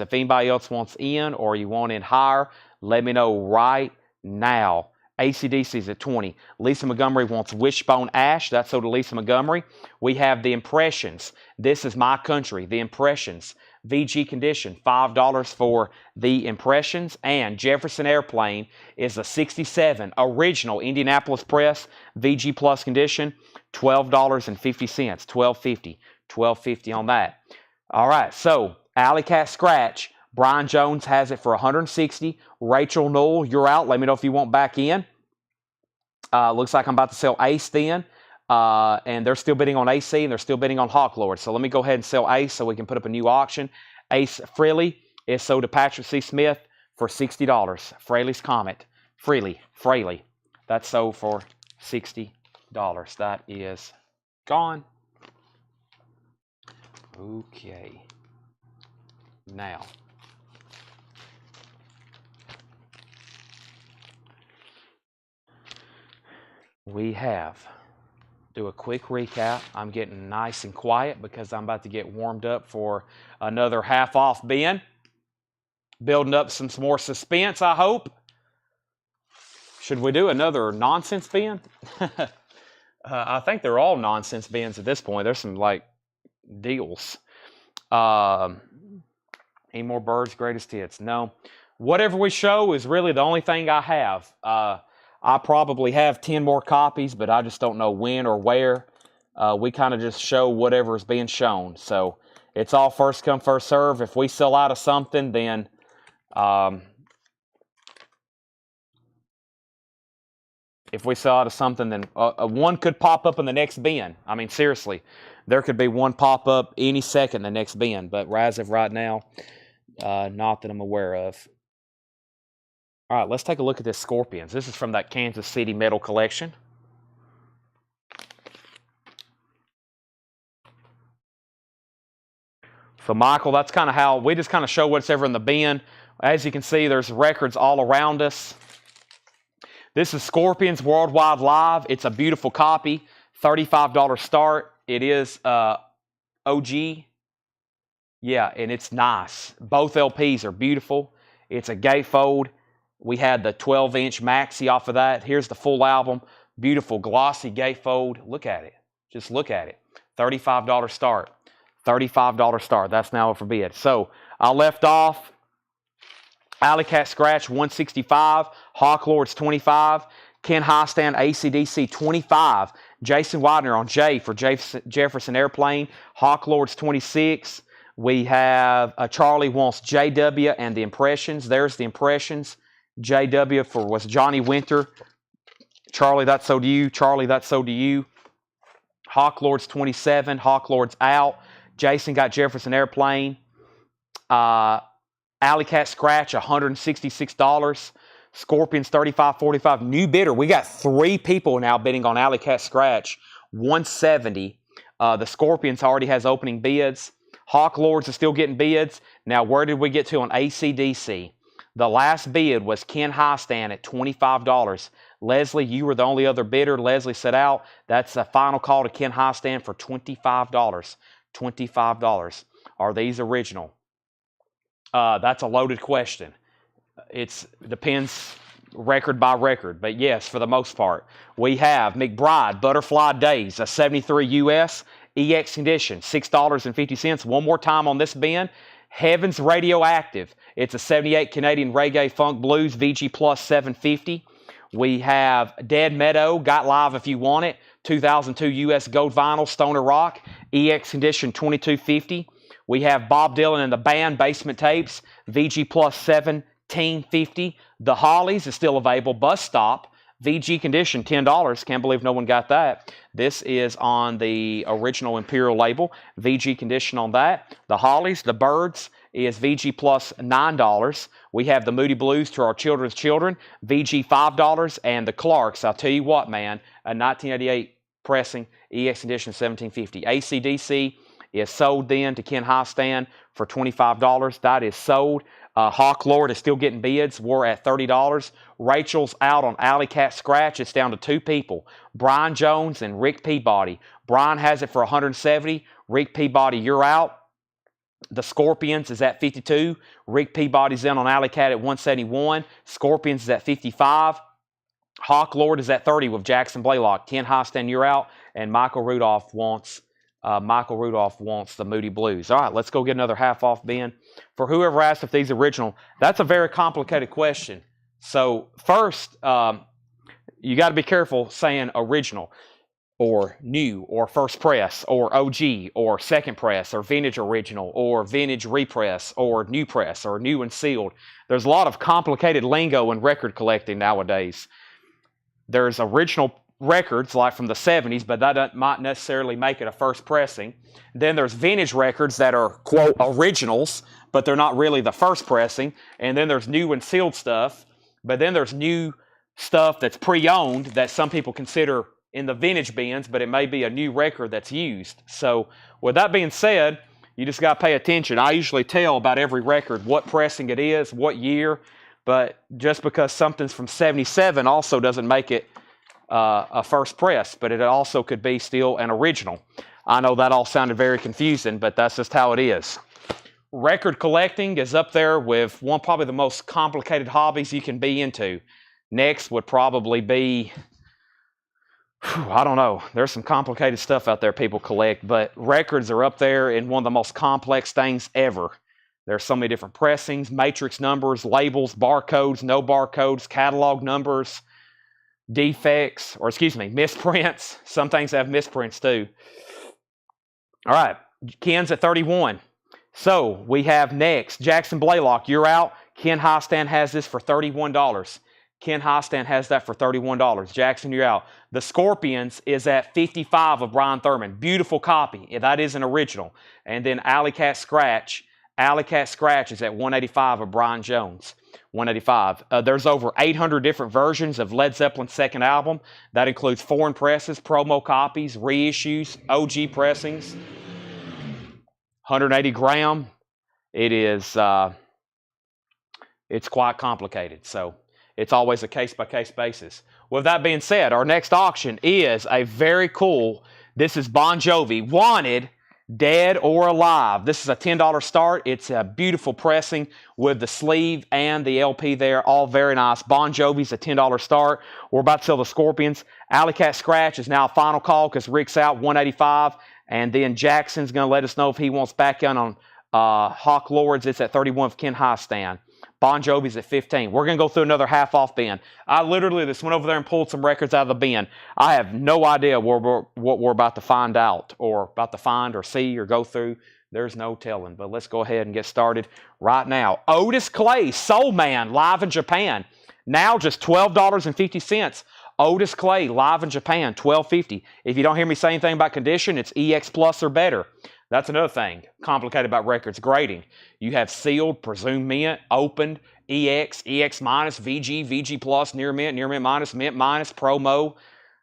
If anybody else wants in or you want in higher, let me know right now. ACDC is at 20. Lisa Montgomery wants Wishbone Ash. That's so to Lisa Montgomery. We have the Impressions. This is my country. The Impressions. VG condition, $5 for the Impressions. And Jefferson Airplane is a 67 original Indianapolis Press VG Plus condition, $12.50. $12.50. $12.50 on that. All right, so Alley Cat Scratch. Brian Jones has it for 160. Rachel Knoll, you're out. Let me know if you want back in. Looks like I'm about to sell Ace then. And they're still bidding on AC and they're still bidding on Hawk Lord. So let me go ahead and sell Ace so we can put up a new auction. Ace Frehley is sold to Patrick C. Smith for $60. Frehley's Comet. Frehley. That's sold for $60. That is gone. Okay. Now. We have, do a quick recap. I'm getting nice and quiet because I'm about to get warmed up for another half off bin. Building up some more suspense, I hope. Should we do another nonsense bin? I think they're all nonsense bins at this point. There's some like deals. Any more birds, greatest hits? No. Whatever we show is really the only thing I have. I probably have 10 more copies, but I just don't know when or where. We kind of just show whatever is being shown. So it's all first come, first serve. If we sell out of something, then one could pop up in the next bin. I mean, seriously, there could be one pop up any second in the next bin. But as of right now, not that I'm aware of. All right, let's take a look at this Scorpions. This is from that Kansas City Metal Collection. So, Michael, that's kind of how we just kind of show what's ever in the bin. As you can see, there's records all around us. This is Scorpions Worldwide Live. It's a beautiful copy. $35 start. It is OG. Yeah, and it's nice. Both LPs are beautiful. It's a gatefold. We had the 12-inch maxi off of that. Here's the full album. Beautiful glossy gatefold. Look at it. Just look at it. $35 start. $35 start. That's now up for bid. So I left off Alley Cat Scratch 165. Hawk Lords 25. Ken Highstand ACDC 25. Jason Widener on J for Jefferson Airplane. Hawk Lords 26. We have Charlie wants JW and the Impressions. There's the Impressions. JW was Johnny Winter. Charlie, that's so to you. Charlie, that's so to you. Hawk Lord's 27. Hawk Lord's out. Jason got Jefferson Airplane. Alley Cat Scratch, $166. Scorpions, $35.45. New bidder. We got 3 people now bidding on Alley Cat Scratch. $170. The Scorpions already has opening bids. Hawk Lords is still getting bids. Now, where did we get to on ACDC? The last bid was Ken Highstand at $25. Leslie, you were the only other bidder. Leslie set out. That's a final call to Ken Highstand for $25. $25. Are these original? That's a loaded question. It depends record by record, but yes, for the most part. We have McBride Butterfly Days, a 73 US EX condition, $6.50. One more time on this bin. Heavens Radioactive. It's a 78 Canadian Reggae Funk Blues VG Plus 750. We have Dead Meadow, got live if you want it. 2002 US Gold Vinyl Stoner Rock, EX condition 2250. We have Bob Dylan and the Band Basement Tapes, VG Plus 1750. The Hollies is still available. Bus Stop, VG condition, $10. Can't believe no one got that. This is on the original Imperial label. VG condition on that. The Hollies, the Birds, is VG plus $9. We have the Moody Blues, To Our Children's Children, VG $5. And the Clarks, I'll tell you what, man, a 1988 pressing, EX condition, $17.50. ACDC is sold then to Ken Highstand for $25. That is sold. Hawk Lord is still getting bids. We're at $30. Rachel's out on Alley Cat Scratch. It's down to 2 people, Brian Jones and Rick Peabody. Brian has it for $170. Rick Peabody, you're out. The Scorpions is at $52. Rick Peabody's in on Alley Cat at $171. Scorpions is at $55. Hawk Lord is at $30 with Jackson Blaylock. Ken Highstand, you're out. And Michael Rudolph wants the Moody Blues. All right, let's go get another half off bin. For whoever asked if these are original, that's a very complicated question. So first, you got to be careful saying original or new or first press or OG or second press or vintage original or vintage repress or new and sealed. There's a lot of complicated lingo in record collecting nowadays. There's original records like from the 70s, but that might necessarily make it a first pressing. Then there's vintage records that are, quote, originals, but they're not really the first pressing. And then there's new and sealed stuff, but then there's new stuff that's pre-owned that some people consider in the vintage bins, but it may be a new record that's used. So with that being said, you just got to pay attention. I usually tell about every record what pressing it is, what year, but just because something's from 77 also doesn't make it a first press, but it also could be still an original. I know that all sounded very confusing, but that's just how it is. Record collecting is up there with probably the most complicated hobbies you can be into. Next would probably be, I don't know, there's some complicated stuff out there people collect, but records are up there in one of the most complex things ever. There's so many different pressings, matrix numbers, labels, barcodes, no barcodes, catalog numbers, defects, misprints. Some things have misprints too. All right, Ken's at 31. So we have next, Jackson Blaylock, you're out. Ken Highstand has this for $31. Ken Highstand has that for $31. Jackson, you're out. The Scorpions is at $55 of Brian Thurman. Beautiful copy. That is an original. And then Alley Cat Scratch is at $185 of Brian Jones. $185. There's over 800 different versions of Led Zeppelin's second album. That includes foreign presses, promo copies, reissues, OG pressings. 180 gram. It is, it's quite complicated. So it's always a case-by-case basis. With that being said, our next auction is a very cool, this is Bon Jovi, Wanted, Dead or Alive. This is a $10 start. It's a beautiful pressing with the sleeve and the LP there. All very nice. Bon Jovi's a $10 start. We're about to sell the Scorpions. Alley Cat Scratch is now a final call because Rick's out, $185. And then Jackson's going to let us know if he wants back in on Hawk Lords. It's at 31 of Ken Highstand. Bon Jovi's at 15. We're going to go through another half-off bin. I literally just went over there and pulled some records out of the bin. I have no idea what we're about to find out or about to find or see or go through. There's no telling, but let's go ahead and get started right now. Otis Clay, Soul Man, live in Japan. Now just $12.50. Otis Clay, live in Japan, $12.50. If you don't hear me say anything about condition, it's EX Plus or better. That's another thing complicated about records grading. You have sealed, presumed mint, opened, EX, EX minus, VG, VG plus, near mint minus, mint minus, promo,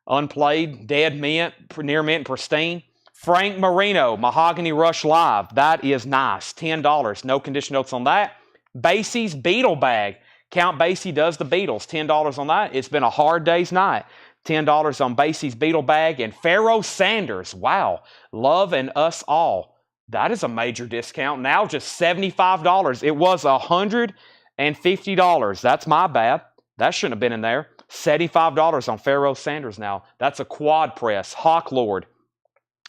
unplayed, dead mint, near mint, pristine. Frank Marino, Mahogany Rush Live. That is nice. $10. No condition notes on that. Basie's Beetle Bag. Count Basie does the Beatles. $10 on that. It's been a hard day's night. $10 on Basie's Beetle Bag. And Pharaoh Sanders. Wow. Love and Us All. That is a major discount. Now just $75. It was $150. That's my bad. That shouldn't have been in there. $75 on Pharaoh Sanders now. That's a quad press. Hawk Lord.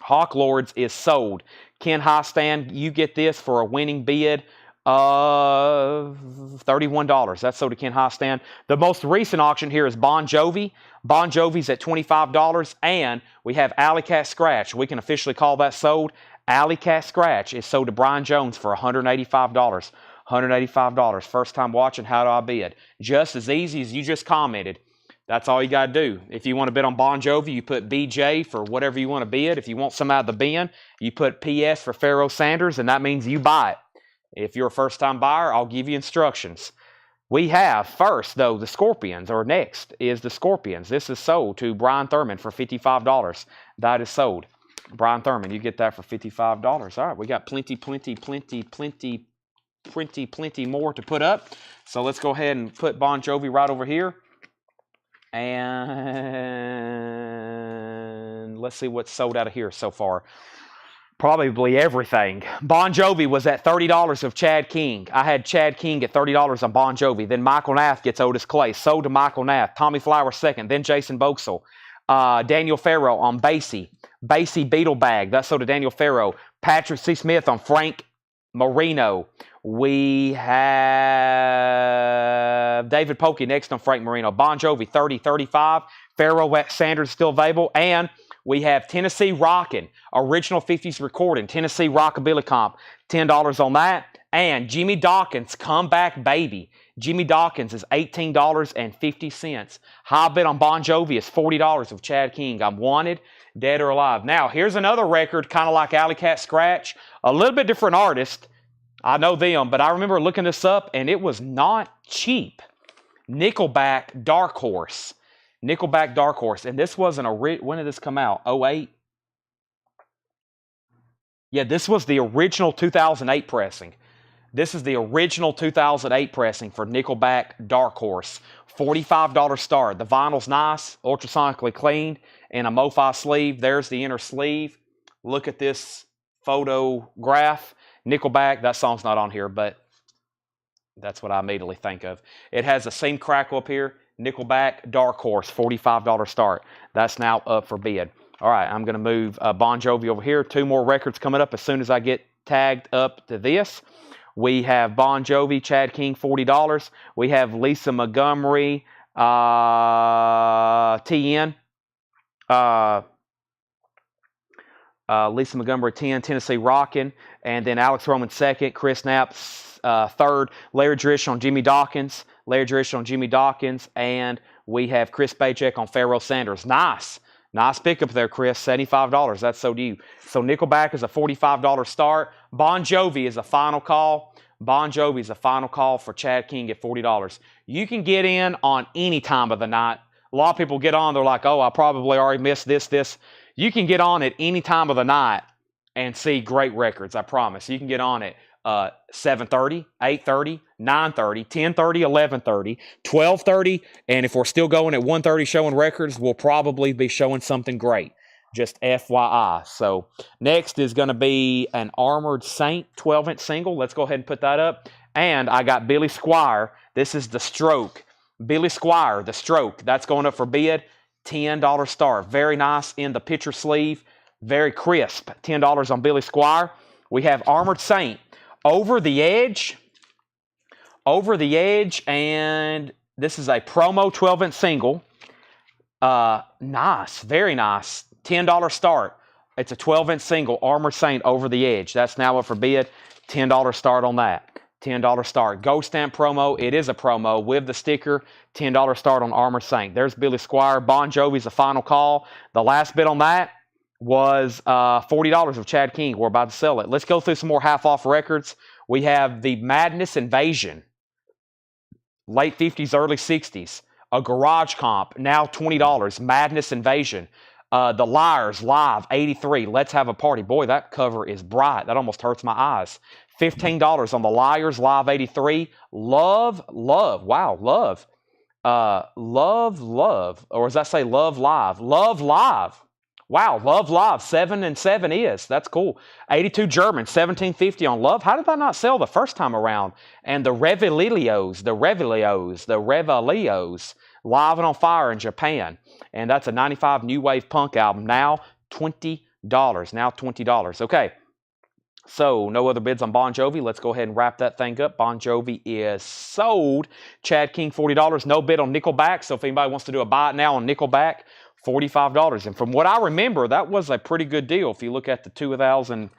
Hawk Lords is sold. Ken Highstand, you get this for a winning bid of $31. That's sold to Ken Highstand. The most recent auction here is Bon Jovi. Bon Jovi's at $25. And we have Alley Cat Scratch. We can officially call that sold. Alley Cat Scratch is sold to Brian Jones for $185. $185. First time watching, how do I bid? Just as easy as you just commented. That's all you got to do. If you want to bid on Bon Jovi, you put BJ for whatever you want to bid. If you want some out of the bin, you put PS for Pharaoh Sanders, and that means you buy it. If you're a first-time buyer, I'll give you instructions. We have first, though, the Scorpions, or next is the Scorpions. This is sold to Brian Thurman for $55. That is sold. Brian Thurman, you get that for $55. All right, we got plenty more to put up. So let's go ahead and put Bon Jovi right over here. And let's see what's sold out of here so far. Probably everything. Bon Jovi was at $30 of Chad King. I had Chad King at $30 on Bon Jovi. Then Michael Nath gets Otis Clay. Sold to Michael Nath. Tommy Flower second. Then Jason Boxall. Daniel Farrow on Basie. Basie Beetle Bag. That's sold to Daniel Farrow. Patrick C. Smith on Frank Marino. We have David Polkey next on Frank Marino. Bon Jovi, $30, $35. Pharaoh Sanders still available. And we have Tennessee Rockin', original 50s recording. Tennessee Rockabilly Comp, $10 on that. And Jimmy Dawkins, Comeback Baby. Jimmy Dawkins is $18.50. High bid on Bon Jovi is $40 of Chad King. I'm wanted, dead or alive. Now, here's another record, kind of like Alley Cat Scratch. A little bit different artist. I know them, but I remember looking this up, and it was not cheap. Nickelback Dark Horse. Nickelback Dark Horse. And this wasn't when did this come out? 08? Yeah, this was the original 2008 pressing. This is the original 2008 pressing for Nickelback Dark Horse. $45 start. The vinyl's nice, ultrasonically cleaned, and a MoFi sleeve. There's the inner sleeve. Look at this photograph. Nickelback, that song's not on here, but that's what I immediately think of. It has a seam crackle up here. Nickelback Dark Horse, $45 start. That's now up for bid. All right, I'm going to move Bon Jovi over here. Two more records coming up as soon as I get tagged up to this. We have Bon Jovi, Chad King, $40. We have Lisa Montgomery, TN. Lisa Montgomery, 10, Tennessee Rockin', and then Alex Roman, second, Chris Knapp, third, Larry Drish on Jimmy Dawkins, and we have Chris Bajek on Pharaoh Sanders. Nice pickup there, Chris, $75. That's so due. So Nickelback is a $45 start. Bon Jovi is a final call. Bon Jovi is a final call for Chad King at $40. You can get in on any time of the night. A lot of people get on, they're like, oh, I probably already missed this. You can get on at any time of the night and see great records, I promise. You can get on at 7:30, 8:30, 9:30, 10:30, 11:30, 12:30, and if we're still going at 1:30 showing records, we'll probably be showing something great. Just FYI. So next is going to be an Armored Saint 12-inch single. Let's go ahead and put that up. And I got Billy Squire. This is the Stroke. Billy Squire, the Stroke. That's going up for bid. $10 start. Very nice in the picture sleeve. Very crisp. $10 on Billy Squire. We have Armored Saint. Over the Edge. And this is a promo 12-inch single. Nice. Very nice. $10 start. It's a 12-inch single. Armored Saint, Over the Edge. That's now up for bid. $10 start on that. $10 start. Gold stamp promo. It is a promo with the sticker. $10 start on Armor Saint. There's Billy Squire. Bon Jovi's the final call. The last bid on that was $40 of Chad King. We're about to sell it. Let's go through some more half-off records. We have the Madness Invasion. Late 50s, early 60s. A garage comp, now $20. Madness Invasion. The Liars Live, 83. Let's Have a Party. Boy, that cover is bright. That almost hurts my eyes. $15 on the Liars Live, 83. Love. Wow, Love. Love. Or does that say Love Live? Love Live. Wow, Love Live, 7 and 7 is. That's cool. 82 German, 1750 on Love. How did that not sell the first time around? And the Revelios, Live and on Fire in Japan. And that's a 95 New Wave Punk album. Now $20. Now $20. Okay. So, no other bids on Bon Jovi. Let's go ahead and wrap that thing up. Bon Jovi is sold. Chad King, $40. No bid on Nickelback. So, if anybody wants to do a buy it now on Nickelback, $45. And from what I remember, that was a pretty good deal if you look at the 2008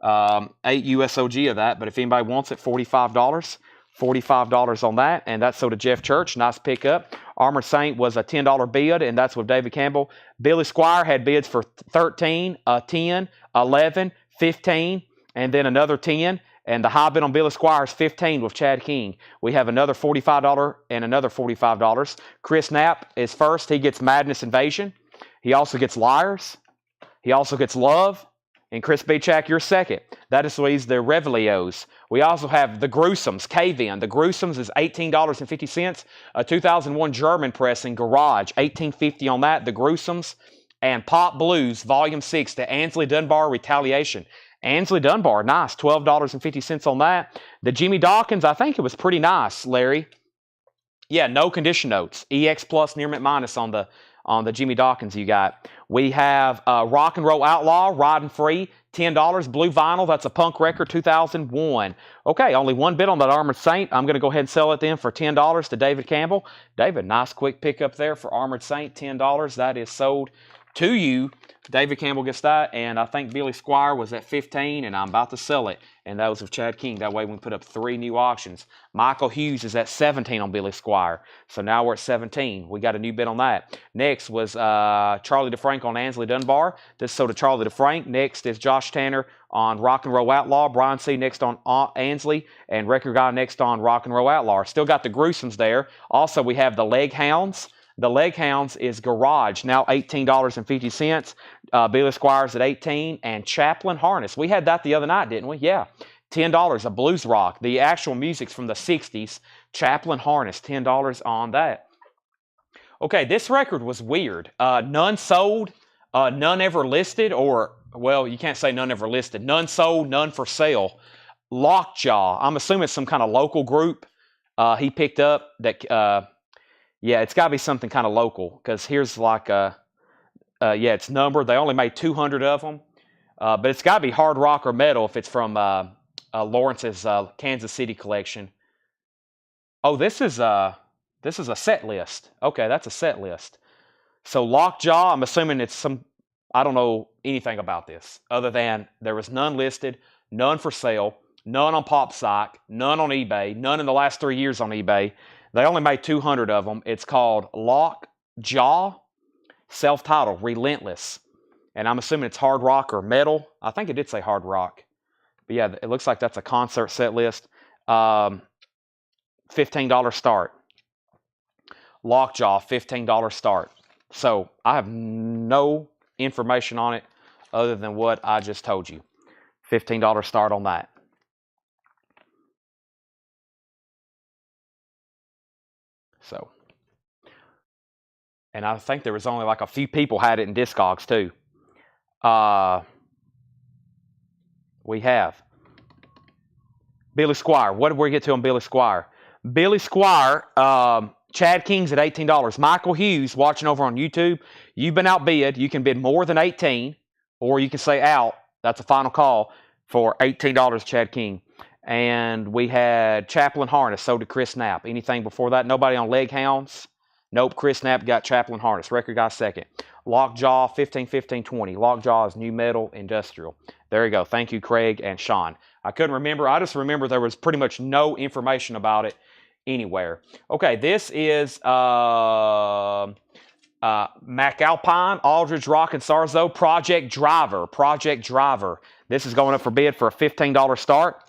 USOG of that. But if anybody wants it, $45. $45 on that. And that's sold to Jeff Church. Nice pickup. Armor Saint was a $10 bid, and that's with David Campbell. Billy Squire had bids for 13, 10, 11, 15, and then another 10. And the high bid on Billy Squire is 15 with Chad King. We have another $45 and another $45. Chris Knapp is first. He gets Madness Invasion. He also gets Liars. He also gets Love. And Chris Bichak, you're second. That is the Revelios. We also have the Gruesomes, Cave-In. The Gruesomes is $18.50. A 2001 German pressing, Garage, $18.50 on that. The Gruesomes. And Pop Blues, Volume 6, the Ansley Dunbar Retaliation. Ansley Dunbar, nice, $12.50 on that. The Jimmy Dawkins, I think it was pretty nice, Larry. Yeah, no condition notes. EX plus near mint minus on the Jimmy Dawkins you got. We have Rock and Roll Outlaw, Riding Free, $10. Blue vinyl, that's a punk record, 2001. Okay, only one bid on that Armored Saint. I'm going to go ahead and sell it then for $10 to David Campbell. David, nice quick pickup there for Armored Saint, $10. That is sold to you. David Campbell gets that, and I think Billy Squire was at 15, and I'm about to sell it. And that was with Chad King. That way we can put up 3 new auctions. Michael Hughes is at 17 on Billy Squire. So now we're at 17. We got a new bid on that. Next was Charlie DeFrank on Ansley Dunbar. This is sold to Charlie DeFrank. Next is Josh Tanner on Rock and Roll Outlaw. Brian C. next on Ansley. And Record Guy next on Rock and Roll Outlaw. Still got the Gruesomes there. Also, we have the Leg Hounds. The Leg Hounds is Garage, now $18.50. Billy Squire's at 18, and Chaplin Harness. We had that the other night, didn't we? Yeah, $10. A blues rock. The actual music's from the 60s. Chaplin Harness, $10 on that. Okay, this record was weird. None sold, none ever listed, or, well, you can't say none ever listed. None sold, none for sale. Lockjaw. I'm assuming it's some kind of local group he picked up that... yeah, it's got to be something kind of local, because here's like yeah, it's numbered. They only made 200 of them, but it's got to be hard rock or metal if it's from Lawrence's Kansas City collection. Oh, this is a set list. Okay, that's a set list. So Lockjaw, I'm assuming it's some, I don't know anything about this, other than there was none listed, none for sale, none on PopSpsych, none on eBay, none in the last 3 years on eBay. They only made 200 of them. It's called Lockjaw, self-titled, Relentless. And I'm assuming it's hard rock or metal. I think it did say hard rock. But yeah, it looks like that's a concert set list. $15 start. Lockjaw, $15 start. So I have no information on it other than what I just told you. $15 start on that. So, and I think there was only like a few people had it in Discogs too. We have Billy Squire. What did we get to on Billy Squire? Billy Squire, Chad King's at $18. Michael Hughes, watching over on YouTube, you've been outbid. You can bid more than 18, or you can say out. That's a final call for $18, Chad King. And we had Chaplin Harness sold to Chris Knapp. Anything before that? Nobody on Leg Hounds? Nope. Chris Knapp got Chaplin Harness. Record Guy second. Lockjaw, 15, 15, 20. Lockjaw is new metal industrial. There you go. Thank you, Craig and Sean. I couldn't remember. I just remember there was pretty much no information about it anywhere. Okay, this is McAlpine, Aldridge Rock, and Sarzo Project Driver. Project Driver. This is going up for bid for a $15 start.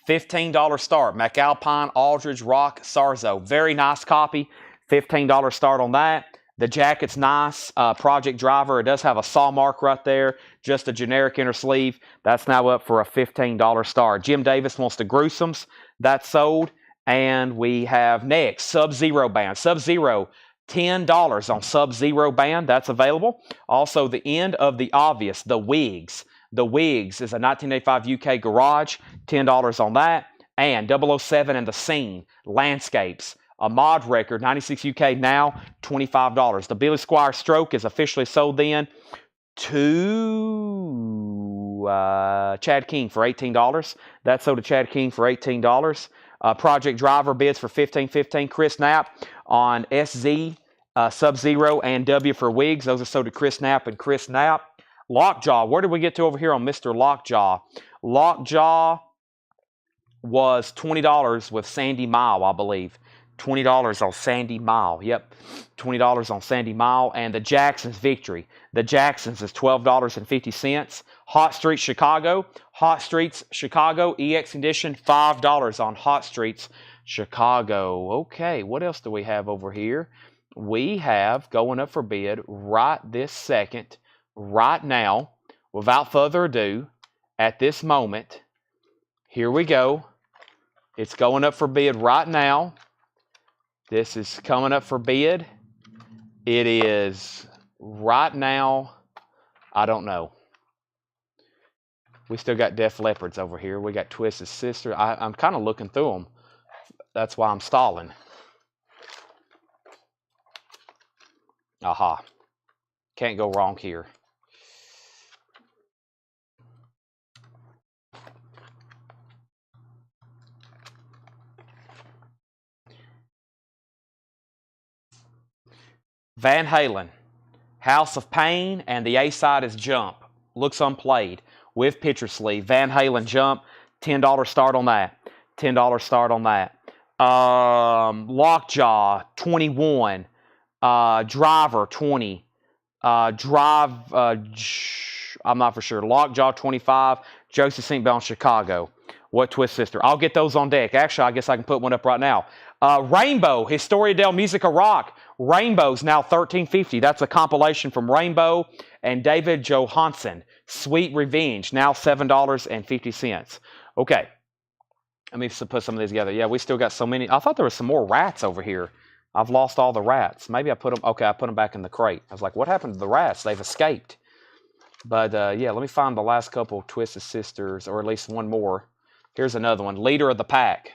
$15 start. McAlpine, Aldridge Rock, Sarzo. Very nice copy. $15 start on that. The jacket's nice. Project Driver. It does have a saw mark right there. Just a generic inner sleeve. That's now up for a $15 start. Jim Davis wants the Gruesomes. That's sold. And we have next Sub-Zero band. Sub-Zero, $10 on Sub-Zero band. That's available. Also, the End of the Obvious, the Wigs. The Wigs is a 1985 UK Garage, $10 on that. And 007 and the Scene, Landscapes, a mod record, 96 UK now, $25. The Billy Squire Stroke is officially sold then to Chad King for $18. That's sold to Chad King for $18. Project Driver bids for $15.15. Chris Knapp on SZ, Sub-Zero, and W for Wigs. Those are sold to Chris Knapp and Chris Knapp. Lockjaw. Where did we get to over here on Mr. Lockjaw? Lockjaw was $20 with Sandy Mile, I believe. $20 on Sandy Mile. Yep, $20 on Sandy Mile. And the Jacksons Victory. The Jacksons is $12.50. Hot Streets Chicago. Hot Streets Chicago EX Edition, $5 on Hot Streets Chicago. Okay, what else do we have over here? We have going up for bid right this second, right now, without further ado, at this moment. Here we go. It's going up for bid right now. This is coming up for bid. It is right now. I don't know. We still got Def Leppard's over here. We got Twisted Sister. I'm kind of looking through them. That's why I'm stalling. Aha. Can't go wrong here. Van Halen, House of Pain, and the A-side is Jump. Looks unplayed with picture sleeve. Van Halen Jump, $10 start on that. $10 start on that. Lockjaw, 21. Driver, 20. I'm not for sure. Lockjaw, 25. Josie St. Bell in Chicago. What Twist Sister? I'll get those on deck. Actually, I guess I can put one up right now. Rainbow, Historia del Musica Rock. Rainbow's now $13.50. That's a compilation from Rainbow and David Johansen. Sweet Revenge, now $7.50. Okay. Let me put some of these together. Yeah, we still got so many. I thought there was some more rats over here. I've lost all the rats. Maybe I put them. Okay, I put them back in the crate. I was like, what happened to the rats? They've escaped. But yeah, let me find the last couple Twisted Sisters, or at least one more. Here's another one. Leader of the Pack.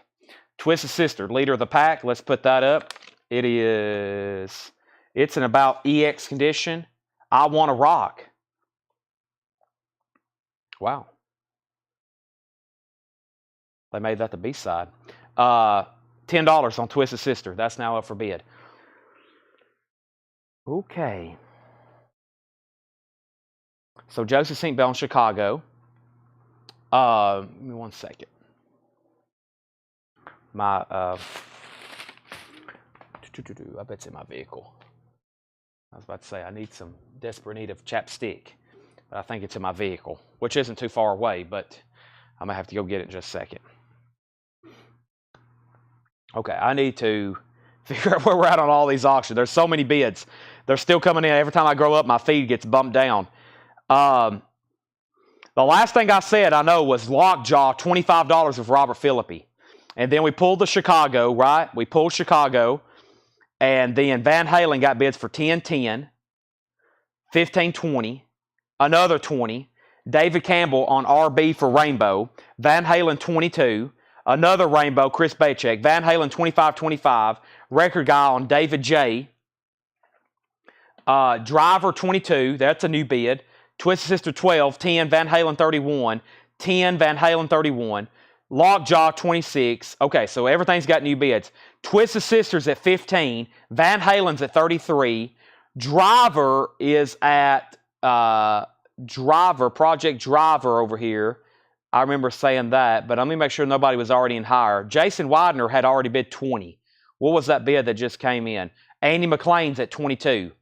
Twisted Sister, Leader of the Pack. Let's put that up. It's in about EX condition. I Want to Rock. Wow. They made that the B-side. $10 on Twisted Sister. That's now up for bid. Okay. So Joseph St. Bell in Chicago. Give me 1 second. I bet it's in my vehicle. I was about to say I need some desperate need of chapstick, but I think it's in my vehicle, which isn't too far away, but I'm gonna have to go get it in just a second. Okay, I need to figure out where we're at on all these auctions. There's so many bids. They're still coming in. Every time I grow up, my feed gets bumped down. The last thing I said, I know, was Lockjaw, $25 with Robert Philippi. And then we pulled the Chicago, right? We pulled Chicago. And then Van Halen got bids for $10.10, $15.20, another $20. David Campbell on RB for Rainbow. Van Halen, $22. Another Rainbow, Chris Bachek. Van Halen, $25.25. Record guy on David J. Driver, $22. That's a new bid. Twisted Sister, $12. $10. Van Halen, $31. $10. Van Halen, $31. Lockjaw, $26. Okay, so everything's got new bids. Twisted Sisters at $15. Van Halen's at $33. Driver is at Project Driver over here. I remember saying that, but let me make sure nobody was already in higher. Jason Widener had already bid 20. What was that bid that just came in? Andy McLean's at 22.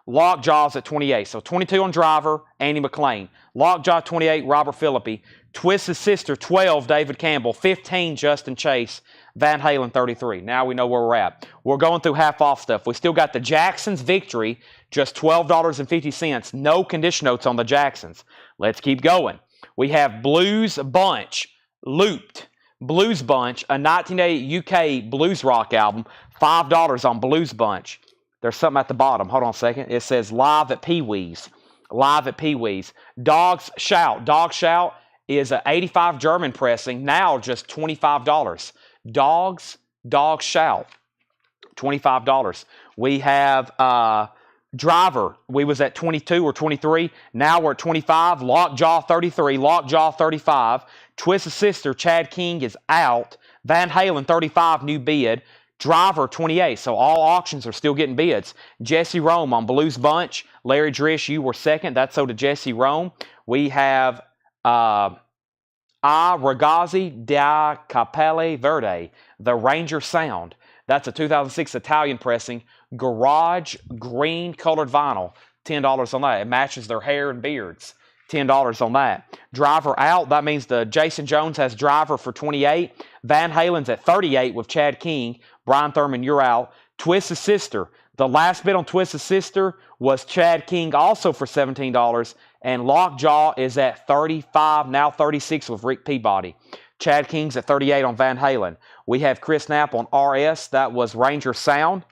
Lockjaw's at 28. So 22 on driver, Andy McLean. Lockjaw 28, Robert Philippi. Twist's sister 12, David Campbell. 15, Justin Chase. Van Halen 33. Now we know where we're at. We're going through half off stuff. We still got the Jacksons Victory, just $12.50. No condition notes on the Jacksons. Let's keep going. We have Blues Bunch, Looped. Blues Bunch, a 1980 UK blues rock album, $5 on Blues Bunch. There's something at the bottom. Hold on a second. It says Live at Pee Wee's. Live at Pee Wee's. Dogs Shout. Dog Shout is an 85 German pressing, now just $25. Dog Shout, $25. We have Driver. We was at 22 or 23. Now we're at 25. Lockjaw 33. Lockjaw 35. Twist's sister, Chad King, is out. Van Halen 35, new bid. Driver 28. So all auctions are still getting bids. Jesse Rome on Blues Bunch. Larry Drish, you were second. That's sold to Jesse Rome. We have Ragazzi da Capelle Verde, the Ranger Sound. That's a 2006 Italian pressing. Garage green colored vinyl, $10 on that. It matches their hair and beards. $10 on that. Driver out. That means the Jason Jones has Driver for 28. Van Halen's at 38 with Chad King. Brian Thurman, you're out. Twist's sister. The last bid on Twist's sister was Chad King, also for $17. And Lockjaw is at 35, now 36 with Rick Peabody. Chad King's at 38 on Van Halen. We have Chris Knapp on RS. That was Ranger Sound.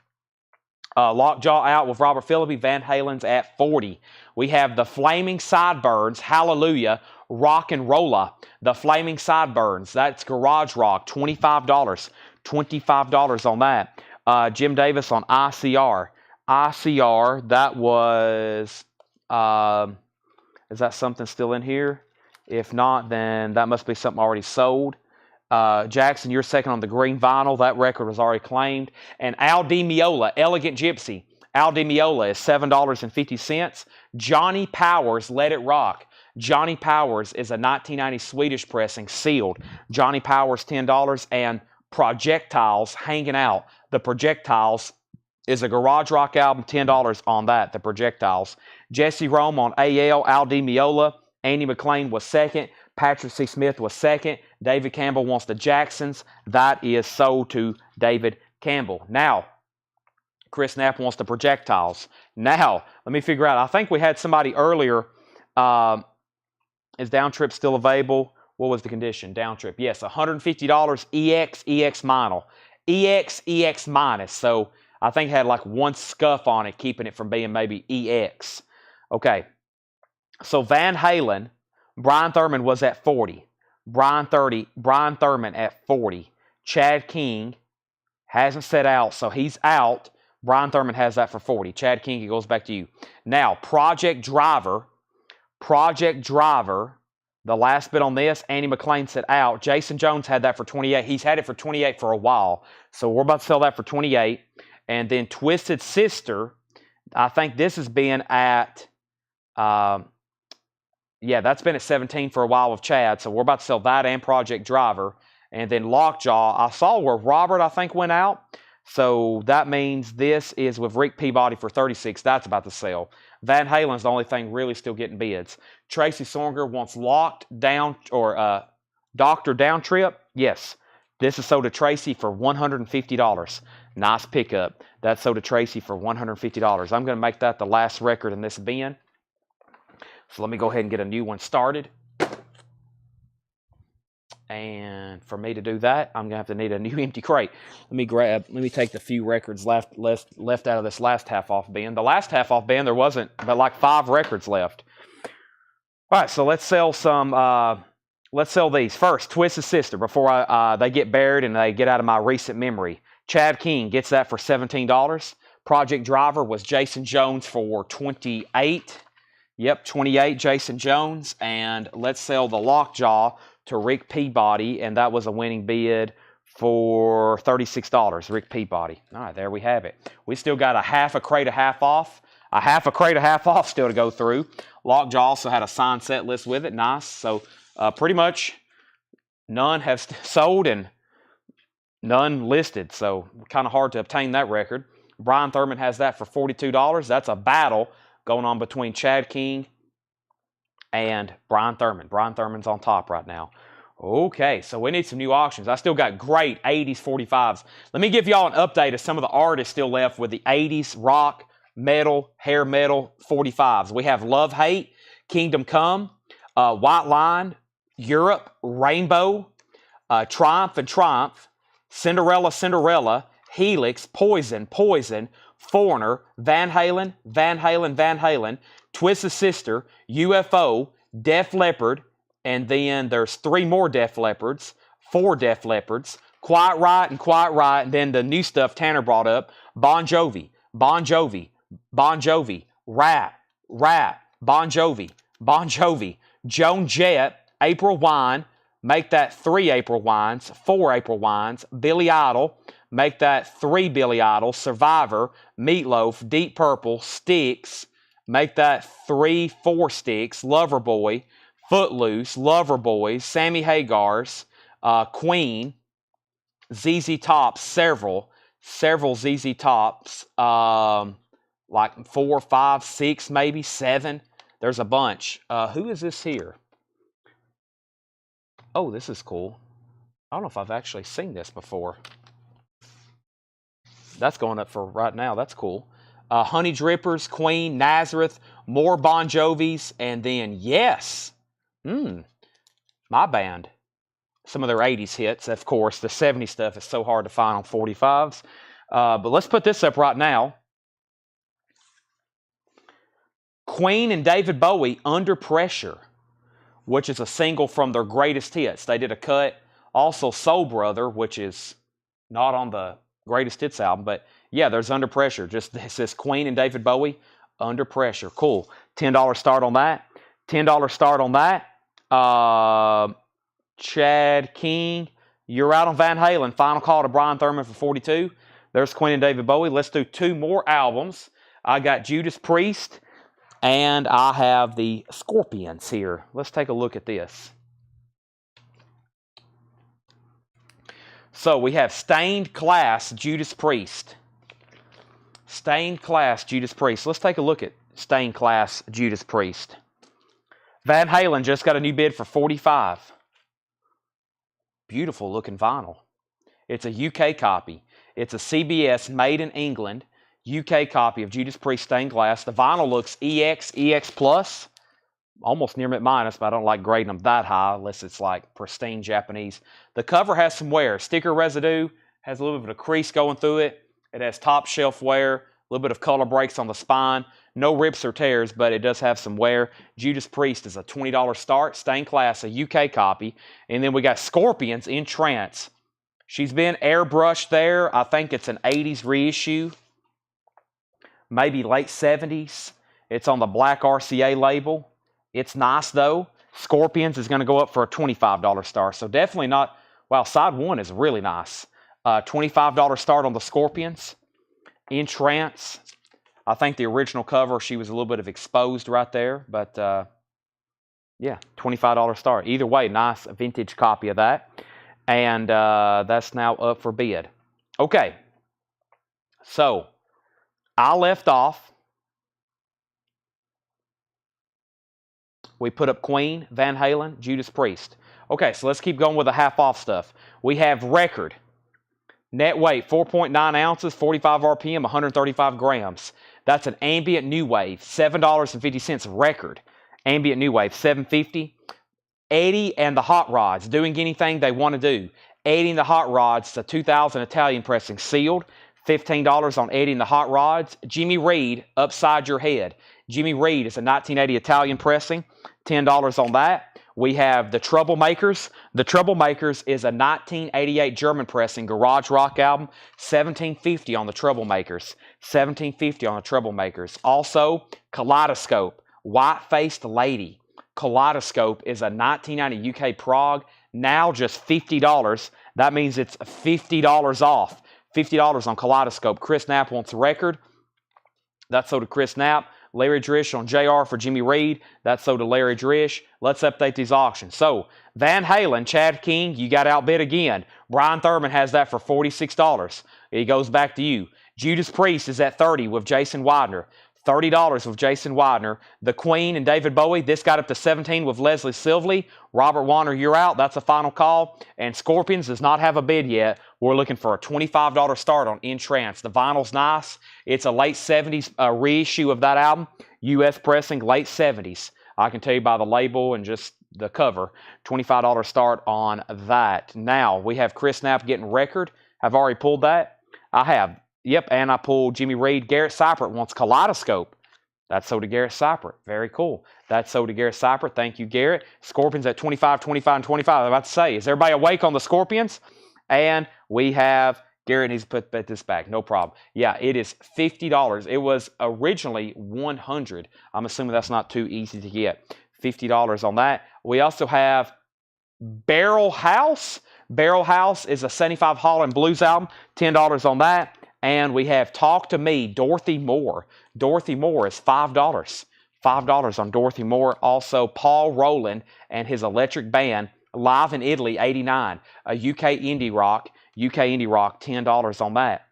Lockjaw out with Robert Philippi. Van Halen's at 40. We have the Flaming Sideburns, Hallelujah, Rock and Rolla. The Flaming Sideburns, that's Garage Rock, $25. $25 on that. Jim Davis on ICR. ICR, that was, is that something still in here? If not, then that must be something already sold. Jackson, you're second on the green vinyl. That record was already claimed. And Al Di Meola, Elegant Gypsy. Al Di Meola is $7.50. Johnny Powers, Let It Rock. Johnny Powers is a 1990 Swedish pressing, sealed. Johnny Powers, $10. And Projectiles, Hanging Out. The Projectiles is a Garage Rock album, $10 on that, the Projectiles. Jesse Rome on AL, Al Di Meola. Andy McLean was second. Patrick C. Smith was second. David Campbell wants the Jacksons. That is sold to David Campbell. Now, Chris Knapp wants the Projectiles. Now, let me figure out. I think we had somebody earlier. Is Downtrip still available? What was the condition? Downtrip. Yes, $150 EX minus. EX minus. So I think it had like one scuff on it, keeping it from being maybe EX. Okay. So Van Halen, Brian Thurman was at 40. Brian Thurman at 40. Chad King hasn't set out, so he's out. Brian Thurman has that for 40. Chad King, it goes back to you. Now, Project Driver, the last bit on this, Andy McLean said out. Jason Jones had that for 28. He's had it for 28 for a while, so we're about to sell that for 28. And then Twisted Sister, I think this has been at, yeah, that's been at 17 for a while with Chad, so we're about to sell that and Project Driver. And then Lockjaw, I saw where Robert, I think, went out. So that means this is with Rick Peabody for 36. That's about to sell. Van Halen's the only thing really still getting bids. Tracy Songer wants Locked Down or Dr. Downtrip. Yes, this is sold to Tracy for $150. Nice pickup. That's sold to Tracy for $150. I'm going to make that the last record in this bin. So let me go ahead and get a new one started. And for me to do that, I'm gonna have to need a new empty crate. Let me take the few records left out of this last half off bin. The last half off bin, there wasn't but like 5 records left. All right, so let's sell some. Let's sell these first. Twist's Sister before they get buried and they get out of my recent memory. Chad King gets that for $17. Project Driver was Jason Jones for 28. Yep, 28. Jason Jones, and let's sell the Lockjaw to Rick Peabody, and that was a winning bid for $36. Rick Peabody. All right, there we have it. We still got a half a crate of half off still to go through. Lockjaw also had a signed set list with it. Nice. So pretty much None have sold and none listed, so kind of hard to obtain that record. Brian Thurman has that for $42. That's a battle going on between Chad King and Brian Thurman. Brian Thurman's on top right now. Okay, so we need some new auctions. I still got great 80s 45s. Let me give y'all an update of some of the artists still left with the 80s rock, metal, hair metal 45s. We have Love Hate, Kingdom Come, White Line, Europe, Rainbow, Triumph and Triumph, Cinderella, Cinderella, Helix, Poison, Poison, Foreigner, Van Halen, Van Halen, Van Halen, Twisted Sister, UFO, Def Leppard, and then there's 3 more Def Leppards, 4 Def Leppards, Quiet Riot and Quiet Riot, and then the new stuff Tanner brought up, Bon Jovi, Bon Jovi, Bon Jovi, Rat, Rat, Bon Jovi, Bon Jovi, Joan Jett, April Wine, make that 3 April Wines, 4 April Wines, Billy Idol, make that 3 Billy Idol, Survivor, Meatloaf, Deep Purple, Styx, make that 3, 4 Styx, Loverboy, Footloose, Loverboys, Sammy Hagar's, Queen, ZZ Tops, several ZZ Tops, like 4, 5, 6, maybe 7. There's a bunch. Who is this here? Oh, this is cool. I don't know if I've actually seen this before. That's going up for right now. That's cool. Honey Drippers, Queen, Nazareth, more Bon Jovis, and then Yes. My band. Some of their 80s hits, of course. The 70s stuff is so hard to find on 45s. But let's put this up right now. Queen and David Bowie, Under Pressure, which is a single from their greatest hits. They did a cut. Also Soul Brother, which is not on the greatest hits album. But yeah, there's Under Pressure. Just it says Queen and David Bowie, Under Pressure. Cool. $10 start on that. $10 start on that. Chad King, you're out on Van Halen. Final call to Brian Thurman for 42. There's Queen and David Bowie. Let's do 2 more albums. I got Judas Priest, and I have the Scorpions here. Let's take a look at this. So we have Stained Class Judas Priest. Stained Class Judas Priest. Let's take a look at Stained Class Judas Priest. Van Halen just got a new bid for 45. Beautiful looking vinyl. It's a UK copy. It's a CBS made in England UK copy of Judas Priest Stained Glass. The vinyl looks EX plus, almost near mint minus, but I don't like grading them that high unless it's like pristine Japanese. The cover has some wear. Sticker residue, has a little bit of a crease going through it. It has top shelf wear, a little bit of color breaks on the spine. No rips or tears, but it does have some wear. Judas Priest is a $20 start. Stained Glass, a UK copy. And then we got Scorpions in Trance. She's been airbrushed there. I think it's an 80s reissue. Maybe late 70s. It's on the black RCA label. It's nice, though. Scorpions is going to go up for a $25 start. So definitely not... Wow, side 1 is really nice. $25 start on the Scorpions. In Trance. I think the original cover, she was a little bit of exposed right there. But, yeah, $25 start. Either way, nice vintage copy of that. And that's now up for bid. Okay. So, I left off. We put up Queen, Van Halen, Judas Priest. Okay, so let's keep going with the half-off stuff. We have Record. Net weight, 4.9 ounces, 45 RPM, 135 grams. That's an ambient new wave, $7.50 Record. Ambient new wave, $7.50. Eddie and the Hot Rods, doing anything they want to do. Eddie and the Hot Rods, the 2000 Italian pressing, sealed. $15 on Eddie and the Hot Rods. Jimmy Reed, Upside Your Head. Jimmy Reed is a 1980 Italian pressing. $10 on that. We have the Troublemakers. The Troublemakers is a 1988 German pressing garage rock album. $17.50 on the Troublemakers. $17.50 on the Troublemakers. Also, Kaleidoscope, White-Faced Lady. Kaleidoscope is a 1990 UK prog. Now just $50. That means it's $50 off. $50 on Kaleidoscope. Chris Knapp wants a record. That's so to Chris Knapp. Larry Drish on JR for Jimmy Reed. That's sold to Larry Drish. Let's update these auctions. So, Van Halen, Chad King, you got outbid again. Brian Thurman has that for $46. He goes back to you. Judas Priest is at $30 with Jason Widener. $30 with Jason Widener. The Queen and David Bowie, this got up to $17 with Leslie Silvley. Robert Warner, you're out. That's a final call. And Scorpions does not have a bid yet. We're looking for a $25 start on In Trance. The vinyl's nice. It's a late 70s reissue of that album. U.S. pressing, late 70s. I can tell you by the label and just the cover. $25 start on that. Now, we have Chris Knapp getting record. I've already pulled that. I have. Yep, and I pulled Jimmy Reed. Garrett Seifert wants Kaleidoscope. That's sold to Garrett Seifert. Very cool. That's sold to Garrett Seifert. Thank you, Garrett. Scorpions at 25, 25, and 25. I'm about to say, is everybody awake on the Scorpions? And we have, Garrett needs to put this back. No problem. Yeah, it is $50. It was originally $100. I'm assuming that's not too easy to get. $50 on that. We also have Barrel House. Barrel House is a 75 Holland Blues album. $10 on that. And we have Talk to Me, Dorothy Moore. Dorothy Moore is $5. $5 on Dorothy Moore. Also, Paul Rowland and his Electric Band, Live in Italy, $89. A UK indie rock, $10 on that.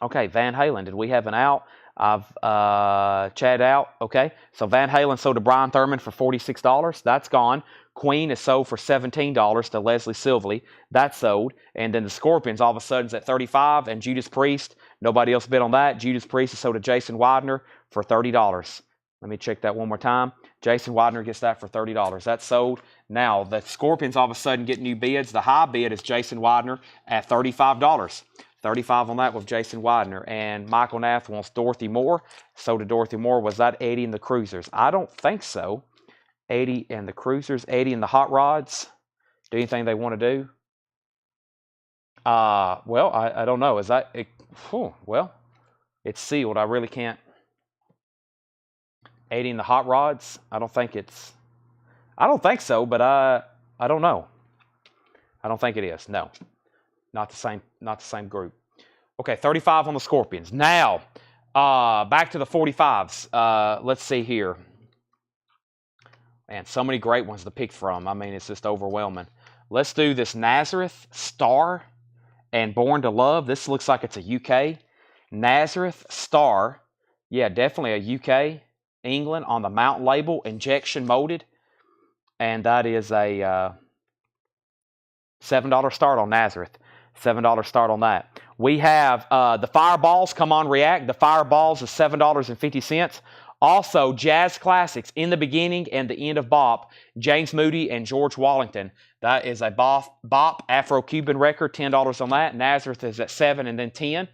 Okay, Van Halen, did we have an out? I've Chad out. Okay, so Van Halen sold to Brian Thurman for $46. That's gone. Queen is sold for $17 to Leslie Silvley. That's sold. And then the Scorpions all of a sudden is at $35. And Judas Priest, nobody else bid on that. Judas Priest is sold to Jason Widener for $30. Let me check that one more time. Jason Widener gets that for $30. That's sold. Now, the Scorpions all of a sudden get new bids. The high bid is Jason Widener at $35. 35 on that with Jason Widener. And Michael Nath wants Dorothy Moore. So to Dorothy Moore, was that 80 in the Cruisers? I don't think so. 80 in the Cruisers, 80 in the Hot Rods. Do anything they want to do? Well, I don't know. Is that it? Well, it's sealed. I really can't. 80 in the Hot Rods. I don't think so, but I don't know. I don't think it is. No. Not the same group. Okay, 35 on the Scorpions. Now, back to the 45s. Let's see here. Man, so many great ones to pick from. I mean, it's just overwhelming. Let's do this Nazareth, Star, and Born to Love. This looks like it's a UK. Nazareth, Star. Yeah, definitely a UK. England on the Mount label, injection molded. And that is a $7 start on Nazareth. $7 start on that. We have the Fireballs, Come On React. The Fireballs is $7.50. Also, Jazz Classics, In the Beginning and the End of Bop, James Moody and George Wallington. That is a bop Afro-Cuban record, $10 on that. Nazareth is at $7 and then $10.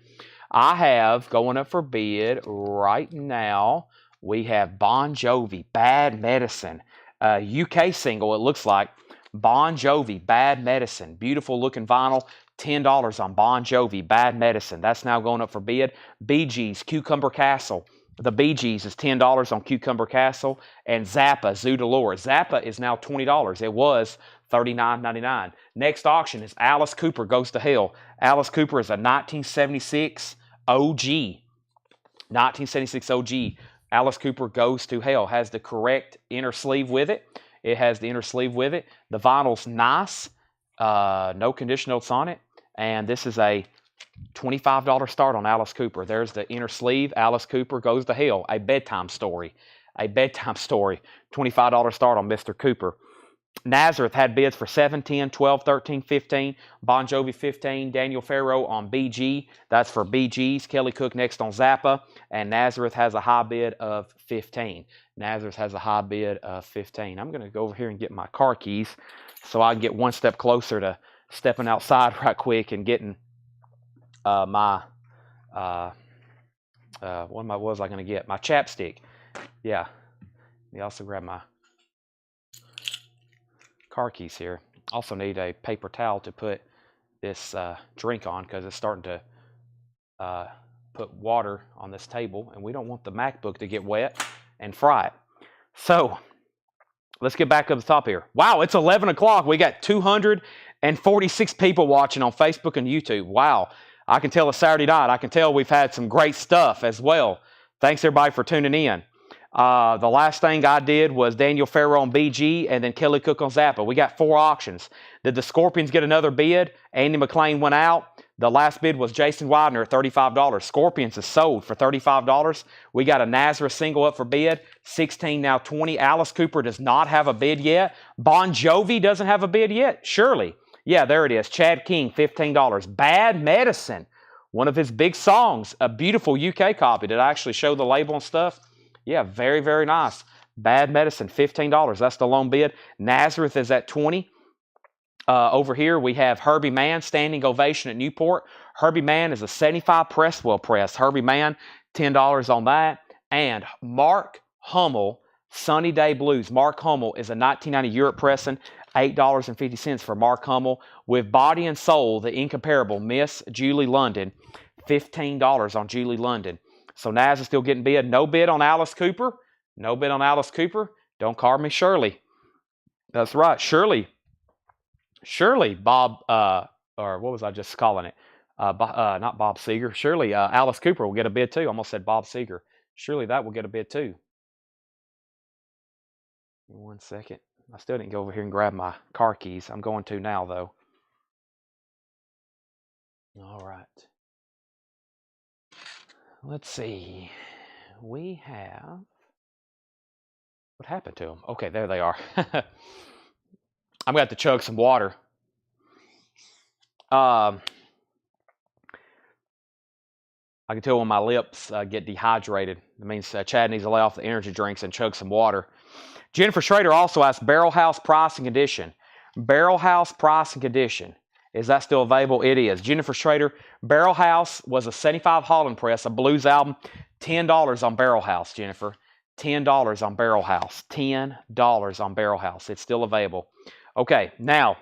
I have, going up for bid right now, we have Bon Jovi, Bad Medicine. UK single, it looks like. Bon Jovi, Bad Medicine. Beautiful looking vinyl. $10 on Bon Jovi, Bad Medicine. That's now going up for bid. Bee Gees, Cucumber Castle. The Bee Gees is $10 on Cucumber Castle. And Zappa, Zoo Dolores. Zappa is now $20. It was $39.99. Next auction is Alice Cooper Goes to Hell. Alice Cooper is a 1976 OG. 1976 OG. Alice Cooper Goes to Hell. Has the correct inner sleeve with it. It has the inner sleeve with it. The vinyl's nice. No condition notes on it. And this is a $25 start on Alice Cooper. There's the inner sleeve. Alice Cooper Goes to Hell. A bedtime story. A bedtime story. $25 start on Mr. Cooper. Nazareth had bids for $7, $10, $12, $13, $15. Bon Jovi $15. Daniel Farrow on BG. That's for BGs. Kelly Cook next on Zappa. And Nazareth has a high bid of $15. Nazareth has a high bid of $15. I'm going to go over here and get my car keys so I can get one step closer to stepping outside right quick and getting what was I going to get? My chapstick. Yeah. Let me also grab my car keys here. Also need a paper towel to put this drink on because it's starting to put water on this table and we don't want the MacBook to get wet and fry it. So let's get back up the top here. Wow, it's 11 o'clock. We got 246 people watching on Facebook and YouTube. Wow. I can tell it's Saturday night. I can tell we've had some great stuff as well. Thanks everybody for tuning in. The last thing I did was Daniel Farrow on BG and then Kelly Cook on Zappa. We got 4 auctions. Did the Scorpions get another bid? Andy McLean went out. The last bid was Jason Widener at $35. Scorpions is sold for $35. We got a Nazareth single up for bid. 16, now 20. Alice Cooper does not have a bid yet. Bon Jovi doesn't have a bid yet. Surely. Yeah, there it is. Chad King, $15. Bad Medicine, one of his big songs. A beautiful UK copy. Did I actually show the label and stuff? Yeah, very, very nice. Bad Medicine, $15. That's the lone bid. Nazareth is at $20. Over here, we have Herbie Mann, Standing Ovation at Newport. Herbie Mann is a 75 Presswell press. Herbie Mann, $10 on that. And Mark Hummel, Sunny Day Blues. Mark Hummel is a 1990 Europe pressing, $8.50 for Mark Hummel. With Body and Soul, the incomparable Miss Julie London, $15 on Julie London. So Naz is still getting bid. No bid on Alice Cooper. No bid on Alice Cooper. Don't call me Shirley. That's right, Shirley. Surely Bob, or what was I just calling it? Not Bob Seger. Surely Alice Cooper will get a bid too. I almost said Bob Seger. Surely that will get a bid too. 1 second. I still didn't go over here and grab my car keys. I'm going to now though. All right. Let's see. We have. What happened to them? Okay, there they are. I'm going to have to chug some water. I can tell when my lips get dehydrated. It means Chad needs to lay off the energy drinks and chug some water. Jennifer Schrader also asked Barrel House price and condition. Barrel House price and condition. Is that still available? It is. Jennifer Schrader, Barrel House was a 75 Holland press, a blues album. $10 on Barrel House, Jennifer. $10 on Barrel House. $10 on Barrel House. It's still available. Okay, now,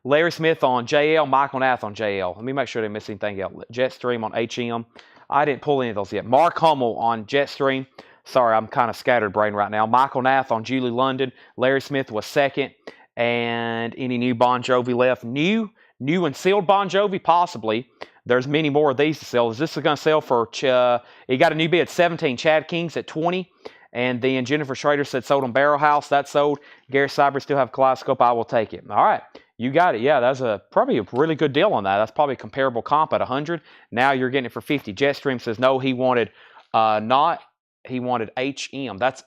Larry Smith on JL, Michael Nath on JL. Let me make sure I didn't miss anything else. Jetstream on HM. I didn't pull any of those yet. Mark Hummel on Jetstream. Sorry, I'm kind of scattered brain right now. Michael Nath on Julie London. Larry Smith was second. And any new Bon Jovi left? New and sealed Bon Jovi, possibly. There's many more of these to sell. Is this going to sell for, he got a new bid, 17. Chad King's at 20. And then Jennifer Schrader said sold on Barrel House. That's sold. Gary Cyber still have a Kaleidoscope. I will take it. All right. You got it. Yeah, that's probably a really good deal on that. That's probably a comparable comp at 100. Now you're getting it for 50. Jetstream says no, he wanted he wanted HM. That's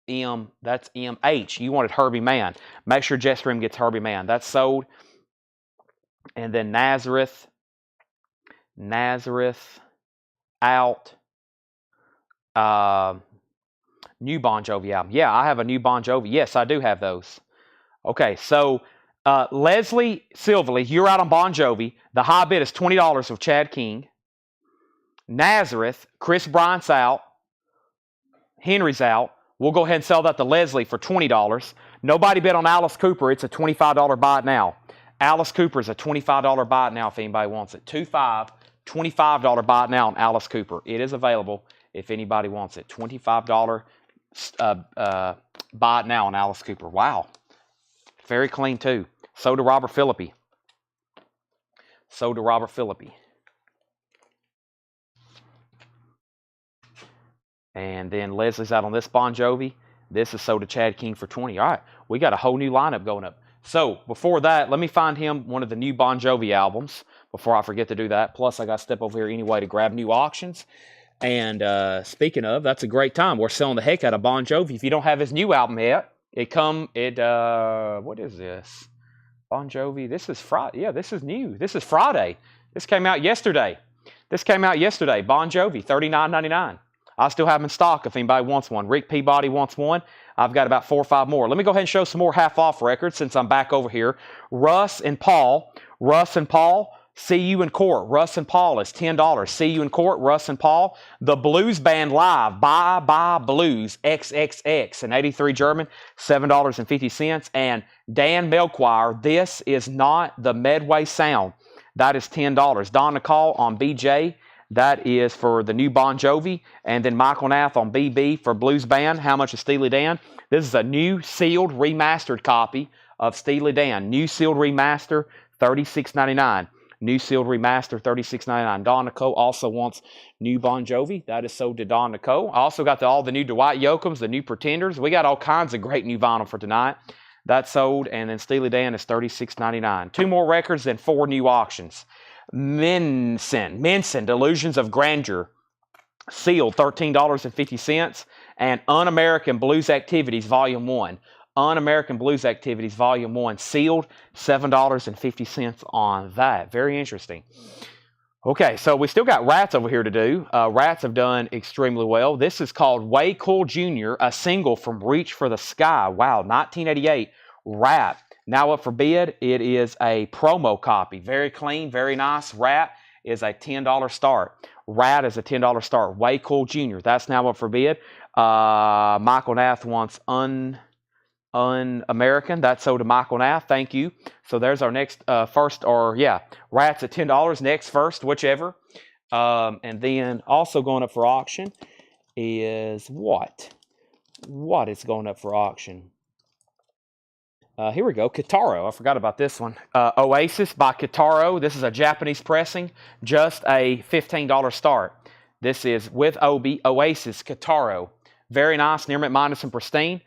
MH. You wanted Herbie Mann. Make sure Jetstream gets Herbie Mann. That's sold. And then Nazareth out. New Bon Jovi album. Yeah, I have a new Bon Jovi. Yes, I do have those. Okay, so Leslie Silverly, you're out on Bon Jovi. The high bid is $20 of Chad King. Nazareth, Chris Bryant's out. Henry's out. We'll go ahead and sell that to Leslie for $20. Nobody bid on Alice Cooper. It's a $25 buy it now. Alice Cooper is a $25 buy it now if anybody wants it. $25 buy it now on Alice Cooper. It is available if anybody wants it. $25 buy it now on Alice Cooper. Wow. Very clean too. So to Robert Philippi. And then Leslie's out on this Bon Jovi. This is sold to Chad King for $20. All right. We got a whole new lineup going up. So before that, let me find him one of the new Bon Jovi albums before I forget to do that. Plus, I got to step over here anyway to grab new auctions. And speaking of, that's a great time. We're selling the heck out of Bon Jovi. If you don't have his new album yet, what is this? Bon Jovi. This is Friday. Yeah, this is new. This is Friday. This came out yesterday. Bon Jovi, $39.99. I still have them in stock if anybody wants one. Rick Peabody wants one. I've got about 4 or 5 more. Let me go ahead and show some more half-off records since I'm back over here. Russ and Paul, See You in Court. Russ and Paul is $10. See You in Court, Russ and Paul. The Blues Band Live, Bye Bye Blues, XXX, an 83 German, $7.50. And Dan Melchior, This Is Not the Medway Sound. That is $10. Don Nicole on BJ. That is for the new Bon Jovi. And then Michael Nath on BB for Blues Band. How much is Steely Dan? This is a new sealed remastered copy of Steely Dan. New sealed remaster, $36.99. New sealed remaster, $36.99. Don Nicole also wants new Bon Jovi. That is sold to Don Nicole. I also got all the new Dwight Yoakams, the new Pretenders. We got all kinds of great new vinyl for tonight. That's sold, and then Steely Dan is $36.99. 2 more records and 4 new auctions. Minson, Delusions of Grandeur, sealed, $13.50. And Un-American Blues Activities, Volume 1. Un-American Blues Activities, Volume 1, sealed, $7.50 on that. Very interesting. Okay, so we still got Rats over here to do. Rats have done extremely well. This is called Way Cool Jr., a single from Reach for the Sky. Wow, 1988, Rat. Now up for bid, it is a promo copy. Very clean, very nice. Rat is a $10 start. Rat is a $10 start. Way Cool Jr., that's now up for bid. Michael Nath wants Un-American. That's sold to Michael Nath. Thank you. So there's our next Rats at $10. Next, first, whichever. And then also going up for auction is what? What is going up for auction? Here we go. Kitaro. I forgot about this one. Oasis by Kitaro. This is a Japanese pressing. Just a $15 start. This is with Obi. Oasis Kitaro. Very nice. Near mint minus and pristine.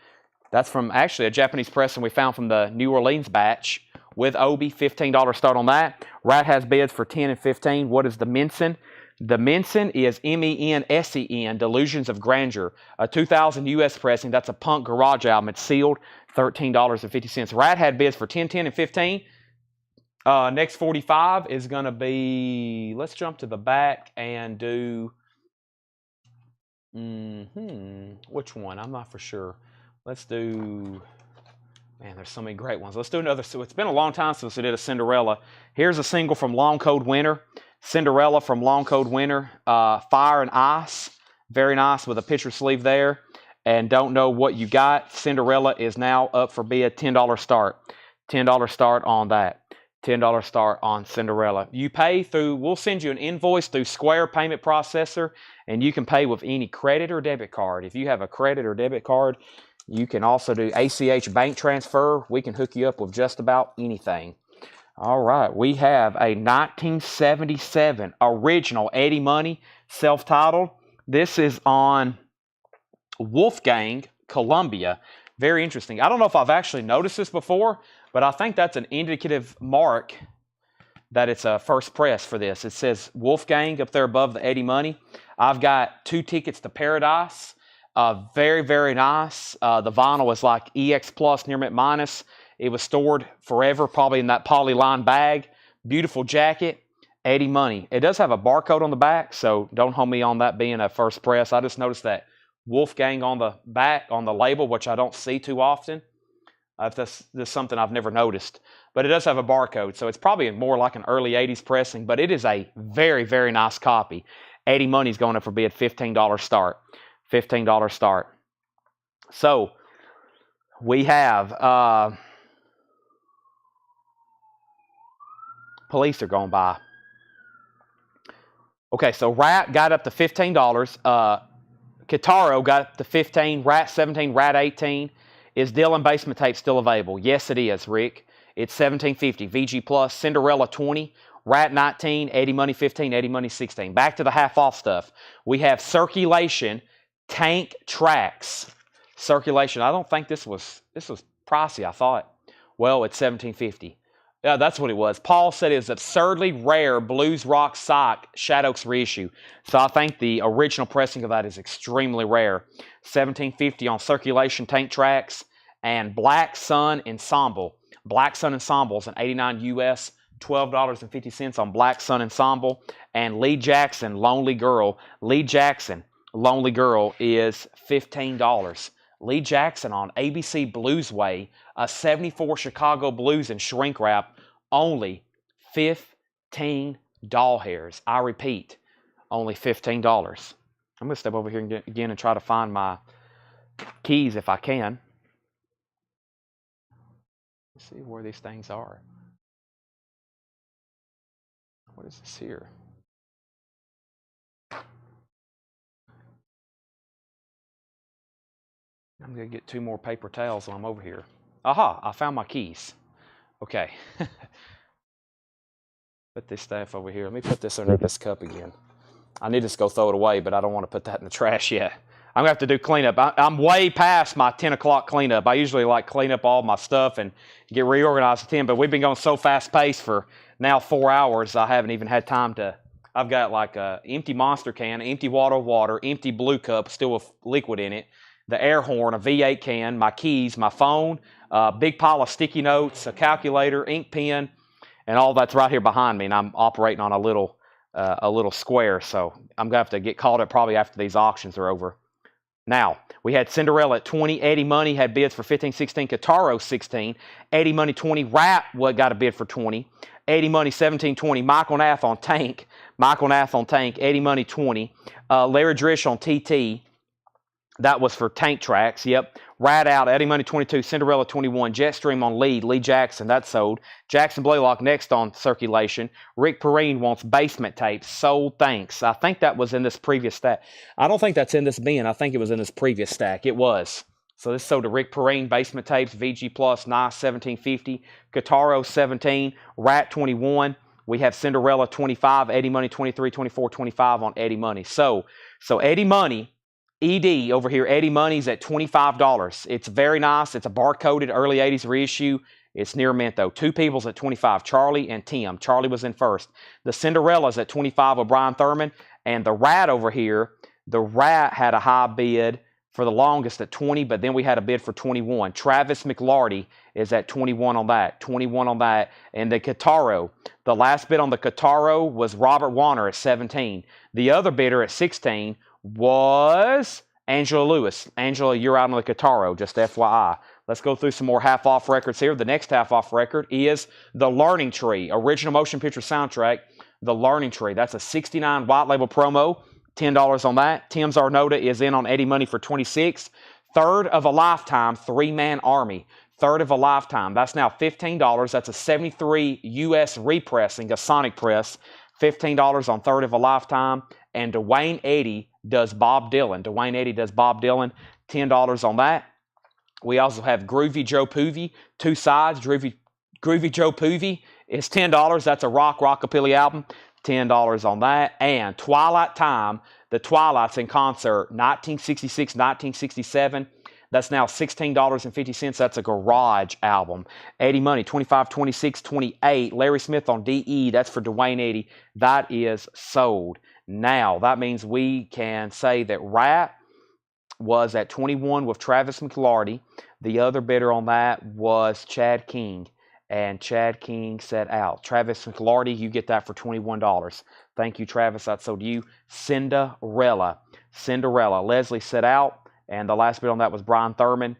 That's from actually a Japanese pressing we found from the New Orleans batch. With Obi, $15 start on that. Rat has bids for $10 and $15. What is the Minson? The Minson is M-E-N-S-E-N, Delusions of Grandeur. A 2000 US pressing. That's a punk garage album. It's sealed, $13.50. Rat had bids for $10, $10, and $15. Next 45 is going to be, let's jump to the back and do, which one? I'm not for sure. Let's do, man, there's so many great ones. Let's do another. So it's been a long time since we did a Cinderella. Here's a single from Long Cold Winter. Cinderella from Long Cold Winter. Fire and Ice. Very nice with a picture sleeve there. And Don't Know What You Got. Cinderella is now up for bid. $10 start. $10 start on that. $10 start on Cinderella. You pay through, we'll send you an invoice through Square Payment Processor, and you can pay with any credit or debit card. If you have a credit or debit card, you can also do ACH bank transfer. We can hook you up with just about anything. All right, we have a 1977 original Eddie Money, self-titled. This is on Wolfgang, Columbia. Very interesting. I don't know if I've actually noticed this before, but I think that's an indicative mark that it's a first press for this. It says Wolfgang up there above the Eddie Money. I've got 2 tickets to Paradise. Very, very nice. The vinyl is like EX Plus, near mint minus. It was stored forever, probably in that polyline bag. Beautiful jacket. Eddie Money. It does have a barcode on the back, so don't hold me on that being a first press. I just noticed that Wolfgang on the back, on the label, which I don't see too often. That's something I've never noticed. But it does have a barcode, so it's probably more like an early 80s pressing, but it is a very, very nice copy. Eddie Money's going up for bid, $15 start. $15 start. So we have police are going by. Okay, so Rat got up to $15. Kitaro got up to $15. Rat 17. Rat 18. Is Dylan Basement Tape still available? Yes, it is, Rick. It's $17.50. VG Plus. Cinderella 20. Rat 19. Eddie Money 15. Eddie Money 16. Back to the half off stuff. We have Circulation Tank Tracks. Circulation. I don't think this was pricey, I thought. Well, it's $17.50. Yeah, that's what it was. Paul said it's absurdly rare blues rock sock Shad Oaks reissue. So I think the original pressing of that is extremely rare. $17.50 on Circulation Tank Tracks. And Black Sun Ensemble. Black Sun Ensemble is an 89 US, $12.50 on Black Sun Ensemble. And Lee Jackson, Lonely Girl. Lee Jackson, Lonely Girl is $15. Lee Jackson on ABC Bluesway, a 74 Chicago Blues and shrink wrap, only 15 doll hairs. I repeat, only $15. I'm going to step over here again and try to find my keys if I can. Let's see where these things are. What is this here? I'm going to get 2 more paper towels while I'm over here. Aha, I found my keys. Okay. Put this stuff over here. Let me put this under this cup again. I need to just go throw it away, but I don't want to put that in the trash yet. I'm going to have to do cleanup. I'm way past my 10 o'clock cleanup. I usually like clean up all my stuff and get reorganized at 10, but we've been going so fast-paced for now 4 hours, I haven't even had time to. I've got like an empty Monster can, empty water, empty blue cup, still with liquid in it, the air horn, a V8 can, my keys, my phone, a big pile of sticky notes, a calculator, ink pen, and all that's right here behind me, and I'm operating on a little square, so I'm going to have to get called up probably after these auctions are over. Now, we had Cinderella at 20. Eddie Money had bids for 15, 16. Kataro, 16. Eddie Money, 20. Rat got a bid for 20. Eddie Money, 17, 20. Michael Nath on Tank. Eddie Money, 20. Larry Drish on TT. That was for Tank Tracks. Yep. Rat out. Eddie Money, 22. Cinderella, 21. Jetstream on Lee Jackson. That sold. Jackson Blaylock next on circulation. Rick Perrine wants basement tapes. Sold. Thanks. I think that was in this previous stack. I don't think that's in this bin. I think it was in this previous stack. It was. So this sold to Rick Perrine. Basement tapes. VG Plus. Nice. 1750. Kataro, 17. Rat, 21. We have Cinderella, 25. Eddie Money, 23, 24, 25 on Eddie Money. So Eddie Money. ED over here, Eddie Money's at $25. It's very nice. It's a barcoded early 80s reissue. It's near mint, though. Two people's at $25, Charlie and Tim. Charlie was in first. The Cinderella's at $25 with Brian Thurman. And the Rat over here, the Rat had a high bid for the longest at 20, but then we had a bid for 21. Travis McLarty is at 21 on that. 21 on that. And the Kataro, the last bid on the Kataro was Robert Warner at 17. The other bidder at 16 was Angela Lewis. Angela, you're out on the Kataro, just FYI. Let's go through some more half-off records here. The next half-off record is The Learning Tree, original motion picture soundtrack, The Learning Tree. That's a 69 white label promo, $10 on that. Tim's Arnota is in on Eddie Money for 26. Third of a Lifetime, three-man army. Third of a Lifetime. That's now $15. That's a 73 US repressing, a Sonic press. $15 on Third of a Lifetime. And Dwayne Eddy does Bob Dylan. $10 on that. We also have Groovy Joe Poovy, two sides. Groovy Joe Poovy is $10. That's a Rockabilly album. $10 on that. And Twilight Time, the Twilights in concert, 1966, 1967. That's now $16.50. That's a garage album. Eddie Money, 25, 26, 28. Larry Smith on DE. That's for Dwayne Eddy. That is sold. Now, that means we can say that Rat was at 21 with Travis McLarty. The other bidder on that was Chad King. And Chad King said out. Travis McLarty, you get that for $21. Thank you, Travis. That's sold to you. Cinderella. Leslie said out. And the last bid on that was Brian Thurman.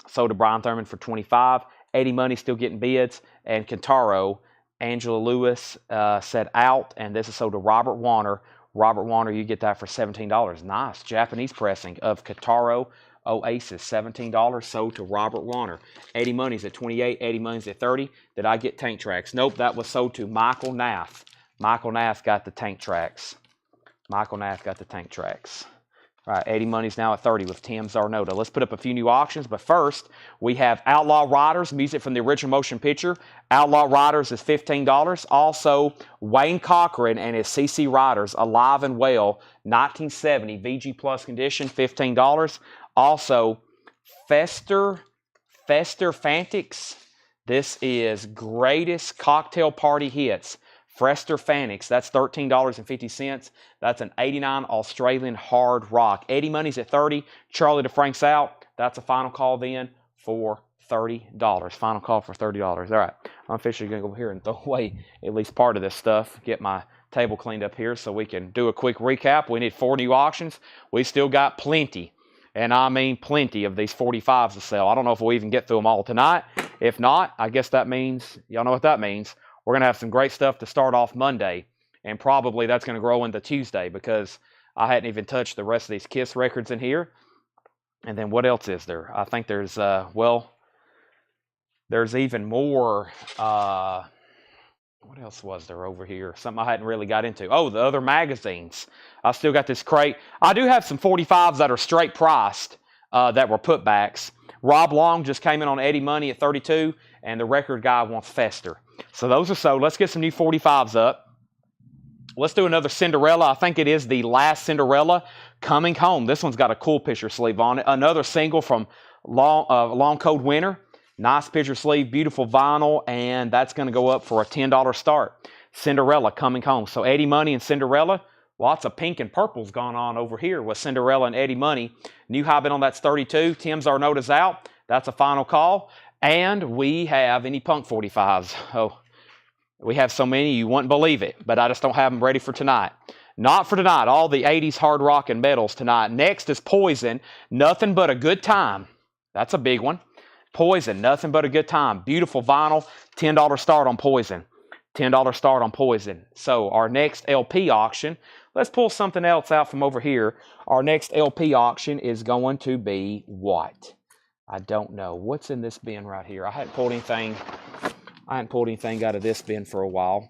Sold to Brian Thurman for $25. Eddie Money still getting bids. And Kentaro, Angela Lewis said out. And this is sold to Robert Warner. Robert Warner, you get that for $17. Nice. Japanese pressing of Kentaro Oasis. $17 sold to Robert Warner. Eddie Money's at 28. Eddie Money's at 30. Did I get Tank Tracks? Nope, that was sold to Michael Nath. Michael Nath got the Tank Tracks. All right, Eddie Money's now at 30 with Tim Zarnota. Let's put up a few new auctions, but first, we have Outlaw Riders, music from the original motion picture. Outlaw Riders is $15. Also, Wayne Cochran and his CC Riders, Alive and Well, 1970, VG Plus condition, $15. Also, Fester Fantics. This is Greatest Cocktail Party Hits. Fester Fantics, that's $13.50. That's an 89 Australian hard rock. Eddie Money's at 30. Charlie DeFrank's out. That's a final call then for $30. Final call for $30. All right, I'm officially going to go here and throw away at least part of this stuff. Get my table cleaned up here so we can do a quick recap. We need 4 new auctions. We still got plenty, and I mean plenty of these 45s to sell. I don't know if we'll even get through them all tonight. If not, I guess that means, y'all know what that means. We're going to have some great stuff to start off Monday, and probably that's going to grow into Tuesday because I hadn't even touched the rest of these KISS records in here. And then what else is there? I think there's, there's even more. What else was there over here? Something I hadn't really got into. Oh, the other magazines. I still got this crate. I do have some 45s that are straight priced that were putbacks. Rob Long just came in on Eddie Money at 32, and the record guy wants Fester. So those are sold. Let's get some new 45s up. Let's do another Cinderella. I think it is the last Cinderella, Coming Home. This one's got a cool picture sleeve on it. Another single from Long Cold Winter. Nice picture sleeve, beautiful vinyl, and that's going to go up for a $10 start. Cinderella, Coming Home. So Eddie Money and Cinderella. Lots of pink and purple's gone on over here with Cinderella and Eddie Money. New high bid on that's 32. Tim's our note is out. That's a final call. And we have any Punk 45s. Oh, we have so many you wouldn't believe it, but I just don't have them ready for tonight. Not for tonight. All the 80s hard rock and metals tonight. Next is Poison. Nothing But a Good Time. That's a big one. Poison. Nothing But a Good Time. Beautiful vinyl. $10 start on Poison. $10 start on Poison. So our next LP auction, let's pull something else out from over here. Our next LP auction is going to be what? I don't know. What's in this bin right here? I hadn't pulled anything out of this bin for a while.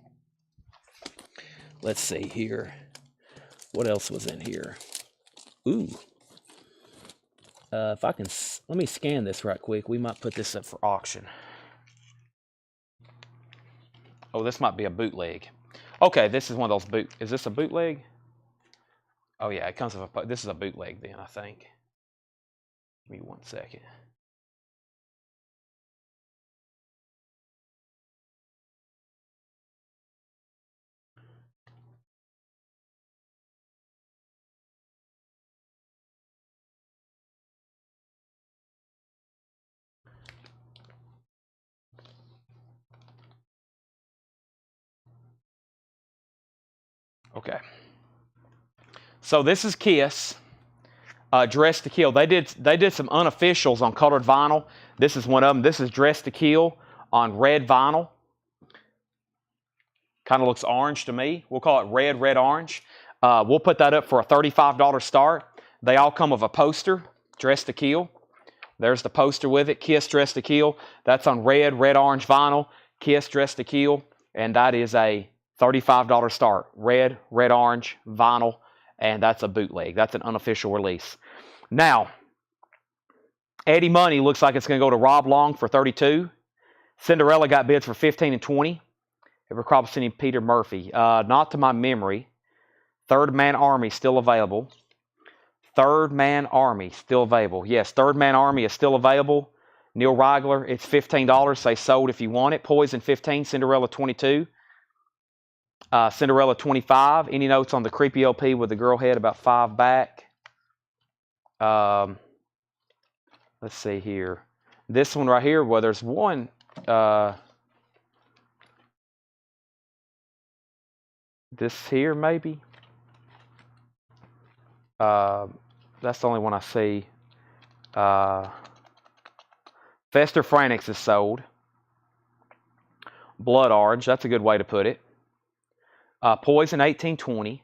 Let's see here. What else was in here? Ooh. If I can, let me scan this right quick. We might put this up for auction. Oh, this might be a bootleg. Okay, this is one of those is this a bootleg? Oh yeah, it comes with a, this is a bootleg then, I think. Give me 1 second. Okay. So this is Kiss, Dress to Kill. They did some unofficials on colored vinyl. This is one of them. This is Dress to Kill on red vinyl. Kind of looks orange to me. We'll call it red, orange. We'll put that up for a $35 start. They all come with a poster, Dress to Kill. There's the poster with it, Kiss Dress to Kill. That's on red, orange vinyl, Kiss Dress to Kill. And that is a $35 start. Red, orange, vinyl, and that's a bootleg. That's an unofficial release. Now, Eddie Money looks like it's going to go to Rob Long for 32. Cinderella got bids for 15 and 20. Ever Cropston and Peter Murphy. Not to my memory. Third Man Army still available. Third Man Army still available. Yes, Third Man Army is still available. Neil Rigler, it's $15. Say sold if you want it. Poison 15. Cinderella 22. Cinderella 25. Any notes on the creepy LP with the girl head about 5 back? Let's see here. This one right here, well, there's one. This here, maybe. That's the only one I see. Fester Frantics is sold. Blood Orange, that's a good way to put it. Poison 1820.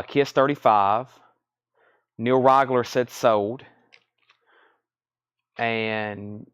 Kiss 35. Neil Rigler said sold. And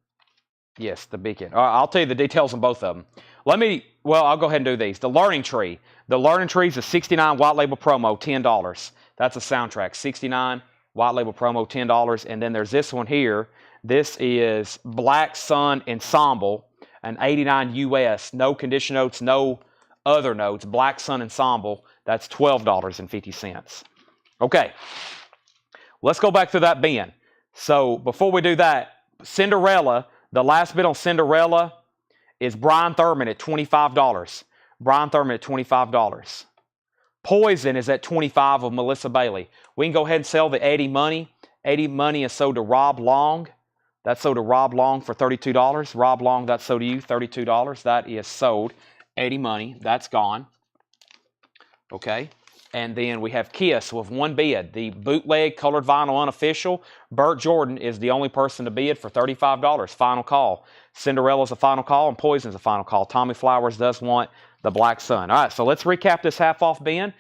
yes, the Beacon. I'll tell you the details on both of them. I'll go ahead and do these. The Learning Tree. The Learning Tree is a 69 white label promo, $10. That's a soundtrack. 69 white label promo, $10. And then there's this one here. This is Black Sun Ensemble, an 89 US. No condition notes, no other notes. Black Sun Ensemble. That's $12.50. Okay. Let's go back to that bin. So before we do that, Cinderella, the last bid on Cinderella is Brian Thurman at $25. Brian Thurman at $25. Poison is at $25 of Melissa Bailey. We can go ahead and sell the Eddie Money. Eddie Money is sold to Rob Long. That's sold to Rob Long for $32. Rob Long, that's sold to you, $32. That is sold. Eddie Money, that's gone. Okay. And then we have Kiss with one bid. The bootleg colored vinyl unofficial. Burt Jordan is the only person to bid for $35. Final call. Cinderella's a final call and Poison's a final call. Tommy Flowers does want the Black Sun. All right, so let's recap this half off bin.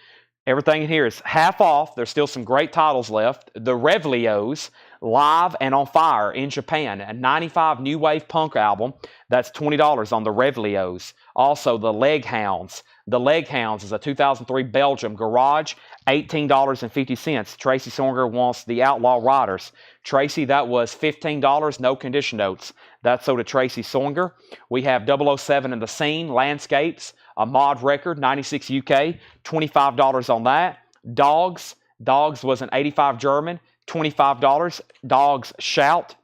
Everything in here is half off. There's still some great titles left. The Revlios, Live and on Fire in Japan, a 95 new wave punk album. That's $20 on the Revlios. Also, the Leg Hounds. The Leg Hounds is a 2003 Belgium garage, $18.50. Tracy Songer wants the Outlaw Riders. Tracy, that was $15, no condition notes. That's sold to Tracy Songer. We have 007 in the Scene, Landscapes, a mod record, 96 UK, $25 on that. Dogs was an 85 German, $25. Dogs Shout.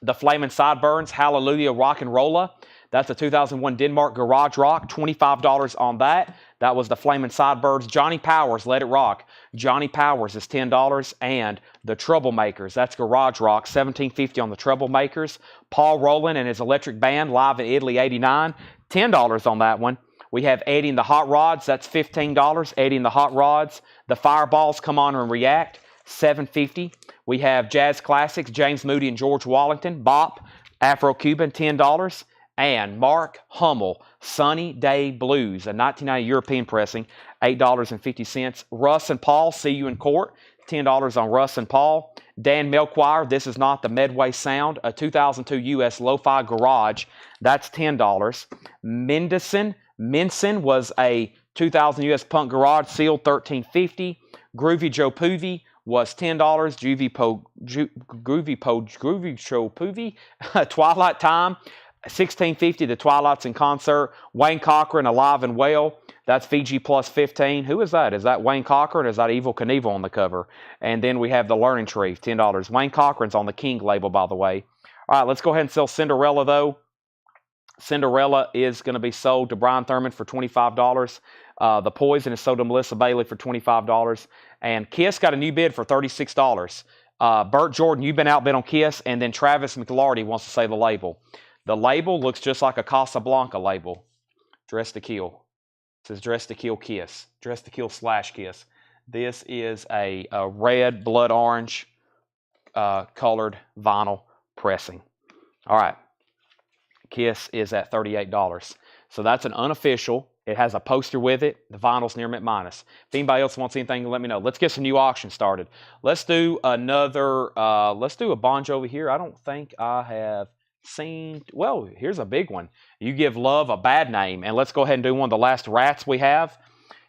The Flamin' Sideburns, Hallelujah Rock and Rolla. That's a 2001 Denmark Garage Rock, $25 on that. That was the Flamin' Sideburns. Johnny Powers, Let It Rock. Johnny Powers is $10. And the Troublemakers, that's Garage Rock, $17.50 on the Troublemakers. Paul Rowland and his Electric Band, live in Italy, $89. $10 on that one. We have Eddie and the Hot Rods, that's $15. Eddie and the Hot Rods. The Fireballs, Come On and React, $7.50. We have Jazz Classics, James Moody and George Wallington. Bop, Afro-Cuban, $10. And Mark Hummel, Sunny Day Blues, a 1990 European pressing, $8.50. Russ and Paul, See You in Court, $10 on Russ and Paul. Dan Melchior, This Is Not the Medway Sound, a 2002 US Lo-Fi Garage, that's $10. Minson was a 2000 US Punk Garage, sealed, $13.50. Groovy Joe Poovy was $10. Groovy Joe Poovy, Twilight Time, $16.50. The Twilights in Concert. Wayne Cochran, Alive and Well. That's VG plus 15. Who is that? Is that Wayne Cochran? Or is that Evil Knievel on the cover? And then we have The Learning Tree, $10. Wayne Cochran's on the King label, by the way. All right, let's go ahead and sell Cinderella, though. Cinderella is going to be sold to Brian Thurman for $25. The Poison is sold to Melissa Bailey for $25. And Kiss got a new bid for $36. Burt Jordan, you've been outbid on Kiss. And then Travis McLarty wants to say the label. The label looks just like a Casablanca label. Dress to Kill. It says Dress to Kill Kiss. Dress to Kill / Kiss. This is a red, blood orange colored vinyl pressing. All right. Kiss is at $38. So that's an unofficial. It has a poster with it. The vinyl's near mint minus. If anybody else wants anything, let me know. Let's get some new auctions started. Let's do another, let's do a Bon Jovi here. I don't think I have seen, well, here's a big one. You Give Love a Bad Name. And let's go ahead and do one of the last rats we have.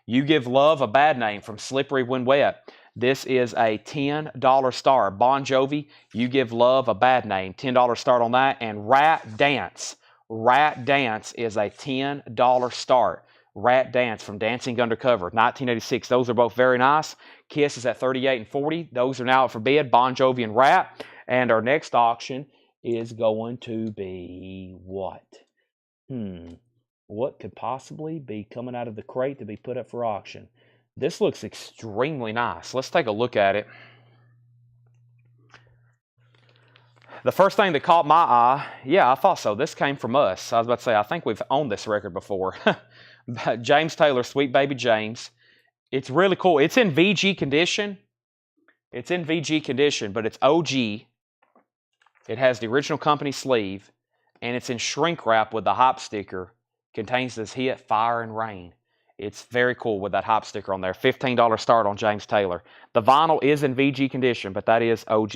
You Give Love a Bad Name from Slippery When Wet. This is a $10 star. Bon Jovi, You Give Love a Bad Name. $10 start on that. And Rat Dance. Rat Dance is a $10 start. Rat Dance from Dancing Undercover, 1986. Those are both very nice. Kiss is at $38 and $40. Those are now up for bid. Bon Jovi and Rat. And our next auction is going to be what? What could possibly be coming out of the crate to be put up for auction? This looks extremely nice. Let's take a look at it. The first thing that caught my eye, yeah, I thought so. This came from us. I was about to say, I think we've owned this record before. James Taylor, Sweet Baby James. It's really cool. It's in VG condition. It's in VG condition, but it's OG. It has the original company sleeve, and it's in shrink wrap with the hop sticker. Contains this hit, Fire and Rain. It's very cool with that hop sticker on there. $15 start on James Taylor. The vinyl is in VG condition, but that is OG.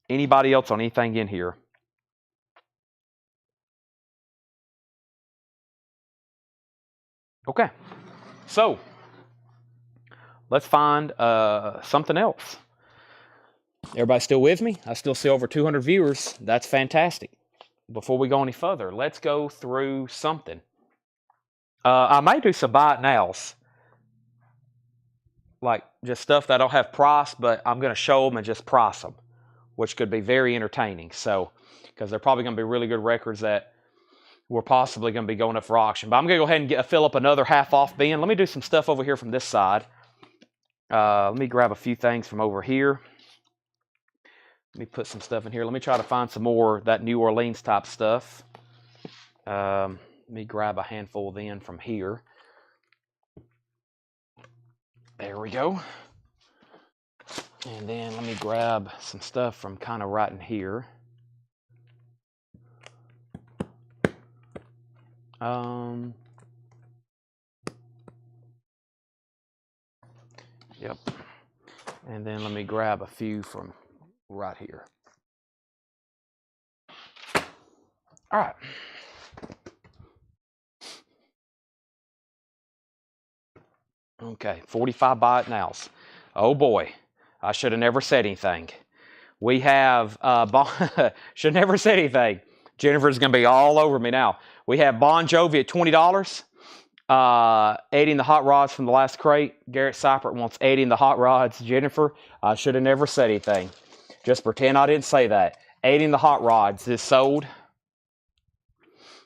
Anybody else on anything in here? Okay. So, let's find something else. Everybody still with me? I still see over 200 viewers. That's fantastic. Before we go any further, let's go through something. I may do some buy it nows. Like just stuff that don't have price, but I'm going to show them and just price them, which could be very entertaining. So, because they're probably going to be really good records that we're possibly going to be going up for auction. But I'm going to go ahead and fill up another half off bin. Let me do some stuff over here from this side. Let me grab a few things from over here. Let me put some stuff in here. Let me try to find some more that New Orleans type stuff. Let me grab a handful then from here. There we go. And then let me grab some stuff from kind of right in here. Yep. And then let me grab a few from right here. All right. Okay, 45 buy it nows. Oh boy, I should have never said anything. We have, should have never said anything. Jennifer's going to be all over me now. We have Bon Jovi at $20. Eddie and the Hot Rods from the last crate. Garrett Seipert wants Eddie and the Hot Rods. Jennifer, I should have never said anything. Just pretend I didn't say that. Eddie and the Hot Rods is sold.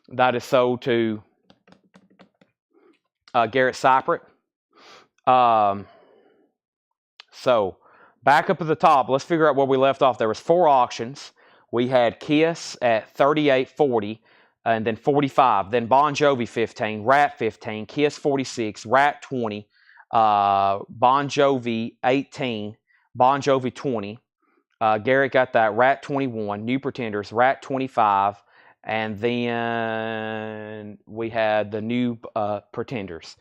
That is sold to Garrett Seipert. So back up at the top, let's figure out where we left off. There was 4 auctions. We had Kiss at $38.40, and then $45. Then Bon Jovi 15, Rat 15, Kiss 46, Rat 20, Bon Jovi 18, Bon Jovi 20. Garrett got that. Rat 21, New Pretenders, Rat 25, and then we had the New Pretenders.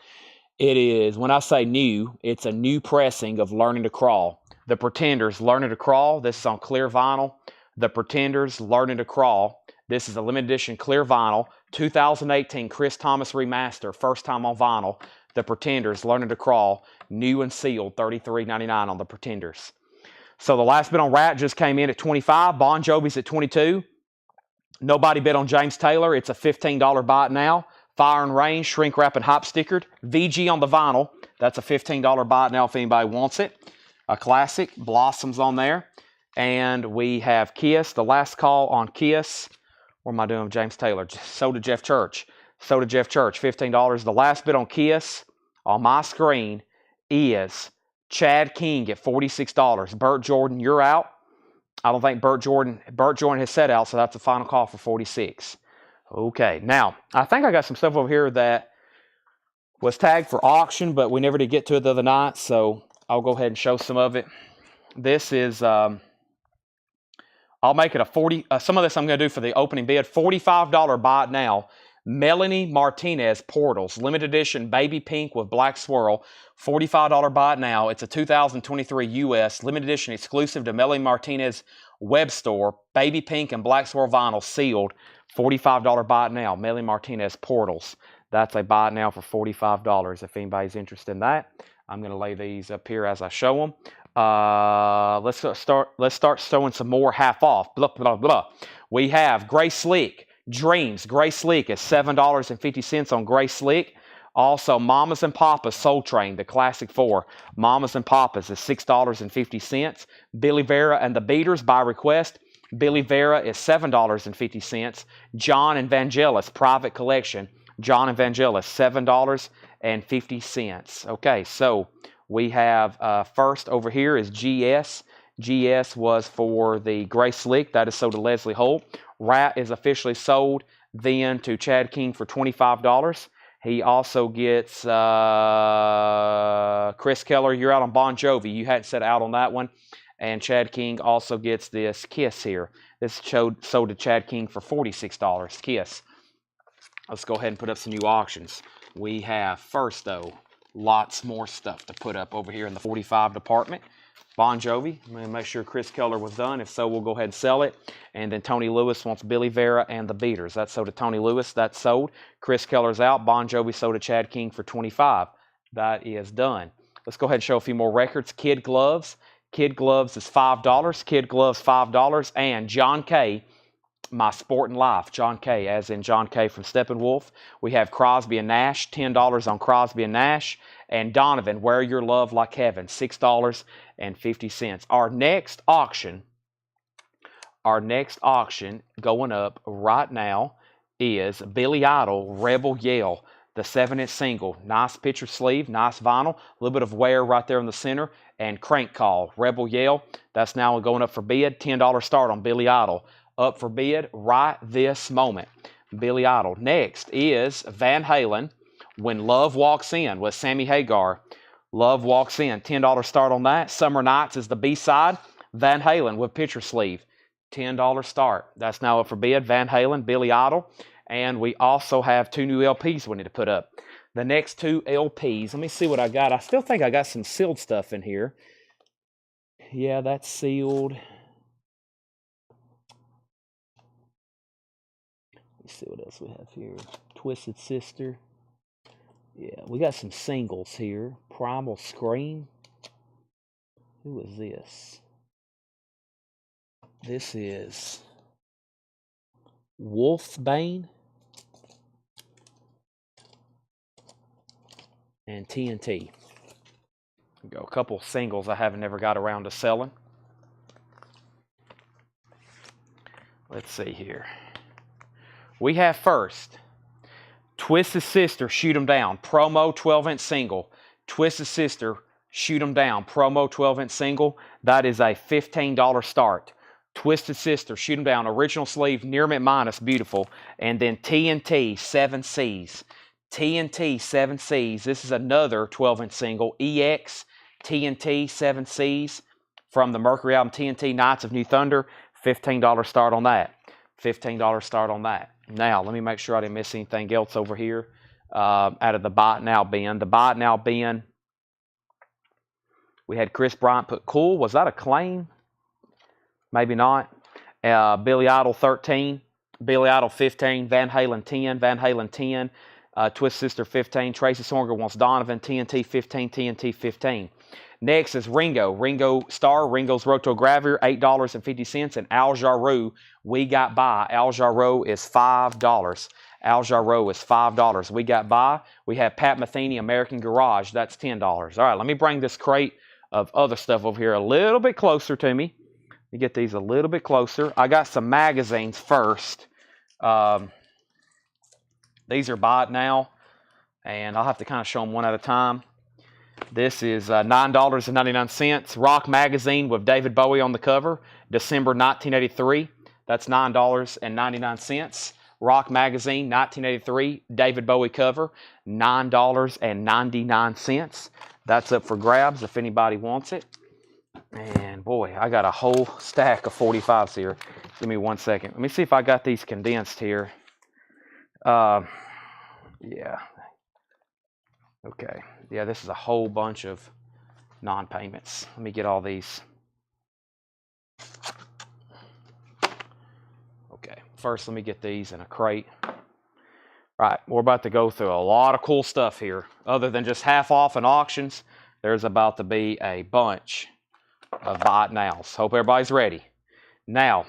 It is, when I say new, it's a new pressing of Learning to Crawl. The Pretenders, Learning to Crawl. This is on clear vinyl. The Pretenders, Learning to Crawl. This is a limited edition clear vinyl. 2018 Chris Thomas remaster. First time on vinyl. The Pretenders, Learning to Crawl. New and sealed. $33.99 on the Pretenders. So the last bid on Rat just came in at $25. Bon Jovi's at $22. Nobody bid on James Taylor. It's a $15 buy it now. Fire and Rain, shrink wrap and hop stickered. VG on the vinyl. That's a $15 buy it now if anybody wants it. A classic. Blossoms on there. And we have Kiss. The last call on Kiss. What am I doing with James Taylor? So did Jeff Church. So did Jeff Church. $15. The last bid on Kiss on my screen is Chad King at $46. Burt Jordan, you're out. I don't think Burt Jordan has set out, so that's the final call for $46. Okay, now, I think I got some stuff over here that was tagged for auction, but we never did get to it the other night, so I'll go ahead and show some of it. This is, I'll make it a 40, some of this I'm going to do for the opening bid. $45 buy it now. Melanie Martinez Portals, limited edition baby pink with black swirl. $45 buy it now. It's a 2023 US limited edition exclusive to Melanie Martinez web store. Baby pink and black swirl vinyl sealed. $45 buy it now. Melanie Martinez Portals. That's a buy it now for $45 if anybody's interested in that. I'm going to lay these up here as I show them. Let's start showing some more half off. Blah, blah, blah. We have Gray Slick. Dreams, Gray Slick is $7.50 on Gray Slick. Also, Mamas and Papas Soul Train, the Classic 4. Mamas and Papas is $6.50. Billy Vera and the Beaters by request. Billy Vera is $7.50. John and Vangelis Private Collection. John and Vangelis, $7.50. Okay, so we have first over here is GS. GS was for the Gray Slick. That is sold to Leslie Holt. Rat is officially sold then to Chad King for $25. He also gets Chris Keller. You're out on Bon Jovi. You hadn't set out on that one. And Chad King also gets this Kiss here. This sold to Chad King for $46. Kiss. Let's go ahead and put up some new auctions. We have first, though, lots more stuff to put up over here in the 45 department. Bon Jovi, I'm going to make sure Chris Keller was done. If so, we'll go ahead and sell it. And then Tony Lewis wants Billy Vera and the Beaters. That's sold to Tony Lewis. That's sold. Chris Keller's out. Bon Jovi sold to Chad King for $25. That is done. Let's go ahead and show a few more records. Kid Gloves. Kid Gloves is $5. Kid Gloves, $5. And John K., My Sporting Life. John K., as in John K. from Steppenwolf. We have Crosby and Nash. $10 on Crosby and Nash. And Donovan, Wear Your Love Like Heaven, $6.50. Our next auction going up right now is Billy Idol, Rebel Yell, the 7-inch single. Nice picture sleeve, nice vinyl, a little bit of wear right there in the center, and Crank Call, Rebel Yell. That's now going up for bid. $10 start on Billy Idol. Up for bid right this moment. Billy Idol. Next is Van Halen, When Love Walks In with Sammy Hagar. Love Walks In. $10 start on that. Summer Nights is the B-side. Van Halen with picture sleeve. $10 start. That's now up for bid. Van Halen, Billy Idol. And we also have 2 new LPs we need to put up. The next 2 LPs. Let me see what I got. I still think I got some sealed stuff in here. Yeah, that's sealed. Let's see what else we have here. Twisted Sister. Yeah, we got some singles here. Primal Scream. Who is this? This is Wolfbane and TNT. Go a couple singles I haven't ever got around to selling. Let's see here. We have first Twisted Sister, Shoot 'em Down, promo 12-inch single. Twisted Sister, Shoot 'em Down, promo 12-inch single. That is a $15 start. Twisted Sister, Shoot 'em Down, original sleeve, near mint minus, beautiful. And then TNT, 7Cs. TNT, 7Cs. This is another 12-inch single. EX, TNT, 7Cs from the Mercury album TNT, Knights of New Thunder. $15 start on that. $15 start on that. Now, let me make sure I didn't miss anything else over here out of the Buy It Now bin. The Buy It Now bin, we had Chris Bryant put cool. Was that a claim? Maybe not. Billy Idol 13, Billy Idol 15, Van Halen 10, Van Halen 10, Twist Sister 15, Tracy Sorger wants Donovan, TNT 15, TNT 15. Next is Ringo. Ringo Star, Ringo's Rotogravure, $8.50. And Al Jarreau, We Got By. Al Jarreau is $5. Al Jarreau is $5. We Got By. We have Pat Metheny, American Garage. That's $10. All right, let me bring this crate of other stuff over here a little bit closer to me. Let me get these a little bit closer. I got some magazines first. These are Buy It Now, and I'll have to kind of show them one at a time. This is $9.99. Rock Magazine with David Bowie on the cover, December 1983. That's $9.99. Rock Magazine, 1983, David Bowie cover, $9.99. That's up for grabs if anybody wants it. And boy, I got a whole stack of 45s here. Give me 1 second. Let me see if I got these condensed here. Yeah. Okay. Yeah, this is a whole bunch of non-payments. Let me get all these. Okay. First, let me get these in a crate. All right. We're about to go through a lot of cool stuff here. Other than just half off and auctions, there's about to be a bunch of Buy It Nows. Hope everybody's ready. Now,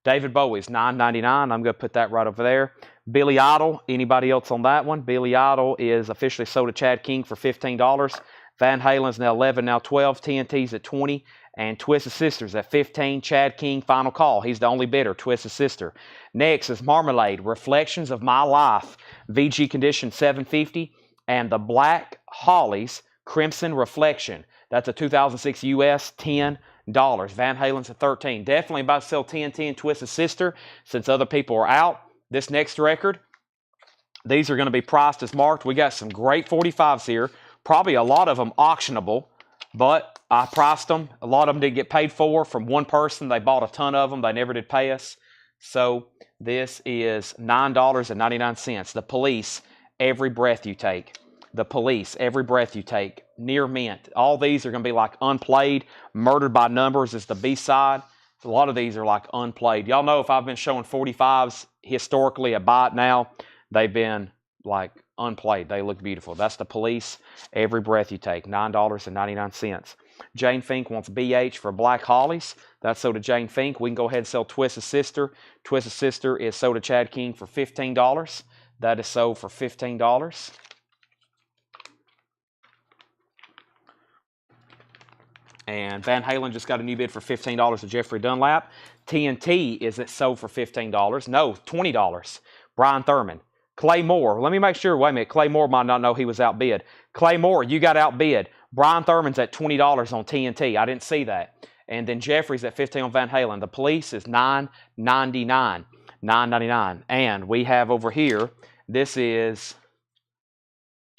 David Bowie's $9.99. I'm going to put that right over there. Billy Idol, anybody else on that one? Billy Idol is officially sold to Chad King for $15. Van Halen's now 11, now 12. TNT's at 20. And Twisted Sister's at 15. Chad King, final call. He's the only bidder, Twisted Sister. Next is Marmalade, Reflections of My Life. VG condition, $7.50. And the Black Hollies, Crimson Reflection. That's a 2006 US, $10. Van Halen's at 13. Definitely about to sell TNT and Twisted Sister since other people are out. This next record, these are going to be priced as marked. We got some great 45s here. Probably a lot of them auctionable, but I priced them. A lot of them didn't get paid for from one person. They bought a ton of them. They never did pay us. So this is $9.99. The Police, Every Breath You Take. The Police, Every Breath You Take. Near mint. All these are going to be like unplayed. Murdered by Numbers is the B-side. A lot of these are like unplayed. Y'all know if I've been showing 45s historically at Buy It Now, they've been like unplayed. They look beautiful. That's the Police, Every Breath You Take, $9.99. Jane Fink wants BH for Black Hollies. That's sold to Jane Fink. We can go ahead and sell Twisted Sister. Twisted Sister is sold to Chad King for $15. That is sold for $15. And Van Halen just got a new bid for $15 to Jeffrey Dunlap. TNT is sold for $15. No, $20. Brian Thurman. Clay Moore. Let me make sure. Wait a minute. Clay Moore might not know he was outbid. Clay Moore, you got outbid. Brian Thurman's at $20 on TNT. I didn't see that. And then Jeffrey's at $15 on Van Halen. The Police is $9.99. $9.99. And we have over here, this is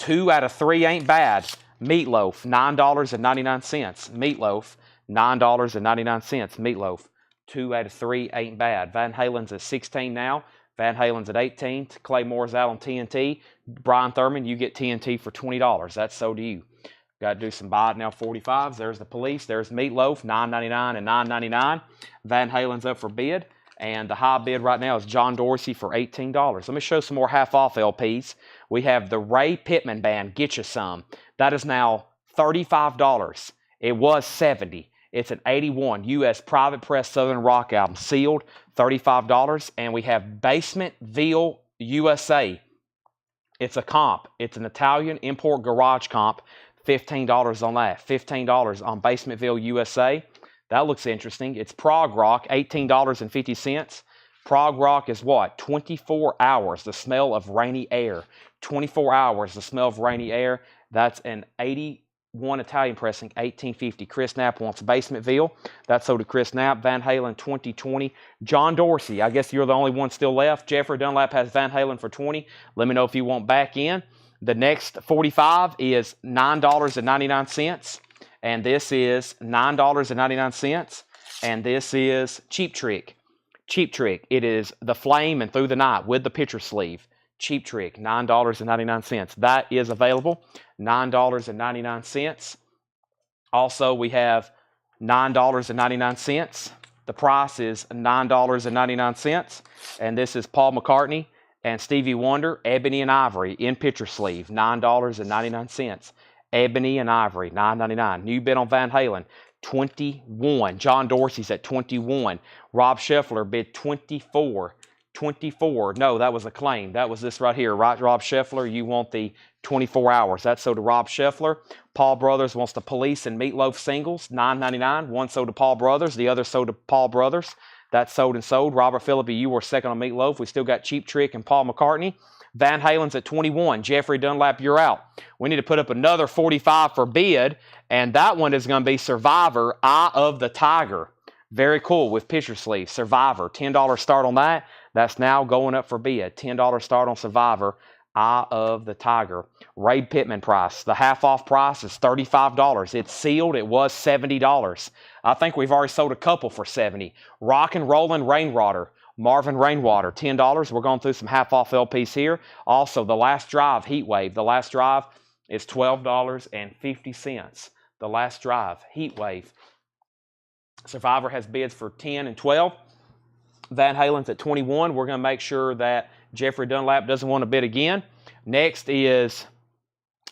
2 out of 3 ain't bad. Meatloaf, $9.99. Meatloaf, $9.99. Meatloaf, 2 out of 3 ain't bad. Van Halen's at 16 now. Van Halen's at 18. Clay Moore's out on TNT. Brian Thurman, you get TNT for $20. That's sold to you. Got to do some Buy It Now 45s. There's the Police. There's Meatloaf, $9.99 and $9.99. Van Halen's up for bid. And the high bid right now is John Dorsey for $18. Let me show some more half-off LPs. We have the Ray Pittman Band, Get You Some. That is now $35. It was $70. It's an 81 U.S. Private Press Southern Rock album, sealed, $35. And we have Basementville USA. It's a comp. It's an Italian import garage comp, $15 on that. $15 on Basementville USA. That looks interesting. It's prog rock, $18.50. Prog rock is what? 24 hours, the smell of rainy air. 24 hours, the smell of rainy air. That's an 81 Italian pressing, $18.50. Chris Knapp wants Basementville. That's sold to Chris Knapp. Van Halen, 2020. John Dorsey, I guess you're the only one still left. Jeffrey Dunlap has Van Halen for 20. Let me know if you want back in. The next 45 is $9.99. And this is $9.99. And this is Cheap Trick. Cheap Trick. It is the Flame and Through the Night with the picture sleeve. Cheap Trick, $9.99. That is available, $9.99. Also, we have $9.99. The price is $9.99. And this is Paul McCartney and Stevie Wonder, Ebony and Ivory in picture sleeve, $9.99. Ebony and Ivory, $9.99. New bid on Van Halen, 21. John Dorsey's at 21. Rob Scheffler bid 24. 24. No, that was a claim. That was this right here, right, Rob Scheffler? You want the 24 hours. That's sold to Rob Scheffler. Paul Brothers wants the Police and Meatloaf singles, $9.99. One sold to Paul Brothers. The other sold to Paul Brothers. That's sold and sold. Robert Phillippe, you were second on Meatloaf. We still got Cheap Trick and Paul McCartney. Van Halen's at 21. Jeffrey Dunlap, you're out. We need to put up another 45 for bid, and that one is going to be Survivor, Eye of the Tiger. Very cool with picture sleeve. Survivor, $10 start on that. That's now going up for bid. $10 start on Survivor, Eye of the Tiger. Ray Pittman price. The half-off price is $35. It's sealed. It was $70. I think we've already sold a couple for $70. Rock and Rollin' Rainwater. Marvin Rainwater, $10. We're going through some half-off LPs here. Also, The Last Drive, Heat Wave. The Last Drive is $12.50. The Last Drive, Heat Wave. Survivor has bids for 10 and 12. Van Halen's at 21. We're going to make sure that Jeffrey Dunlap doesn't want to bid again. Next is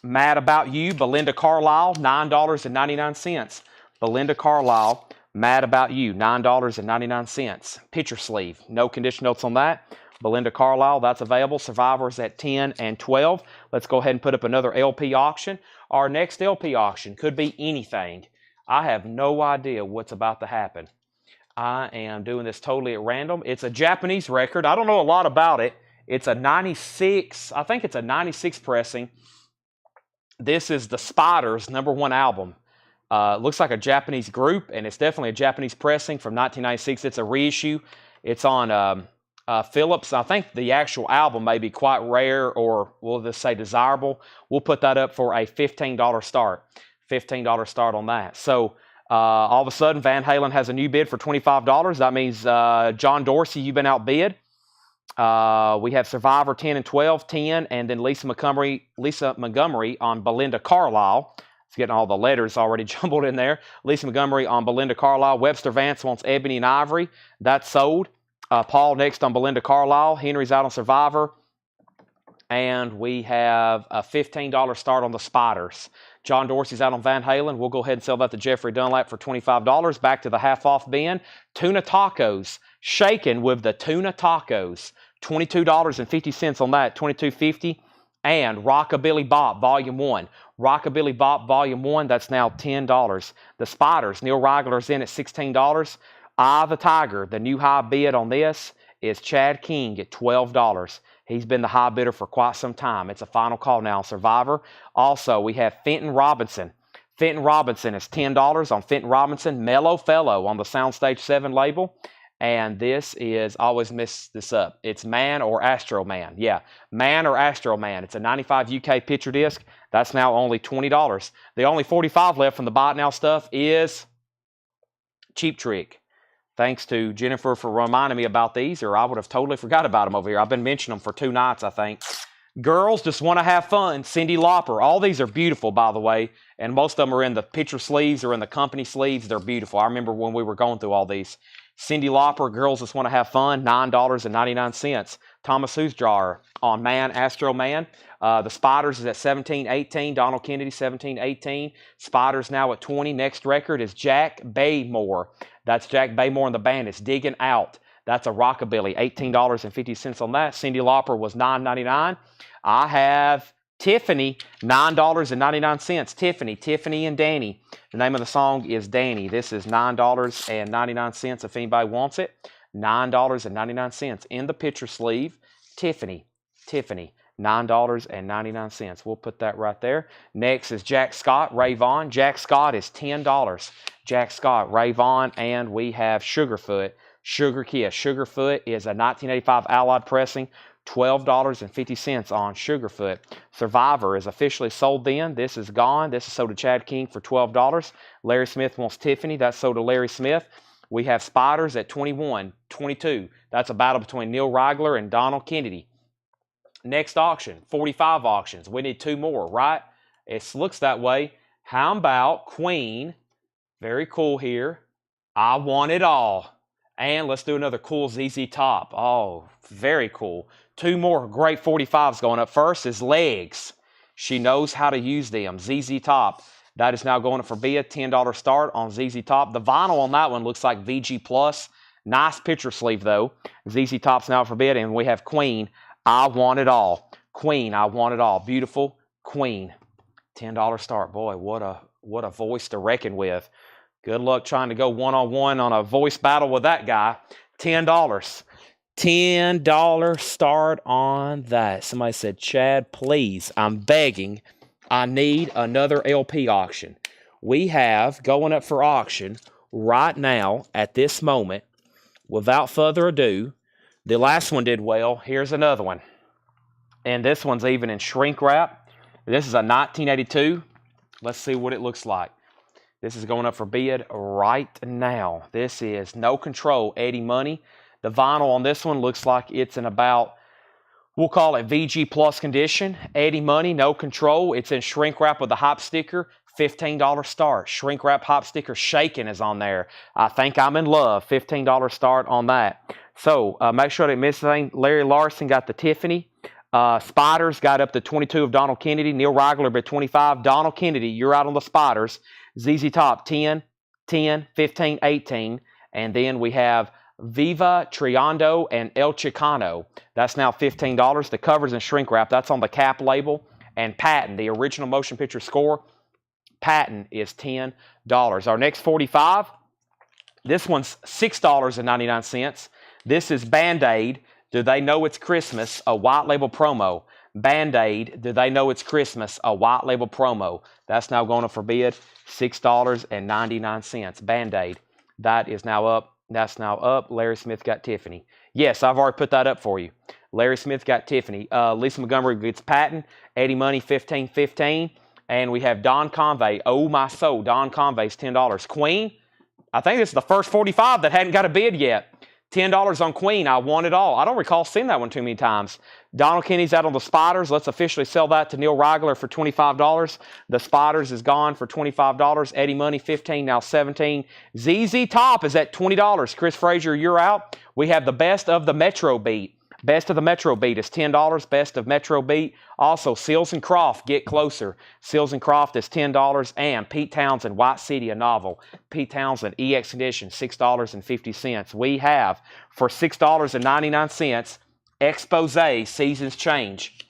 Mad About You, Belinda Carlisle, $9.99. Belinda Carlisle, Mad About You, $9.99. Picture sleeve, no condition notes on that. Belinda Carlisle, that's available. Survivor's at 10 and 12. Let's go ahead and put up another LP auction. Our next LP auction could be anything. I have no idea what's about to happen. I am doing this totally at random. It's a Japanese record. I don't know a lot about it. It's a 96, I think it's a 96 pressing. This is the Spiders' #1 album. Looks like a Japanese group, and it's definitely a Japanese pressing from 1996. It's a reissue. It's on Phillips. I think the actual album may be quite rare, or we'll just say desirable. We'll put that up for a $15 start. $15 start on that. So all of a sudden, Van Halen has a new bid for $25. That means John Dorsey, you've been outbid. We have Survivor 10 and 12, 10, and then Lisa Montgomery on Belinda Carlisle. It's getting all the letters already jumbled in there. Lisa Montgomery on Belinda Carlisle. Webster Vance wants Ebony and Ivory. That's sold. Paul next on Belinda Carlisle. Henry's out on Survivor. And we have a $15 start on the Spiders. John Dorsey's out on Van Halen. We'll go ahead and sell that to Jeffrey Dunlap for $25. Back to the half-off bin. Tuna Tacos. Shaken with the Tuna Tacos. $22.50 on that. $22.50. And Rockabilly Bop Volume 1. Rockabilly Bop Volume 1, that's now $10. The Spiders, Neil Reigler's in at $16. Eye of the Tiger, the new high bid on this is Chad King at $12. He's been the high bidder for quite some time. It's a final call now on Survivor. Also, we have Fenton Robinson. Fenton Robinson is $10 on Fenton Robinson. Mellow Fellow on the Soundstage 7 label. And this is, I always mess this up. It's Man or Astro Man. Yeah, Man or Astro Man. It's a 95 UK picture disc. That's now only $20. The only 45 left from the Buy It Now stuff is Cheap Trick. Thanks to Jennifer for reminding me about these, or I would have totally forgot about them over here. I've been mentioning them for 2 nights, I think. Girls Just Want to Have Fun, Cyndi Lauper. All these are beautiful, by the way, and most of them are in the picture sleeves or in the company sleeves. They're beautiful. I remember when we were going through all these. Cyndi Lauper, Girls Just Want to Have Fun, $9.99. Thomas Hoosdrawer on Man, Astro Man. The Spiders is at $17.18. Donald Kennedy, $17.18. Spiders now at $20. Next record is Jack Baymore. That's Jack Baymore and the band. It's Digging Out. That's a rockabilly, $18.50 on that. Cyndi Lauper was $9.99. I have Tiffany, $9.99. Tiffany and Danny. The name of the song is Danny. This is $9.99 if anybody wants it. $9.99 in the picture sleeve. Tiffany, $9.99. We'll put that right there. Next is Jack Scott, Ray Vaughan. Jack Scott is $10. Jack Scott, Ray Vaughan, and we have Sugarfoot. Sugar Kiss. Sugarfoot is a 1985 Allied pressing. $12.50 on Sugarfoot. Survivor is officially sold then. This is gone. This is sold to Chad King for $12. Larry Smith wants Tiffany. That's sold to Larry Smith. We have Spiders at $21, $22. That's a battle between Neil Rigler and Donald Kennedy. Next auction, 45 auctions. We need 2 more, right? It looks that way. How about Queen? Very cool here. I Want It All. And let's do another cool ZZ Top. Oh, very cool. 2 more great 45s going up. First is Legs. She knows how to use them. ZZ Top. That is now going up for bid. $10 start on ZZ Top. The vinyl on that one looks like VG Plus. Nice picture sleeve, though. ZZ Top's now for bid. And we have Queen. I Want It All. Queen, I Want It All. Beautiful Queen. $10 start. Boy, what a voice to reckon with. Good luck trying to go one-on-one on a voice battle with that guy. $10. $10 start on that. Somebody said, Chad, please, I'm begging. I need another LP auction. We have going up for auction right now at this moment, without further ado. The last one did well. Here's another one. And this one's even in shrink wrap. This is a 1982. Let's see what it looks like. This is going up for bid right now. This is No Control, Eddie Money. The vinyl on this one looks like it's in about, we'll call it VG Plus condition. Eddie Money, No Control. It's in shrink wrap with a hop sticker. $15 start. Shrink wrap hop sticker Shaking is on there. I Think I'm in Love. $15 start on that. So make sure I didn't miss anything. Larry Larson got the Tiffany. Spiders got up to 22 of Donald Kennedy. Neil Rigler at 25. Donald Kennedy, you're out on the Spiders. ZZ Top, 10, 10, 15, 18. And then we have Viva, Triondo, and El Chicano. That's now $15. The covers and shrink wrap, that's on the cap label. And Patton, the original motion picture score, Patton is $10. Our next 45, this one's $6.99. This is Band-Aid. Do They Know It's Christmas? A white label promo. Band-Aid, Do They Know It's Christmas? A white label promo. That's now going up for bid, $6.99. Band-Aid. That is now up. That's now up. Larry Smith got Tiffany. Yes, I've already put that up for you. Larry Smith got Tiffany. Lisa Montgomery gets Patton. Eddie Money, $15.15. And we have Don Convey. Oh, my soul. Don Convey's $10. Queen, I think this is the first 45 that hadn't got a bid yet. $10 on Queen, I Want It All. I don't recall seeing that one too many times. Donald Kenny's out on the Spiders. Let's officially sell that to Neil Rigler for $25. The Spiders is gone for $25. Eddie Money, $15, now $17. ZZ Top is at $20. Chris Frazier, you're out. We have the Best of the Metro Beat. Best of the Metro Beat is $10. Best of Metro Beat. Also, Seals and Croft, Get Closer. Seals and Croft is $10. And Pete Townsend, White City, a novel. Pete Townsend, EX Edition, $6.50. We have, for $6.99, Expose, Seasons Change.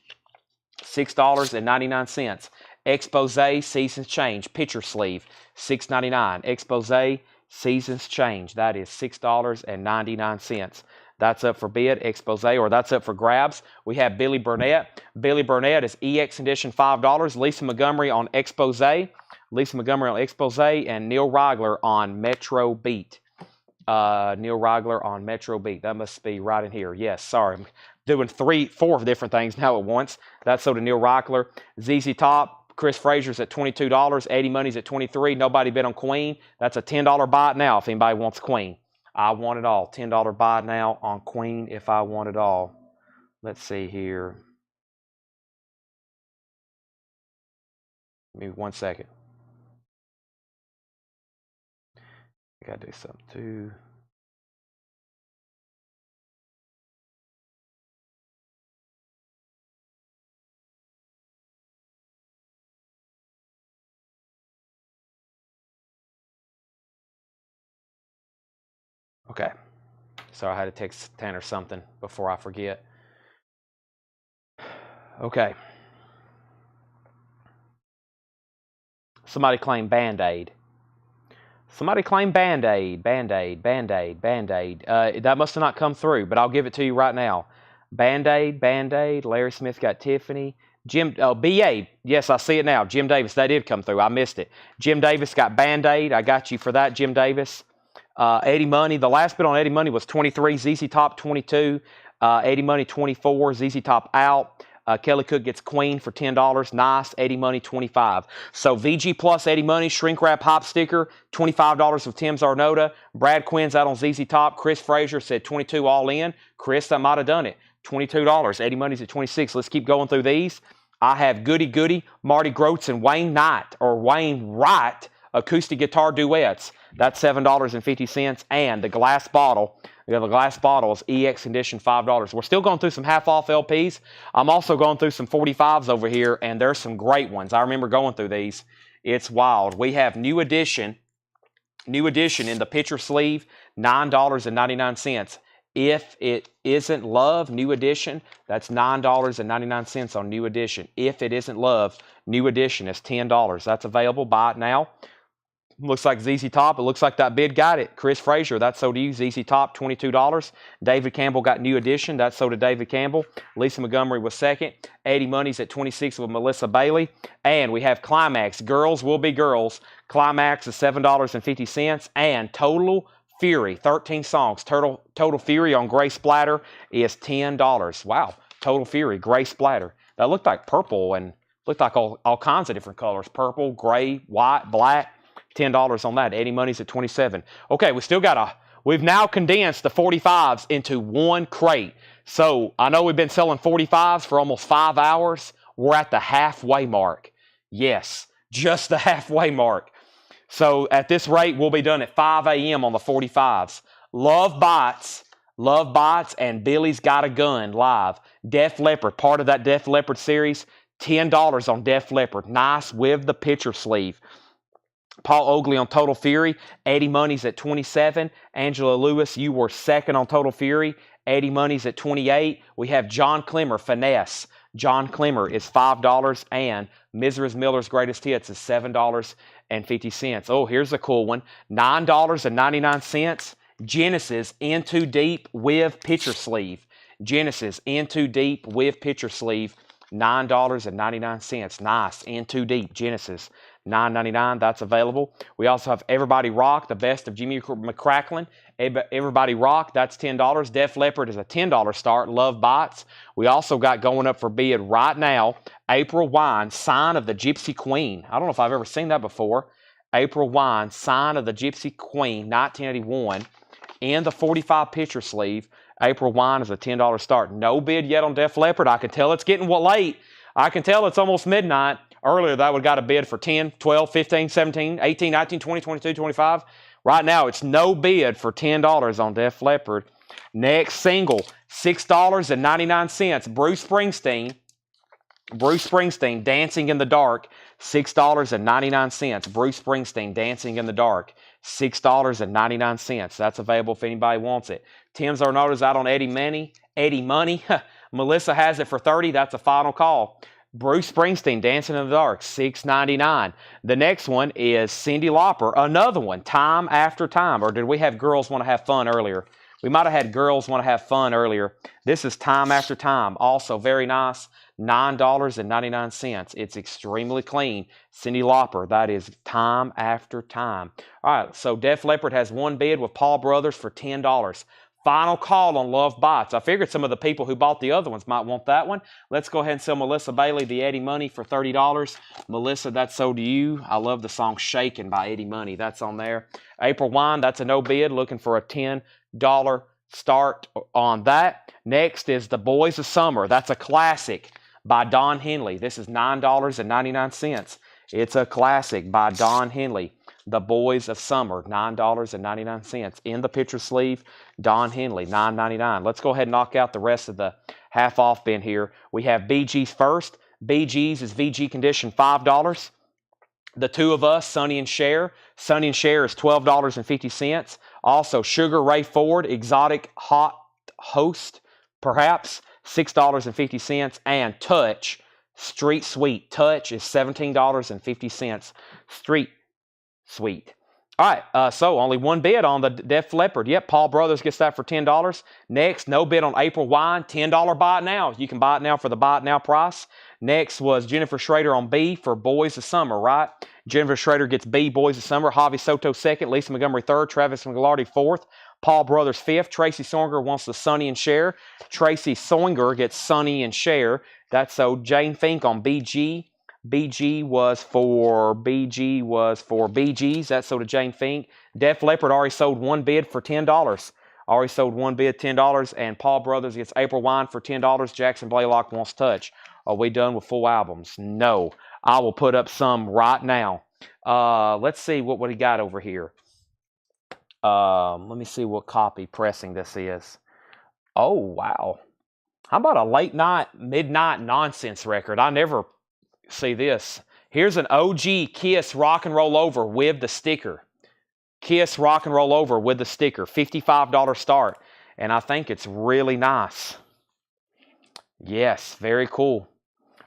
$6.99. Expose, Seasons Change. Picture sleeve, $6.99. Expose, Seasons Change. That is $6.99. That's up for bid, Expose, or that's up for grabs. We have Billy Burnett. Billy Burnett is EX Edition, $5. Lisa Montgomery on Expose. Lisa Montgomery on Expose, and Neil Rigler on Metro Beat. Neil Rigler on Metro Beat. That must be right in here. Yes, sorry. I'm doing 4 different things now at once. That's so to Neil Rigler. ZZ Top, Chris Frazier's at $22. Eddie Money's at $23. Nobody bid on Queen. That's a $10 buy it now if anybody wants Queen. I Want It All. $10 buy now on Queen if I Want It All. Let's see here. Give me 1 second. I gotta do something too. Okay. So I had to text Tanner something before I forget. Okay. Somebody claimed Band-Aid. Somebody claimed Band-Aid, Band-Aid, Band-Aid, Band-Aid. That must have not come through, but I'll give it to you right now. Band-Aid, Band-Aid. Larry Smith got Tiffany. BA. Yes, I see it now. Jim Davis. That did come through. I missed it. Jim Davis got Band-Aid. I got you for that, Jim Davis. Eddie Money. The last bid on Eddie Money was 23. ZZ Top 22. Eddie Money 24. ZZ Top out. Kelly Cook gets Queen for $10. Nice. Eddie Money 25. So VG plus Eddie Money, shrink wrap hop sticker, $25 of Tim Zarnota. Brad Quinn's out on ZZ Top. Chris Frazier said 22 all in. Chris, I might have done it. $22. Eddie Money's at 26. Let's keep going through these. I have Goody Goody, Marty Groats, and Wayne Knight or Wayne Wright acoustic guitar duets. That's $7.50. And the glass bottle. The glass bottle is EX Condition, $5. We're still going through some half-off LPs. I'm also going through some 45s over here, and there's some great ones. I remember going through these. It's wild. We have New Edition in the picture sleeve, $9.99. If it isn't love, New Edition, that's $9.99 on New Edition. If it isn't love, New Edition is $10. That's available. Buy it now. Looks like ZZ Top. It looks like that bid got it. Chris Frazier, that's sold to you. ZZ Top, $22. David Campbell got New Edition. That's sold to David Campbell. Lisa Montgomery was second. Eddie Money's at 26 with Melissa Bailey. And we have Climax. Girls Will Be Girls. Climax is $7.50. And Total Fury, 13 songs. Total Fury on Gray Splatter is $10. Wow. Total Fury, Gray Splatter. That looked like purple and looked like all kinds of different colors. Purple, gray, white, black. $10 on that. Eddie Money's at 27. Okay, we've now condensed the 45s into one crate. So I know we've been selling 45s for almost 5 hours. We're at the halfway mark. Yes, just the halfway mark. So at this rate, we'll be done at 5 a.m. on the 45s. Love Bites, and Billy's Got a Gun live. Def Leppard, part of that Def Leppard series, $10 on Def Leppard. Nice with the picture sleeve. Paul Oakley on Total Fury. Eddie Money's at 27. Angela Lewis, you were second on Total Fury. Eddie Money's at 28. We have John Clemmer, Finesse. John Clemmer is $5. And Mrs. Miller's Greatest Hits is $7.50. Oh, here's a cool one. $9.99. Genesis In Too Deep with picture sleeve. Genesis In Too Deep with picture sleeve. $9.99. Nice. In Too Deep. Genesis. $9.99. That's available. We also have Everybody Rock, the best of Jimmy McCracklin. Everybody Rock, that's $10. Def Leppard is a $10 start. Love Bites. We also got going up for bid right now, April Wine, Sign of the Gypsy Queen. I don't know if I've ever seen that before. April Wine, Sign of the Gypsy Queen, 1981. In the 45 picture sleeve, April Wine is a $10 start. No bid yet on Def Leppard. I can tell it's getting late. I can tell it's almost midnight. Earlier, that would have got a bid for 10, 12, 15, 17, 18, 19, 20, 22, 25. Right now, it's no bid for $10 on Def Leppard. Next single, $6.99. Bruce Springsteen, Dancing in the Dark, $6.99. Bruce Springsteen, Dancing in the Dark, $6.99. That's available if anybody wants it. Tim Zarnota's out on Eddie Money. Melissa has it for $30. That's a final call. Bruce Springsteen, Dancing in the Dark, $6.99. The next one is Cyndi Lauper, another one, Time After Time. Or did we have Girls Want to Have Fun earlier? We might have had Girls Want to Have Fun earlier. This is Time After Time, also very nice, $9.99. It's extremely clean. Cyndi Lauper, that is Time After Time. All right, so Def Leppard has one bid with Paul Brothers for $10. Final call on Love Bites. I figured some of the people who bought the other ones might want that one. Let's go ahead and sell Melissa Bailey the Eddie Money for $30. Melissa, that's sold to you. I love the song Shakin' by Eddie Money. That's on there. April Wine, that's a no bid. Looking for a $10 start on that. Next is The Boys of Summer. That's a classic by Don Henley. This is $9.99. It's a classic by Don Henley. The Boys of Summer, $9.99. In the picture sleeve, Don Henley, $9.99. Let's go ahead and knock out the rest of the half-off bin here. We have BG's first. BG's is VG Condition, $5. The Two of Us, Sonny and Cher. Sonny and Cher is $12.50. Also, Sugar Ray Ford, Exotic Hot Host, perhaps, $6.50. And Touch, Street Sweet. Touch is $17.50. Street Sweet. All right, so only one bid on the Def Leppard. Yep, Paul Brothers gets that for $10. Next, no bid on April Wine, $10 buy it now. You can buy it now for the buy it now price. Next was Jennifer Schrader on B for Boys of Summer, right? Jennifer Schrader gets B, Boys of Summer. Javi Soto second, Lisa Montgomery third, Travis McGlarty fourth, Paul Brothers fifth. Tracy Soinger wants the Sonny and Cher. Tracy Soinger gets Sonny and Cher. That's so Jane Fink on BG. BG was for BGs. That's sold to Jane Fink. Def Leppard already sold one bid for $10. Already sold one bid, $10. And Paul Brothers gets April Wine for $10. Jackson Blaylock wants Touch. Are we done with full albums? No. I will put up some right now. Let's see what he got over here. Let me see what copy pressing this is. Oh, wow. How about a late night, midnight nonsense record? I never see this. Here's an OG Kiss Rock and Roll Over with the sticker. Kiss Rock and Roll Over with the sticker. $55 start. And I think it's really nice. Yes, very cool.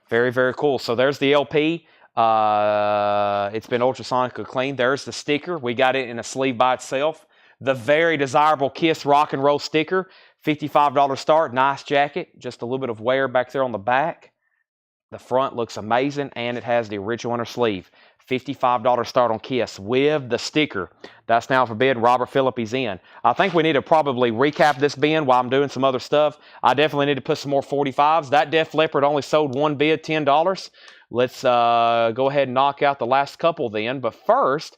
Very, very cool. So there's the LP. It's been ultrasonically cleaned. There's the sticker. We got it in a sleeve by itself. The very desirable Kiss Rock and Roll sticker. $55 start. Nice jacket. Just a little bit of wear back there on the back. The front looks amazing, and it has the original inner sleeve. $55 start on Kiss with the sticker. That's now for bid. Robert Phillippe's in. I think we need to probably recap this bin while I'm doing some other stuff. I definitely need to put some more 45s. That Def Leppard only sold one bid, $10. Let's go ahead and knock out the last couple then. But first,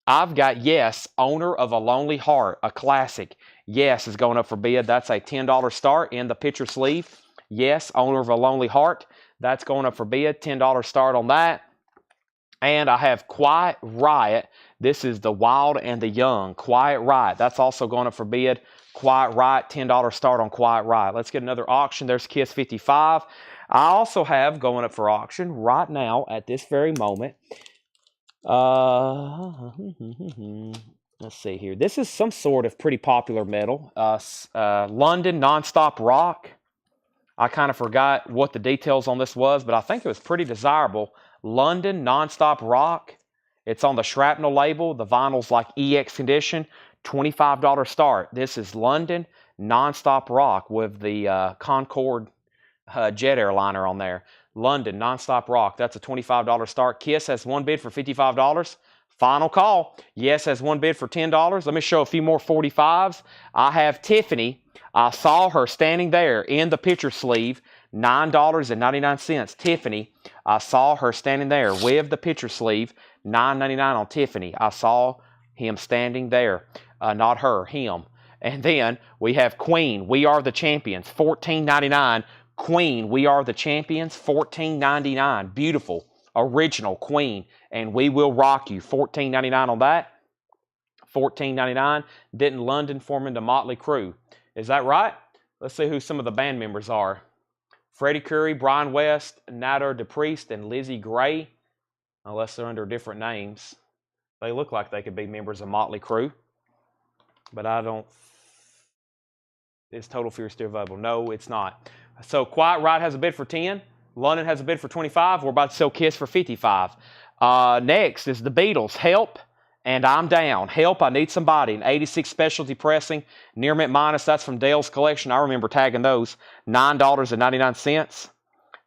I've got Yes, Owner of a Lonely Heart, a classic. Yes is going up for bid. That's a $10 start in the picture sleeve. Yes, Owner of a Lonely Heart. That's going up for bid. $10 start on that. And I have Quiet Riot. This is the Wild and the Young. Quiet Riot. That's also going up for bid. Quiet Riot, $10 start on Quiet Riot. Let's get another auction. There's Kiss 55. I also have going up for auction right now at this very moment. Let's see here. This is some sort of pretty popular metal. London Nonstop Rock. I kind of forgot what the details on this was, but I think it was pretty desirable. London Nonstop Rock. It's on the Shrapnel label. The vinyl's like EX condition. $25 start. This is London Nonstop Rock with the Concorde jet airliner on there. London Nonstop Rock. That's a $25 start. Kiss has one bid for $55. Final call. Yes has one bid for $10. Let me show a few more 45s. I have Tiffany. I saw her standing there in the picture sleeve. $9.99. Tiffany. I saw her standing there with the picture sleeve. $9.99 on Tiffany. I saw him standing there. Not her, him. And then we have Queen. We Are the Champions. $14.99. Queen. We Are the Champions. $14.99. Beautiful. Original Queen. And We Will Rock You. $14.99 on that. $14.99. Didn't London form into Motley Crue? Is that right? Let's see who some of the band members are. Freddie Curry, Brian West, Nader DePriest, and Lizzie Gray. Unless they're under different names. They look like they could be members of Motley Crue. But I don't... Is Total Fear still available? No, it's not. So Quiet Riot has a bid for 10. London has a bid for 25. We're about to sell Kiss for 55. Next is the Beatles. Help and I'm Down. Help, I Need Somebody. An 86 specialty pressing. Near Mint Minus, that's from Dale's collection. I remember tagging those. $9.99.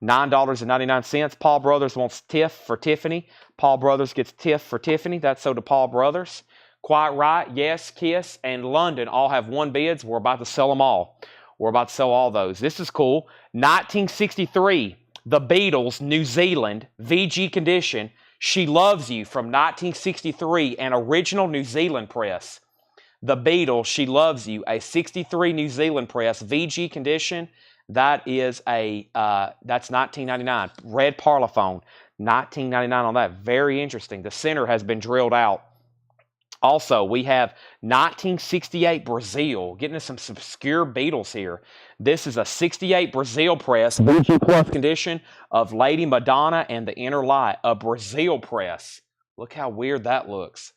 $9.99. Paul Brothers wants Tiff for Tiffany. Paul Brothers gets Tiff for Tiffany. That's so to Paul Brothers. Quiet Riot, Yes, Kiss, and London all have one bids. We're about to sell them all. We're about to sell all those. This is cool. 1963, The Beatles, New Zealand, VG condition. She Loves You from 1963, an original New Zealand press. The Beatles, She Loves You, a 63 New Zealand press, VG condition. That is that's $19.99. Red Parlophone, $19.99 on that. Very interesting. The center has been drilled out. Also, we have 1968 Brazil. Getting into some obscure Beatles here. This is a 68 Brazil press, VG Plus condition of Lady Madonna and the Inner Light. A Brazil press. Look how weird that looks.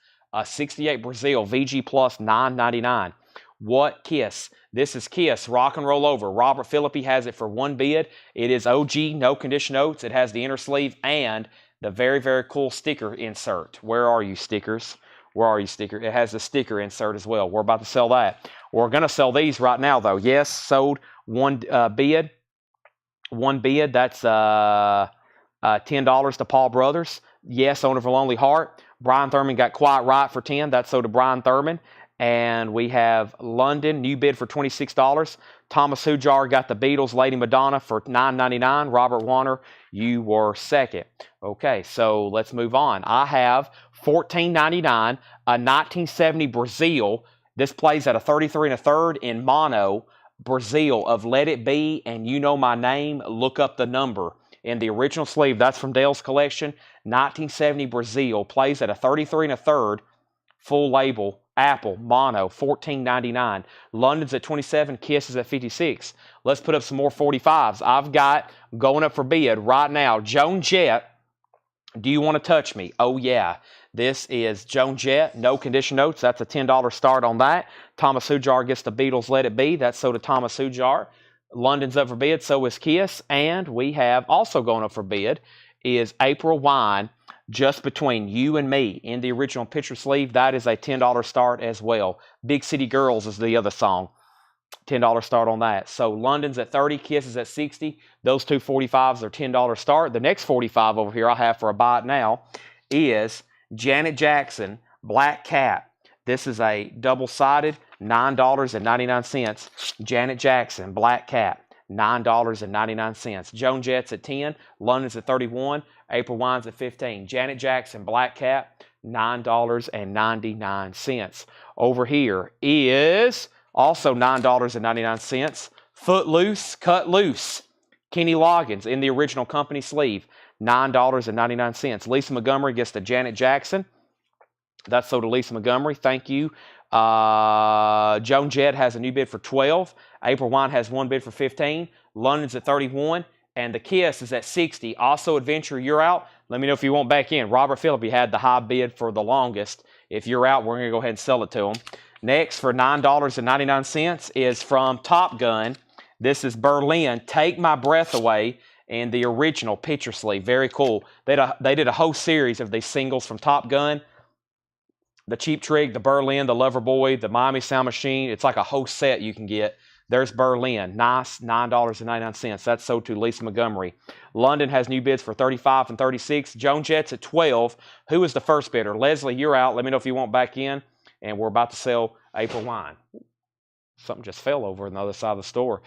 68 Brazil, VG Plus, $9.99. What Kiss? This is Kiss, Rock and Roll Over. Robert Philippi has it for one bid. It is OG, no condition notes. It has the inner sleeve and the very, very cool sticker insert. Where are you, stickers? Where are you, sticker? It has the sticker insert as well. We're about to sell that. We're going to sell these right now, though. Yes, sold one bid. One bid. That's $10 to Paul Brothers. Yes, owner of a Lonely Heart. Brian Thurman got Quiet Right for 10. That's sold to Brian Thurman. And we have London, new bid for $26. Thomas Hujar got the Beatles, Lady Madonna for $9.99. Robert Warner, you were second. Okay, so let's move on. I have $14.99, a 1970 Brazil. This plays at a 33 1/3 in mono. Brazil of Let It Be and You Know My Name. Look up the number. In the original sleeve, that's from Dale's collection. 1970 Brazil plays at a 33 1/3 full label. Apple, mono, $14.99. London's at 27, Kiss is at 56. Let's put up some more 45s. I've got, going up for bid right now, Joan Jett, Do You Want to Touch Me? Oh, yeah. This is Joan Jett, no condition notes. That's a $10 start on that. Thomas Hujar gets the Beatles, Let It Be. That's so to Thomas Hujar. London's up for bid, so is Kiss. And we have also going up for bid is April Wine, Just Between You and Me. In the original picture sleeve, that is a $10 start as well. Big City Girls is the other song. $10 start on that. So London's at 30, Kiss is at 60. Those two 45s are $10 start. The next 45 over here I have for a buy it now is Janet Jackson, Black Cat. This is a double-sided, $9.99. Janet Jackson, Black Cat, $9.99. Joan Jett's at 10. London's at 31. April Wine's at 15. Janet Jackson, Black Cat, $9.99. Over here is also $9.99. Footloose, Cut Loose. Kenny Loggins in the original company sleeve, $9.99. Lisa Montgomery gets the Janet Jackson. That's sold to Lisa Montgomery. Thank you. Joan Jett has a new bid for 12. April Wine has one bid for 15. London's at 31. And the Kiss is at 60. Also, Adventure, you're out. Let me know if you want back in. Robert Philippi had the high bid for the longest. If you're out, we're going to go ahead and sell it to him. Next, for $9.99 is from Top Gun. This is Berlin, Take My Breath Away, in the original picture sleeve. Very cool. They did a whole series of these singles from Top Gun. The Cheap Trick, the Berlin, the Loverboy, the Miami Sound Machine. It's like a whole set you can get. There's Berlin. Nice, $9.99. That's sold to Lisa Montgomery. London has new bids for 35 and 36. Joan Jett's at 12. Who is the first bidder? Leslie, you're out. Let me know if you want back in. And we're about to sell April Wine. Something just fell over on the other side of the store.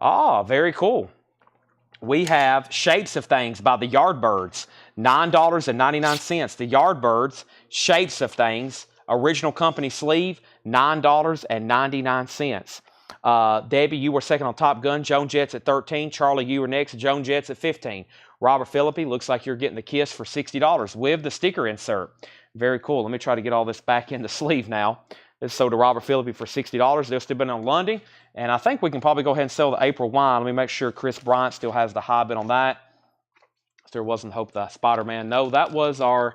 Ah, very cool. We have Shapes of Things by the Yardbirds. $9.99. The Yardbirds, Shapes of Things, original company sleeve, $9.99. Debbie, you were second on Top Gun. Joan Jett's at 13. Charlie, you were next. Joan Jett's at 15. Robert Philippi, looks like you're getting the Kiss for $60 with the sticker insert. Very cool. Let me try to get all this back in the sleeve now. This is sold to Robert Philippi for $60. They'll still been on London. And I think we can probably go ahead and sell the April Wine. Let me make sure Chris Bryant still has the high bid on that. If there wasn't hope the Spider-Man. No, that was our,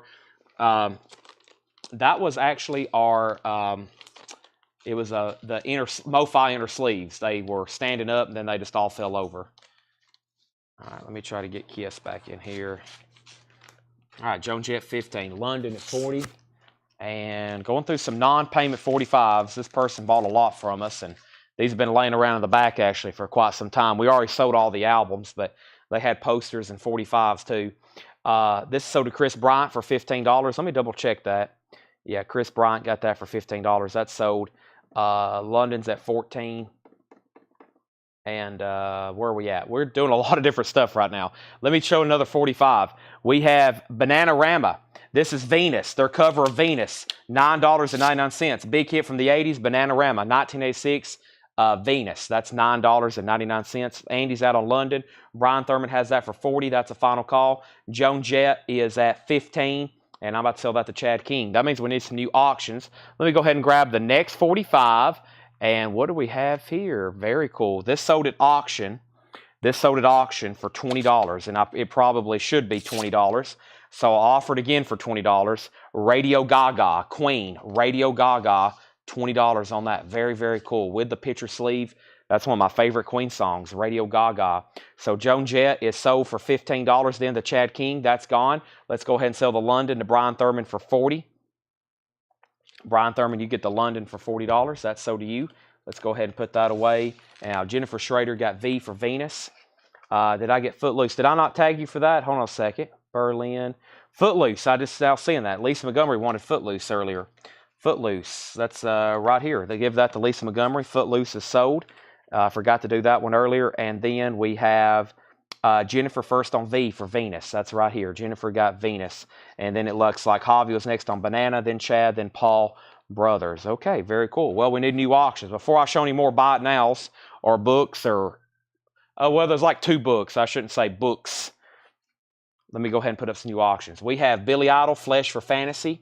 that was actually our, it was the inner, MoFi inner sleeves. They were standing up and then they just all fell over. All right, let me try to get Kiss back in here. All right, Joan Jett 15, London at 40. And going through some non-payment 45s. This person bought a lot from us, and these have been laying around in the back actually for quite some time. We already sold all the albums, but they had posters and 45s too. This is sold to Chris Bryant for $15. Let me double check that. Yeah, Chris Bryant got that for $15. That's sold. London's at 14. And where are we at? We're doing a lot of different stuff right now. Let me show another 45. We have Bananarama. This is Venus, their cover of Venus, $9.99. Big hit from the 80s, Bananarama, 1986, Venus. That's $9.99. Andy's out on London. Brian Thurman has that for $40. That's a final call. Joan Jett is at $15, and I'm about to sell that to Chad King. That means we need some new auctions. Let me go ahead and grab the next 45. And what do we have here? Very cool. This sold at auction. This sold at auction for $20, and it probably should be $20. So I'll offer it again for $20. Radio Gaga, Queen, Radio Gaga, $20 on that. Very, very cool. With the picture sleeve. That's one of my favorite Queen songs, Radio Gaga. So Joan Jett is sold for $15 then to Chad King. That's gone. Let's go ahead and sell the London to Brian Thurman for $40. Brian Thurman, you get the London for $40. That's so to you. Let's go ahead and put that away. Now, Jennifer Schrader got V for Venus. Did I get Footloose? Did I not tag you for that? Hold on a second. Berlin. Footloose. I just now seeing that. Lisa Montgomery wanted Footloose earlier. Footloose. That's right here. They give that to Lisa Montgomery. Footloose is sold. Forgot to do that one earlier. And then we have Jennifer first on V for Venus. That's right here. Jennifer got Venus. And then it looks like Javi was next on Banana, then Chad, then Paul Brothers. Okay, very cool. Well, we need new auctions. Before I show any more buy it nows or books or... well, there's like 2 books. I shouldn't say books. Let me go ahead and put up some new auctions. We have Billy Idol, Flesh for Fantasy.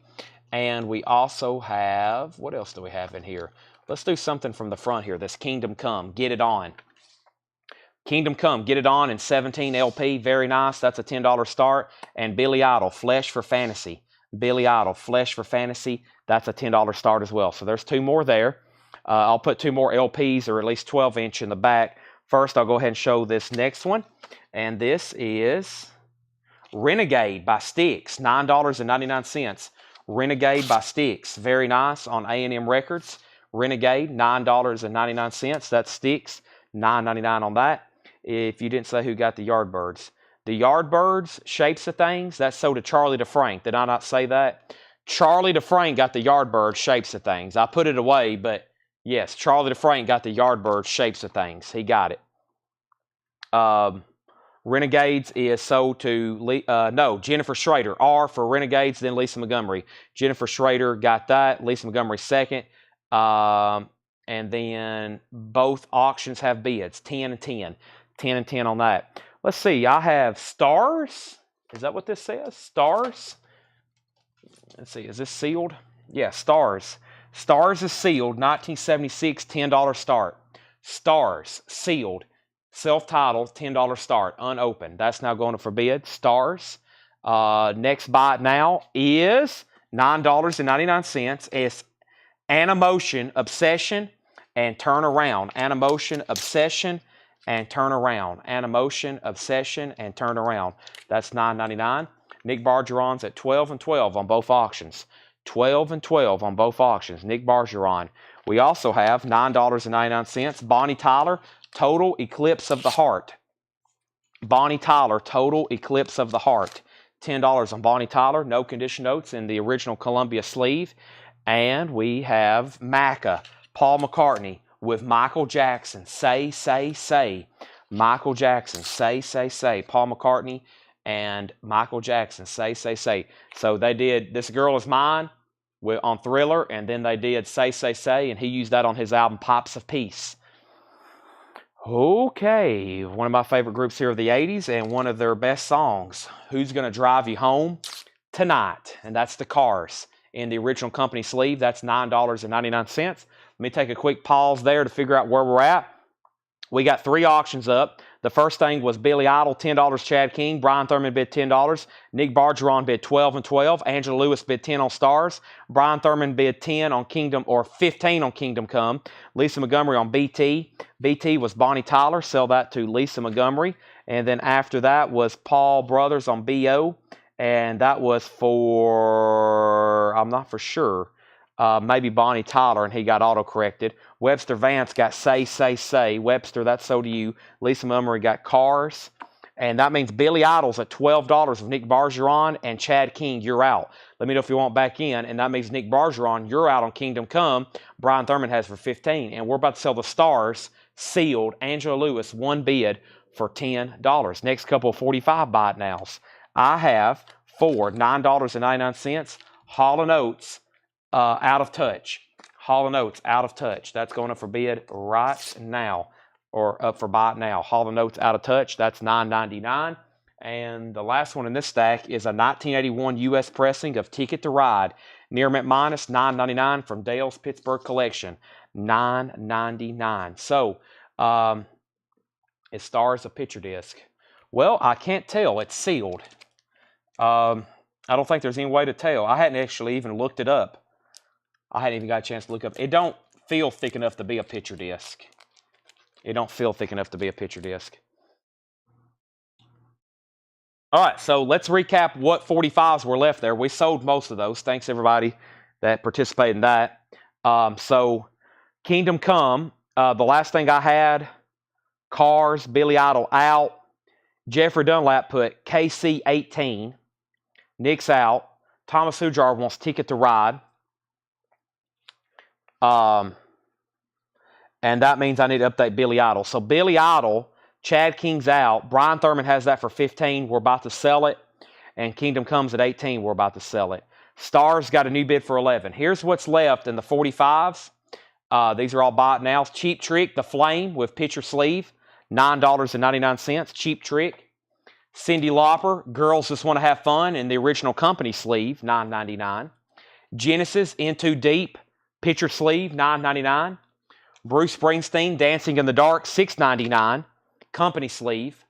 And we also have... What else do we have in here? Let's do something from the front here. This Kingdom Come. Get It On. Kingdom Come. Get It On in 17 LP. Very nice. That's a $10 start. And Billy Idol, Flesh for Fantasy. Billy Idol, Flesh for Fantasy. That's a $10 start as well. So there's 2 more there. I'll put 2 more LPs or at least 12-inch in the back. First, I'll go ahead and show this next one. And this is Renegade by Styx, $9.99. Renegade by Styx, very nice on A&M Records. Renegade, $9.99. That's Styx, $9.99 on that. If you didn't say who got the Yardbirds. The Yardbirds, Shapes of Things, that's sold to Charlie DeFrank. Did I not say that? Charlie DeFrank got the Yardbirds, Shapes of Things. I put it away, but yes, Charlie DeFrank got the Yardbirds, Shapes of Things. He got it. Renegades is sold to, Jennifer Schrader. R for Renegades, then Lisa Montgomery. Jennifer Schrader got that. Lisa Montgomery second. And then both auctions have bids, 10 and 10. 10 and 10 on that. Let's see, I have Stars. Is that what this says? Stars? Let's see, is this sealed? Yeah, Stars. Stars is sealed, 1976, $10 start. Stars, sealed, self-titled, $10 start, unopened. That's now going to for bid. Stars. Next buy it now is $9.99. It's Animotion, Obsession, and Turn Around. Animotion, Obsession, and Turn Around. Animotion, Obsession, and Turn Around. That's $9.99. Nick Bargeron's at 12 and 12 on both auctions. 12 and 12 on both auctions. Nick Bargeron. We also have $9.99. Bonnie Tyler, Total Eclipse of the Heart. Bonnie Tyler, Total Eclipse of the Heart. $10 on Bonnie Tyler. No condition notes in the original Columbia sleeve. And we have Macca, Paul McCartney with Michael Jackson. Say, Say, Say. Michael Jackson. Say, Say, Say. Paul McCartney and Michael Jackson. Say, Say, Say. So they did This Girl Is Mine on Thriller, and then they did Say, Say, Say, and he used that on his album Pipes of Peace. Okay, one of my favorite groups here of the 80s and one of their best songs. Who's Gonna Drive You Home Tonight? And that's the Cars. In the original company sleeve, that's $9.99. Let me take a quick pause there to figure out where we're at. We got 3 auctions up. The first thing was Billy Idol, $10, Chad King. Brian Thurman bid $10. Nick Bargeron bid 12 and 12. Angela Lewis bid 10 on Stars. Brian Thurman bid 10 on Kingdom, or 15 on Kingdom Come. Lisa Montgomery on BT. BT was Bonnie Tyler. Sell that to Lisa Montgomery. And then after that was Paul Brothers on BO. And that was for, I'm not for sure, maybe Bonnie Tyler, and he got auto-corrected. Webster Vance got Say, Say, Say. Webster, that's so to you. Lisa Montgomery got Cars. And that means Billy Idol's at $12 with Nick Bargeron, and Chad King, you're out. Let me know if you want back in. And that means Nick Bargeron, you're out on Kingdom Come. Brian Thurman has for 15. And we're about to sell the Stars, sealed. Angela Lewis, 1 bid for $10. Next couple of 45 buy it nows. I have for $9.99, Hall & Oates, Out of Touch. Hall & Oates, Out of Touch. That's going up for bid right now, or up for buy it now. Hall & Oates, Out of Touch. That's $9.99. And the last one in this stack is a 1981 U.S. pressing of Ticket to Ride. Near mint minus, $9.99 from Dale's Pittsburgh Collection. $9.99. So, it stars a picture disc. Well, I can't tell. It's sealed. I don't think there's any way to tell. I hadn't actually even looked it up. I hadn't even got a chance to look up. It don't feel thick enough to be a picture disc. It don't feel thick enough to be a picture disc. All right, so let's recap what 45s were left there. We sold most of those. Thanks, everybody that participated in that. So Kingdom Come, the last thing I had, Cars, Billy Idol out. Jeffrey Dunlap put KC 18. Nick's out. Thomas Hujar wants Ticket to Ride. And that means I need to update Billy Idol. So Billy Idol, Chad King's out. Brian Thurman has that for 15. We're about to sell it. And Kingdom Comes at 18. We're about to sell it. Stars got a new bid for 11. Here's what's left in the 45s. These are all bought now. Cheap Trick, the Flame with picture sleeve, $9.99. Cheap Trick. Cyndi Lauper, Girls Just Want to Have Fun in the original company sleeve, $9.99. Genesis, In Too Deep, picture sleeve, $9.99. Bruce Springsteen, Dancing in the Dark, $6.99. Company sleeve.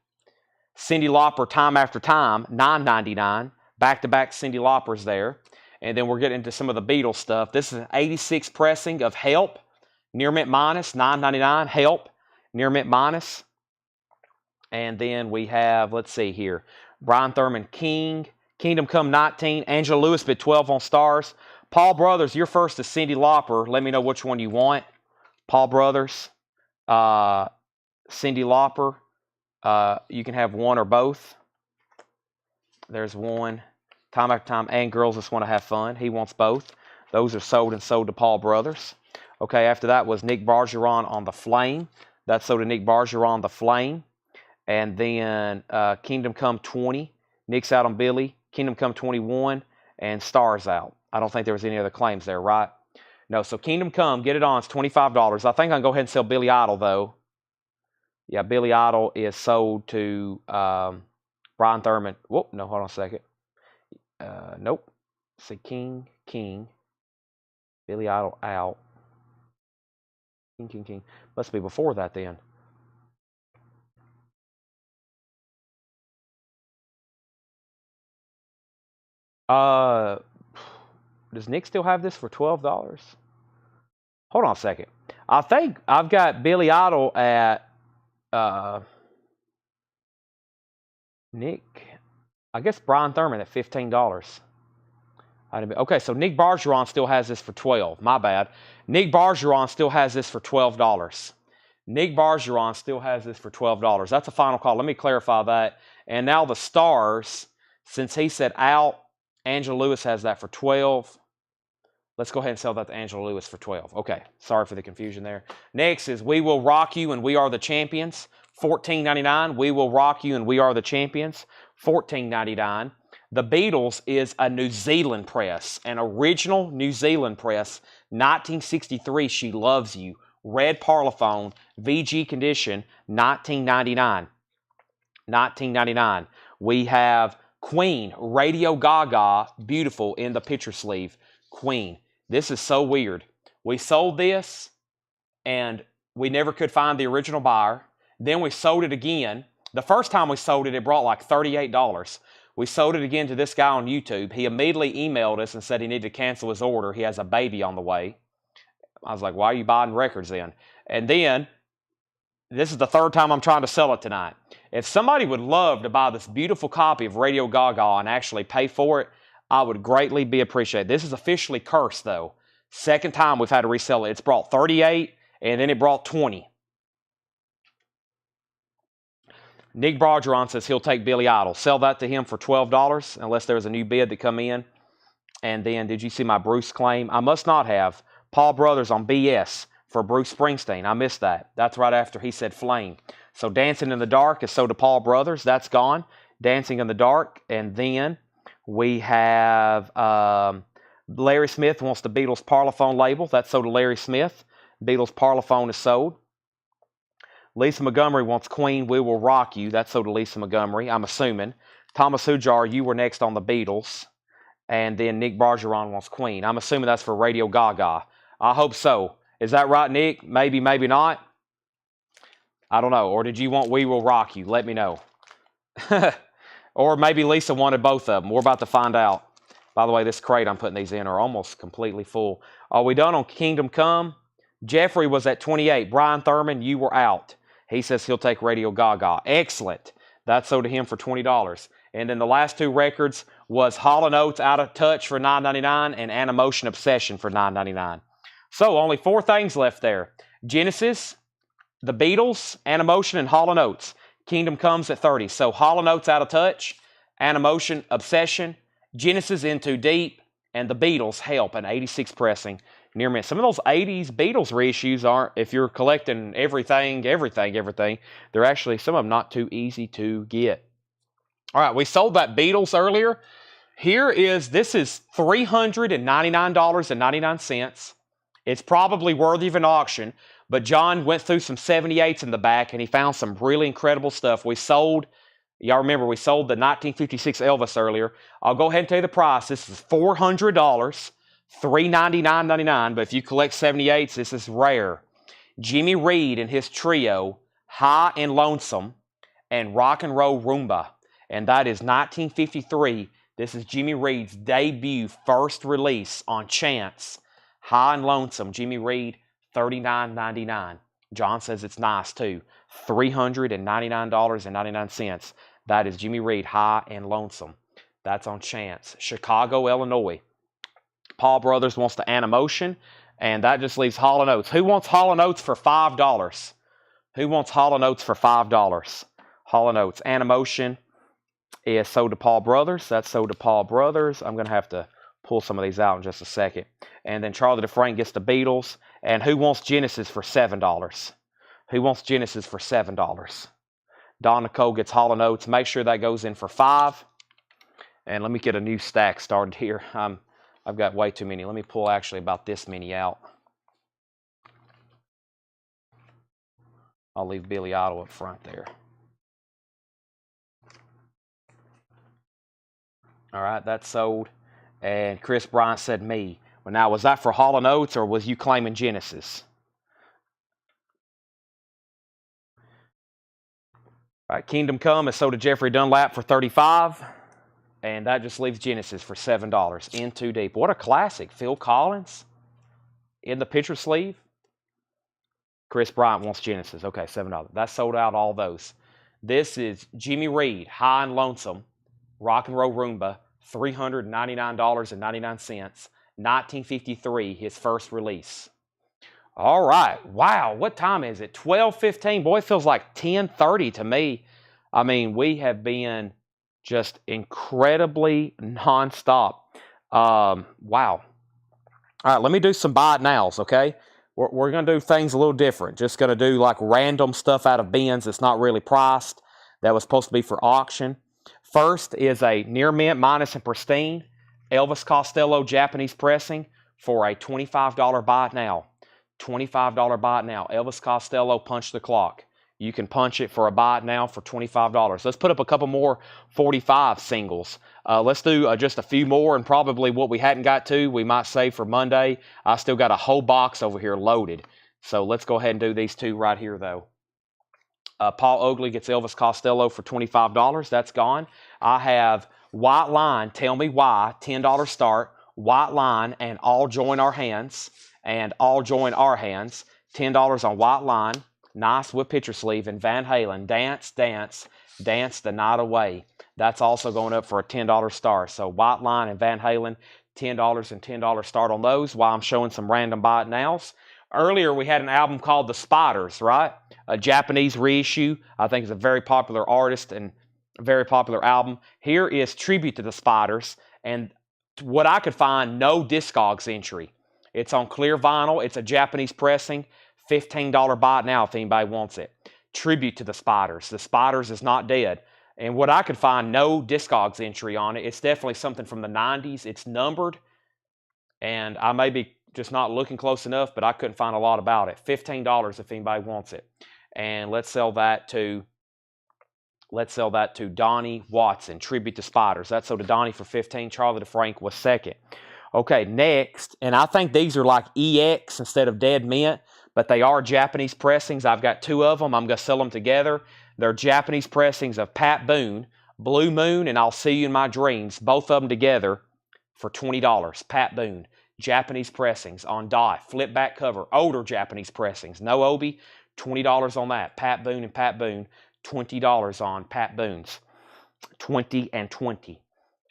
Cyndi Lauper, Time After Time, $9.99. Back-to-back Cyndi Laupers there. And then we're getting into some of the Beatles stuff. This is an 86 pressing of Help. Near Mint Minus, $9.99. Help. Near Mint Minus. And then we have, let's see here, Brian Thurman, King. Kingdom Come 19. Angela Lewis bid 12 on Stars. Paul Brothers, your first is Cyndi Lauper. Let me know which one you want. Paul Brothers, Cyndi Lauper. You can have one or both. There's one. Time After Time and Girls Just Want to Have Fun. He wants both. Those are sold and sold to Paul Brothers. Okay, after that was Nick Bargeron on the Flame. That's sold to Nick Bargeron, the Flame. And then Kingdom Come 20. Nick's out on Billy. Kingdom Come 21. And Stars out. I don't think there was any other claims there, right? No, so Kingdom Come, get it on. It's $25. I think I can go ahead and sell Billy Idol, though. Yeah, Billy Idol is sold to Brian Thurman. Whoop, no, hold on a second. Nope. See, King. Billy Idol out. King. Must be before that then. Does Nick still have this for $12? Hold on a second. I think I've got Billy Idol at Nick. I guess Brian Thurman at $15. Okay, so Nick Bargeron still has this for $12. My bad. Nick Bargeron still has this for $12. Nick Bargeron still has this for $12. That's a final call. Let me clarify that. And now the Stars, since he said out, Angela Lewis has that for $12. Let's go ahead and sell that to Angela Lewis for $12. Okay, sorry for the confusion there. Next is We Will Rock You and We Are the Champions. $14.99. We Will Rock You and We Are the Champions. $14.99. The Beatles is a New Zealand press, an original New Zealand press, 1963, She Loves You, red Parlophone, VG condition, $19.99. $19.99. We have Queen, Radio Gaga, beautiful in the picture sleeve. Queen. This is so weird. We sold this, and we never could find the original buyer. Then we sold it again. The first time we sold it, it brought like $38. We sold it again to this guy on YouTube. He immediately emailed us and said he needed to cancel his order. He has a baby on the way. I was like, why are you buying records then? And then, this is the third time I'm trying to sell it tonight. If somebody would love to buy this beautiful copy of Radio Gaga and actually pay for it, I would greatly be appreciated. This is officially cursed, though. Second time we've had to resell it. It's brought 38, and then it brought 20. Nick Bargeron says he'll take Billy Idol. Sell that to him for $12 unless there's a new bid that come in. And then, did you see my Bruce claim? I must not have. Paul Brothers on BS for Bruce Springsteen. I missed that. That's right after he said Flame. So Dancing in the Dark is sold to Paul Brothers. That's gone. Dancing in the Dark. And then we have Larry Smith wants the Beatles Parlophone label. That's sold to Larry Smith. Beatles Parlophone is sold. Lisa Montgomery wants Queen, We Will Rock You. That's sold to Lisa Montgomery, I'm assuming. Thomas Hujar, you were next on the Beatles. And then Nick Bargeron wants Queen. I'm assuming that's for Radio Gaga. I hope so. Is that right, Nick? Maybe, maybe not. I don't know. Or did you want We Will Rock You? Let me know. Or maybe Lisa wanted both of them. We're about to find out. By the way, this crate I'm putting these in are almost completely full. Are we done on Kingdom Come? Jeffrey was at 28. Brian Thurman, you were out. He says he'll take Radio Gaga. Excellent. That's sold to him for $20. And then the last two records was Hall & Oates Out of Touch for $9.99 and Animotion Obsession for $9.99. So only 4 things left there. Genesis, the Beatles, Animotion, and Hall & Oates. Kingdom Comes at 30. So Hall & Oates Out of Touch, Animotion Obsession, Genesis In Too Deep, and the Beatles Help, an 86 pressing. Near mint. Some of those 80s Beatles reissues aren't, if you're collecting everything, they're actually, some of them not too easy to get. All right, we sold that Beatles earlier. This is $399.99. It's probably worthy of an auction, but John went through some 78s in the back and he found some really incredible stuff. Y'all remember we sold the 1956 Elvis earlier. I'll go ahead and tell you the price. This is $400, $399.99, but if you collect 78s, this is rare. Jimmy Reed and his trio, High and Lonesome, and Rock and Roll Rumba, and that is 1953. This is Jimmy Reed's debut first release on Chance. High and Lonesome, Jimmy Reed, $39.99. John says it's nice too. $399.99. That is Jimmy Reed, High and Lonesome. That's on Chance. Chicago, Illinois. Paul Brothers wants the Animotion, and that just leaves Hall & Oates. Who wants Hall & Oates for $5? Who wants Hall & Oates for $5? Hall & Oates. Animotion is sold to Paul Brothers. That's sold to Paul Brothers. I'm going to have to pull some of these out in just a second. And then Charlie DeFrank gets the Beatles. And who wants Genesis for $7? Who wants Genesis for $7? Don Nicole gets Hall & Oates. Make sure that goes in for $5. And let me get a new stack started here. I've got way too many. Let me pull actually about this many out. I'll leave Billy Idol up front there. All right, that's sold. And Chris Bryant said me. Well, now, was that for Hall & Oates or was you claiming Genesis? All right, Kingdom Come is sold to Jeffrey Dunlap for $35. And that just leaves Genesis for $7. In Too Deep. What a classic. Phil Collins in the picture sleeve. Chris Bryant wants Genesis. Okay, $7. That sold out all those. This is Jimmy Reed, High and Lonesome, Rock and Roll Rumba, $399.99. 1953, his first release. All right. Wow, what time is it? 12:15. Boy, it feels like 10:30 to me. I mean, we have been just incredibly nonstop. Wow. All right, let me do some buy it nows, okay? We're going to do things a little different. Just going to do like random stuff out of bins that's not really priced. That was supposed to be for auction. First is a near mint, minus and pristine Elvis Costello Japanese pressing for a $25 buy it now. $25 buy it now. Elvis Costello Punch the Clock. You can punch it for a buy it now for $25. Let's put up a couple more 45 singles. Let's do just a few more, and probably what we hadn't got to, we might save for Monday. I still got a whole box over here loaded. So let's go ahead and do these two right here, though. Paul Oakley gets Elvis Costello for $25. That's gone. I have White Line, Tell Me Why, $10 start. White Line and All Join Our Hands. And All Join Our Hands. $10 on White Line. Nice with picture sleeve. And Van Halen, Dance, Dance, Dance the Night Away. That's also going up for a $10 start. So White Line and Van Halen, $10 and $10 start on those while I'm showing some random buy it nows. Earlier, we had an album called The Spiders, right? A Japanese reissue. I think it's a very popular artist and a very popular album. Here is Tribute to the Spiders. And what I could find, no Discogs entry. It's on clear vinyl. It's a Japanese pressing. $15 buy it now if anybody wants it. Tribute to the Spiders. The Spiders is not dead. And what I could find, no Discogs entry on it. It's definitely something from the 90s. It's numbered. And I may be just not looking close enough, but I couldn't find a lot about it. $15 if anybody wants it. And let's sell that to Donnie Watson, Tribute to Spiders. That's sold to Donnie for $15. Charlie DeFrank was second. Okay, next, and I think these are like EX instead of Dead Mint, but they are Japanese pressings. I've got two of them. I'm going to sell them together. They're Japanese pressings of Pat Boone, Blue Moon and I'll See You in My Dreams, both of them together for $20. Pat Boone. Japanese pressings on dot, flip back cover, older Japanese pressings. No Obi, $20 on that. Pat Boone and Pat Boone, $20 on Pat Boone's. 20 and 20.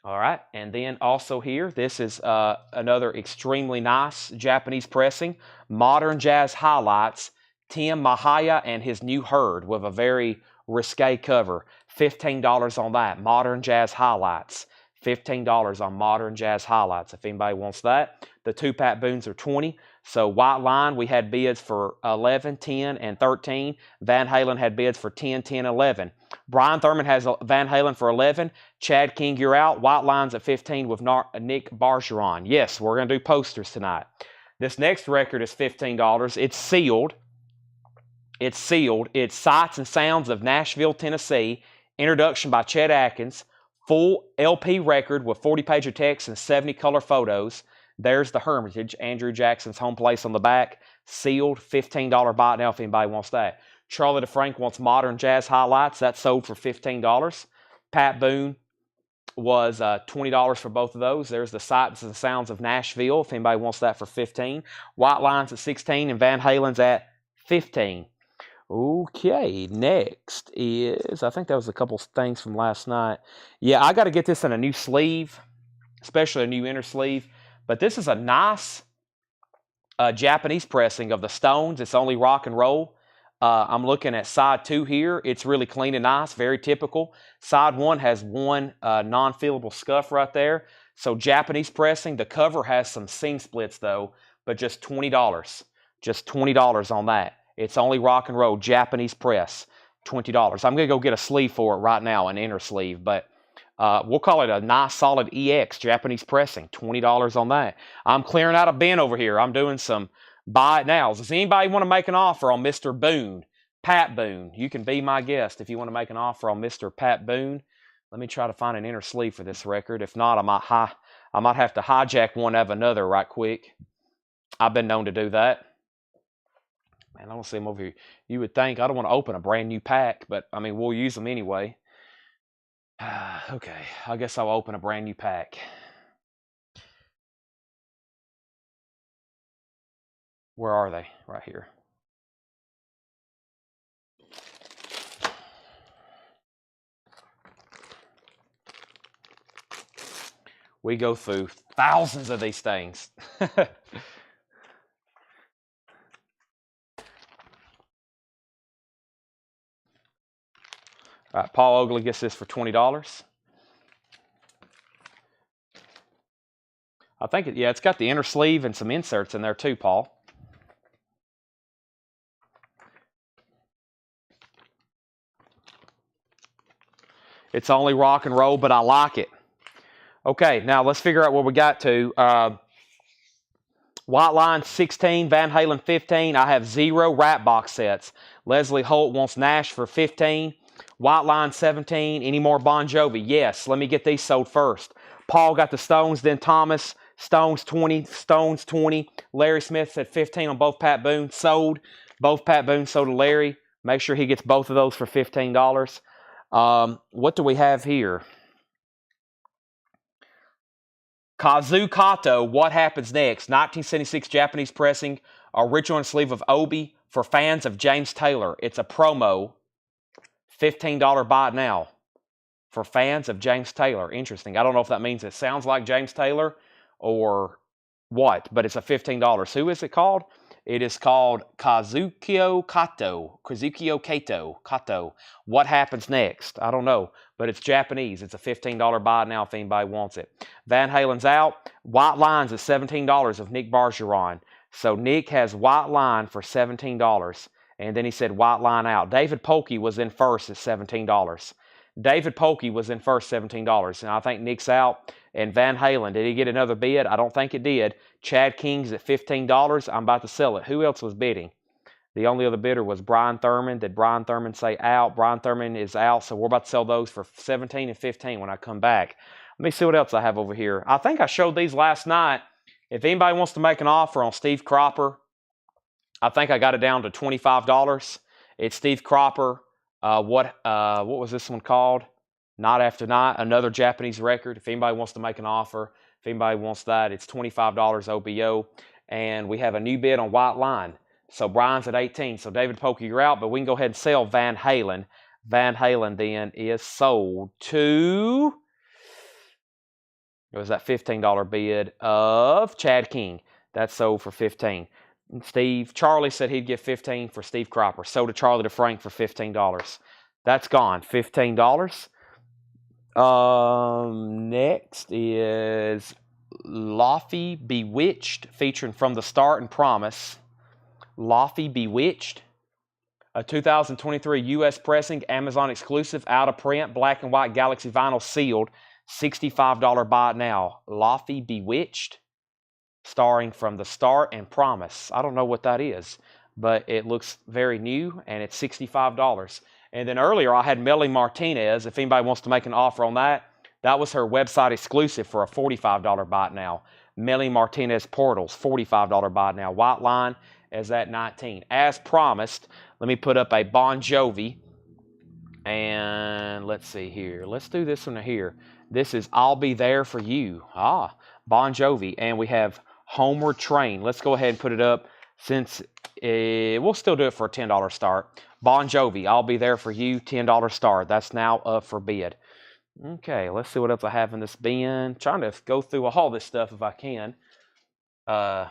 All right, and then also here, this is another extremely nice Japanese pressing. Modern Jazz Highlights, Tim Mahaya and his new herd with a very risque cover. $15 on that. Modern Jazz Highlights. $15 on Modern Jazz Highlights if anybody wants that. The two Pat Boones are 20. So White Line, we had bids for 11, 10, and 13. Van Halen had bids for 10, 10, 11. Brian Thurman has Van Halen for 11. Chad King, you're out. White Line's at 15 with Nick Bargeron. Yes, we're going to do posters tonight. This next record is $15. It's sealed. It's sealed. It's Sights and Sounds of Nashville, Tennessee. Introduction by Chet Atkins. Full LP record with 40-page of text and 70 color photos. There's the Hermitage, Andrew Jackson's home place on the back. Sealed, $15 buy it now if anybody wants that. Charlie DeFrank wants Modern Jazz Highlights. That's sold for $15. Pat Boone was $20 for both of those. There's the Sights and Sounds of Nashville if anybody wants that for $15. White Line's at $16 and Van Halen's at $15. Okay, next is, I think that was a couple things from last night. Yeah, I got to get this in a new sleeve, especially a new inner sleeve. But this is a nice Japanese pressing of the Stones. It's only rock and roll. I'm looking at side 2 here. It's really clean and nice, very typical. Side 1 has one non-fillable scuff right there. So Japanese pressing. The cover has some seam splits though, but just $20. Just $20 on that. It's only rock and roll, Japanese press, $20. I'm going to go get a sleeve for it right now, an inner sleeve, but we'll call it a nice solid EX, Japanese pressing, $20 on that. I'm clearing out a bin over here. I'm doing some buy it nows. Does anybody want to make an offer on Mr. Boone, Pat Boone? You can be my guest if you want to make an offer on Mr. Pat Boone. Let me try to find an inner sleeve for this record. If not, I might have to hijack one of another right quick. I've been known to do that. Man, I don't see them over here. You would think I don't want to open a brand new pack, but I mean, we'll use them anyway. Okay, I guess I'll open a brand new pack. Where are they? Right here. We go through thousands of these things. All right, Paul Oakley gets this for $20. I think, it's got the inner sleeve and some inserts in there too, Paul. It's only rock and roll, but I like it. Okay, now let's figure out where we got to. White Line 16, Van Halen 15. I have 0 Rat box sets. Leslie Holt wants Nash for 15. White Line 17. Any more Bon Jovi? Yes. Let me get these sold first. Paul got the Stones, then Thomas. Stones 20. Stones 20. Larry Smith said 15 on both Pat Boone. Sold. Both Pat Boone sold to Larry. Make sure he gets both of those for $15. What do we have here? Kazu Kato, What Happens Next? 1976 Japanese pressing. Original sleeve of Obi for fans of James Taylor. It's a promo. $15 buy it now for fans of James Taylor. Interesting. I don't know if that means it sounds like James Taylor or what, but it's a $15. Who is it called? It is called Kazuchika Kato. What Happens Next? I don't know, but it's Japanese. It's a $15 buy now if anybody wants it. Van Halen's out. White Line's at $17 of Nick Bargeron. So Nick has White Line for $17. And then he said White Line out. David Polkey was in first at $17. David Polkey was in first, $17. And I think Nick's out. And Van Halen, did he get another bid? I don't think it did. Chad King's at $15. I'm about to sell it. Who else was bidding? The only other bidder was Brian Thurman. Did Brian Thurman say out? Brian Thurman is out. So we're about to sell those for $17 and $15 when I come back. Let me see what else I have over here. I think I showed these last night. If anybody wants to make an offer on Steve Cropper, I think I got it down to $25. It's Steve Cropper. What was this one called? Night After Night, another Japanese record. If anybody wants to make an offer, if anybody wants that, it's $25 OBO. And we have a new bid on White Line. So Brian's at 18. So David Pokey, you're out, but we can go ahead and sell Van Halen. Van Halen then is sold to, it was that $15 bid of Chad King. That's sold for 15. Charlie said he'd give 15 for Steve Cropper. Sold to Charlie DeFrank for $15. That's gone. $15. Next is Laffy Bewitched, featuring From the Start and Promise. Laffy Bewitched, a 2023 U.S. pressing, Amazon exclusive, out of print, black and white Galaxy vinyl sealed, $65 buy it now. Laffy Bewitched, starring From the Start and Promise. I don't know what that is, but it looks very new, and it's $65. And then earlier I had Melly Martinez. If anybody wants to make an offer on that, that was her website exclusive for a $45 buy it now. Melly Martinez Portals, $45 buy it now. White Line is at 19. As promised, let me put up a Bon Jovi. And let's see here. Let's do this one here. This is I'll Be There For You. Bon Jovi. And we have Homeward Train. Let's go ahead and put it up since we'll still do it for a $10 start. Bon Jovi, I'll Be There For You, $10 start. That's now up for bid. Okay, let's see what else I have in this bin. Trying to go through all this stuff if I can. Oh,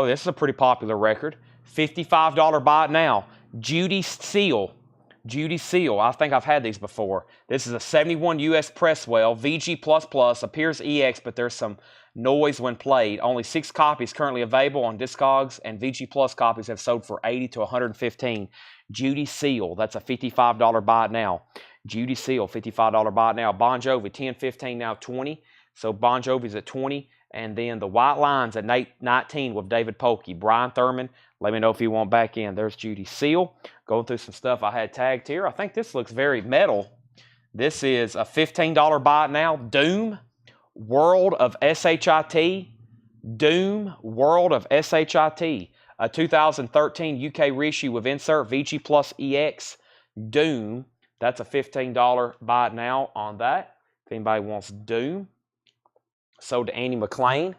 this is a pretty popular record. $55 buy it now. Judy Seal. Judy Seal. I think I've had these before. This is a 71 US Presswell. VG++. Appears EX, but there's some noise when played. Only 6 copies currently available on Discogs, and VG Plus copies have sold for $80 to $115. Judy Seal. That's a $55 buy it now. Judy Seal, $55 buy it now. Bon Jovi, 10, 15, now 20. So Bon Jovi's at 20. And then the White Lines at 19 with David Pokey. Brian Thurman, let me know if you want back in. There's Judy Seal. Going through some stuff I had tagged here. I think this looks very metal. This is a $15 buy it now. Doom, World of SHIT. Doom, World of SHIT. A 2013 UK reissue with insert VG Plus EX. Doom, that's a $15 buy it now on that. If anybody wants Doom. Sold to Andy McLean,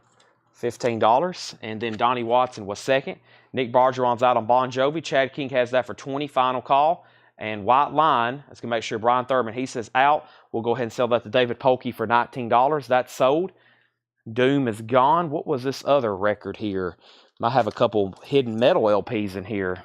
$15. And then Donnie Watson was second. Nick Bargeron's out on Bon Jovi. Chad King has that for 20, final call. And White Line, let's go make sure Brian Thurman, he says out. We'll go ahead and sell that to David Pokey for $19. That's sold. Doom is gone. What was this other record here? Might have a couple hidden metal LPs in here.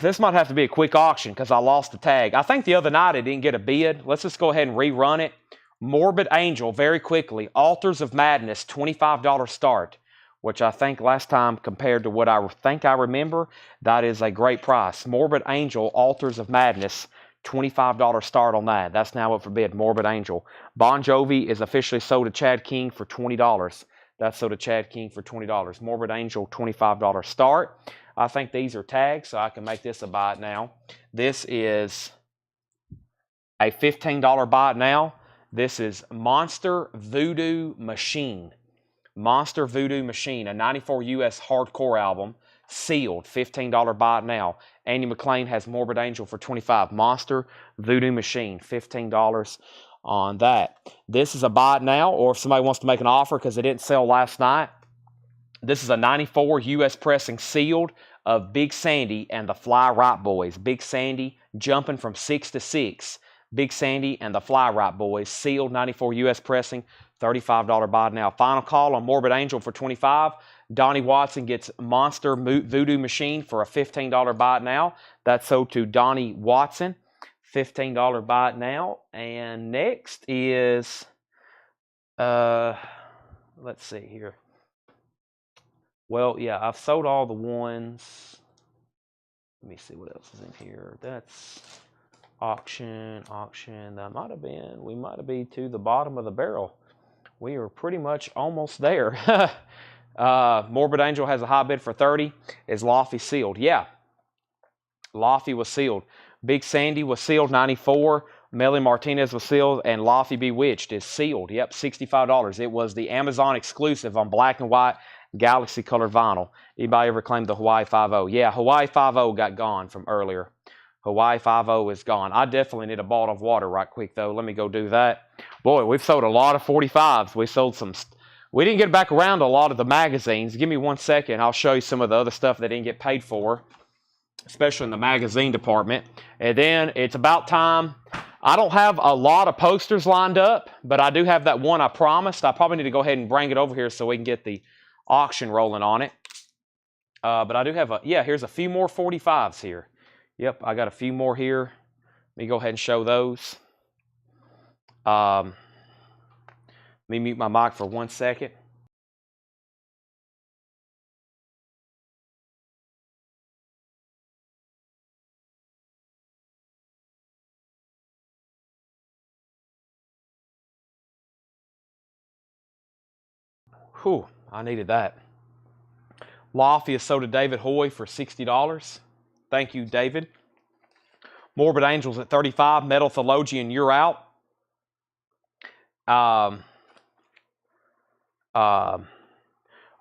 This might have to be a quick auction because I lost the tag. I think the other night I didn't get a bid. Let's just go ahead and rerun it. Morbid Angel, very quickly. Altars of Madness, $25 start, which I think last time compared to what I think I remember, that is a great price. Morbid Angel, Altars of Madness, $25 start on that. That's now up for bid, Morbid Angel. Bon Jovi is officially sold to Chad King for $20. That's sold to Chad King for $20. Morbid Angel, $25 start. I think these are tags, so I can make this a buy it now. This is a $15 buy it now. This is Monster Voodoo Machine. Monster Voodoo Machine, a 94 US hardcore album, sealed, $15 buy it now. Andy McLean has Morbid Angel for $25. Monster Voodoo Machine, $15 on that. This is a buy it now, or if somebody wants to make an offer because it didn't sell last night. This is a 94 US pressing sealed of Big Sandy and the Fly Right Boys. Big Sandy jumping from 6 to 6. Big Sandy and the Fly Right Boys, sealed, 94 US pressing, $35 buy now. Final call on Morbid Angel for $25. Donnie Watson gets Monster Voodoo Machine for a $15 buy now. That's sold to Donnie Watson, $15 buy now. And next is, let's see here. Well, yeah, I've sold all the ones. Let me see what else is in here. That's auction. That might have been, we might have been to the bottom of the barrel. We are pretty much almost there. Morbid Angel has a high bid for 30. Is Laffy sealed? Yeah. Laffy was sealed. Big Sandy was sealed, 94. Melly Martinez was sealed, and Laffy Bewitched is sealed. Yep, $65. It was the Amazon exclusive on black and white Galaxy colored vinyl. Anybody ever claimed the Hawaii 5.0? Yeah, Hawaii 5.0 got gone from earlier. Hawaii 5.0 is gone. I definitely need a bottle of water right quick, though. Let me go do that. Boy, we've sold a lot of 45s. We sold some. We didn't get back around to a lot of the magazines. Give me 1 second. I'll show you some of the other stuff that didn't get paid for, especially in the magazine department. And then it's about time. I don't have a lot of posters lined up, but I do have that one I promised. I probably need to go ahead and bring it over here so we can get the auction rolling on it. But I do have here's a few more 45s here. Yep, I got a few more here. Let me go ahead and show those. Let me mute my mic for 1 second. Whew, I needed that. Lafayette sold to David Hoy for $60. Thank you, David. Morbid Angels at $35. Metal Theologian, you're out.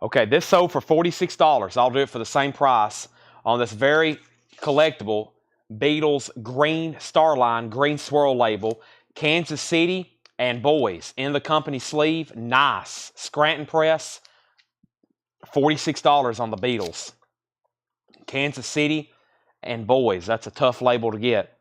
Okay, this sold for $46. I'll do it for the same price on this very collectible Beatles green Starline green swirl label. Kansas City and Boys in the company sleeve. Nice. Scranton Press. $46 on the Beatles. Kansas City and Boys. That's a tough label to get.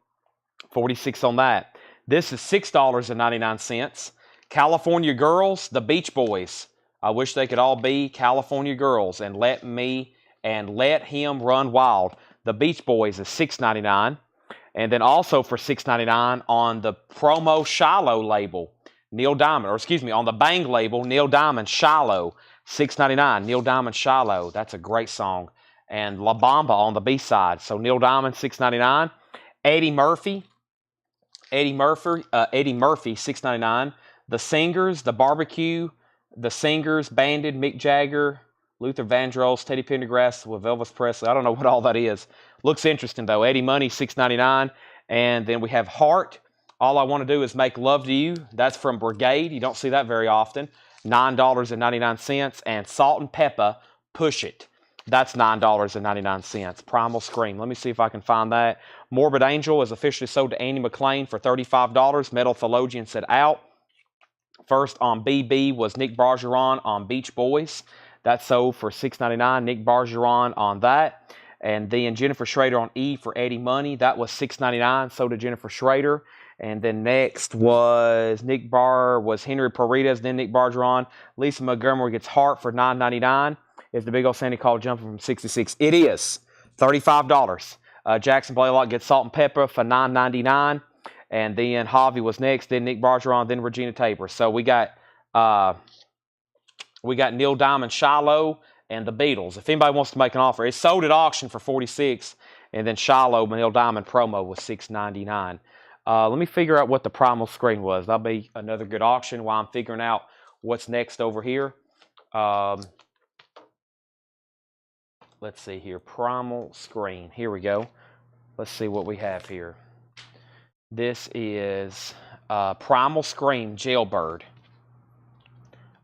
$46 on that. This is $6.99. California Girls, the Beach Boys. I wish they could all be California Girls and let him run wild. The Beach Boys is $6.99. And then also for $6.99 on the promo Shiloh label, Neil Diamond, or excuse me, on the Bang label, Neil Diamond Shiloh, $6.99. Neil Diamond Shiloh, that's a great song. And La Bamba on the B side. So Neil Diamond, $6.99. Eddie Murphy, $6.99. The Singers, the Barbecue, the Singers, Banded, Mick Jagger, Luther Vandross, Teddy Pendergrass with Elvis Presley. I don't know what all that is. Looks interesting, though. Eddie Money, $6.99. And then we have Heart. All I Want to Do Is Make Love to You. That's from Brigade. You don't see that very often. $9.99. And Salt and Pepper, Push It. That's $9.99. Primal Scream. Let me see if I can find that. Morbid Angel is officially sold to Andy McLean for $35. Metal Theologian said out. First on BB was Nick Bargeron on Beach Boys. That sold for $6.99. Nick Bargeron on that. And then Jennifer Schrader on E for Eddie Money. That was $6.99. Sold to Jennifer Schrader. And then next was Henry Paredes, then Nick Bargeron. Lisa Montgomery gets Heart for $9.99. Is the big old Sandy call jumping from 66? It is. $35. Jackson Blaylock gets Salt and Pepper for $9.99. And then Javi was next, then Nick Bargeron, then Regina Tabor. So we got Neil Diamond Shiloh and the Beatles. If anybody wants to make an offer, it's sold at auction for $46. And then Shiloh, Neil Diamond promo was $6.99. Let me figure out what the Primal Screen was. That'll be another good auction while I'm figuring out what's next over here. Let's see here. Primal Screen. Here we go. Let's see what we have here. This is Primal Scream Jailbird.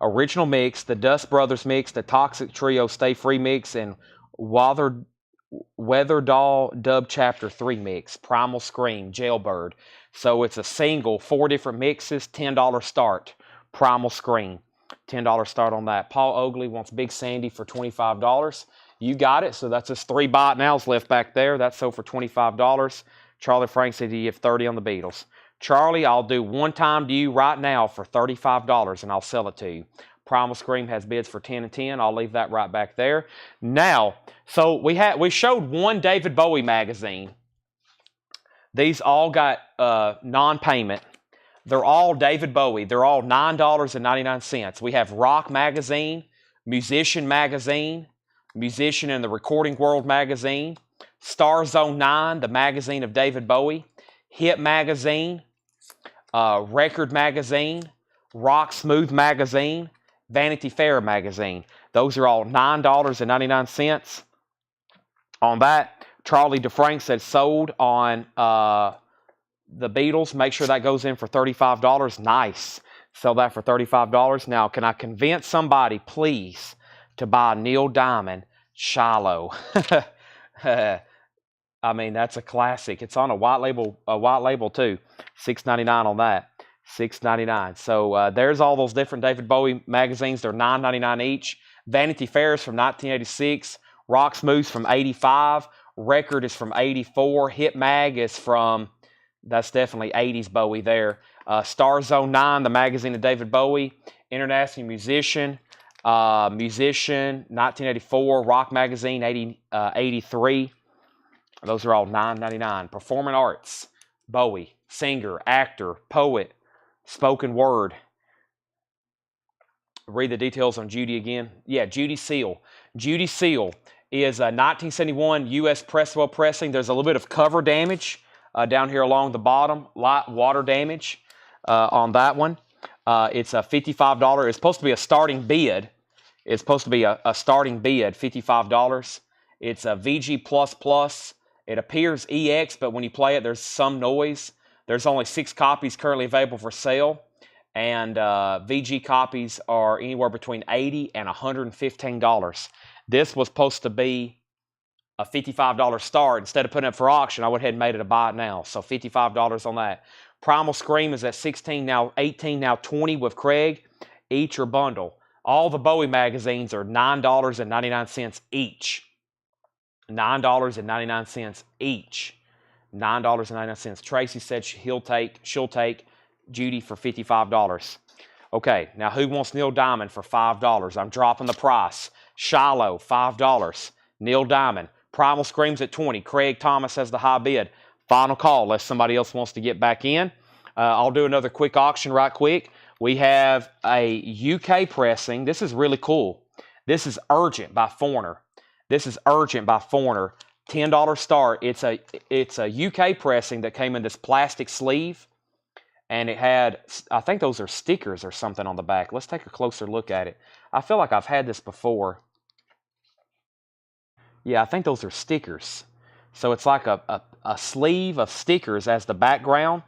Original mix, the Dust Brothers mix, the Toxic Trio Stay Free mix, and Weatherdoll Dub Chapter 3 mix. Primal Scream Jailbird. So it's a single, 4 different mixes, $10 start. Primal Scream. $10 start on that. Paul Oakley wants Big Sandy for $25. You got it. So that's just 3 bot nows left back there. That's sold for $25. Charlie Frank said you have 30 on the Beatles. Charlie, I'll do one time to you right now for $35 and I'll sell it to you. Primal Scream has bids for 10 and 10. I'll leave that right back there. Now, so we showed one David Bowie magazine. These all got non-payment. They're all David Bowie. They're all $9.99. We have Rock Magazine, Musician Magazine, Musician in the Recording World Magazine, Star Zone 9, the magazine of David Bowie, Hit Magazine, Record Magazine, Rock Smooth Magazine, Vanity Fair Magazine. Those are all $9.99 on that. Charlie DeFrank said sold on the Beatles. Make sure that goes in for $35. Nice. Sell that for $35. Now, can I convince somebody, please, to buy Neil Diamond Shiloh. I mean, that's a classic. It's on a white label too. $6.99 on that. $6.99. So there's all those different David Bowie magazines. They're $9.99 each. Vanity Fair is from 1986. Rock Smooth's from 85. Record is from 84. Hit Mag is from, that's definitely 80s Bowie there. Star Zone 9, the magazine of David Bowie. International Musician, 1984. Rock Magazine, 83. Those are all $9.99. Performing Arts, Bowie, singer, actor, poet, spoken word. Read the details on Judy again. Yeah, Judy Seal. Judy Seal is a 1971 U.S. Presswell pressing. There's a little bit of cover damage down here along the bottom. Light water damage on that one. It's a $55. It's supposed to be a starting bid. It's supposed to be a starting bid, $55. It's a VG++. It appears EX, but when you play it, there's some noise. There's only 6 copies currently available for sale. And VG copies are anywhere between $80 and $115. This was supposed to be a $55 start. Instead of putting it for auction, I went ahead and made it a buy it now. So $55 on that. Primal Scream is at $16, now $18, now $20 with Craig. Each or bundle. All the Bowie magazines are $9.99 each. $9.99 each. $9.99. Tracy said she'll take Judy for $55. Okay, now who wants Neil Diamond for $5? I'm dropping the price. Shiloh, $5. Neil Diamond. Primal Screams at $20. Craig Thomas has the high bid. Final call unless somebody else wants to get back in. I'll do another quick auction right quick. We have a UK pressing. This is really cool. This is Urgent by Foreigner. This is Urgent by Foreigner. $10 start. It's a UK pressing that came in this plastic sleeve. And it had, I think those are stickers or something on the back. Let's take a closer look at it. I feel like I've had this before. Yeah, I think those are stickers. So it's like a sleeve of stickers as the background.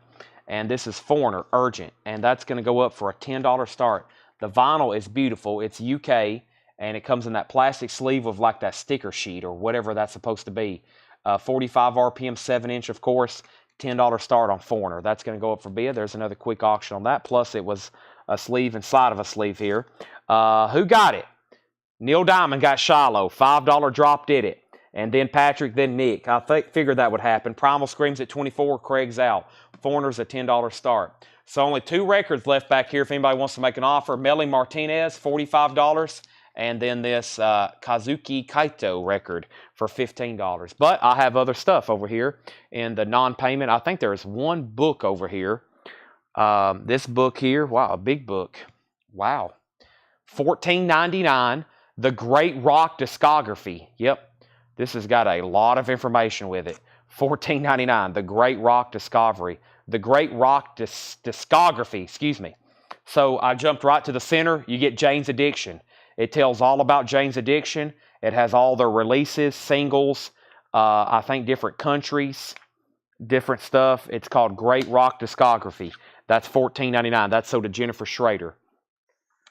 And this is Foreigner, Urgent. And that's going to go up for a $10 start. The vinyl is beautiful. It's UK. And it comes in that plastic sleeve with like that sticker sheet or whatever that's supposed to be. 45 RPM, 7-inch, of course. $10 start on Foreigner. That's going to go up for bid. There's another quick auction on that. Plus, it was a sleeve inside of a sleeve here. Who got it? Neil Diamond got Shiloh. $5 drop did it. And then Patrick, then Nick. I figured that would happen. Primal Screams at $24. Craig's out. Foreigner's a $10 start. So only 2 records left back here if anybody wants to make an offer. Melly Martinez, $45. And then this Kazuki Kaito record for $15. But I have other stuff over here in the non-payment. I think there's one book over here. This book here, wow, a big book. Wow. $14.99, The Great Rock Discography. Yep, this has got a lot of information with it. $14.99, The Great Rock Discovery. The Great Rock Discography, excuse me. So I jumped right to the center. You get Jane's Addiction. It tells all about Jane's Addiction. It has all their releases, singles, I think different countries, different stuff. It's called Great Rock Discography. That's $14.99. That's sold to Jennifer Schrader.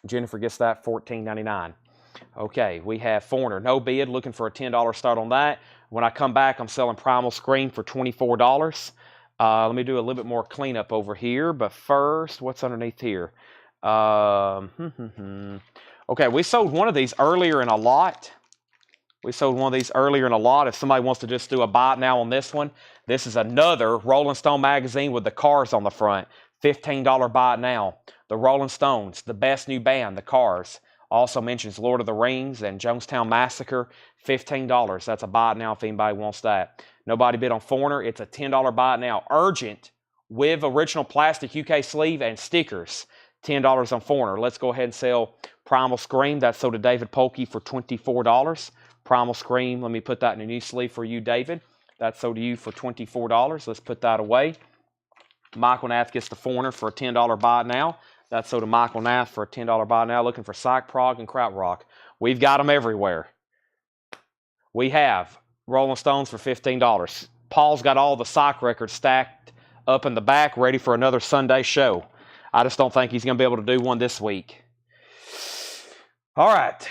Jennifer gets that, $14.99. Okay, we have Foreigner. No bid, looking for a $10 start on that. When I come back, I'm selling Primal Scream for $24. Let me do a little bit more cleanup over here. But first, what's underneath here? Okay, we sold one of these earlier in a lot. If somebody wants to just do a buy it now on this one, this is another Rolling Stone magazine with the Cars on the front. $15 buy it now. The Rolling Stones, the best new band, the Cars. Also mentions Lord of the Rings and Jonestown Massacre. $15. That's a buy it now if anybody wants that. Nobody bid on Foreigner. It's a $10 buy it now. Urgent with original plastic UK sleeve and stickers. $10 on Foreigner. Let's go ahead and sell Primal Scream. That's sold to David Polkey for $24. Primal Scream, let me put that in a new sleeve for you, David. That's sold to you for $24. Let's put that away. Michael Nath gets the Foreigner for a $10 buy now. That's sold to Michael Nath for a $10 buy now. Looking for Psych Prog and Krautrock. We've got them everywhere. We have Rolling Stones for $15. Paul's got all the Psych records stacked up in the back, ready for another Sunday show. I just don't think he's going to be able to do one this week. All right,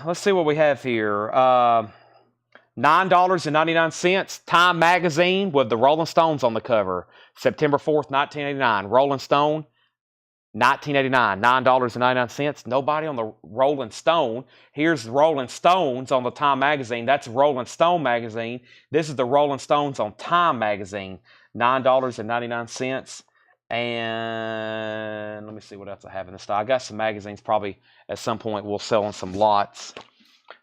let's see what we have here. $9.99, Time Magazine with the Rolling Stones on the cover. September 4th, 1989. Rolling Stone, 1989, $9.99. Nobody on the Rolling Stone. Here's Rolling Stones on the Time Magazine. That's Rolling Stone Magazine. This is the Rolling Stones on Time Magazine, $9.99. And let me see what else I have in the stock. I got some magazines probably at some point we'll sell on some lots.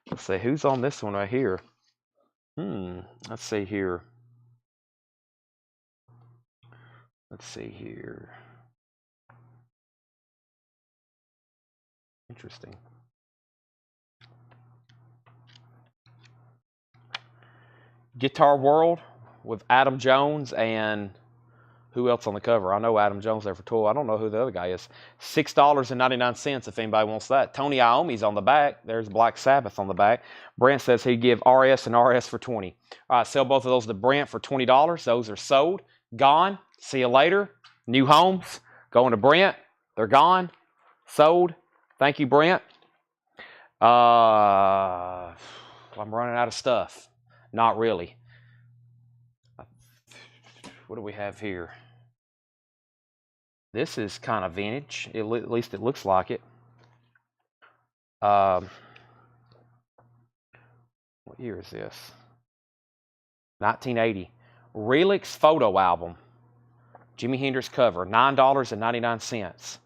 Let's see, who's on this one right here? Let's see here. Let's see here. Interesting. Guitar World with Adam Jones and who else on the cover? I know Adam Jones there for 12. I don't know who the other guy is. $6.99 if anybody wants that. Tony Iommi's on the back. There's Black Sabbath on the back. Brent says he'd give RS and RS for 20. All right, sell both of those to Brent for $20. Those are sold. Gone. See you later. New homes. Going to Brent. They're gone. Sold. Thank you, Brent. I'm running out of stuff. Not really. What do we have here? This is kind of vintage. At least it looks like it. What year is this? 1980. Relix photo album. Jimi Hendrix cover. $9.99.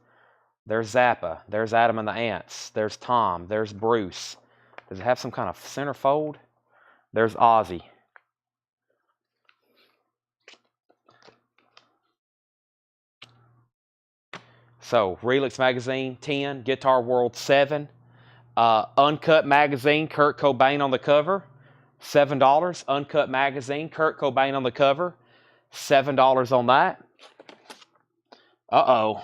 There's Zappa. There's Adam and the Ants. There's Tom. There's Bruce. Does it have some kind of centerfold? There's Ozzy. So, Relix Magazine, 10. Guitar World, 7. Uncut Magazine, Kurt Cobain on the cover, $7. Uncut Magazine, Kurt Cobain on the cover, $7 on that. Uh-oh.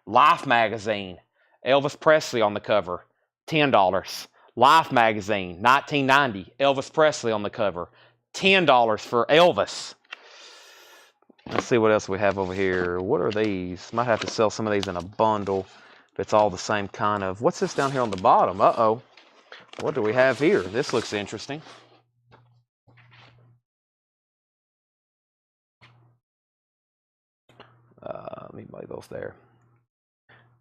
Life Magazine, Elvis Presley on the cover, $10. Life Magazine, 1990, Elvis Presley on the cover, $10 for Elvis. Let's see what else we have over here. What are these? Might have to sell some of these in a bundle if it's all the same kind of. What's this down here on the bottom? Uh-oh. What do we have here? This looks interesting. Let me lay those there.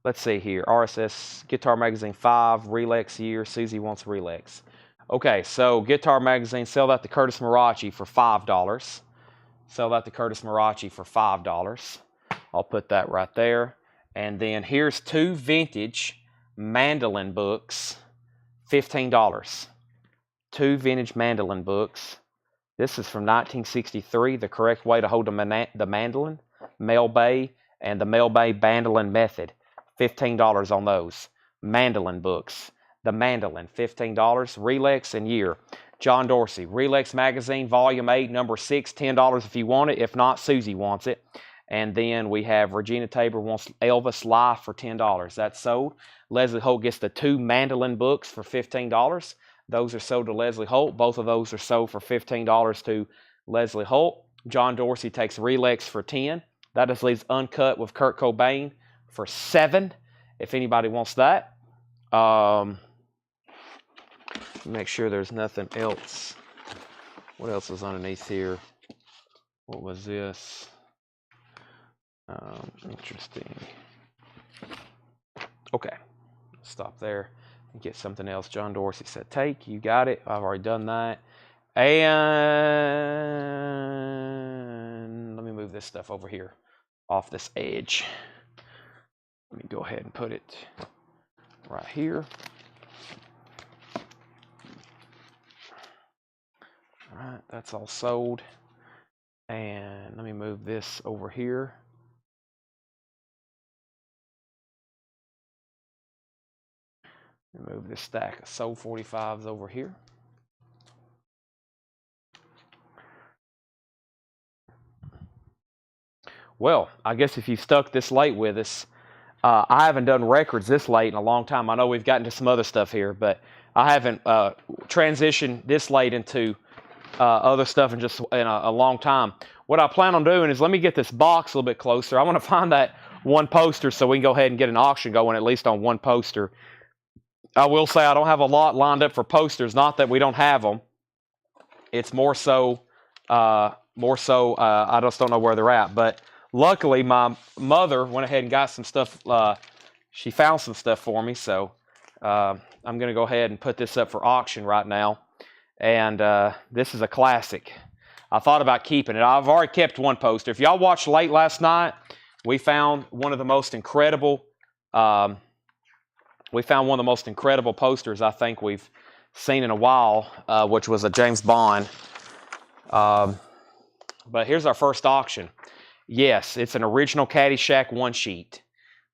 Let's see here. RSS Guitar Magazine 5, Relax year. Susie wants Relax. Okay, so Guitar Magazine, sell that to Curtis Marachi for $5. Sell that to Curtis Marachi for $5. I'll put that right there. And then here's 2 vintage mandolin books, $15. 2 vintage mandolin books. This is from 1963, The Correct Way to Hold the Mandolin, Mel Bay, and the Mel Bay Bandolin Method. $15 on those. Mandolin books. The Mandolin, $15. Relax and year. John Dorsey, Relax Magazine, Volume 8, Number 6, $10 if you want it. If not, Susie wants it. And then we have Regina Tabor wants Elvis Live for $10. That's sold. Leslie Holt gets the 2 mandolin books for $15. Those are sold to Leslie Holt. Both of those are sold for $15 to Leslie Holt. John Dorsey takes Relax for $10. That just leaves Uncut with Kurt Cobain for $7, if anybody wants that. Make sure there's nothing else. What else is underneath here? What was this? Interesting. Okay, stop there and get something else. John Dorsey said, take, you got it. I've already done that. And let me move this stuff over here off this edge. Let me go ahead and put it right here. All right, that's all sold. And let me move this over here. Move this stack of sold 45s over here. Well, I guess if you've stuck this late with us, I haven't done records this late in a long time. I know we've gotten to some other stuff here, but I haven't transitioned this late into other stuff in just in a long time. What I plan on doing is let me get this box a little bit closer. I want to find that one poster so we can go ahead and get an auction going at least on one poster. I will say I don't have a lot lined up for posters. Not that we don't have them. It's more so I just don't know where they're at. But luckily, my mother went ahead and got some stuff. She found some stuff for me, so I'm going to go ahead and put this up for auction right now. And this is a classic. I thought about keeping it. I've already kept one poster. If y'all watched late last night, we found one of the most incredible. Posters I think we've seen in a while, which was a James Bond. But here's our first auction. Yes, it's an original Caddyshack one sheet.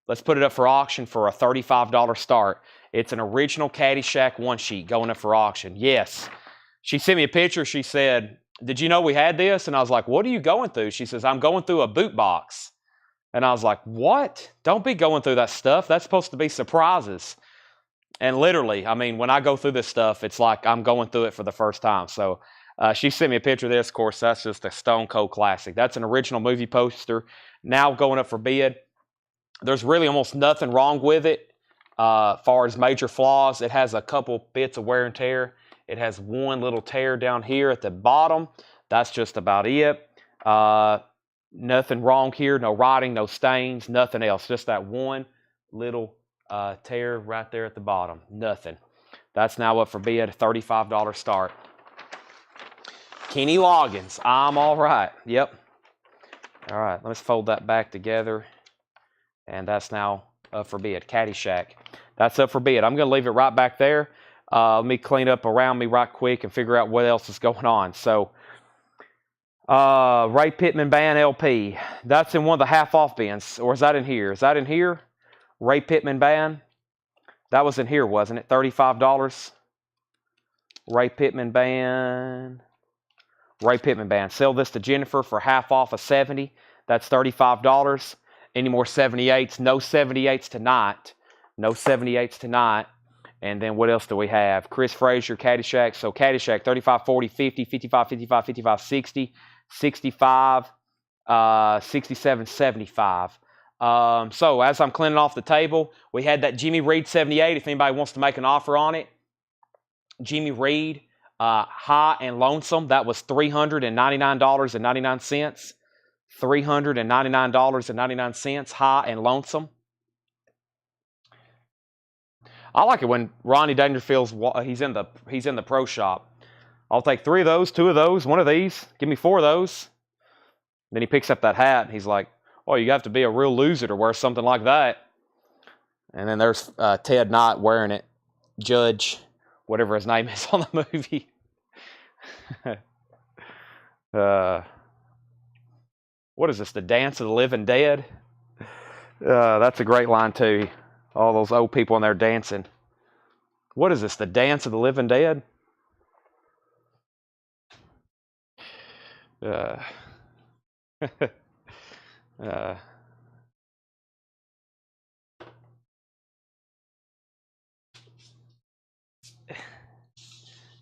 Let's put it up for auction for a $35 start. It's an original Caddyshack one sheet going up for auction. Yes. She sent me a picture. She said, "Did you know we had this?" And I was like, "What are you going through?" She says, "I'm going through a boot box." And I was like, "What? Don't be going through that stuff. That's supposed to be surprises." And literally, I mean, when I go through this stuff, it's like I'm going through it for the first time. So she sent me a picture of this. Of course, that's just a Stone Cold classic. That's an original movie poster. Now going up for bid. There's really almost nothing wrong with it as far as major flaws. It has a couple bits of wear and tear. It has one little tear down here at the bottom. That's just about it. Nothing wrong here. No writing, no stains, nothing else. Just that one little tear right there at the bottom. Nothing. That's now up for bid. $35 start. Kenny Loggins. I'm all right. Yep. All right. Let's fold that back together. And that's now up for bid. Caddyshack. That's up for bid. I'm going to leave it right back there. Let me clean up around me right quick and figure out what else is going on. So, Ray Pittman Band LP. That's in one of the half-off bins. Or is that in here? Is that in here? Ray Pittman Band. That was in here, wasn't it? $35. Ray Pittman Band. Ray Pittman Band. Sell this to Jennifer for half off of $70. That's $35. Any more 78s? No 78s tonight. No 78s tonight. And then what else do we have? Chris Frazier, Caddyshack. So Caddyshack, 35, 40, 50, 55, 55, 55, 60, 65, 67, 75. So as I'm cleaning off the table, we had that Jimmy Reed 78. If anybody wants to make an offer on it. Jimmy Reed, High and Lonesome. That was $399.99. $399.99, High and Lonesome. I like it when Ronnie Dangerfield's he's in the pro shop. I'll take 3 of those, 2 of those, 1 of these. Give me 4 of those. Then he picks up that hat and he's like, "Oh, you have to be a real loser to wear something like that." And then there's Ted Knight wearing it. Judge, whatever his name is on the movie. What is this? The Dance of the Living Dead? That's a great line too. All those old people in there dancing. What is this? The Dance of the Living Dead?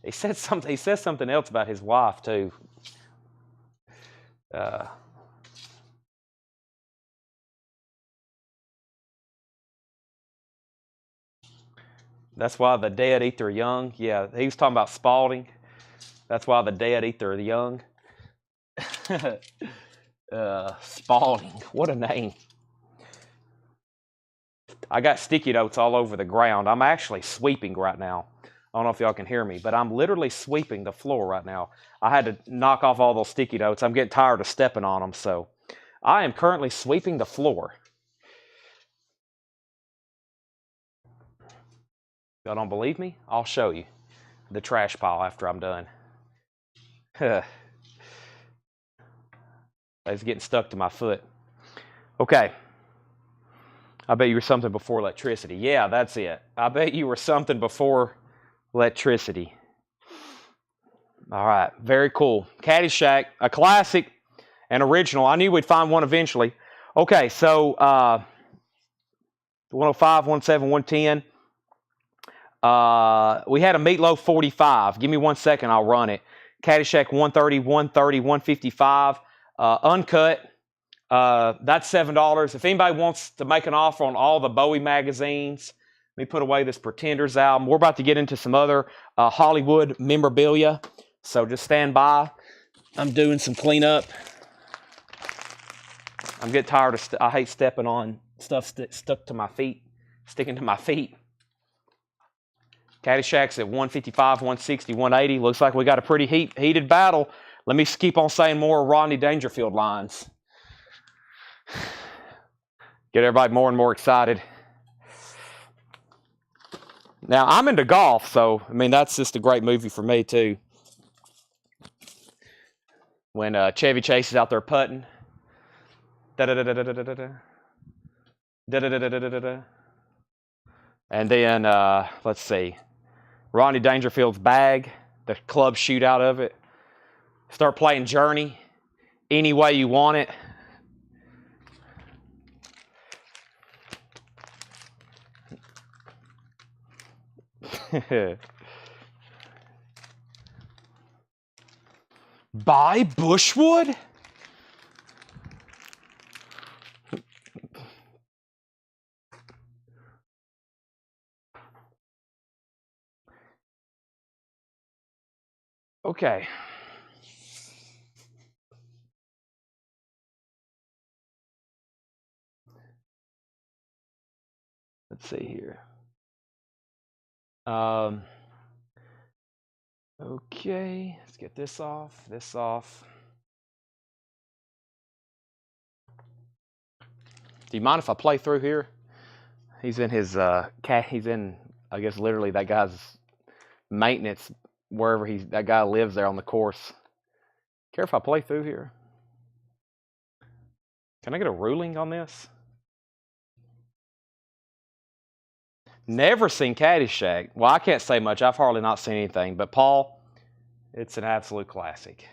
He says something else about his wife too. That's why the dead eat their young. Yeah, he was talking about Spalding. That's why the dead eat their young. Spalding, what a name. I got sticky notes all over the ground. I'm actually sweeping right now. I don't know if y'all can hear me, but I'm literally sweeping the floor right now. I had to knock off all those sticky notes. I'm getting tired of stepping on them, so I am currently sweeping the floor. Y'all don't believe me? I'll show you the trash pile after I'm done. It's getting stuck to my foot. Okay. I bet you were something before electricity. Yeah, that's it. I bet you were something before electricity. All right. Very cool. Caddyshack, a classic, an original. I knew we'd find one eventually. Okay, so 105, 107, 110. We had a Meatloaf 45. Give me 1 second, I'll run it. Caddyshack 130, 130, 155. Uncut. That's $7. If anybody wants to make an offer on all the Bowie magazines, Let me put away this Pretenders album. We're about to get into some other Hollywood memorabilia. So just stand by. I'm doing some cleanup. I'm getting tired of, I hate stepping on stuff stuck to my feet, sticking to my feet. Caddyshack's at 155, 160, 180. Looks like we got a pretty heated battle. Let me keep on saying more Rodney Dangerfield lines. Get everybody more and more excited. Now, I'm into golf, so, I mean, that's just a great movie for me, too. When Chevy Chase is out there putting. Da-da-da-da-da-da-da-da. Da-da-da-da-da-da-da. And then, let's see. Rodney Dangerfield's bag, the club shootout of it. Start playing Journey any way you want it. Buy Bushwood? Okay. Let's see here. Okay, let's get this off, this off. Do you mind if I play through here? He's in his he's in, I guess, literally that guy's maintenance wherever that guy lives there on the course. Care if I play through here? Can I get a ruling on this? Never seen Caddyshack. Well, I can't say much. I've hardly not seen anything. But Paul, it's an absolute classic.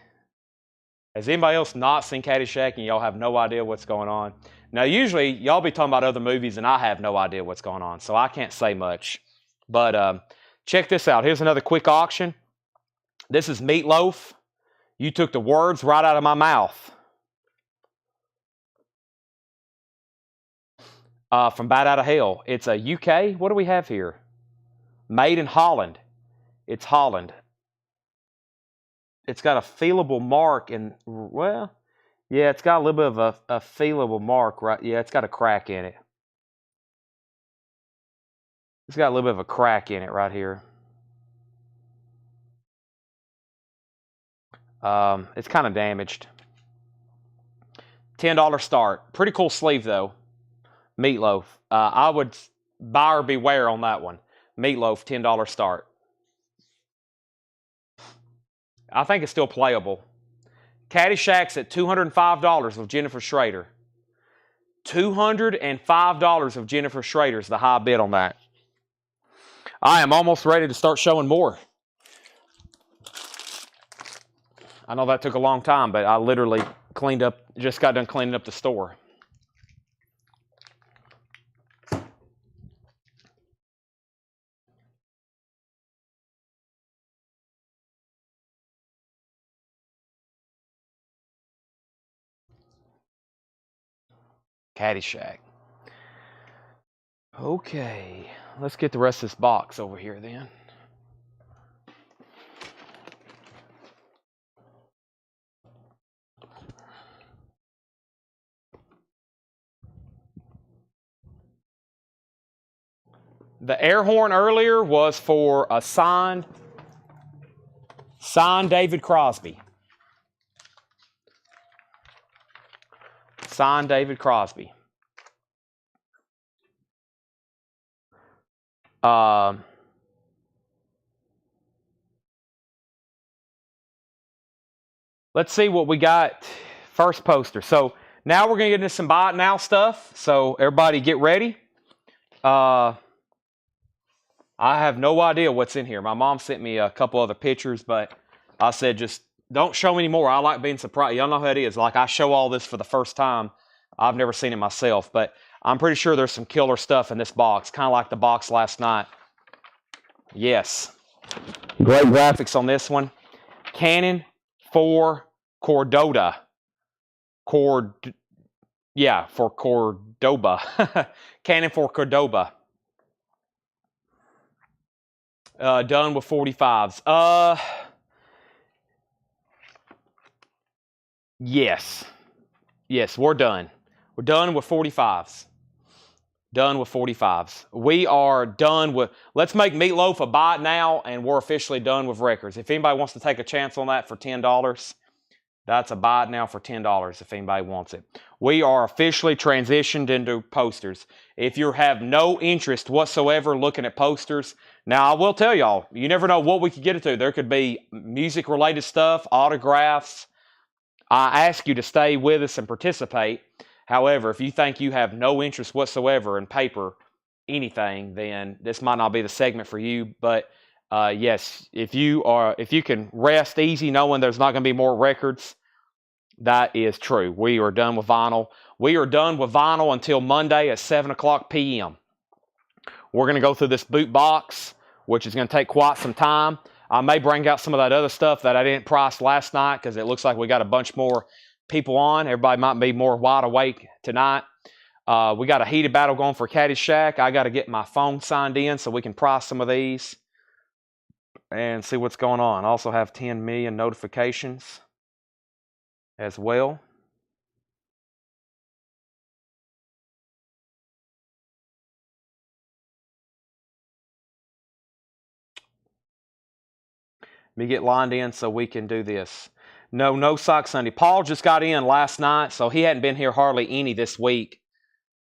Has anybody else not seen Caddyshack and y'all have no idea what's going on? Now, usually, y'all be talking about other movies and I have no idea what's going on. So I can't say much. But check this out. Here's another quick auction. This is Meatloaf. You took the words right out of my mouth. From Bat Out of Hell. It's a UK. What do we have here? Made in Holland. It's Holland. It's got a feelable mark and, well, yeah, it's got a little bit of a feelable mark, right? Yeah, it's got a crack in it. It's got a little bit of a crack in it right here. It's kind of damaged. $10 start. Pretty cool sleeve, though. Meatloaf. I would buyer beware on that one. Meatloaf, $10 start. I think it's still playable. Caddyshack's at $205 with Jennifer Schrader. $205 of Jennifer Schrader's the high bid on that. I am almost ready to start showing more. I know that took a long time, but I literally just got done cleaning up the store. Caddyshack. Okay, let's get the rest of this box over here then. The air horn earlier was for a signed David Crosby. Signed David Crosby. Let's see what we got. First poster. So now we're going to get into some buy it now stuff. So everybody get ready. I have no idea what's in here. My mom sent me a couple other pictures, but I said just don't show me anymore. I like being surprised. Y'all know how it is. Like I show all this for the first time. I've never seen it myself, but I'm pretty sure there's some killer stuff in this box. Kind of like the box last night. Yes. Great graphics on this one. Canon for Cordoba. For Cordoba. Canon for Cordoba. Done with 45s. Yes. Yes, we're done. We're done with 45s. Done with 45s. We are done with, let's make Meatloaf a buy now, and we're officially done with records. If anybody wants to take a chance on that for $10, that's a buy now for $10 if anybody wants it. We are officially transitioned into posters. If you have no interest whatsoever looking at posters, now I will tell y'all, you never know what we could get into. There could be music-related stuff, autographs. I ask you to stay with us and participate. However, if you think you have no interest whatsoever in paper, anything, then this might not be the segment for you. But yes, if you can rest easy knowing there's not going to be more records, that is true. We are done with vinyl. We are done with vinyl until Monday at 7 o'clock p.m. We're going to go through this boot box, which is going to take quite some time. I may bring out some of that other stuff that I didn't price last night because it looks like we got a bunch more people on. Everybody might be more wide awake tonight. We got a heated battle going for Caddyshack. I got to get my phone signed in so we can price some of these and see what's going on. I also have 10 million notifications as well. Let me get lined in so we can do this. No Sock Sunday. Paul just got in last night, so he hadn't been here hardly any this week.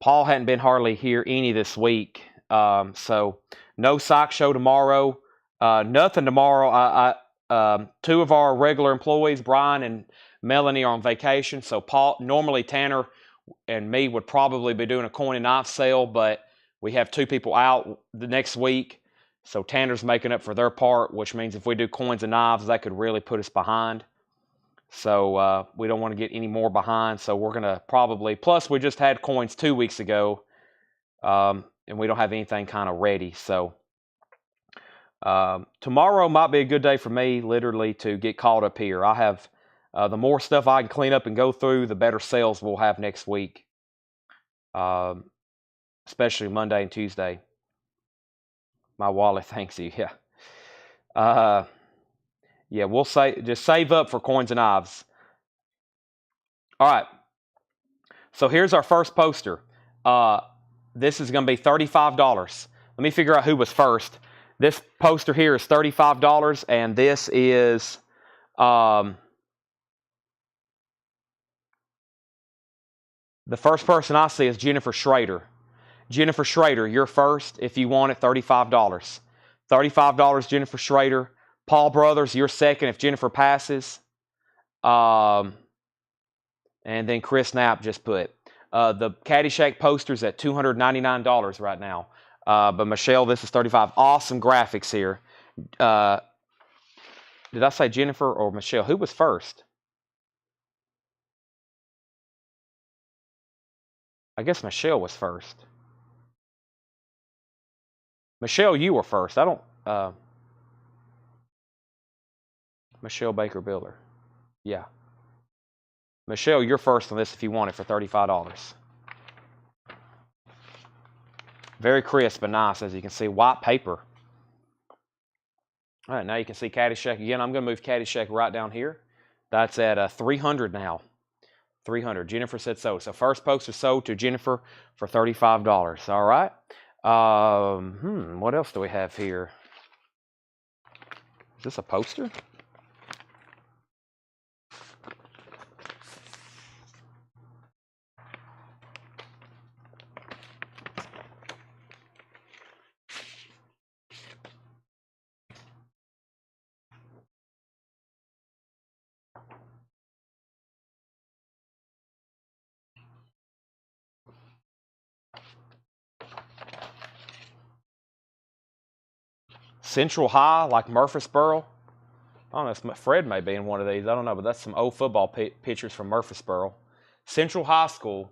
Paul hadn't been hardly here any this week. So no sock show tomorrow. Nothing tomorrow. Two of our regular employees, Brian and Melanie, are on vacation. So normally Tanner and me would probably be doing a coin and knife sale, but we have two people out the next week. So Tanner's making up for their part, which means if we do coins and knives, that could really put us behind. So we don't want to get any more behind. So we're going to probably, plus we just had coins 2 weeks ago, and we don't have anything kind of ready. So tomorrow might be a good day for me, literally, to get caught up here. I have the more stuff I can clean up and go through, the better sales we'll have next week, especially Monday and Tuesday. My wallet thanks you. Yeah. Yeah, we'll just save up for coins and knives. All right. So here's our first poster. This is going to be $35. Let me figure out who was first. This poster here is $35, and this is the first person I see is Jennifer Schrader. Jennifer Schrader, you're first if you want it, $35. $35, Jennifer Schrader. Paul Brothers, you're second if Jennifer passes. And then Chris Knapp just put. The Caddyshack poster's at $299 right now. But Michelle, this is $35. Awesome graphics here. Did I say Jennifer or Michelle? Who was first? I guess Michelle was first. Michelle, you were first. I don't... Michelle Baker Builder. Yeah. Michelle, you're first on this if you want it for $35. Very crisp and nice, as you can see. White paper. All right, now you can see Caddyshack again. I'm going to move Caddyshack right down here. That's at 300 now. 300. Jennifer said so. So first poster sold to Jennifer for $35. All right. What else do we have here? Is this a poster? Central High, like Murfreesboro. I don't know, Fred may be in one of these. I don't know, but that's some old football pictures from Murfreesboro. Central High School.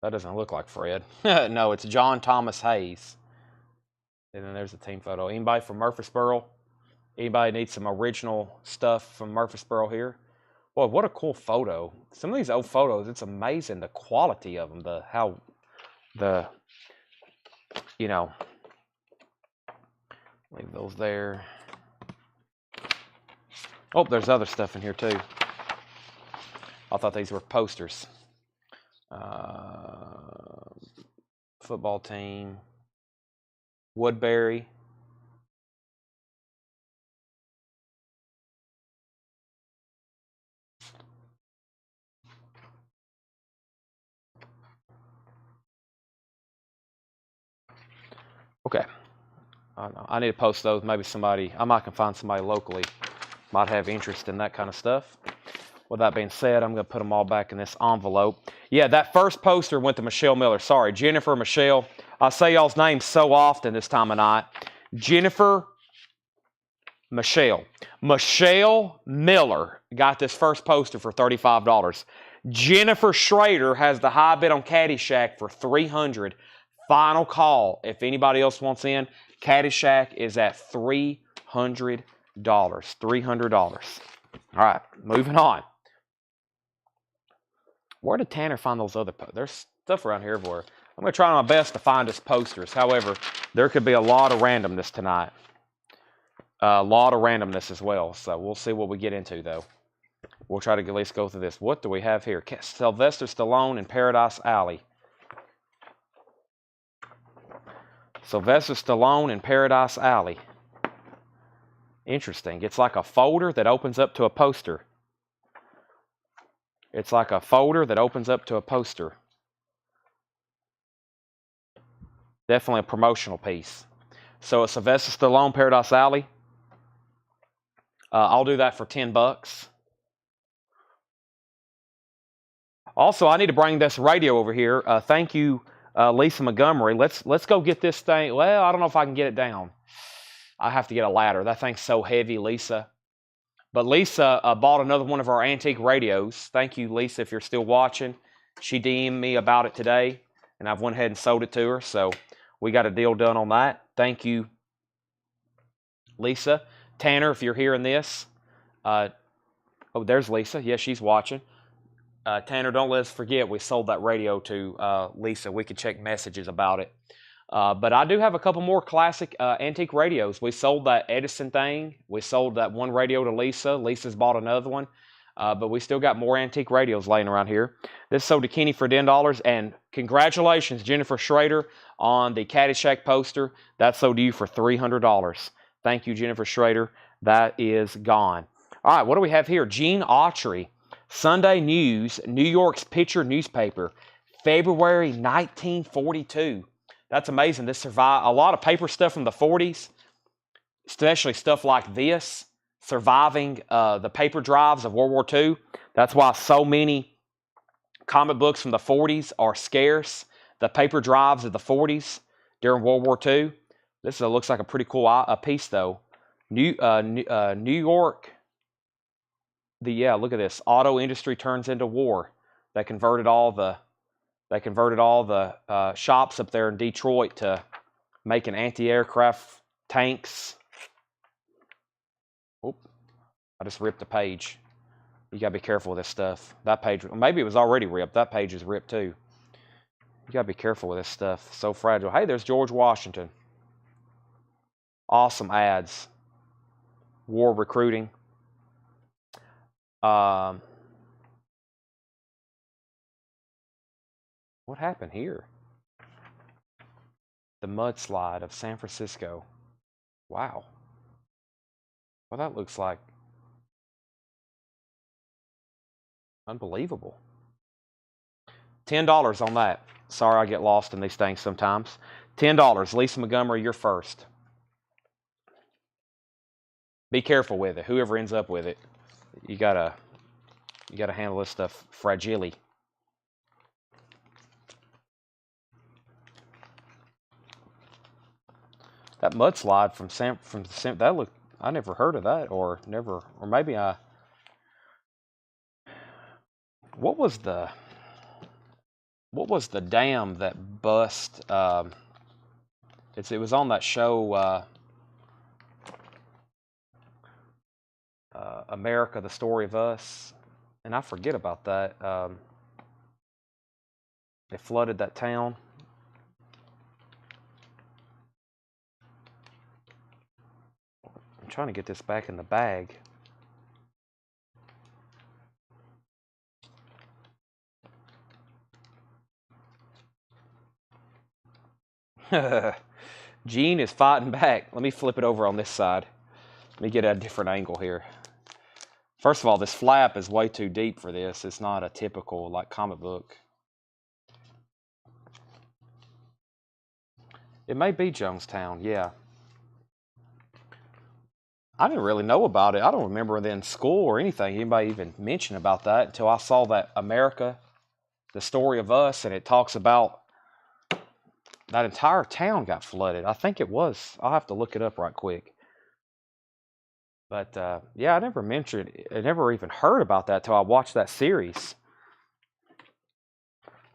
That doesn't look like Fred. No, it's John Thomas Hayes. And then there's a team photo. Anybody from Murfreesboro? Anybody need some original stuff from Murfreesboro here? Boy, what a cool photo. Some of these old photos, it's amazing the quality of them, you know, leave those there. Oh, there's other stuff in here too. I thought these were posters. Football team. Woodbury. Okay. I need to post those. Maybe I might can find somebody locally might have interest in that kind of stuff. With that being said, I'm going to put them all back in this envelope. Yeah, that first poster went to Michelle Miller. Sorry, Jennifer, Michelle. I say y'all's names so often this time of night. Jennifer, Michelle. Michelle Miller got this first poster for $35. Jennifer Schrader has the high bid on Caddyshack for $300. Final call. If anybody else wants in, Caddyshack is at $300. $300. All right, moving on. Where did Tanner find those other posters? There's stuff around here everywhere. I'm going to try my best to find his posters. However, there could be a lot of randomness tonight. A lot of randomness as well. So we'll see what we get into, though. We'll try to at least go through this. What do we have here? Sylvester Stallone in Paradise Alley. Sylvester Stallone in Paradise Alley. Interesting. It's like a folder that opens up to a poster. It's like a folder that opens up to a poster. Definitely a promotional piece. So a Sylvester Stallone Paradise Alley. I'll do that for $10. Also, I need to bring this radio over here. Thank you, Lisa Montgomery. Let's go get this thing. Well, I don't know if I can get it down. I have to get a ladder. That thing's so heavy, Lisa. But Lisa bought another one of our antique radios. Thank you, Lisa, if you're still watching. She DM'd me about it today, and I've went ahead and sold it to her. So we got a deal done on that. Thank you, Lisa. Tanner, if you're hearing this. Oh, there's Lisa. Yes, she's watching. Tanner, don't let us forget we sold that radio to Lisa. We could check messages about it. But I do have a couple more classic antique radios. We sold that Edison thing. We sold that one radio to Lisa. Lisa's bought another one. But we still got more antique radios laying around here. This sold to Kenny for $10. And congratulations, Jennifer Schrader, on the Caddyshack poster. That sold to you for $300. Thank you, Jennifer Schrader. That is gone. All right, what do we have here? Gene Autry, Sunday News, New York's Picture newspaper, February 1942. That's amazing. This survived a lot of paper stuff from the 40s, especially stuff like this, surviving the paper drives of World War II. That's why so many comic books from the 40s are scarce. The paper drives of the 40s during World War II. This looks like a pretty cool piece, though. New York. Look at this. Auto industry turns into war. They converted all the shops up there in Detroit to making anti-aircraft tanks. Oop, I just ripped a page. You got to be careful with this stuff. That page, maybe it was already ripped. That page is ripped too. You got to be careful with this stuff. So fragile. Hey, there's George Washington. Awesome ads. War recruiting. What happened here? The mudslide of San Francisco. Wow. Well, that looks like unbelievable. $10 on that. Sorry, I get lost in these things sometimes. $10. Lisa Montgomery, you're first. Be careful with it. Whoever ends up with it, you gotta handle this stuff fragilely. That mudslide from that looked. I never heard of that, or maybe I. What was the dam that bust? It was on that show, America: The Story of Us. and I forget about that. They flooded that town. I'm trying to get this back in the bag. Gene is fighting back. Let me flip it over on this side. Let me get a different angle here. First of all, this flap is way too deep for this. It's not a typical like comic book. It may be Jonestown, yeah. I didn't really know about it. I don't remember in school or anything anybody even mentioned about that until I saw that America, the Story of Us, and it talks about that entire town got flooded. I think it was. I'll have to look it up right quick. But yeah, I never mentioned it. I never even heard about that till I watched that series.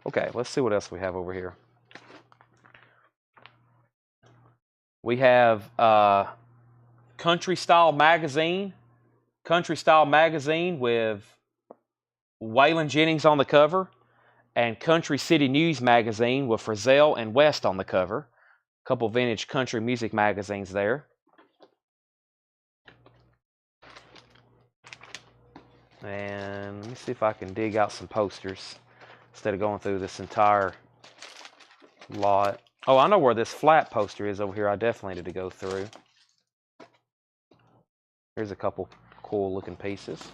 Okay, let's see what else we have over here. We have Country Style Magazine. Country Style Magazine with Waylon Jennings on the cover. And Country City News Magazine with Frizzell and West on the cover. A couple vintage country music magazines there. And let me see if I can dig out some posters instead of going through this entire lot. Oh, I know where this flat poster is over here. I definitely need to go through. Here's a couple cool looking pieces.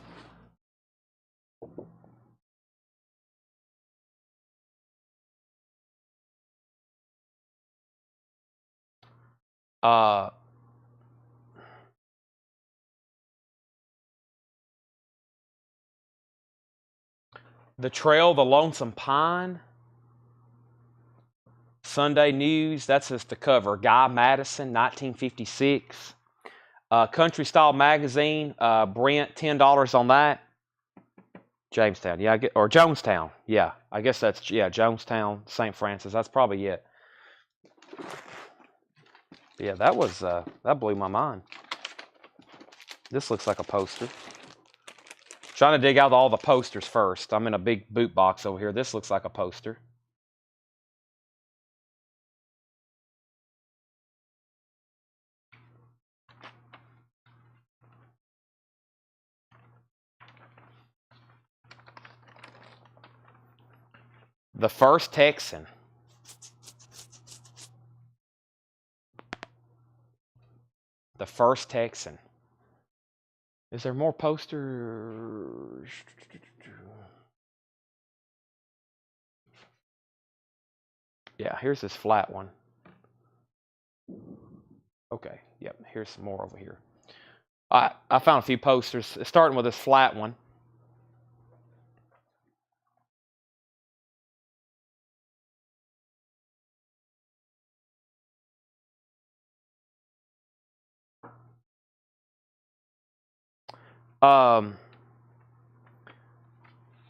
The Trail, the Lonesome Pine. Sunday News, that's just the cover. Guy Madison, 1956. Country Style Magazine, Brent, $10 on that. Jamestown, yeah, or Jonestown, yeah. I guess that's, Jonestown, St. Francis. That's probably it. Yeah, that blew my mind. This looks like a poster. Trying to dig out all the posters first. I'm in a big boot box over here. This looks like a poster. The First Texan. The First Texan. Is there more posters? Yeah, here's this flat one. Okay, yep, here's some more over here. I found a few posters, starting with this flat one.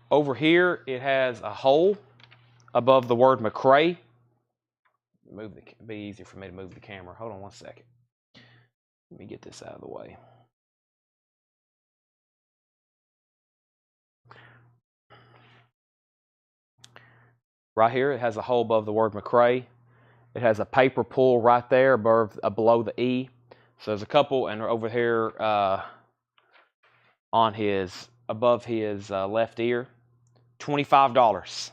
Over here, it has a hole above the word McRae. Be easier for me to move the camera. Hold on one second. Let me get this out of the way. Right here, it has a hole above the word McRae. It has a paper pull right there below the E. So there's a couple, and over here above his left ear, $25.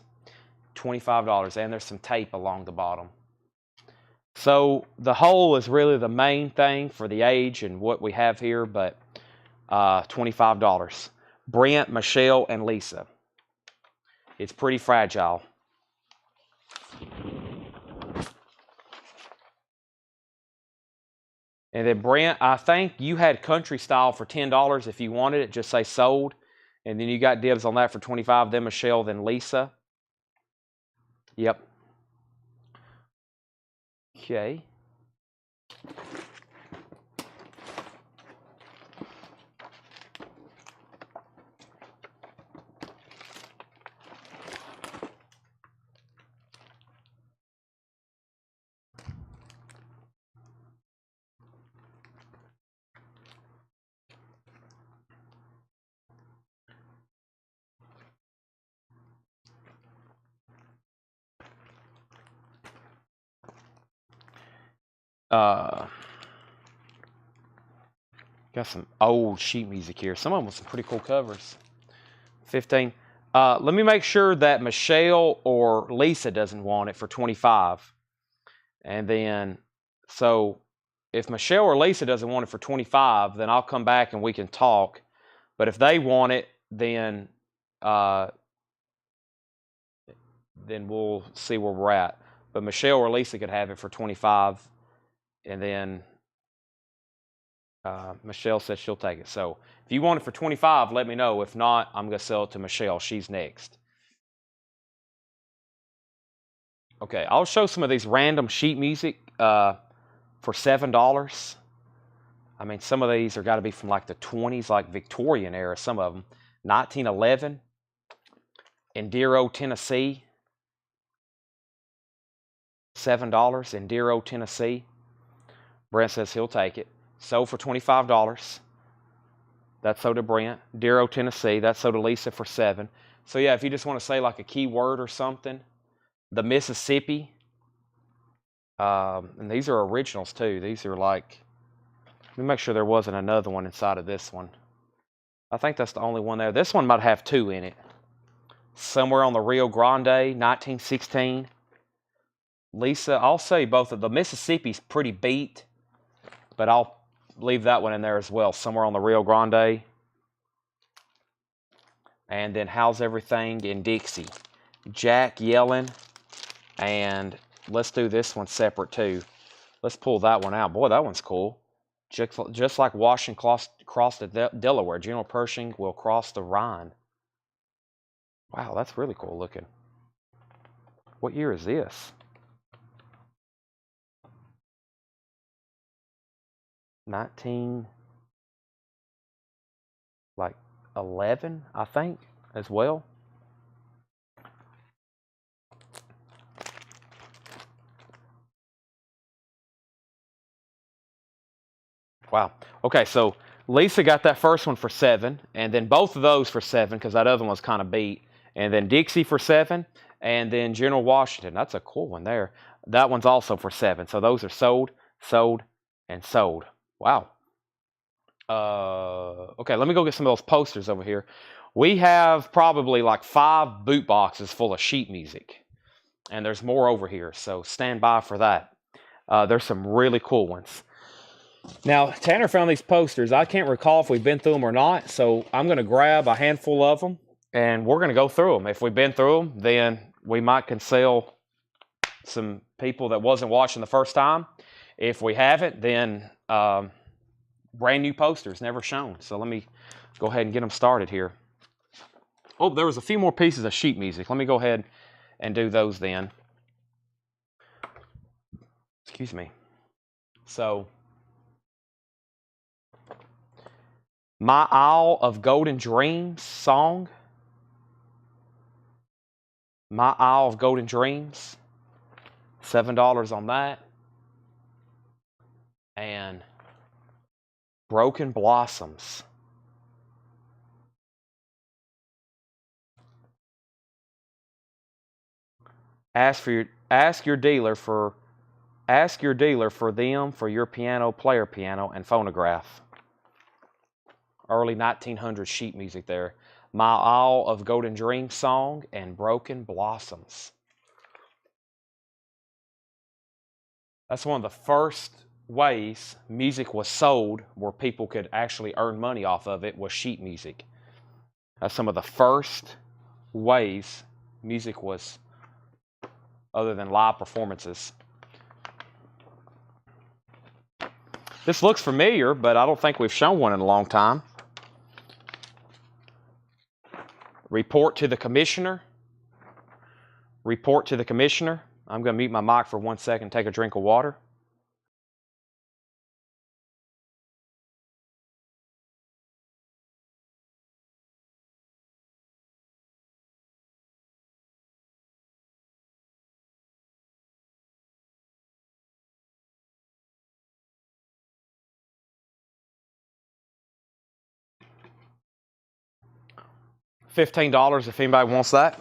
$25, and there's some tape along the bottom. So the hole is really the main thing for the age and what we have here, but $25. Brent, Michelle, and Lisa. It's pretty fragile. And then Brent, I think you had Country Style for $10 if you wanted it. Just say sold. And then you got dibs on that for $25. Then Michelle, then Lisa. Yep. Okay. Got some old sheet music here. Some of them with some pretty cool covers. 15. Let me make sure that Michelle or Lisa doesn't want it for 25. And then, so if Michelle or Lisa doesn't want it for 25, then I'll come back and we can talk. But if they want it, then we'll see where we're at. But Michelle or Lisa could have it for 25, and then Michelle said she'll take it. So if you want it for 25, let me know. If not, I'm going to sell it to Michelle. She's next. Okay, I'll show some of these random sheet music for $7. I mean, some of these are got to be from like the 20s, like Victorian era, some of them. 1911, Indiro, Tennessee. $7, Indiro, Tennessee. Brent says he'll take it. Sold for $25. That's sold to Brent. Indiro, Tennessee. That's sold to Lisa for $7. So yeah, if you just want to say like a keyword or something. The Mississippi. And these are originals too. These are like, let me make sure there wasn't another one inside of this one. I think that's the only one there. This one might have 2 in it. Somewhere on the Rio Grande, 1916. Lisa, I'll say both of the Mississippi's pretty beat, but I'll leave that one in there as well. Somewhere on the Rio Grande. And then How's Everything in Dixie. Jack Yellen. And let's do this one separate too. Let's pull that one out. Boy, that one's cool. Just like Washington crossed the Delaware, General Pershing will cross the Rhine. Wow, that's really cool looking. What year is this? 1911, I think, as well. Wow. Okay, so Lisa got that first one for $7, and then both of those for $7 because that other one was kind of beat, and then Dixie for $7, and then General Washington. That's a cool one there. That one's also for $7. So those are sold, sold, and sold. Wow. Okay, let me go get some of those posters over here. We have probably like 5 boot boxes full of sheet music, and there's more over here, so stand by for that. There's some really cool ones. Now, Tanner found these posters. I can't recall if we've been through them or not, so I'm going to grab a handful of them, and we're going to go through them. If we've been through them, then we might can sell some people that wasn't watching the first time. If we haven't, then brand new posters, never shown. So let me go ahead and get them started here. Oh, there was a few more pieces of sheet music. Let me go ahead and do those then. Excuse me. So, My Isle of Golden Dreams song. My Isle of Golden Dreams. $7 on that. And Broken Blossoms. Ask your dealer for them for your piano, player piano, and phonograph. Early 1900s sheet music there. My Isle of Golden Dreams song and Broken Blossoms. That's one of the first ways music was sold where people could actually earn money off of it was sheet music. That's some of the first ways music was, other than live performances. This looks familiar, but I don't think we've shown one in a long time. Report to the Commissioner. Report to the Commissioner. I'm going to mute my mic for 1 second, take a drink of water. $15 if anybody wants that.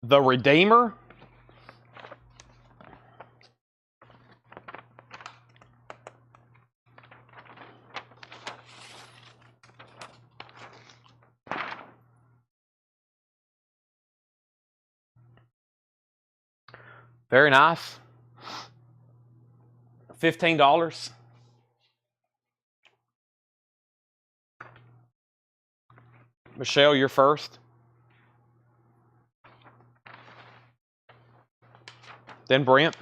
The Redeemer. Very nice. $15. Michelle, you're first. Then Brent.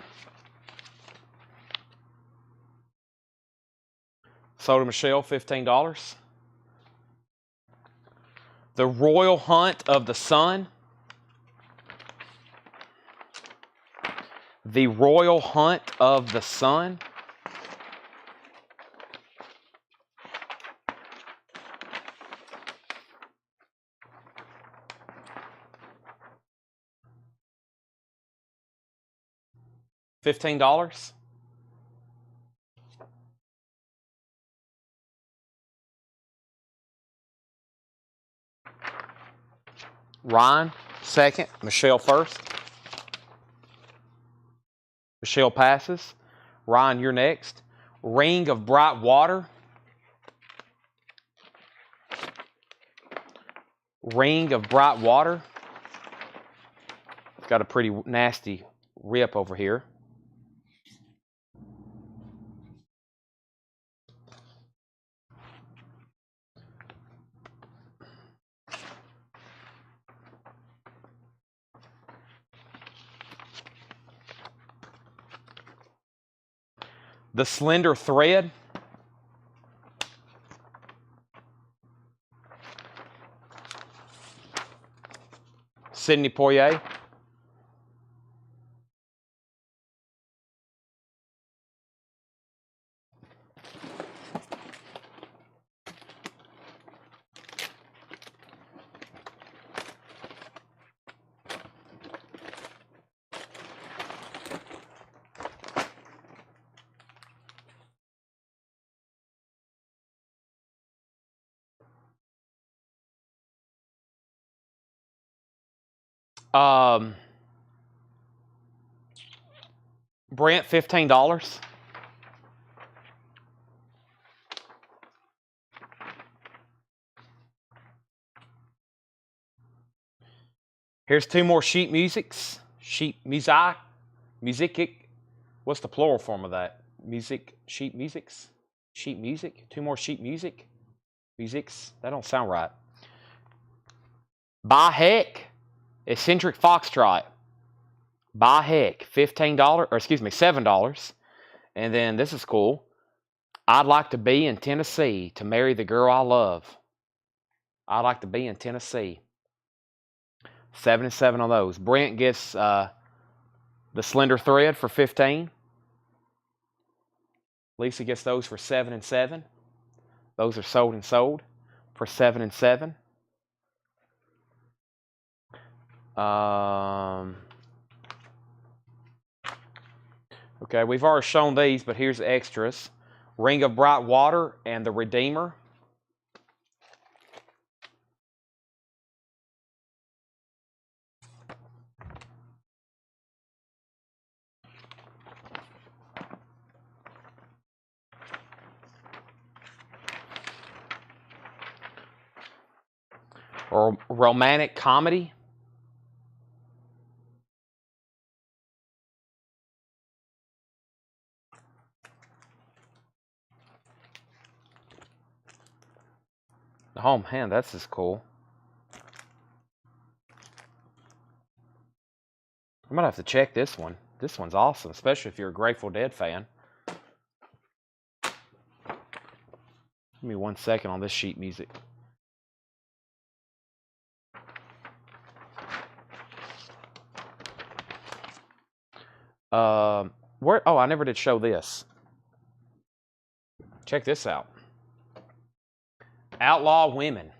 Sold to Michelle, $15. The Royal Hunt of the Sun. The Royal Hunt of the Sun. $15. Ryan, second. Michelle first. Michelle passes. Ryan, you're next. Ring of Bright Water. Ring of Bright Water. It's got a pretty nasty rip over here. The Slender Thread. Sidney Poitier. Brent, $15. Here's two more sheet musics. Sheet music. Music. What's the plural form of that? Music. Sheet musics. Sheet music. Two more sheet music. Musics. That don't sound right. By heck. Eccentric Foxtrot. By heck. $15. Or excuse me, $7. And then this is cool. I'd like to be in Tennessee to marry the girl I love. I'd like to be in Tennessee. 7 and 7 on those. Brent gets the Slender Thread for 15. Lisa gets those for 7 and 7. Those are sold and sold for 7 and 7. Okay, we've already shown these, but here's the extras. Ring of Bright Water and the Redeemer. Or romantic comedy. Oh man, that's just cool. I'm gonna have to check this one. This one's awesome, especially if you're a Grateful Dead fan. Give me 1 second on this sheet music. Where? Oh, I never did show this. Check this out. Outlaw Women.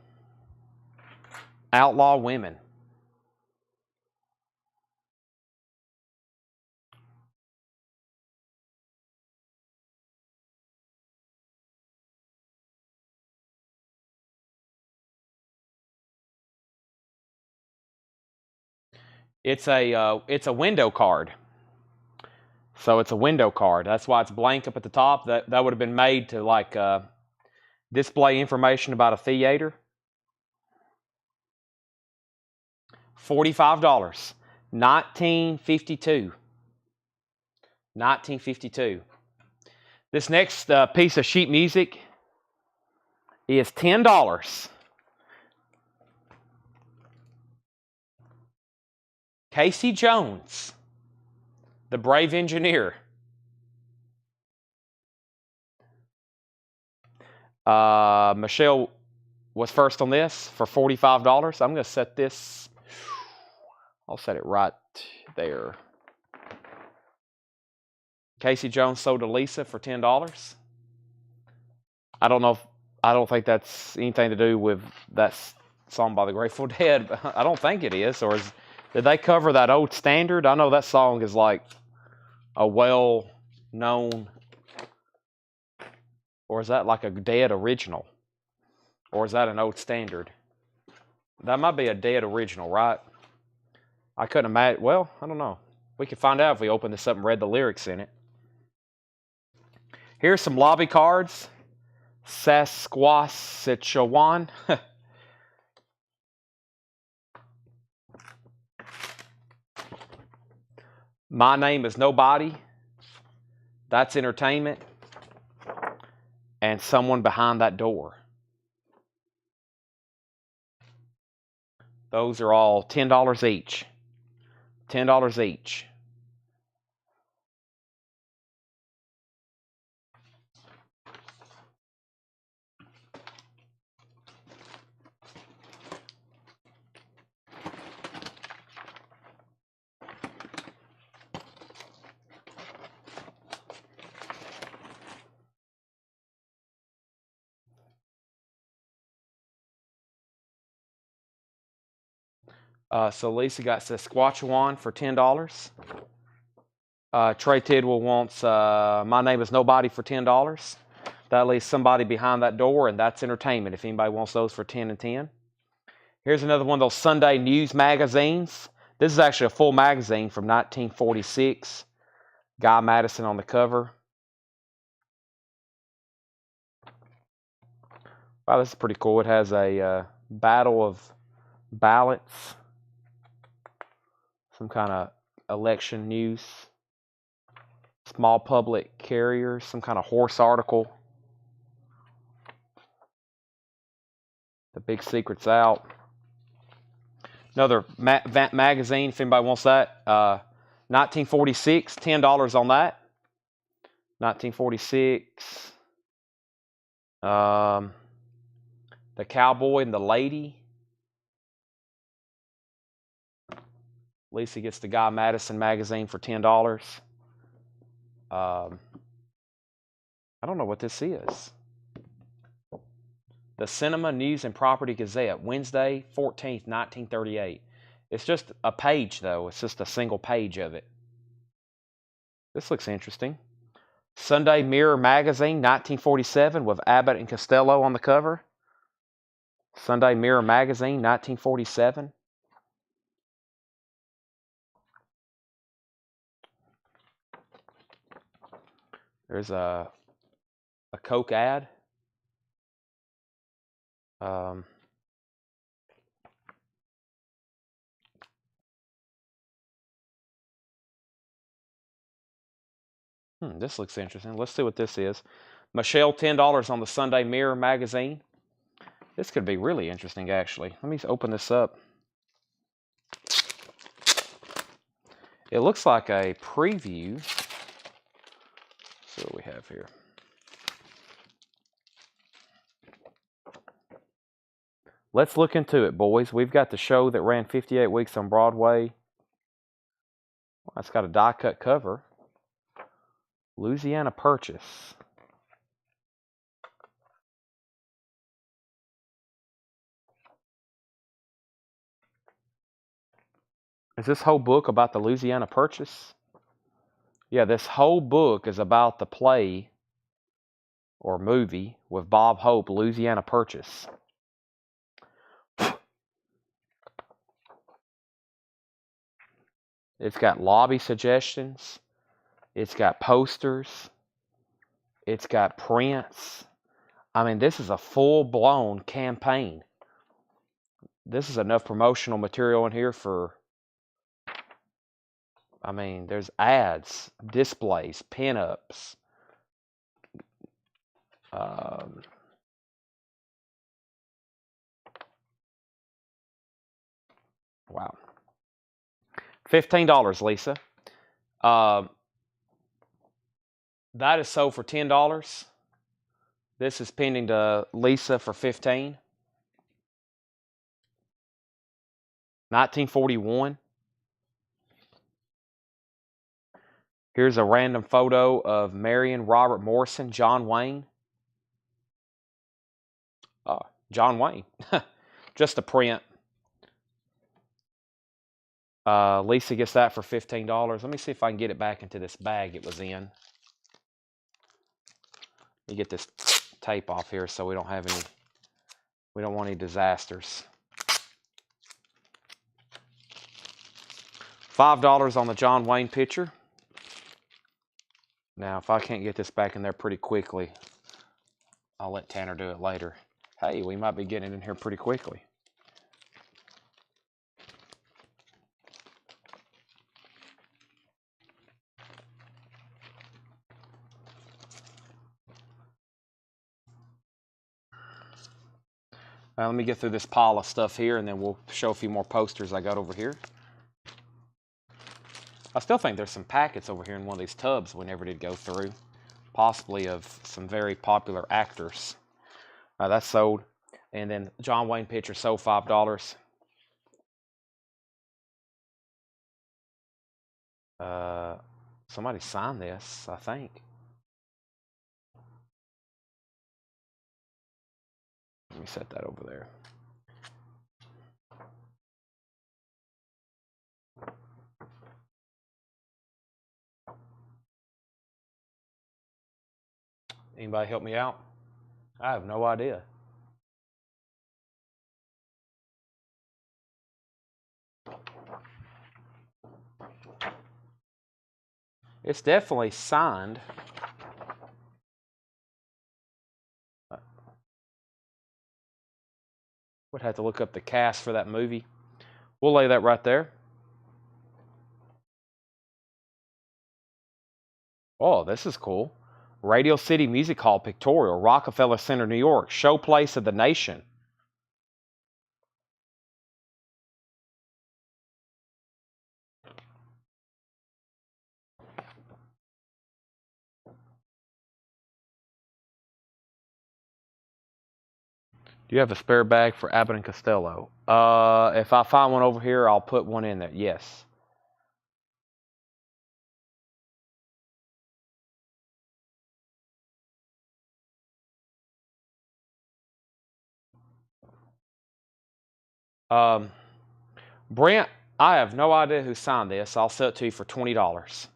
Outlaw Women. It's a window card. So it's a window card. That's why it's blank up at the top. That would have been made to like display information about a theater. $45. 1952. 1952. This next piece of sheet music is $10. Casey Jones, the brave engineer. Michelle was first on this for $45. I'm going to set this, I'll set it right there. Casey Jones sold to Lisa for $10. I don't think that's anything to do with that song by the Grateful Dead. I don't think it is. Did they cover that old standard? I know that song is like a well-known, or is that like a Dead original? Or is that an old standard? That might be a Dead original, right? I couldn't imagine. Well, I don't know. We could find out if we open this up and read the lyrics in it. Here's some lobby cards. Saskatchewan. My Name is Nobody. That's Entertainment. And Someone Behind That Door. Those are all $10 each. $10 each. So Lisa got Saskatchewan for $10. Trey Tidwell wants My Name is Nobody for $10. That leaves Somebody Behind That Door, and That's Entertainment if anybody wants those for 10 and 10. Here's another one of those Sunday news magazines. This is actually a full magazine from 1946. Guy Madison on the cover. Wow, this is pretty cool. It has a battle of ballots. Some kind of election news. Small public carriers. Some kind of horse article. The Big Secret's Out. Another magazine, if anybody wants that. 1946, $10 on that. 1946. The Cowboy and the Lady. Lisa gets the Guy Madison magazine for $10. I don't know what this is. The Cinema News and Property Gazette, Wednesday, 14th, 1938. It's just a page, though. It's just a single page of it. This looks interesting. Sunday Mirror Magazine, 1947, with Abbott and Costello on the cover. Sunday Mirror Magazine, 1947. There's a Coke ad. This looks interesting. Let's see what this is. Michelle, $10 on the Sunday Mirror magazine. This could be really interesting, actually. Let me open this up. It looks like a preview. Let's see what we have here. Let's look into it, boys. We've got the show that ran 58 weeks on Broadway. Well, it's got a die-cut cover. Louisiana Purchase. Is this whole book about the Louisiana Purchase? Yeah, this whole book is about the play or movie with Bob Hope, Louisiana Purchase. It's got lobby suggestions. It's got posters. It's got prints. I mean, this is a full-blown campaign. This is enough promotional material in here for, I mean, there's ads, displays, pinups. Wow. $15, Lisa. That is sold for $10. This is pending to Lisa for $15. 1941. Here's a random photo of Marion, Robert Morrison, John Wayne. John Wayne. Just a print. Lisa gets that for $15. Let me see if I can get it back into this bag it was in. Let me get this tape off here so we don't want any disasters. $5 on the John Wayne picture. Now, if I can't get this back in there pretty quickly, I'll let Tanner do it later. Hey, we might be getting it in here pretty quickly. Let me get through this pile of stuff here, and then we'll show a few more posters I got over here. I still think there's some packets over here in one of these tubs we never did go through, possibly of some very popular actors. That's sold. And then John Wayne picture sold $5. Somebody signed this, I think. Let me set that over there. Anybody help me out? I have no idea. It's definitely signed. Would have to look up the cast for that movie. We'll lay that right there. Oh, this is cool. Radio City Music Hall pictorial, Rockefeller Center, New York. Showplace of the nation. Do you have a spare bag for Abbott and Costello? If I find one over here, I'll put one in there. Yes. Brent, I have no idea who signed this. I'll sell it to you for $20.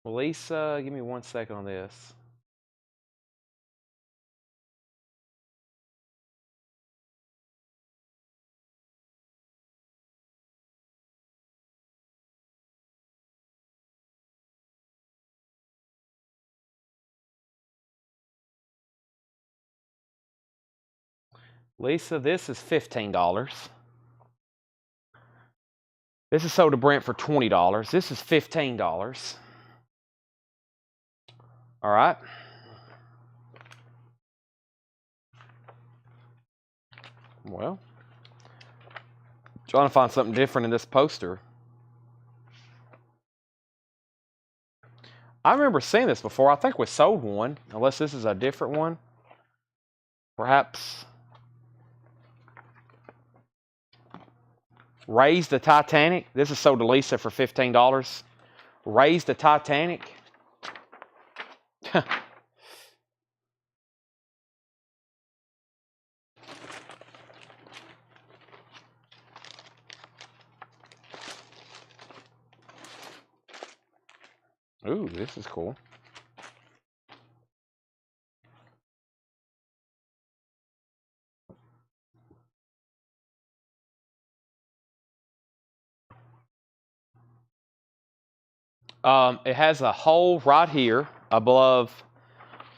Lisa, give me 1 second on this. Lisa, this is $15. This is sold to Brent for $20. This is $15. All right. Well, trying to find something different in this poster. I remember seeing this before. I think we sold one, unless this is a different one. Perhaps. Raise the Titanic. This is sold to Lisa for $15. Raise the Titanic. Ooh, this is cool. It has a hole right here above.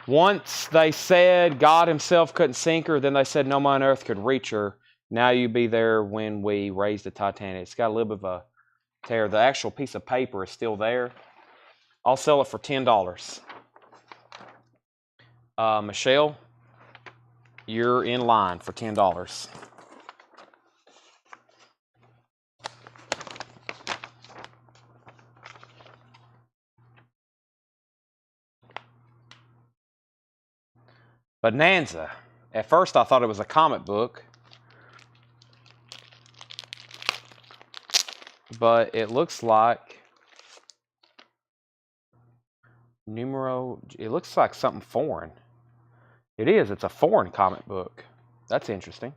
Once they said God himself couldn't sink her, then they said no man on earth could reach her. Now you be there when we raise the Titanic. It's got a little bit of a tear. The actual piece of paper is still there. I'll sell it for $10. Michelle, you're in line for $10. Bonanza. At first I thought it was a comic book, but it looks like it looks like something foreign. It is. It's a foreign comic book. That's interesting.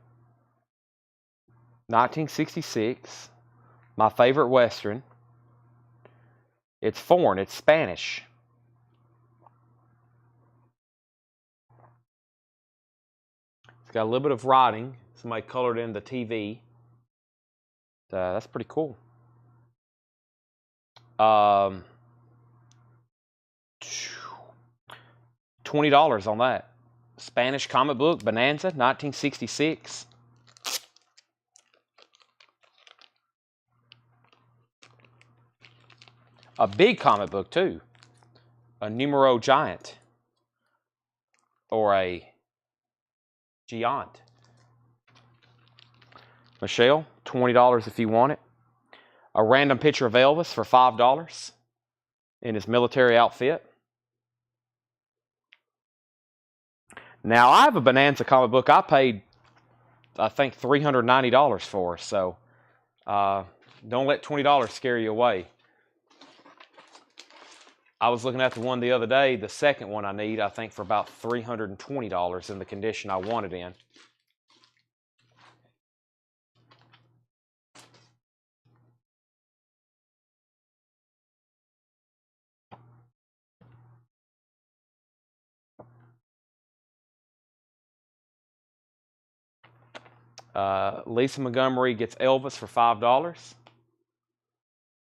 1966. My favorite Western. It's foreign. It's Spanish. It's got a little bit of writing. Somebody colored in the TV. That's pretty cool. $20 on that. Spanish comic book, Bonanza, 1966. A big comic book, too. A Numero Giant. Or a Giant. Michelle, $20 if you want it. A random picture of Elvis for $5 in his military outfit. Now, I have a Bonanza comic book I paid, I think, $390 for. So, don't let $20 scare you away. I was looking at the one the other day, the second one I need, I think, for about $320 in the condition I want it in. Lisa Montgomery gets Elvis for $5.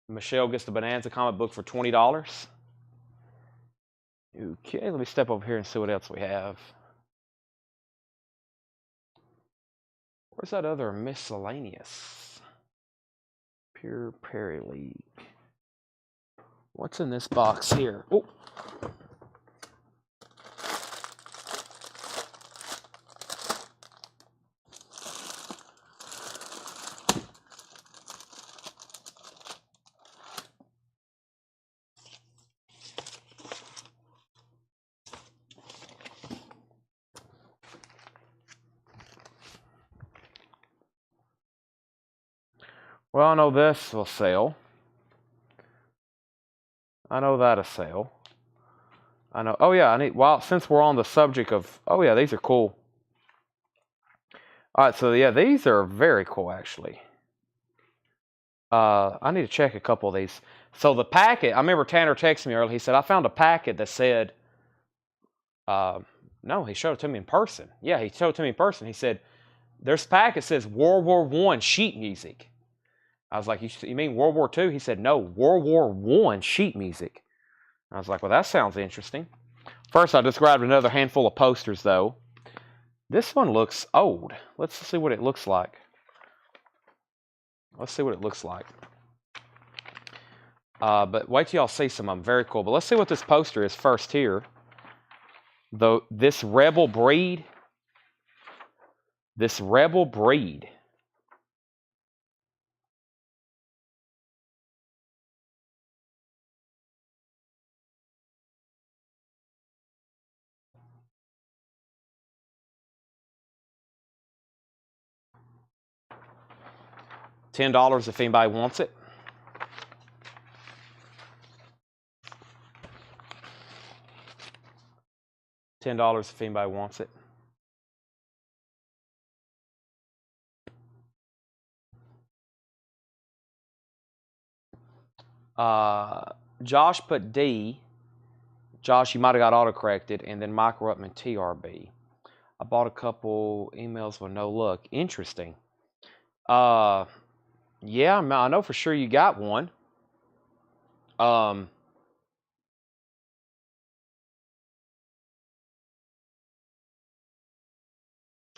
Michelle gets the Bonanza comic book for $20. Okay, let me step over here and see what else we have. Where's that other miscellaneous? Pure Prairie League. What's in this box here? Oh. Well, I know this will sell. I know that'll sell. I know. Oh, yeah, since we're on the subject of, oh, yeah, these are cool. All right, so, yeah, these are very cool, actually. I need to check a couple of these. So, the packet, I remember Tanner texted me earlier. He said, I found a packet that said, no, he showed it to me in person. Yeah, he showed it to me in person. He said, there's a packet that says World War I sheet music. I was like, you mean World War II? He said, no, World War I sheet music. I was like, well, that sounds interesting. First, I just grabbed another handful of posters, though. This one looks old. Let's see what it looks like. Let's see what it looks like. But wait till y'all see some of them. Very cool. But let's see what this poster is first here. This Rebel Breed. This Rebel Breed. $10 if anybody wants it. $10 if anybody wants it. Josh put D. Josh, you might have got autocorrected, and then Mike Ruttman TRB. I bought a couple emails with no luck. Interesting. Yeah, I know for sure you got one.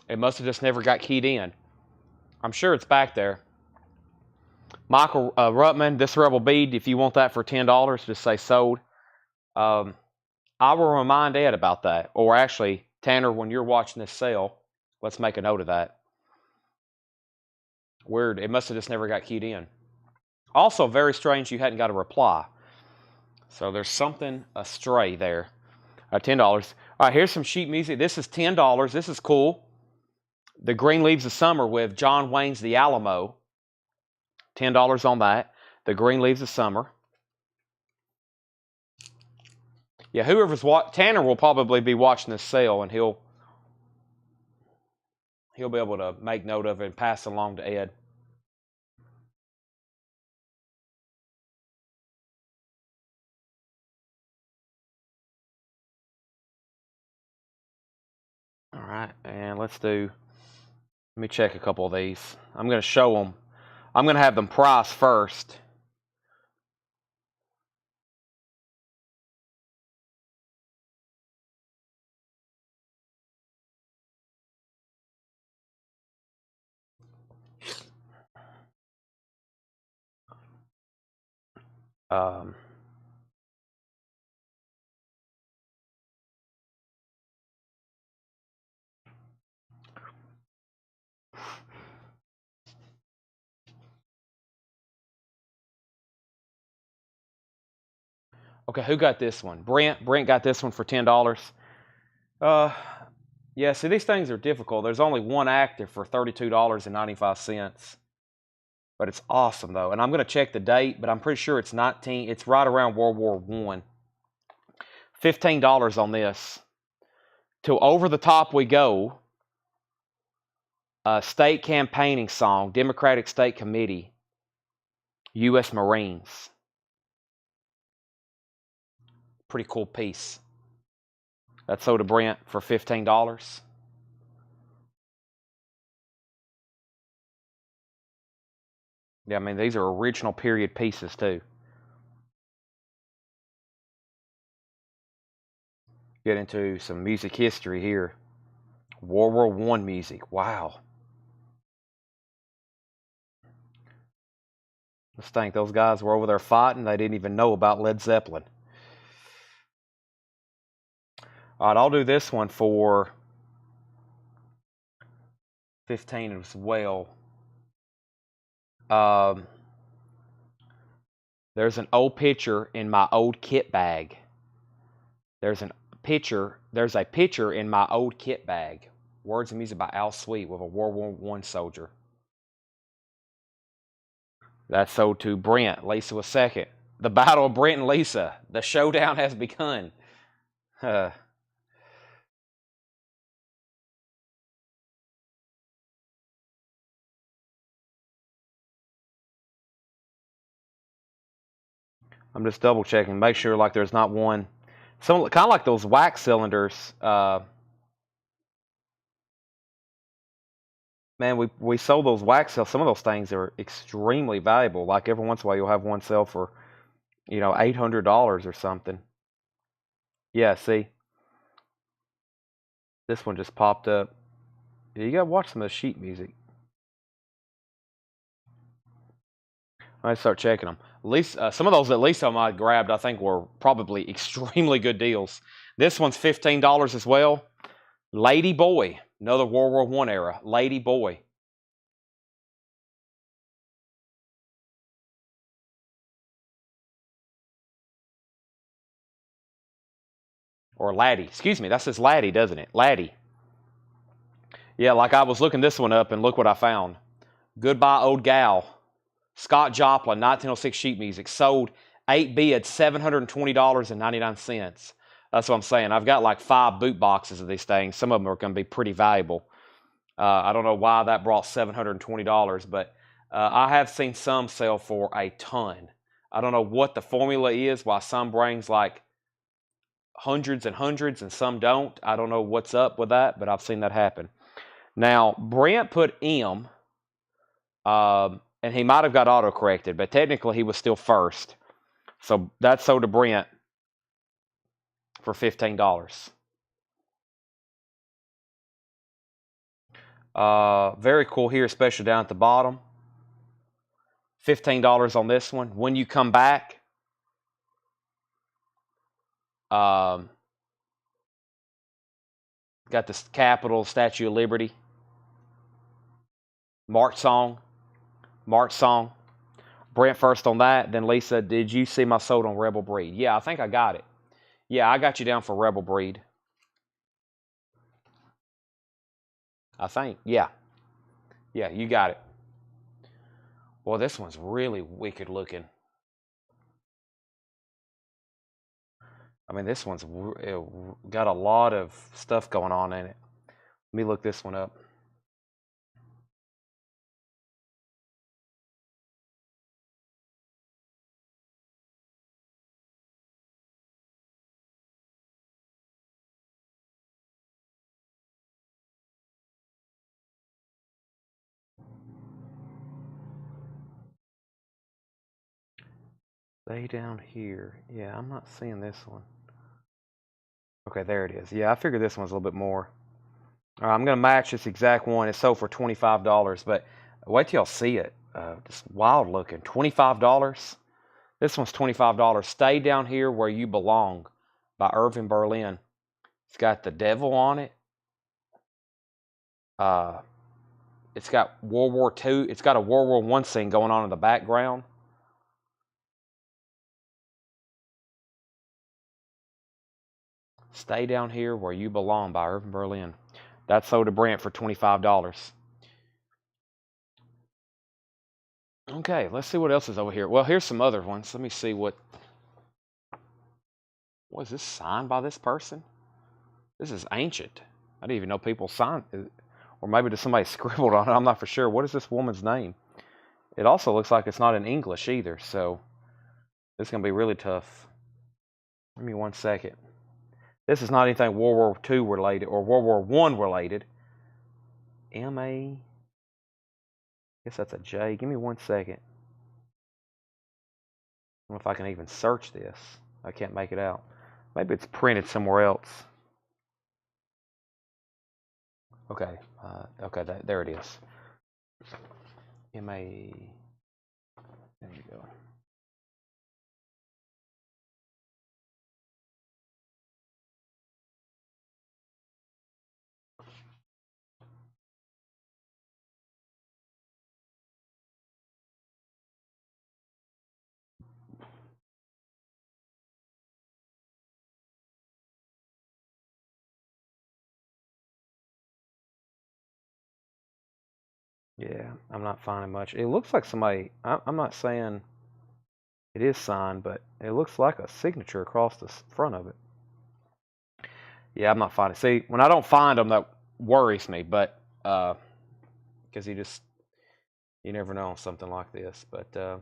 It must have just never got keyed in. I'm sure it's back there. Michael Ruttman, this Rebel bead, if you want that for $10, just say sold. I will remind Ed about that. Or actually, Tanner, when you're watching this sale, let's make a note of that. Weird. It must have just never got keyed in. Also, very strange you hadn't got a reply. So there's something astray there. $10. All right, here's some sheet music. This is $10. This is cool. The Green Leaves of Summer with John Wayne's The Alamo. $10 on that. The Green Leaves of Summer. Yeah, whoever's Tanner will probably be watching this sale, and he'll be able to make note of it and pass it along to Ed. All right, and let me check a couple of these. I'm going to show them. I'm going to have them priced first. Okay, who got this one? Brent. Brent got this one for $10. Yeah, see, these things are difficult. There's only one active for $32.95. But it's awesome, though. And I'm going to check the date, but I'm pretty sure it's right around World War I. $15 on this. Till Over the Top We Go. State campaigning song, Democratic State Committee, U.S. Marines. Pretty cool piece. That's sold to Brent for $15. Yeah, I mean, these are original period pieces, too. Get into some music history here. World War I music. Wow. Let's think those guys were over there fighting. They didn't even know about Led Zeppelin. All right, I'll do this one for 15 as well. There's an old picture in my old kit bag. There's a picture in my old kit bag. Words and music by Al Sweet with a World War I soldier. That's sold to Brent. Lisa was second. The battle of Brent and Lisa. The showdown has begun. I'm just double checking. Make sure like there's not one. Some kind of like those wax cylinders. Man, we sold those wax cells. Some of those things are extremely valuable. Like every once in a while, you'll have one sell for, $800 or something. Yeah, see, this one just popped up. You gotta watch some of the sheet music. I start checking them. At least some of those at least I might grabbed, I think, were probably extremely good deals. This one's $15 as well. Lady Boy, another World War I era. Lady Boy. Or Laddie. Excuse me, that says Laddie, doesn't it? Laddie. Yeah, like I was looking this one up, and look what I found. Goodbye, Old Gal. Scott Joplin, 1906 sheet music. Sold 8 bids, $720.99. That's what I'm saying. I've got like 5 boot boxes of these things. Some of them are going to be pretty valuable. I don't know why that brought $720, but I have seen some sell for a ton. I don't know what the formula is, why some brings like hundreds and hundreds and some don't. I don't know what's up with that, but I've seen that happen. Now, Brent put M, and he might have got auto-corrected, but technically he was still first. So that's sold to Brent for $15. Very cool here, especially down at the bottom. $15 on this one. When you come back, got the Capitol, Statue of Liberty, March song. Brent first on that. Then Lisa, did you see my sold on Rebel Breed? Yeah, I think I got it. Yeah, I got you down for Rebel Breed. I think. Yeah. Yeah, you got it. Well, this one's really wicked looking. I mean, this one's got a lot of stuff going on in it. Let me look this one up. Stay down here. Yeah, I'm not seeing this one. Okay, there it is. Yeah, I figured this one's a little bit more. All right, I'm going to match this exact one. It's sold for $25, but wait till y'all see it. Just wild looking. $25. This one's $25. Stay down here where you belong by Irving Berlin. It's got the devil on it. It's got World War II. It's got a World War I scene going on in the background. Stay down here where you belong by Irving Berlin. That's sold to Brent for $25. Okay, let's see what else is over here. Well, here's some other ones. Let me see what is this signed by this person? This is ancient. I didn't even know people signed it. Or maybe just somebody scribbled on it. I'm not for sure. What is this woman's name? It also looks like it's not in English either, so this is going to be really tough. Give me 1 second. This is not anything World War II related or World War I related. M-A... guess that's a J. Give me 1 second. I don't know if I can even search this. I can't make it out. Maybe it's printed somewhere else. Okay. Okay, there it is. M-A... There you go. Yeah, I'm not finding much. It looks like somebody... I'm not saying it is signed, but it looks like a signature across the front of it. Yeah, I'm not finding. See, when I don't find them, that worries me. But because you never know on something like this. But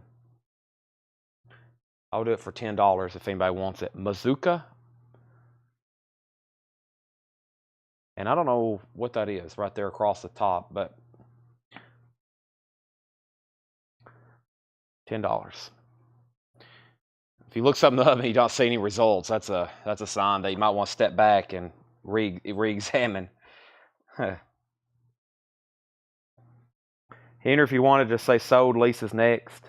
I'll do it for $10 if anybody wants it. Mazuka, and I don't know what that is right there across the top, but $10. If you look something up and you don't see any results, that's a sign that you might want to step back and re-examine. Henry, if you wanted to say sold, Lisa's next.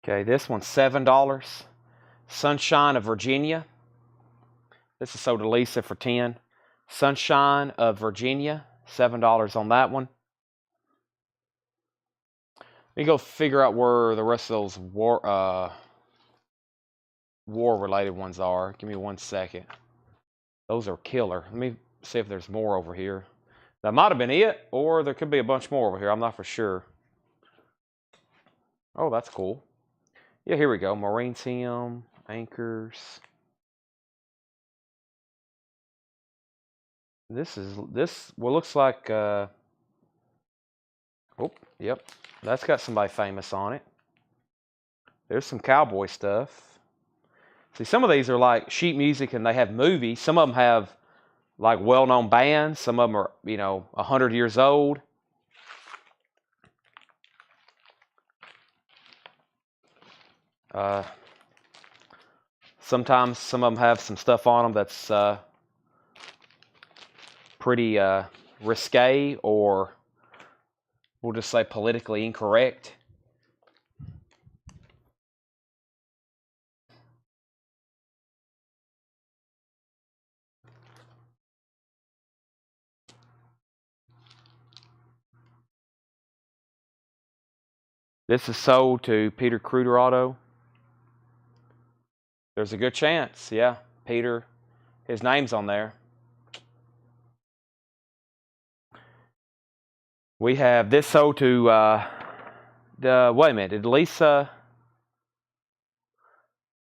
Okay, this one's $7. Sunshine of Virginia. This is sold to Lisa for $10. Sunshine of Virginia, $7 on that one. Let me go figure out where the rest of those war-related ones are. Give me 1 second. Those are killer. Let me see if there's more over here. That might have been it, or there could be a bunch more over here. I'm not for sure. Oh, that's cool. Yeah, here we go. Marine team, anchors. This looks like oh, yep. That's got somebody famous on it. There's some cowboy stuff. See, some of these are like sheet music and they have movies. Some of them have like well-known bands. Some of them are, 100 years old. Sometimes some of them have some stuff on them that's pretty risque, or we'll just say politically incorrect. This is sold to Peter Cruder Auto. There's a good chance, yeah. Peter, his name's on there. We have this sold to, wait a minute, did Lisa,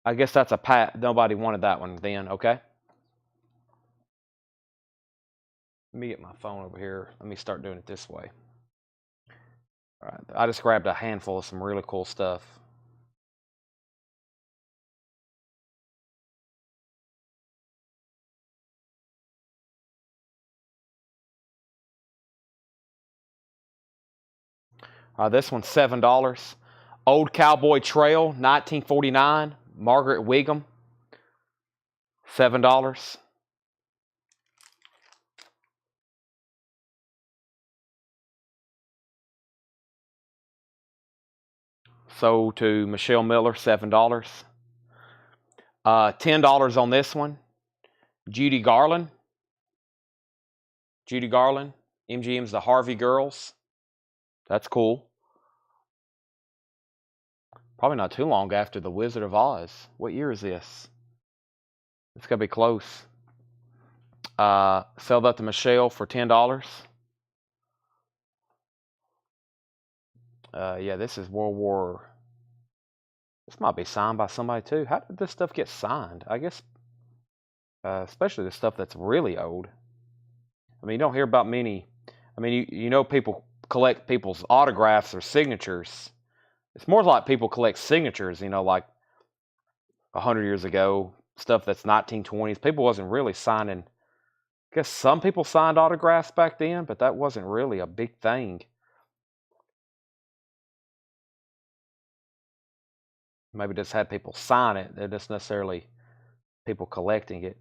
I guess that's a Pat, nobody wanted that one then, okay. Let me get my phone over here. Let me start doing it this way. All right, I just grabbed a handful of some really cool stuff. This one's $7. Old Cowboy Trail, 1949, Margaret Wiggum, $7. Sold to Michelle Miller, $7. $10 on this one. Judy Garland. Judy Garland. MGM's The Harvey Girls. That's cool. Probably not too long after The Wizard of Oz. What year is this? It's going to be close. Sell that to Michelle for $10. Yeah, this is World War. This might be signed by somebody too. How did this stuff get signed? I guess, especially the stuff that's really old. I mean, you don't hear about many. I mean, people collect people's autographs or signatures. It's more like people collect signatures, like 100 years ago, stuff that's 1920s. People wasn't really signing. I guess some people signed autographs back then, but that wasn't really a big thing. Maybe just had people sign it. They're just necessarily people collecting it.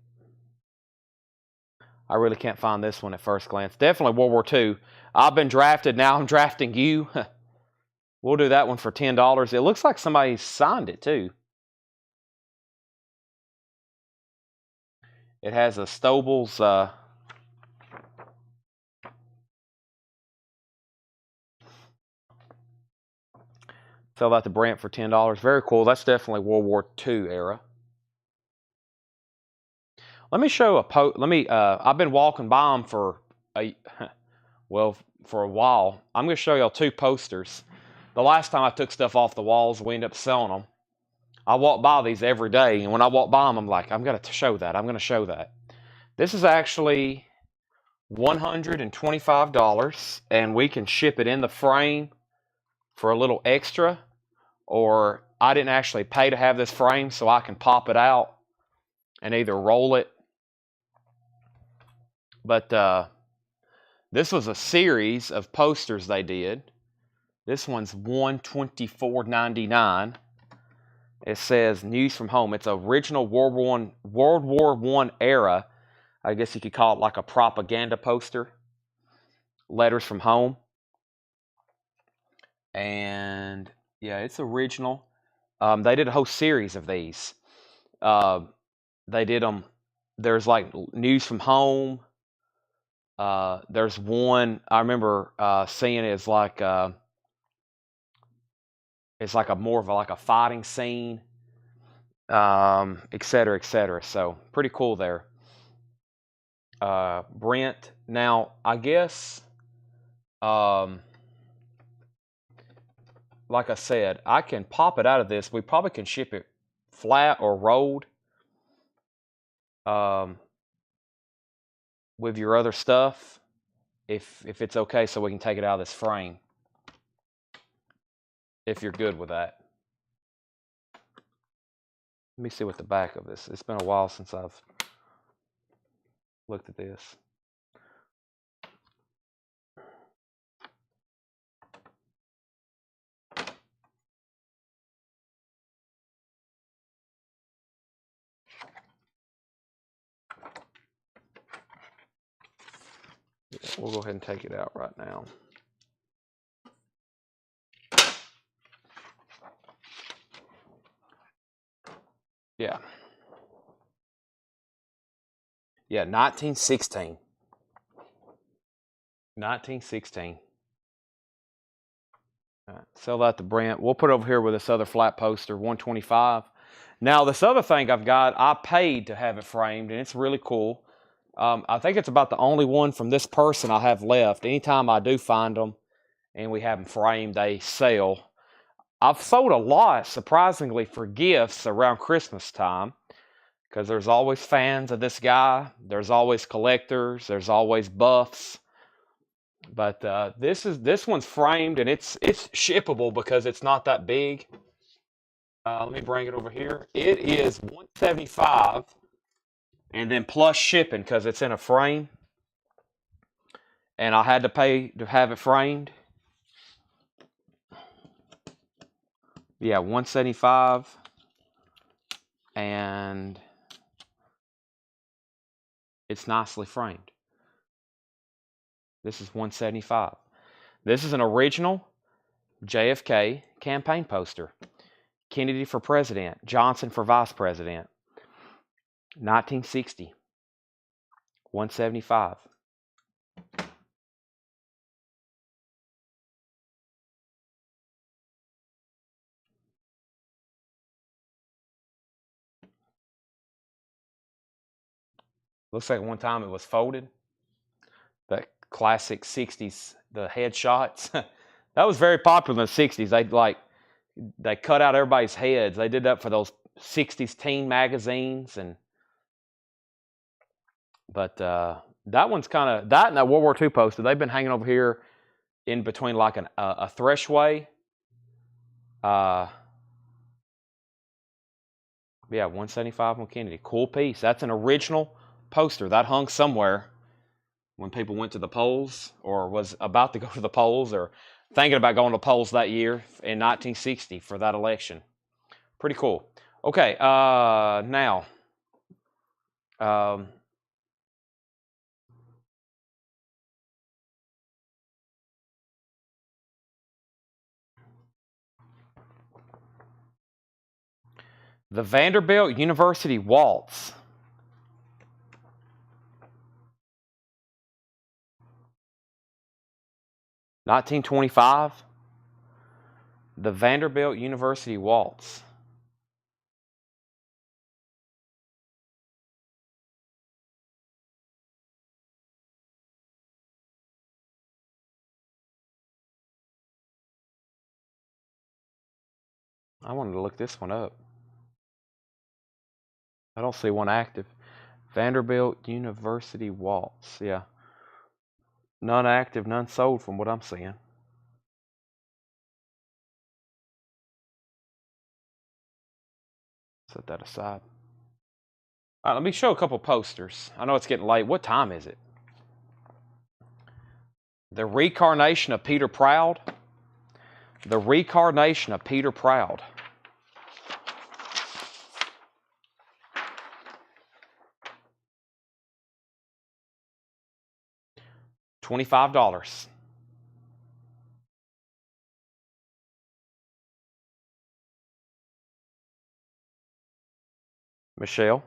I really can't find this one at first glance. Definitely World War II. I've been drafted. Now I'm drafting you. We'll do that one for $10. It looks like somebody signed it too. It has a Stoble's. Sell that to Brent for $10. Very cool. That's definitely World War II era. Let me show a I've been walking by them for a while. I'm going to show y'all two posters. The last time I took stuff off the walls, we ended up selling them. I walk by these every day, and when I walk by them, I'm like, I'm going to show that. I'm going to show that. This is actually $125, and we can ship it in the frame for a little extra, or I didn't actually pay to have this frame, so I can pop it out and either roll it. But this was a series of posters they did. This one's $124.99. It says News from Home. It's original World War I era. I guess you could call it like a propaganda poster. Letters from Home. And yeah, it's original. They did a whole series of these. They did them. There's like News from Home. There's one I remember seeing it as like it's like a more of a fighting scene, et cetera, et cetera. So pretty cool there. Brent. Now I guess, like I said, I can pop it out of this. We probably can ship it flat or rolled. With your other stuff, if it's okay, so we can take it out of this frame. If you're good with that. Let me see what the back of this. It's been a while since I've looked at this. Yeah, we'll go ahead and take it out right now. Yeah. Yeah, 1916. 1916. All right, sell that to Brent. We'll put it over here with this other flat poster, 125. Now, this other thing I've got, I paid to have it framed, and it's really cool. I think it's about the only one from this person I have left. Anytime I do find them and we have them framed, they sell. I've sold a lot, surprisingly, for gifts around Christmas time because there's always fans of this guy. There's always collectors. There's always buffs. But this one's framed and it's shippable because it's not that big. Let me bring it over here. It is $175 and then plus shipping because it's in a frame. And I had to pay to have it framed. Yeah, $175 and it's nicely framed. This is $175. This is an original JFK campaign poster. Kennedy for president, Johnson for vice president. 1960. $175. Looks like one time it was folded. That classic 60s, the headshots. That was very popular in the 60s. They cut out everybody's heads. They did that for those 60s teen magazines but that one's kind of that and that World War II poster. They've been hanging over here in between like a threshway. Yeah, 175 on Kennedy. Cool piece. That's an original poster that hung somewhere when people went to the polls or was about to go to the polls or thinking about going to the polls that year in 1960 for that election. Pretty cool. Okay, now the Vanderbilt University Waltz. $1925. The Vanderbilt University Waltz. I wanted to look this one up. I don't see one active. Vanderbilt University Waltz. Yeah. None active, none sold from what I'm seeing. Set that aside. All right, let me show a couple posters. I know it's getting late. What time is it? The Reincarnation of Peter Proud. The Reincarnation of Peter Proud. $25. Michelle.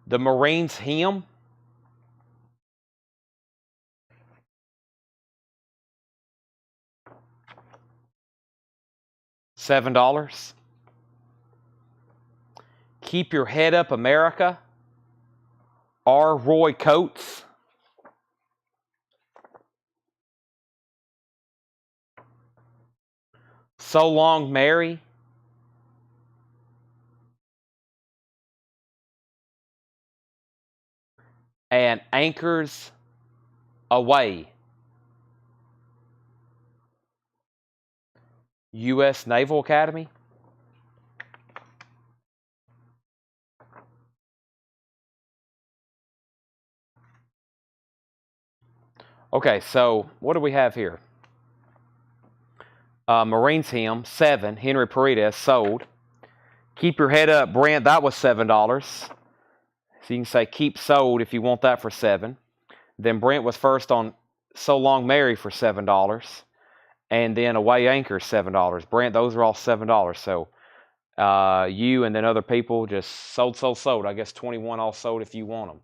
The Marines Hymn. $7. Keep Your Head Up, America. R. Roy Coates. So Long, Mary. And Anchors Away. U.S. Naval Academy. Okay, so what do we have here? Marines Hymn, 7. Henry Paredes, sold. Keep Your Head Up, Brent, that was $7. So you can say keep sold if you want that for 7. Then Brent was first on So Long Mary for $7. And then Away Anchor, $7. Brent, those are all $7. So you and then other people just sold. I guess 21 all sold if you want them.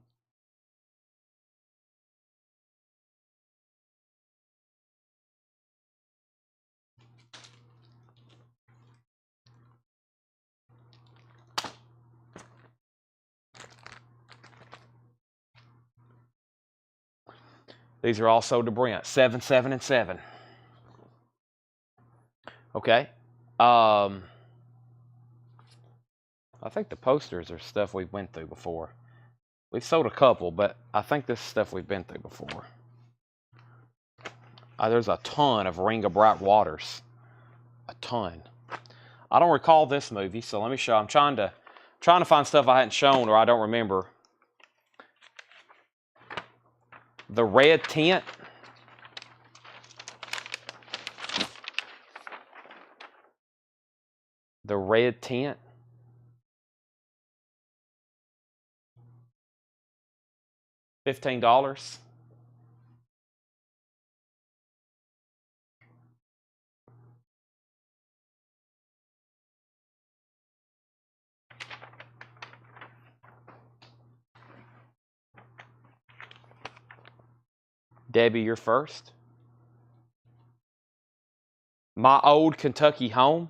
These are all sold to Brent. 7, 7, and 7. Okay. I think the posters are stuff we've went through before. We've sold a couple, but I think this is stuff we've been through before. There's a ton of Ring of Bright Waters. A ton. I don't recall this movie, so let me show. I'm trying to find stuff I hadn't shown or I don't remember. The Red Tent. The Red Tent. $15. Debbie, you're first. My Old Kentucky Home.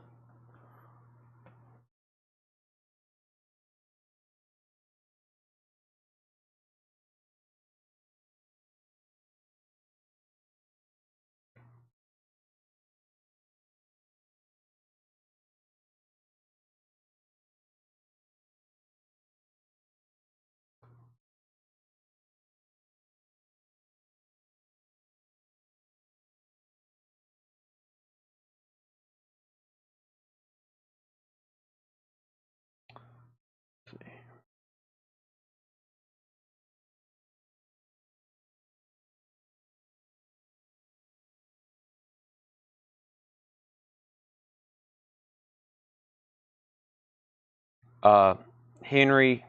Henry,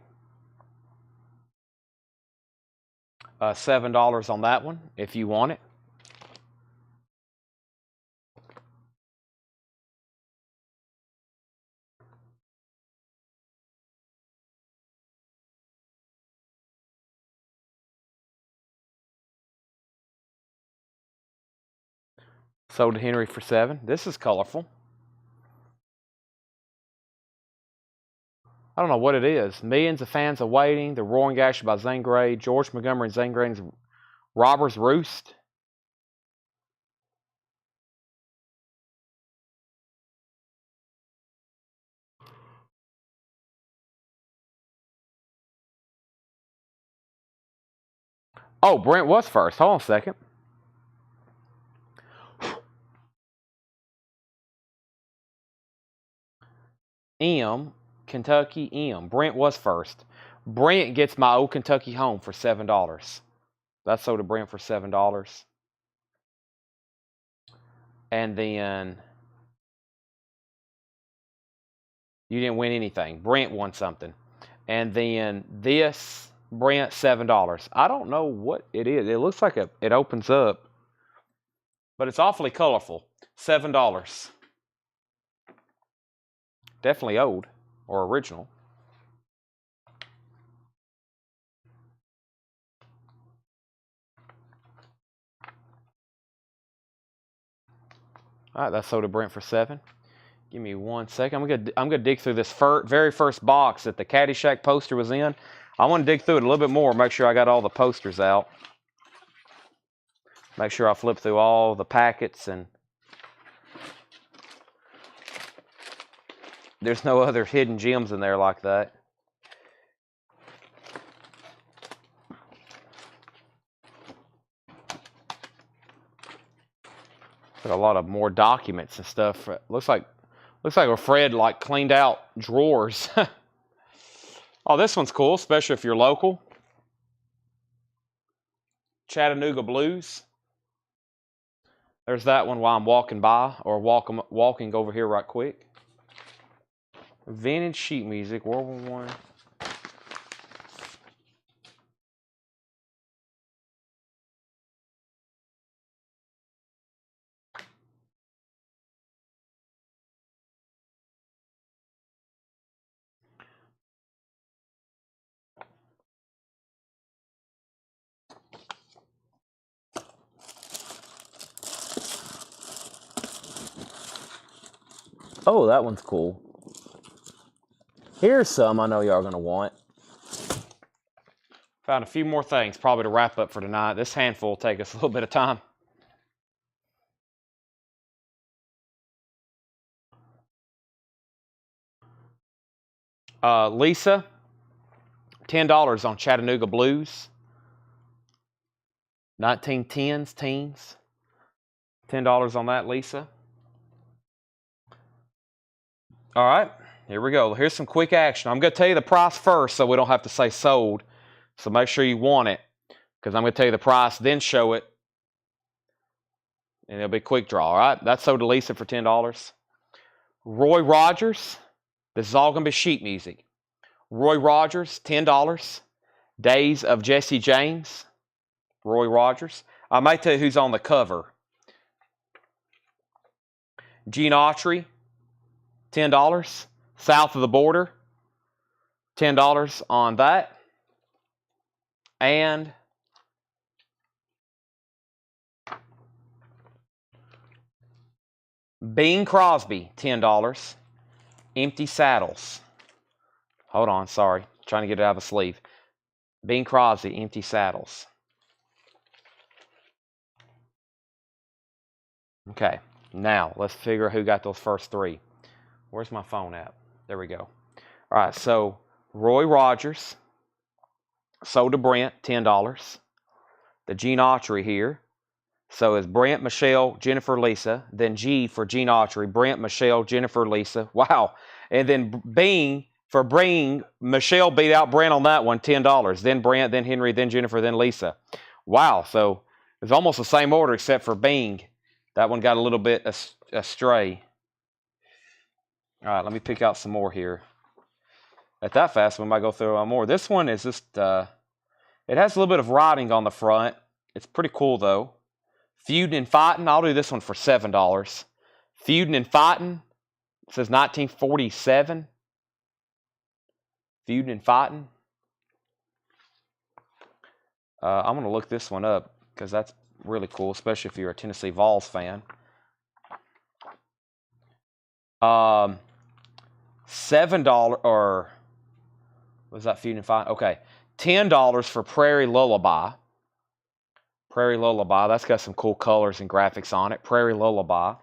$7 on that one if you want it. Sold to Henry for 7. This is colorful. I don't know what it is. Millions of fans awaiting. The Roaring Gash by Zane Grey. George Montgomery and Zane Grey's Robber's Roost. Oh, Brent was first. Hold on a second. Kentucky M. Brent was first. Brent gets My Old Kentucky Home for $7. That's sold to Brent for $7. And then you didn't win anything. Brent won something. And then this, Brent, $7. I don't know what it is. It looks like it opens up, but it's awfully colorful. $7. Definitely old or original. All right, that's sold to Brent for 7. Give me 1 second. I'm gonna dig through this very first box that the Caddyshack poster was in. I want to dig through it a little bit more, make sure I got all the posters out. Make sure I flip through all the packets and there's no other hidden gems in there like that. Got a lot of more documents and stuff. Looks like Fred like cleaned out drawers. Oh, this one's cool, especially if you're local. Chattanooga Blues. There's that one while I'm walking by, or walking over here right quick. Vintage sheet music, World War I. Oh, that one's cool. Here's some I know y'all are going to want. Found a few more things probably to wrap up for tonight. This handful will take us a little bit of time. Lisa, $10 on Chattanooga Blues. 1910s, teens. $10 on that, Lisa. All right, here we go. Here's some quick action. I'm going to tell you the price first so we don't have to say sold. So make sure you want it because I'm going to tell you the price, then show it. And it'll be a quick draw, all right? That's sold to Lisa for $10. Roy Rogers. This is all going to be sheet music. Roy Rogers, $10. Days of Jesse James. Roy Rogers. I might tell you who's on the cover. Gene Autry, $10. South of the Border, $10 on that. And Bing Crosby, $10. Empty Saddles. Hold on, sorry. Trying to get it out of the sleeve. Bing Crosby, Empty Saddles. Okay, now let's figure out who got those first three. Where's my phone at? There we go. All right, so Roy Rogers, sold to Brent, $10. The Gene Autry here. So it's Brent, Michelle, Jennifer, Lisa. Then G for Gene Autry. Brent, Michelle, Jennifer, Lisa. Wow. And then Bing for Bing. Michelle beat out Brent on that one, $10. Then Brent, then Henry, then Jennifer, then Lisa. Wow. So it's almost the same order except for Bing. That one got a little bit astray. All right, let me pick out some more here. At that fast, we might go through one more. This one is just, it has a little bit of writing on the front. It's pretty cool, though. Feuding and Fighting. I'll do this one for $7. Feuding and Fighting. It says 1947. Feuding and Fighting. I'm going to look this one up because that's really cool, especially if you're a Tennessee Vols fan. $7 or was that Feuding and Fighting? Okay, $10 for Prairie Lullaby. Prairie Lullaby. That's got some cool colors and graphics on it. Prairie Lullaby.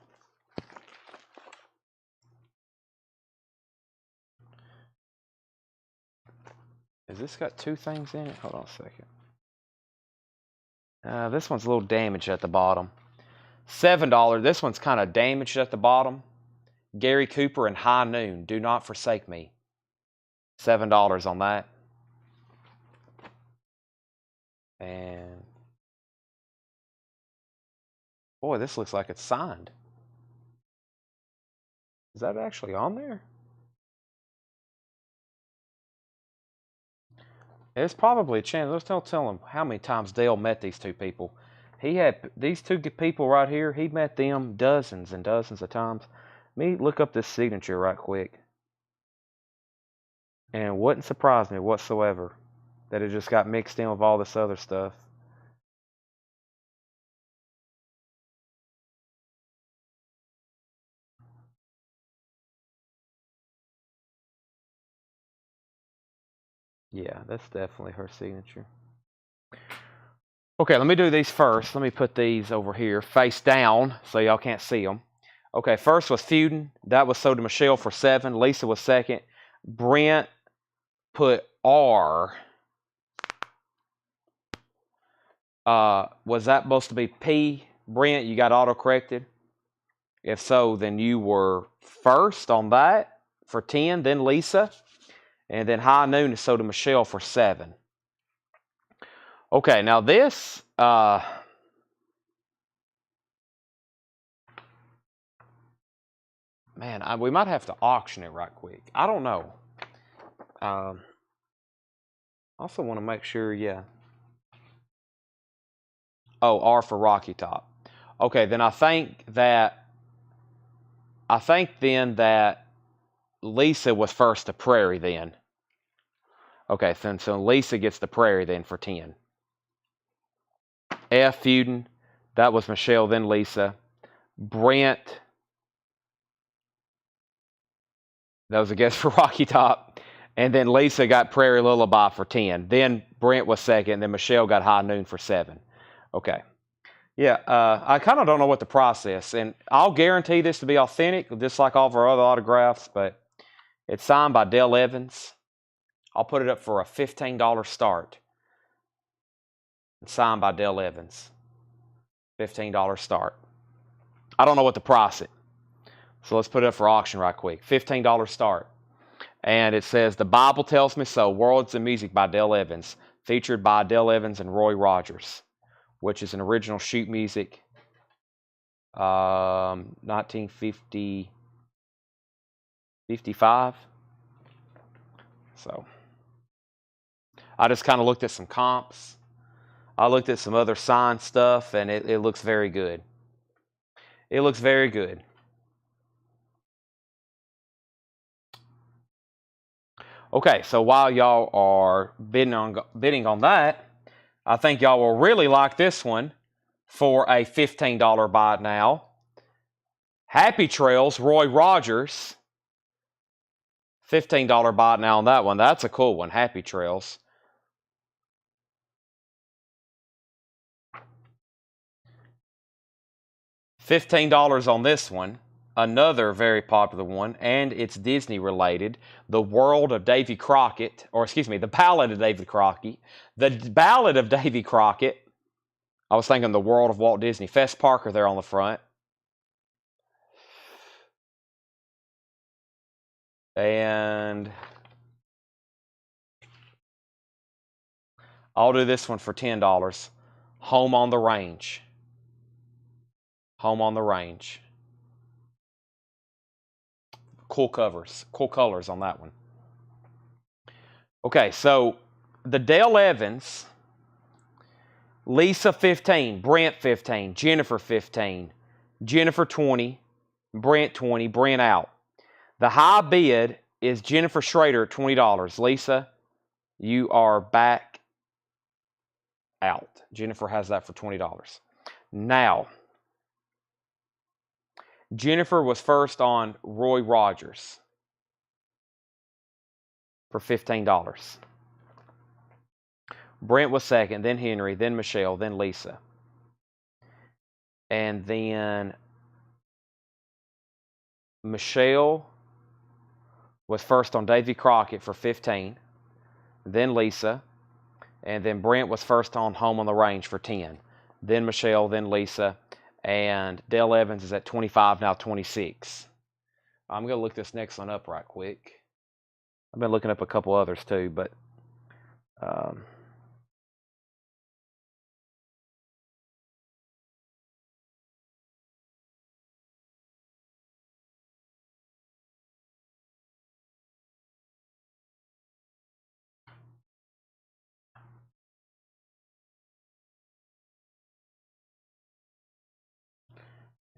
Has this got two things in it? Hold on a second. This one's a little damaged at the bottom. $7. This one's kind of damaged at the bottom. Gary Cooper and High Noon. Do Not Forsake Me. $7 on that. And boy, this looks like it's signed. Is that actually on there? There's probably a chance. Let's tell him how many times Dale met these two people. He had these two people right here. He met them dozens and dozens of times. Let me look up this signature right quick. And it wouldn't surprise me whatsoever that it just got mixed in with all this other stuff. Yeah, that's definitely her signature. Okay, let me do these first. Let me put these over here face down so y'all can't see them. Okay, first was feuding. That was sold to Michelle for 7. Lisa was second. Brent put R. Was that supposed to be P? Brent, you got auto-corrected? If so, then you were first on that for 10, then Lisa. And then High Noon is sold to Michelle for 7. Okay, now this, man, we might have to auction it right quick. I don't know. Also want to make sure, yeah. Oh, R for Rocky Top. Okay, then I think then that Lisa was first to Prairie then. Okay, so Lisa gets the Prairie then for 10. F feuding, that was Michelle, then Lisa. Brent, that was a guess for Rocky Top. And then Lisa got Prairie Lullaby for 10. Then Brent was second. Then Michelle got High Noon for 7. Okay. Yeah, I kind of don't know what the process, and I'll guarantee this to be authentic, just like all of our other autographs, but it's signed by Dale Evans. I'll put it up for a $15 start. It's signed by Dale Evans. $15 start. I don't know what the price is, so let's put it up for auction right quick. $15 start. And it says, The Bible Tells Me So, Worlds of Music by Dale Evans, featured by Dale Evans and Roy Rogers, which is an original sheet music, 1955. So I just kind of looked at some comps. I looked at some other signed stuff, and it looks very good. It looks very good. Okay, so while y'all are bidding on that, I think y'all will really like this one for a $15 buy now. Happy Trails, Roy Rogers. $15 buy now on that one. That's a cool one, Happy Trails. $15 on this one. Another very popular one, and it's Disney related. The World of Davy Crockett, or excuse me, The Ballad of Davy Crockett. The Ballad of Davy Crockett. I was thinking The World of Walt Disney. Fess Parker there on the front. And I'll do this one for $10. Home on the Range. Home on the Range. Cool covers, cool colors on that one. Okay, so the Dale Evans, Lisa 15, Brent 15, Jennifer 15, Jennifer 20, Brent 20, Brent out. The high bid is Jennifer Schrader at $20. Lisa, you are back out. Jennifer has that for $20. Now, Jennifer was first on Roy Rogers for $15. Brent was second, then Henry, then Michelle, then Lisa. And then Michelle was first on Davy Crockett for 15, then Lisa, and then Brent was first on Home on the Range for 10, then Michelle, then Lisa, and Dale Evans is at 25, now 26. I'm going to look this next one up right quick. I've been looking up a couple others too, but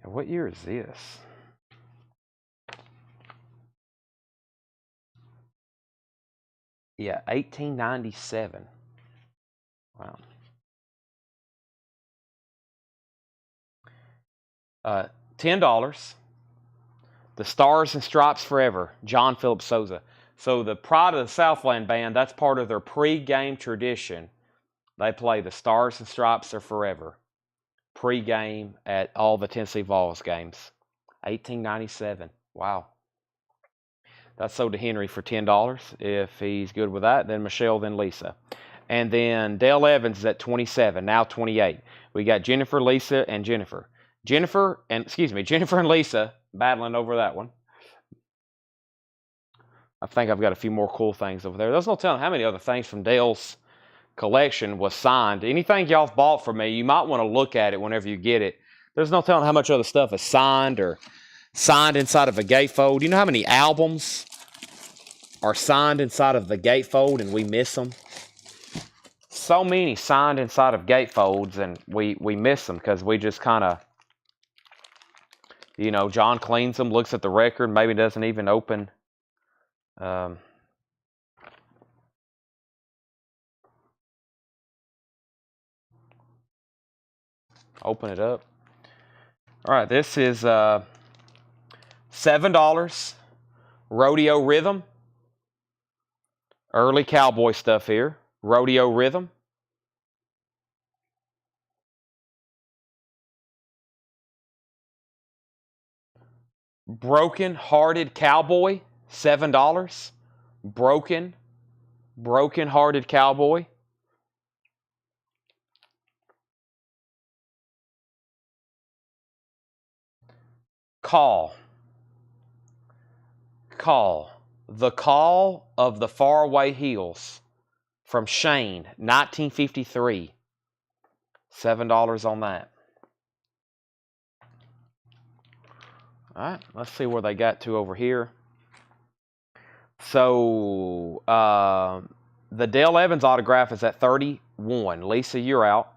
what year is this? Yeah, 1897. Wow. $10. The Stars and Stripes Forever, John Philip Sousa. So the Pride of the Southland band, that's part of their pre-game tradition. They play the Stars and Stripes Are Forever pre-game at all the Tennessee Vols games. 1897. Wow. That's sold to Henry for $10. If he's good with that, then Michelle, then Lisa. And then Dale Evans is at 27, now 28. We got Jennifer, Lisa, and Jennifer. Jennifer and Lisa battling over that one. I think I've got a few more cool things over there. There's no telling how many other things from Dale's collection was signed. Anything y'all bought from me, you might want to look at it whenever you get it. There's no telling how much other stuff is signed or signed inside of a gatefold. You know how many albums are signed inside of the gatefold and we miss them? So many signed inside of gatefolds and we miss them because we just kind of, John cleans them, looks at the record, maybe doesn't even open. Open it up. All right, this is $7. Rodeo Rhythm. Early cowboy stuff here. Rodeo Rhythm. Broken Hearted Cowboy. $7. Broken Hearted Cowboy. Call. The Call of the Faraway Hills from Shane, 1953. $7 on that. All right, let's see where they got to over here. So the Dale Evans autograph is at 31. Lisa, you're out.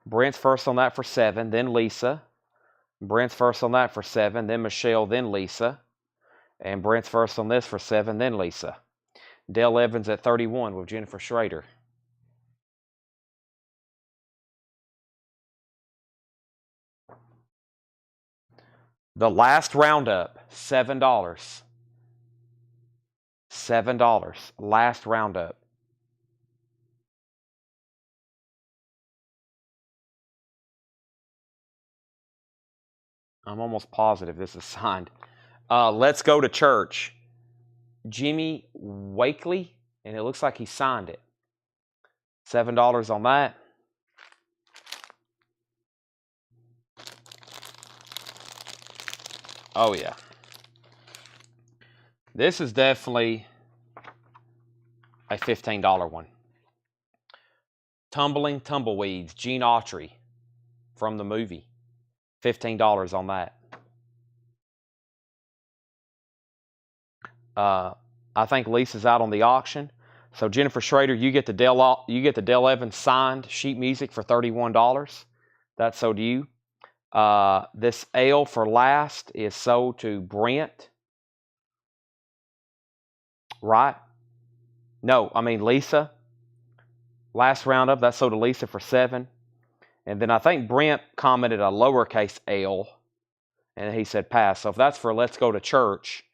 Brent's first on that for 7, then Lisa. Brent's first on that for 7, then Michelle, then Lisa. And Brent's first on this for 7, then Lisa. Dale Evans at 31 with Jennifer Schrader. The last roundup, $7. $7. Last roundup. I'm almost positive this is signed. Let's Go to Church. Jimmy Wakely, and it looks like he signed it. $7 on that. Oh, yeah. This is definitely a $15 one. Tumbling Tumbleweeds, Gene Autry from the movie. $15 on that. I think Lisa's out on the auction. So Jennifer Schrader, you get the Dale Evans signed sheet music for $31. That's sold to you. This Ale for Last is sold to Brent. Right? No, I mean Lisa. Last roundup, that's sold to Lisa for 7. And then I think Brent commented a lowercase ale, and he said pass. So if that's for Let's Go to Church,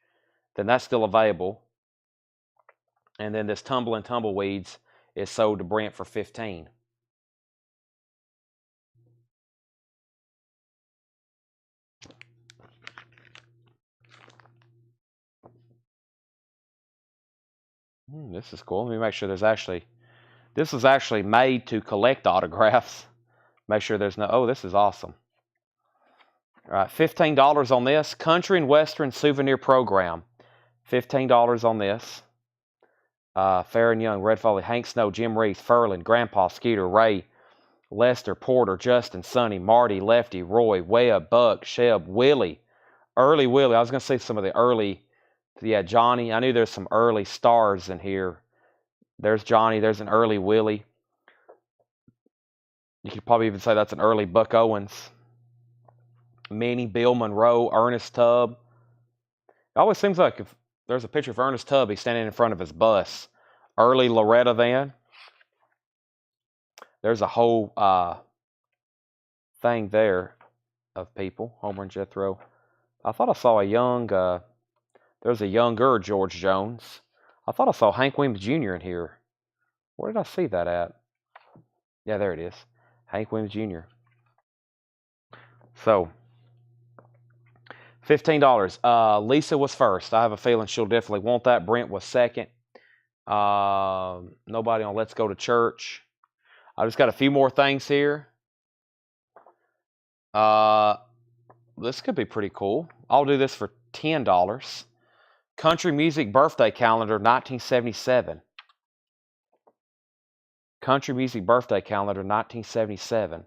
then that's still available. And then this Tumbling Tumbleweeds is sold to Brent for 15. This is cool. Let me make sure there's actually... This was actually made to collect autographs. Make sure there's no... Oh, this is awesome. All right, $15 on this. Country and Western Souvenir Program. $15 on this. Fair and Young, Red Foley, Hank Snow, Jim Reeves, Furlan, Grandpa, Skeeter, Ray, Lester, Porter, Justin, Sonny, Marty, Lefty, Roy, Webb, Buck, Sheb, Willie, early Willie. I was going to say some of the early... Yeah, Johnny. I knew there's some early stars in here. There's Johnny. There's an early Willie. You could probably even say that's an early Buck Owens. Minnie, Bill Monroe, Ernest Tubb. It always seems like if there's a picture of Ernest Tubb, he's standing in front of his bus. Early Loretta Van. There's a whole thing there of people. Homer and Jethro. I thought I saw a young... there's a younger George Jones. I thought I saw Hank Williams Jr. in here. Where did I see that at? Yeah, there it is. Hank Williams Jr. So, $15. Lisa was first. I have a feeling she'll definitely want that. Brent was second. Nobody on Let's Go to Church. I just got a few more things here. This could be pretty cool. I'll do this for $10. Country Music Birthday Calendar 1977. Country Music Birthday Calendar 1977.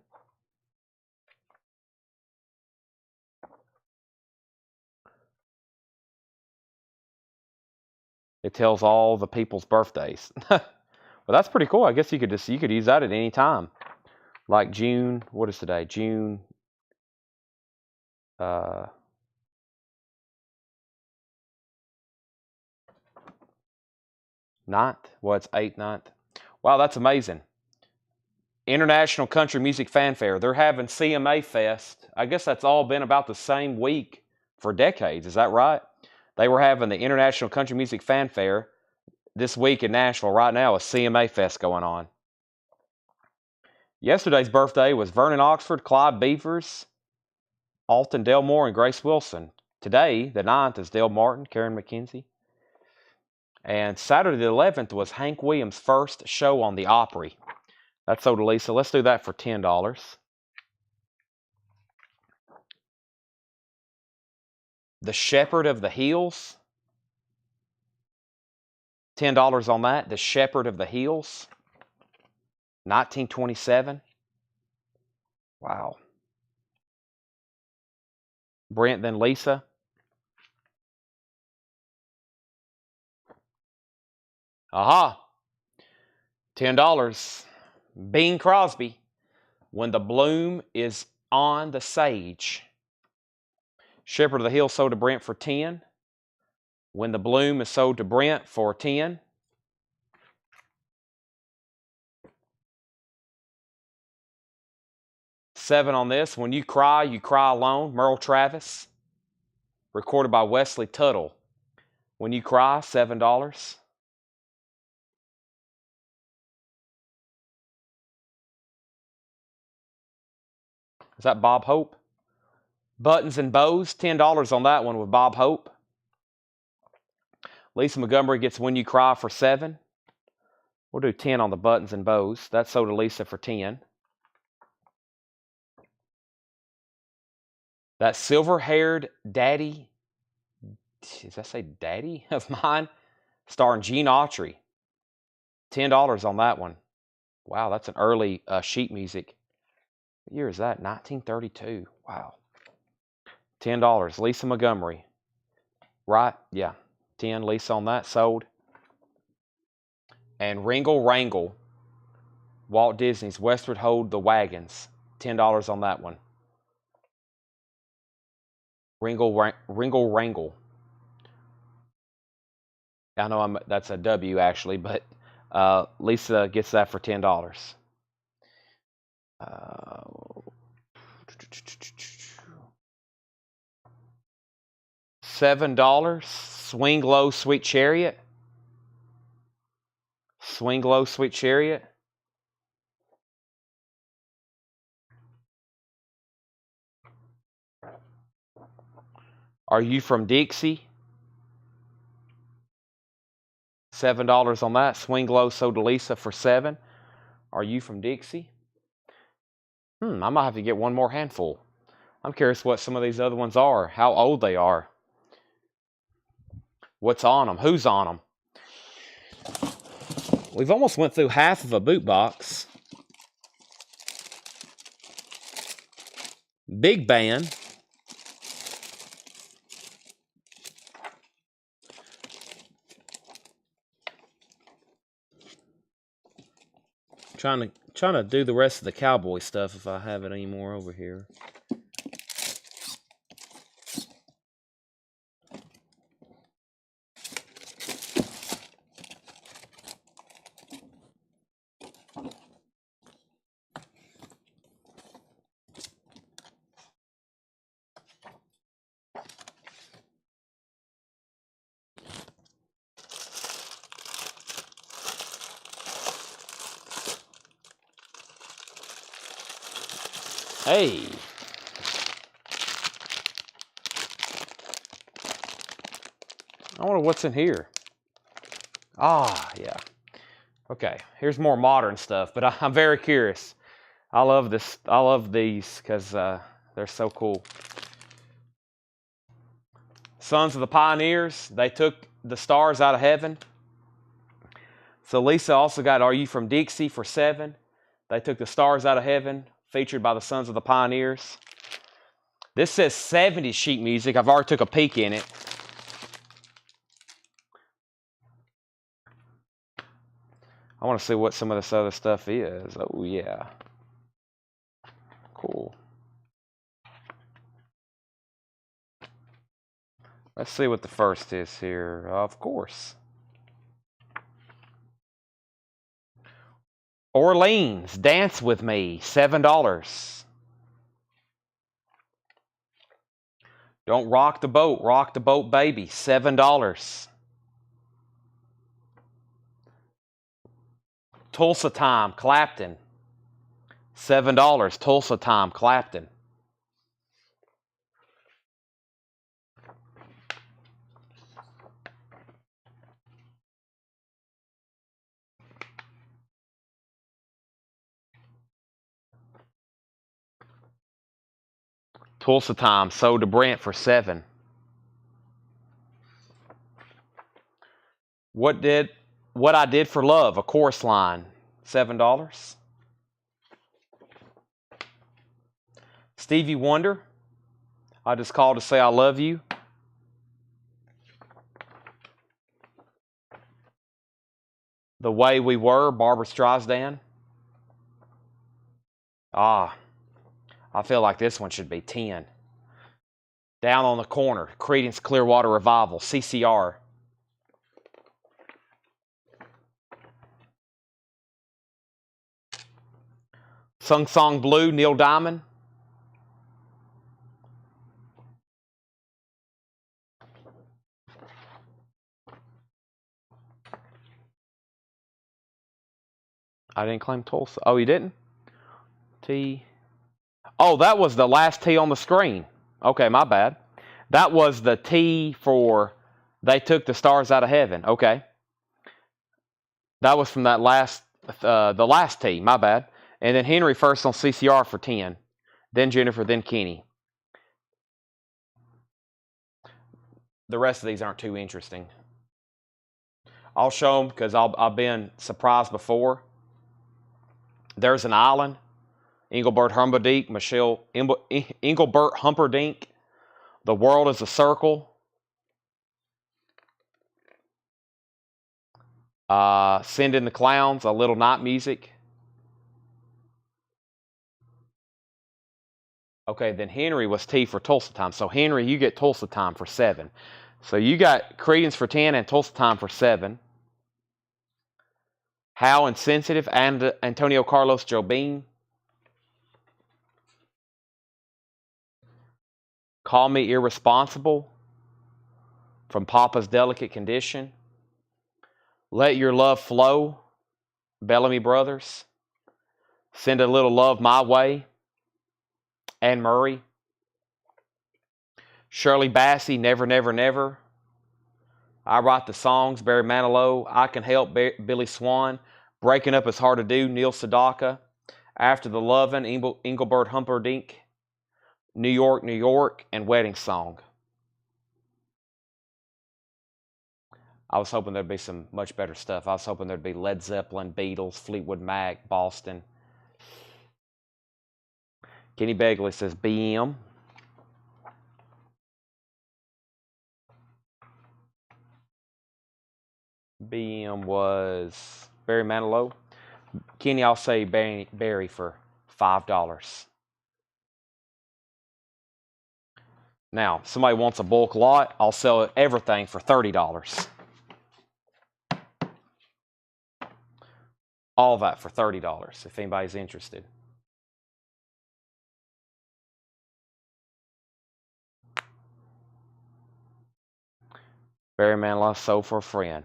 It tells all the people's birthdays. Well, that's pretty cool. I guess you could use that at any time. Like June, what is today? June 9th. Well, it's 8th, 9th. Wow, that's amazing. International Country Music Fanfare. They're having CMA Fest. I guess that's all been about the same week for decades. Is that right? They were having the International Country Music Fanfare this week in Nashville. Right now, a CMA Fest going on. Yesterday's birthday was Vernon Oxford, Clyde Beavers, Alton Delmore, and Grace Wilson. Today, the 9th, is Del Martin, Karen McKenzie. And Saturday the 11th was Hank Williams' first show on the Opry. That's so to Lisa. Let's do that for $10. The Shepherd of the Hills. $10 on that. The Shepherd of the Hills. 1927. Wow. Brent, then Lisa. Aha. $10. Bing Crosby. When the Bloom is on the Sage. Shepherd of the Hill sold to Brent for 10. When the Bloom is sold to Brent for 10. $7 on this. When You Cry Alone. Merle Travis. Recorded by Wesley Tuttle. When You Cry, $7. Is that Bob Hope? Buttons and Bows, $10 on that one with Bob Hope. Lisa Montgomery gets When You Cry for 7. We'll do 10 on the Buttons and Bows. That's sold to Lisa for 10. That Silver-Haired Daddy, does that say Daddy of Mine? Starring Gene Autry. $10 on that one. Wow, that's an early sheet music. What year is that? 1932. Wow. $10. Lisa Montgomery. Right? Yeah. 10. Lisa on that. Sold. And Ringle Wrangle. Walt Disney's Westward Hold the Wagons. $10 on that one. Ringle Wrangle. I know that's a W actually, but Lisa gets that for $10. $7. Swing Low, Sweet Chariot. Swing Low, Sweet Chariot. Are You From Dixie? $7 on that. Swing Low, sold to Lisa for 7. Are You From Dixie? I might have to get one more handful. I'm curious what some of these other ones are, how old they are. What's on them? Who's on them? We've almost went through half of a boot box. Big Band. Trying to do the rest of the cowboy stuff if I have it anymore over here. Hey. I wonder what's in here. Ah, yeah. Okay, here's more modern stuff, but I'm very curious. I love this. I love these because they're so cool. Sons of the Pioneers, they took the stars out of heaven. So Lisa also got Are You From Dixie for 7. They took the stars out of heaven, featured by the Sons of the Pioneers. This says 70s sheet music. I've already took a peek in it. I want to see what some of this other stuff is. Oh, yeah. Cool. Let's see what the first is here. Of course. Orleans, Dance With Me, $7. Don't Rock the Boat Baby, $7. Tulsa Time, Clapton, $7. Tulsa Time, Clapton. Tulsa Time, sold to Brent for 7. What I Did for Love, a chorus line, $7. Stevie Wonder, I Just Called to Say I Love You. The Way We Were, Barbra Streisand. I feel like this one should be 10. Down on the Corner, Creedence Clearwater Revival, CCR. Sung Song Blue, Neil Diamond. I didn't claim Tulsa. Oh, you didn't? T. Oh, that was the last T on the screen. Okay, my bad. That was the T for They Took the Stars Out of Heaven. Okay. That was from that the last T. My bad. And then Henry first on CCR for 10. Then Jennifer, then Kenny. The rest of these aren't too interesting. I'll show them because I've been surprised before. There's an Island. Engelbert Humperdinck, Engelbert Humperdinck. The World is a Circle. Send in the Clowns, A Little Night Music. Okay, then Henry was T for Tulsa Time. So Henry, you get Tulsa Time for 7. So you got Creedence for 10 and Tulsa Time for 7. How Insensitive, and Antonio Carlos Jobim. Call Me Irresponsible from Papa's Delicate Condition. Let Your Love Flow, Bellamy Brothers. Send a Little Love My Way, Anne Murray. Shirley Bassey, Never, Never, Never. I Write the Songs, Barry Manilow. I Can Help, Billy Swan. Breaking Up Is Hard to Do, Neil Sedaka. After the Lovin', Engelbert Humperdinck. New York, New York, and Wedding Song. I was hoping there'd be some much better stuff. I was hoping there'd be Led Zeppelin, Beatles, Fleetwood Mac, Boston. Kenny Begley says BM. BM was Barry Manilow. Kenny, I'll say Barry for $5. Now, somebody wants a bulk lot, I'll sell everything for $30. All that for $30 if anybody's interested. Barry Manilow sold for a friend.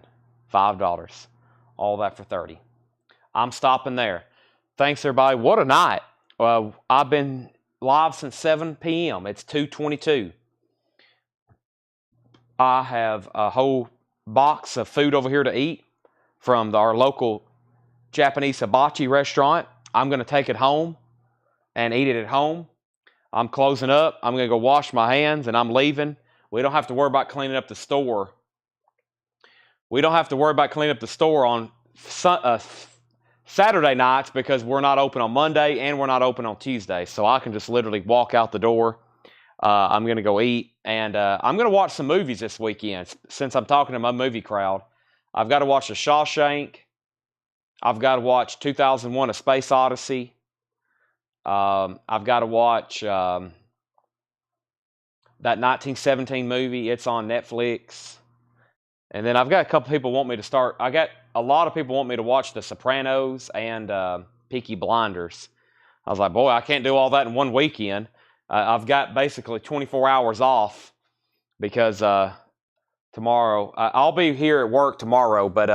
$5. All that for $30. I'm stopping there. Thanks, everybody. What a night. I've been live since 7 p.m. It's 2:22. I have a whole box of food over here to eat from our local Japanese hibachi restaurant. I'm going to take it home and eat it at home. I'm closing up. I'm going to go wash my hands, and I'm leaving. We don't have to worry about cleaning up the store. We don't have to worry about cleaning up the store on Saturday nights because we're not open on Monday and we're not open on Tuesday. So I can just literally walk out the door. I'm going to go eat, and I'm going to watch some movies this weekend. Since I'm talking to my movie crowd, I've got to watch The Shawshank. I've got to watch 2001: A Space Odyssey. I've got to watch that 1917 movie. It's on Netflix. And then I've got a couple people want me to start. I got a lot of people want me to watch The Sopranos and Peaky Blinders. I was like, boy, I can't do all that in one weekend. I've got basically 24 hours off because tomorrow I'll be here at work tomorrow, but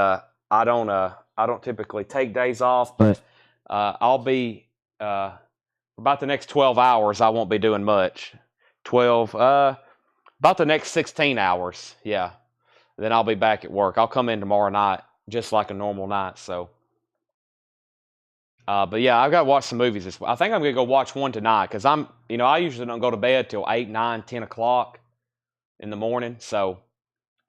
I don't typically take days off. But I'll be about the next 12 hours. I won't be doing much. 12, about the next 16 hours. Yeah. Then I'll be back at work. I'll come in tomorrow night, just like a normal night. So, but yeah, I've got to watch some movies this week. I think I'm going to go watch one tonight because I usually don't go to bed till 8, 9, 10 o'clock in the morning. So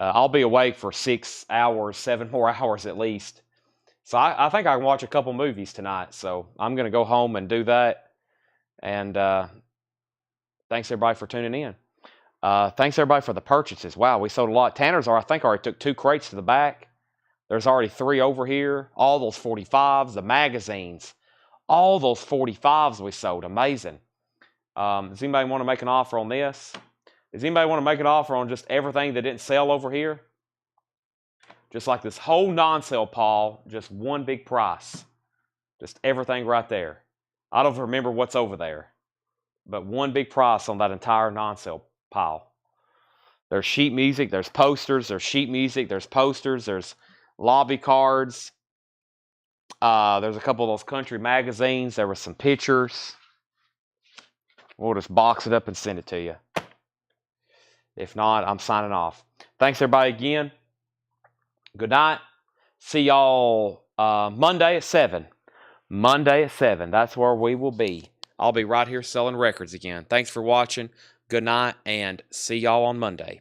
I'll be awake for 6 hours, 7 more hours at least. So I think I can watch a couple movies tonight. So I'm going to go home and do that. And thanks everybody for tuning in. Thanks everybody for the purchases. Wow, we sold a lot. Tanner's, I think, already took 2 crates to the back. There's already 3 over here. All those 45s, the magazines, all those 45s we sold. Amazing. Does anybody want to make an offer on this? Does anybody want to make an offer on just everything that didn't sell over here? Just like this whole non-sale pile, just one big price. Just everything right there. I don't remember what's over there, but one big price on that entire non-sale pile. There's sheet music, there's posters, there's sheet music, there's posters, there's lobby cards. There's a couple of those country magazines. There were some pictures. We'll just box it up and send it to you. If not, I'm signing off. Thanks everybody again. Good night. See y'all Monday at 7. Monday at 7. That's where we will be. I'll be right here selling records again. Thanks for watching. Good night, and see y'all on Monday.